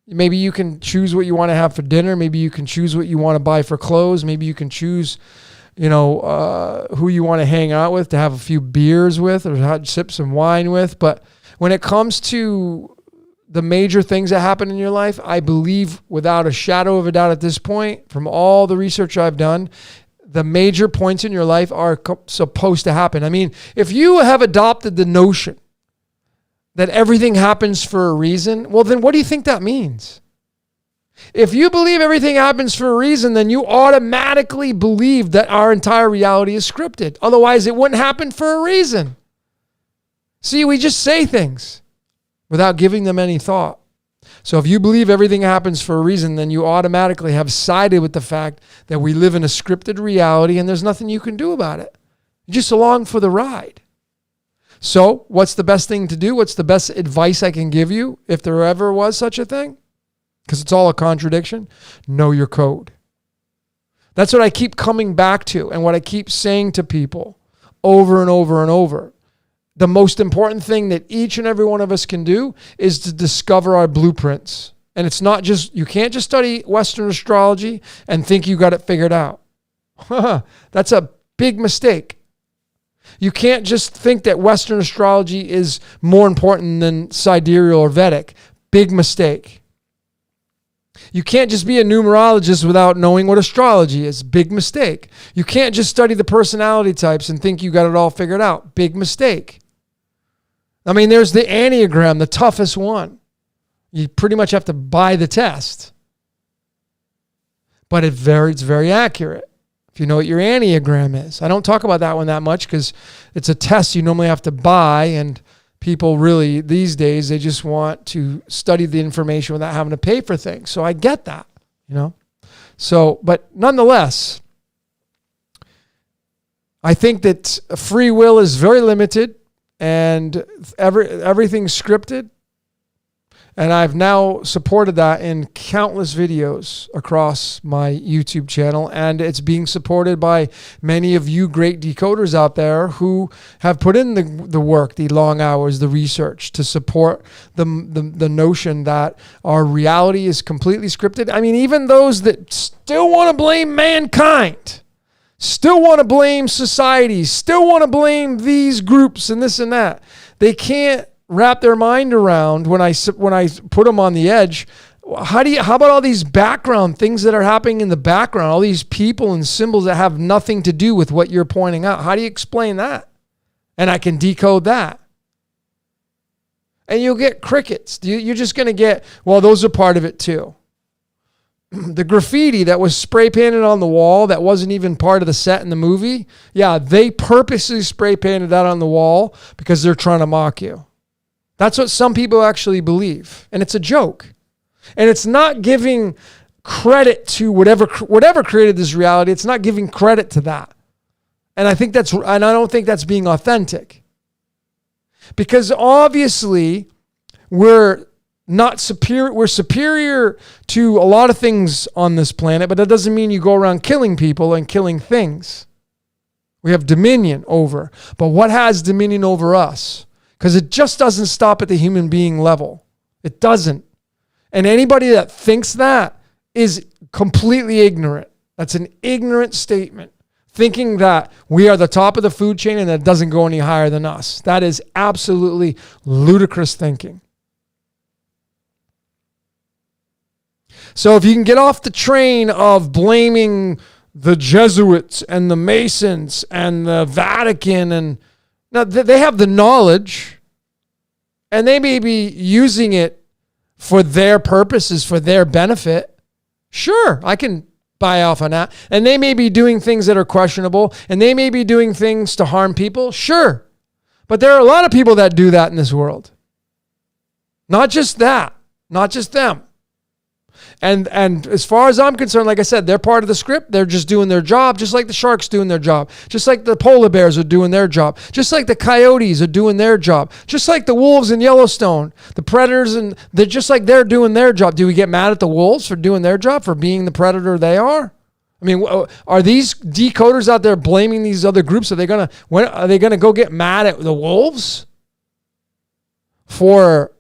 Maybe you can choose what you want to have for dinner. Maybe you can choose what you want to buy for clothes. Maybe you can choose, who you want to hang out with, to have a few beers with, or sip some wine with. But when it comes to the major things that happen in your life, I believe without a shadow of a doubt at this point, from all the research I've done, the major points in your life are supposed to happen. I mean, if you have adopted the notion that everything happens for a reason, well, then what do you think that means? If you believe everything happens for a reason, then you automatically believe that our entire reality is scripted. Otherwise, it wouldn't happen for a reason. See, we just say things without giving them any thought. So if you believe everything happens for a reason, then you automatically have sided with the fact that we live in a scripted reality and there's nothing you can do about it. You're just along for the ride. So what's the best thing to do? What's the best advice I can give you if there ever was such a thing? Because it's all a contradiction. Know your code. That's what I keep coming back to and what I keep saying to people over and over and over. The most important thing that each and every one of us can do is to discover our blueprints. And it's not just, you can't just study Western astrology and think you got it figured out. That's a big mistake. You can't just think that Western astrology is more important than sidereal or Vedic. Big mistake. You can't just be a numerologist without knowing what astrology is. Big mistake. You can't just study the personality types and think you got it all figured out. Big mistake. I mean, there's the Enneagram, the toughest one. You pretty much have to buy the test. But it's very accurate. If you know what your Enneagram is. I don't talk about that one that much because it's a test you normally have to buy, and people really, these days, they just want to study the information without having to pay for things. So I get that, you know. So, but nonetheless, I think that free will is very limited and everything's scripted. And I've now supported that in countless videos across my YouTube channel. And it's being supported by many of you great decoders out there who have put in the work, the long hours, the research to support the notion that our reality is completely scripted. I mean, even those that still want to blame mankind, still want to blame society, still want to blame these groups and this and that, they can't wrap their mind around when I put them on the edge. How about all these background things that are happening in the background, all these people and symbols that have nothing to do with what you're pointing out? How do you explain that? And I can decode that. And you'll get crickets. You're just going to get, well, those are part of it too. The graffiti that was spray painted on the wall that wasn't even part of the set in the movie, yeah, they purposely spray painted that on the wall because they're trying to mock you. That's what some people actually believe. And it's a joke. And it's not giving credit to whatever created this reality. It's not giving credit to that. And I don't think that's being authentic. Because obviously we're not superior. We're superior to a lot of things on this planet, but that doesn't mean you go around killing people and killing things. We have dominion over. But what has dominion over us? Because it just doesn't stop at the human being level. It doesn't. And anybody that thinks that is completely ignorant. That's an ignorant statement. Thinking that we are the top of the food chain and that it doesn't go any higher than us. That is absolutely ludicrous thinking. So if you can get off the train of blaming the Jesuits and the Masons and the Vatican, and now they have the knowledge and they may be using it for their purposes, for their benefit. Sure, I can buy off on that. And they may be doing things that are questionable and they may be doing things to harm people. Sure. But there are a lot of people that do that in this world. Not just that, not just them. And as far as I'm concerned, like I said, they're part of the script. They're just doing their job, just like the sharks doing their job, just like the polar bears are doing their job, just like the coyotes are doing their job, just like the wolves in Yellowstone, the predators, and they're just like they're doing their job. Do we get mad at the wolves for doing their job, for being the predator they are? I mean, are these decoders out there blaming these other groups? Are they gonna go get mad at the wolves for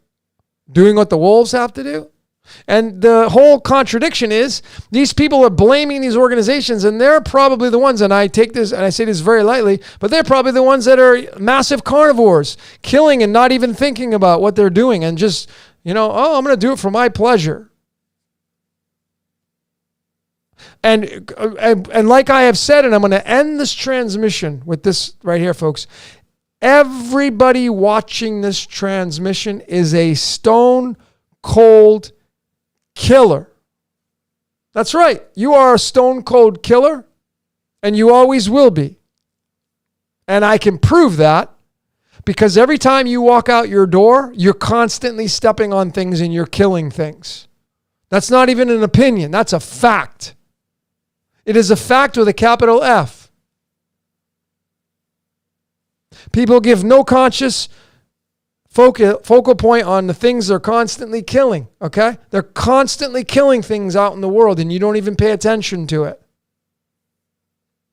doing what the wolves have to do? And the whole contradiction is these people are blaming these organizations, and they're probably the ones, and I take this and I say this very lightly, but they're probably the ones that are massive carnivores, killing and not even thinking about what they're doing and just, I'm going to do it for my pleasure. And like I have said, and I'm going to end this transmission with this right here, folks. Everybody watching this transmission is a stone cold killer. That's right. You are a stone cold killer, and you always will be. And I can prove that because every time you walk out your door, you're constantly stepping on things and you're killing things. That's not even an opinion. That's a fact. It is a fact with a capital F. People give no conscious focal point on the things they're constantly killing, okay? They're constantly killing things out in the world and you don't even pay attention to it.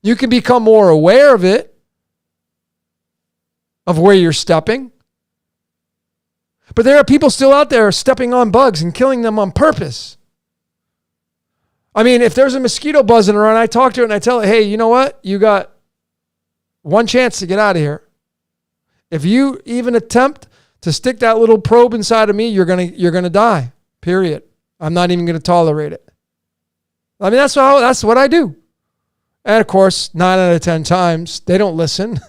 You can become more aware of it, of where you're stepping. But there are people still out there stepping on bugs and killing them on purpose. I mean, if there's a mosquito buzzing around, I talk to it and I tell it, hey, you know what? You got one chance to get out of here. If you even attempt to stick that little probe inside of me, you're gonna die. Period. I'm not even gonna tolerate it. I mean, that's what I do. And of course, 9 out of 10 times, they don't listen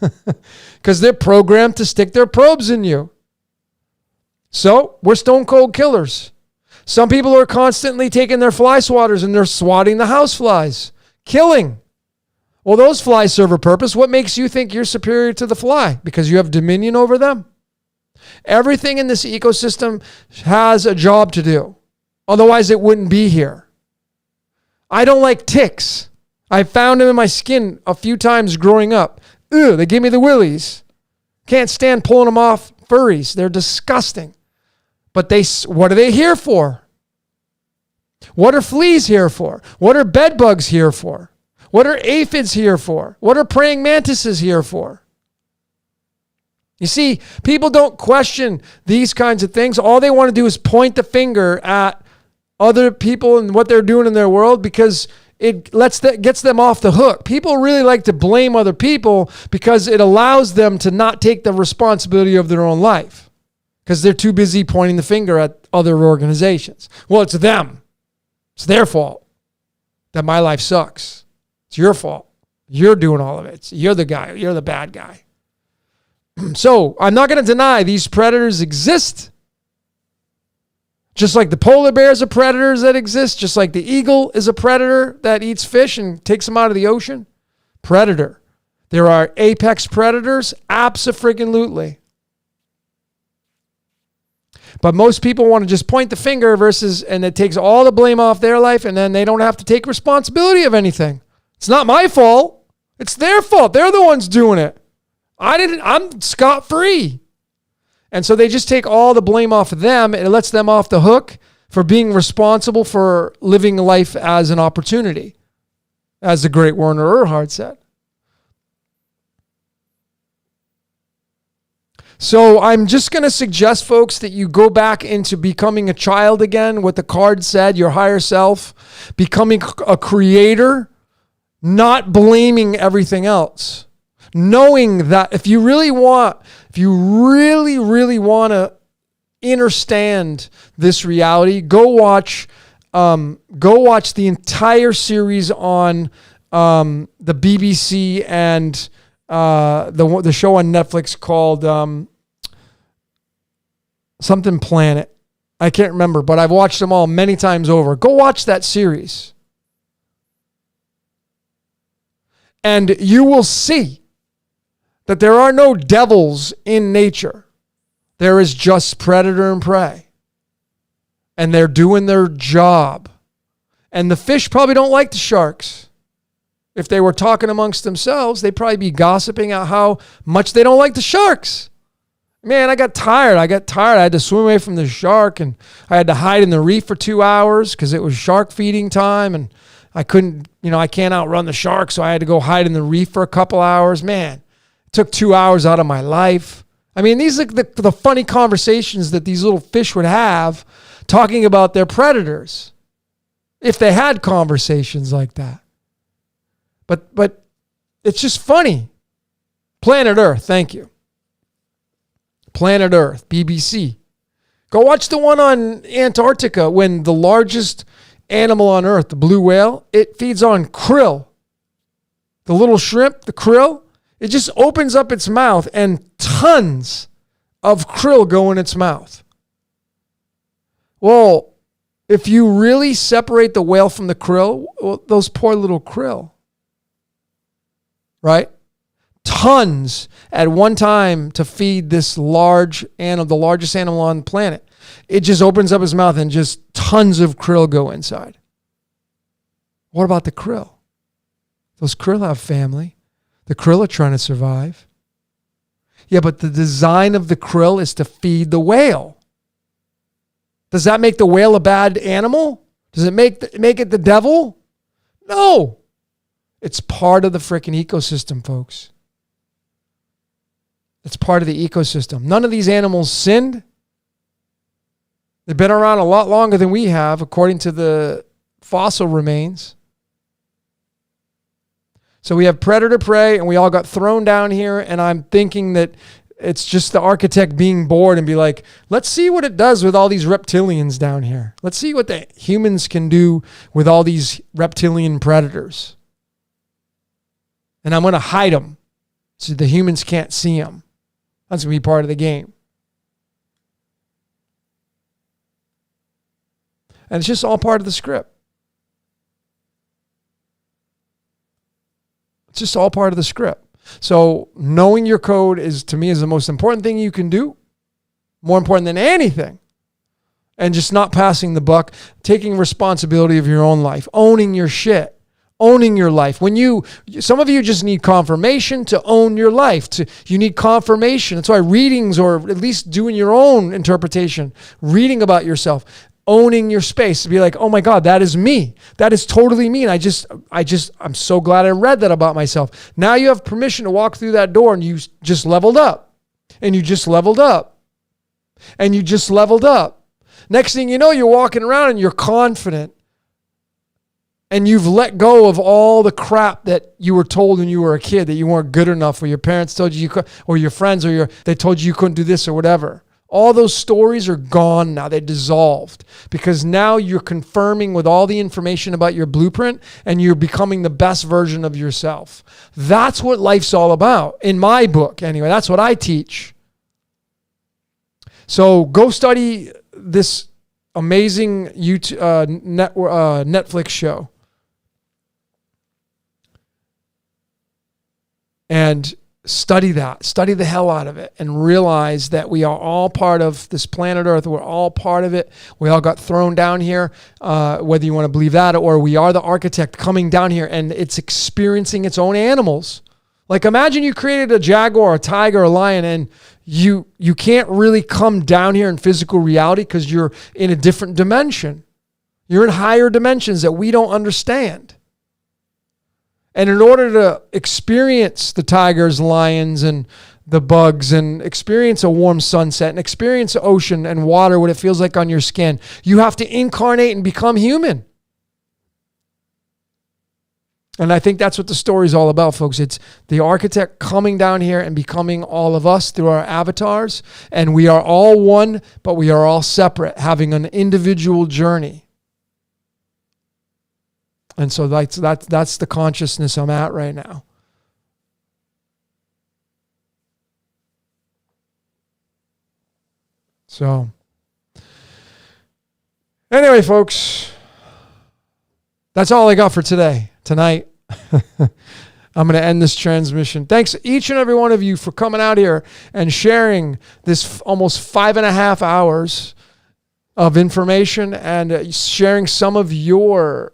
because they're programmed to stick their probes in you. So we're stone cold killers. Some people are constantly taking their fly swatters and they're swatting the house flies, killing. Well, those flies serve a purpose. What makes you think you're superior to the fly? Because you have dominion over them? Everything in this ecosystem has a job to do. Otherwise, it wouldn't be here. I don't like ticks. I found them in my skin a few times growing up. Ew, they give me the willies. Can't stand pulling them off furries. They're disgusting. But what are they here for? What are fleas here for? What are bed bugs here for? What are aphids here for? What are praying mantises here for? You see, people don't question these kinds of things. All they want to do is point the finger at other people and what they're doing in their world because it gets them off the hook. People really like to blame other people because it allows them to not take the responsibility of their own life because they're too busy pointing the finger at other organizations. Well, it's them. It's their fault that my life sucks. It's your fault. You're doing all of it. You're the guy. You're the bad guy. So I'm not going to deny these predators exist. Just like the polar bears are predators that exist, just like the eagle is a predator that eats fish and takes them out of the ocean. Predator. There are apex predators, abso-friggin-lutely. But most people want to just point the finger and it takes all the blame off their life and then they don't have to take responsibility of anything. It's not my fault. It's their fault. They're the ones doing it. I'm scot-free. And so they just take all the blame off of them and it lets them off the hook for being responsible for living life as an opportunity, as the great Werner Erhard said. So I'm just going to suggest, folks, that you go back into becoming a child again, what the card said, your higher self, becoming a creator, not blaming everything else. Knowing that if you really want to understand this reality, go watch the entire series on the BBC and the show on Netflix called something Planet. I can't remember, but I've watched them all many times over. Go watch that series. And you will see that there are no devils in nature. There is just predator and prey. And they're doing their job. And the fish probably don't like the sharks. If they were talking amongst themselves, they'd probably be gossiping at how much they don't like the sharks. Man, I got tired. I had to swim away from the shark and I had to hide in the reef for 2 hours because it was shark feeding time and I couldn't, I can't outrun the shark, so I had to go hide in the reef for a couple hours. Man, it took 2 hours out of my life. I mean, these are the funny conversations that these little fish would have talking about their predators if they had conversations like that. But it's just funny. Planet Earth, thank you. Planet Earth, BBC. Go watch the one on Antarctica when the largest animal on Earth, the blue whale, it feeds on krill. The little shrimp, the krill, it just opens up its mouth and tons of krill go in its mouth. Well, If you really separate the whale from the krill, well, those poor little krill, right? Tons at one time to feed this large animal, the largest animal on the planet. It just opens up his mouth and just tons of krill go inside. What about the krill? Those krill have family. The krill are trying to survive. Yeah, but the design of the krill is to feed the whale. Does that make the whale a bad animal? Does it make it the devil? No. It's part of the freaking ecosystem, folks. It's part of the ecosystem. None of these animals sinned. They've been around a lot longer than we have, according to the fossil remains. So we have predator prey, and we all got thrown down here, and I'm thinking that it's just the architect being bored and be like, let's see what it does with all these reptilians down here. Let's see what the humans can do with all these reptilian predators. And I'm going to hide them so the humans can't see them. That's going to be part of the game. And it's just all part of the script. It's just all part of the script. So knowing your code is, to me, is the most important thing you can do. More important than anything. And just not passing the buck, taking responsibility of your own life, owning your shit, owning your life. Some of you just need confirmation to own your life. You need confirmation. That's why readings, or at least doing your own interpretation, reading about yourself, owning your space, to be like, oh my God, that is me. That is totally me. And I'm so glad I read that about myself. Now you have permission to walk through that door, and you just leveled up. And you just leveled up. And you just leveled up. Next thing you know, you're walking around and you're confident. And you've let go of all the crap that you were told when you were a kid, that you weren't good enough, or your parents told you could, or your friends, they told you couldn't do this or whatever. All those stories are gone now. They dissolved, because now you're confirming with all the information about your blueprint, and you're becoming the best version of yourself. That's what life's all about. In my book, anyway, that's what I teach. So go study this amazing Netflix show. And study that. Study the hell out of it, and realize that we are all part of this planet Earth. We're all part of it. We all got thrown down here, whether you want to believe that, or we are the architect coming down here, and it's experiencing its own animals. Like, imagine you created a jaguar, a tiger, a lion, and you can't really come down here in physical reality because you're in a different dimension. You're in higher dimensions that we don't understand. And in order to experience the tigers, lions, and the bugs, and experience a warm sunset, and experience the ocean and water, what it feels like on your skin, you have to incarnate and become human. And I think that's what the story's all about, folks. It's the architect coming down here and becoming all of us through our avatars. And we are all one, but we are all separate, having an individual journey. And so that's the consciousness I'm at right now. So, anyway, folks, that's all I got for tonight. I'm going to end this transmission. Thanks each and every one of you for coming out here and sharing this almost 5.5 hours of information, and sharing some of your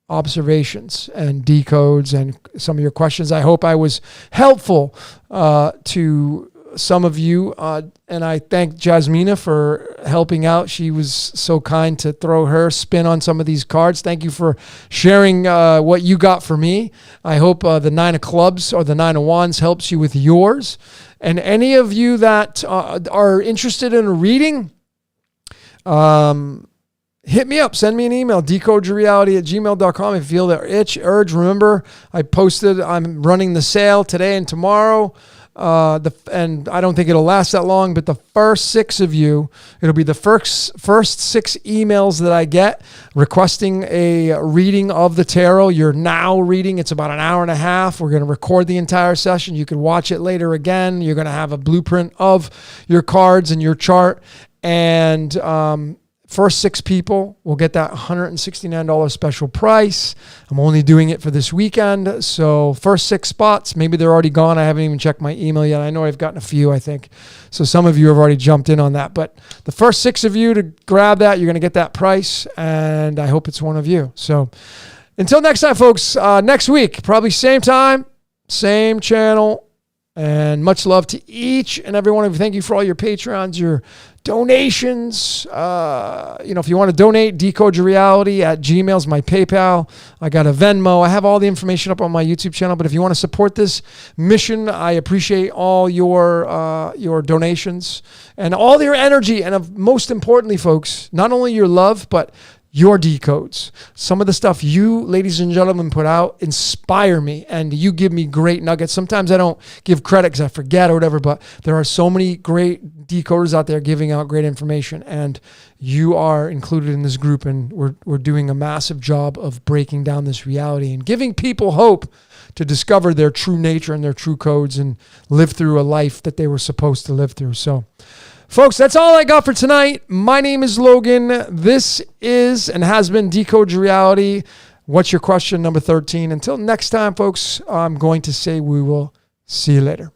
observations and decodes and some of your questions. I hope I was helpful to some of you, and I thank Jasmina for helping out. She was so kind to throw her spin on some of these cards. Thank you for sharing what you got for me. I hope the 9 of clubs or the 9 of wands helps you with yours. And any of you that are interested in a reading, hit me up. Send me an email, decodeyourreality@gmail.com. If you feel the urge, remember, I'm running the sale today and tomorrow. And I don't think it'll last that long, but the first 6 of you, it'll be the first 6 emails that I get requesting a reading of the tarot. You're now reading. It's about an hour and a half. We're going to record the entire session. You can watch it later again. You're going to have a blueprint of your cards and your chart. And First 6 people will get that $169 special price. I'm only doing it for this weekend. So first 6 spots, maybe they're already gone. I haven't even checked my email yet. I know I've gotten a few, I think. So some of you have already jumped in on that. But the first 6 of you to grab that, you're going to get that price. And I hope it's one of you. So until next time, folks, next week, probably same time, same channel. And much love to each and every one of you. Thank you for all your Patreons, your donations. If you want to donate, Decode Your Reality at Gmail's my PayPal. I got a Venmo. I have all the information up on my YouTube channel. But if you want to support this mission, I appreciate all your donations and all your energy. And most importantly, folks, not only your love, but your decodes. Some of the stuff you, ladies and gentlemen, put out inspire me, and you give me great nuggets. Sometimes I don't give credit because I forget or whatever, but there are so many great decoders out there giving out great information, and you are included in this group, and we're doing a massive job of breaking down this reality and giving people hope to discover their true nature and their true codes and live through a life that they were supposed to live through. So, folks, that's all I got for tonight. My name is Logan. This is and has been Decode Your Reality. What's your question? Number 13. Until next time, folks, I'm going to say we will see you later.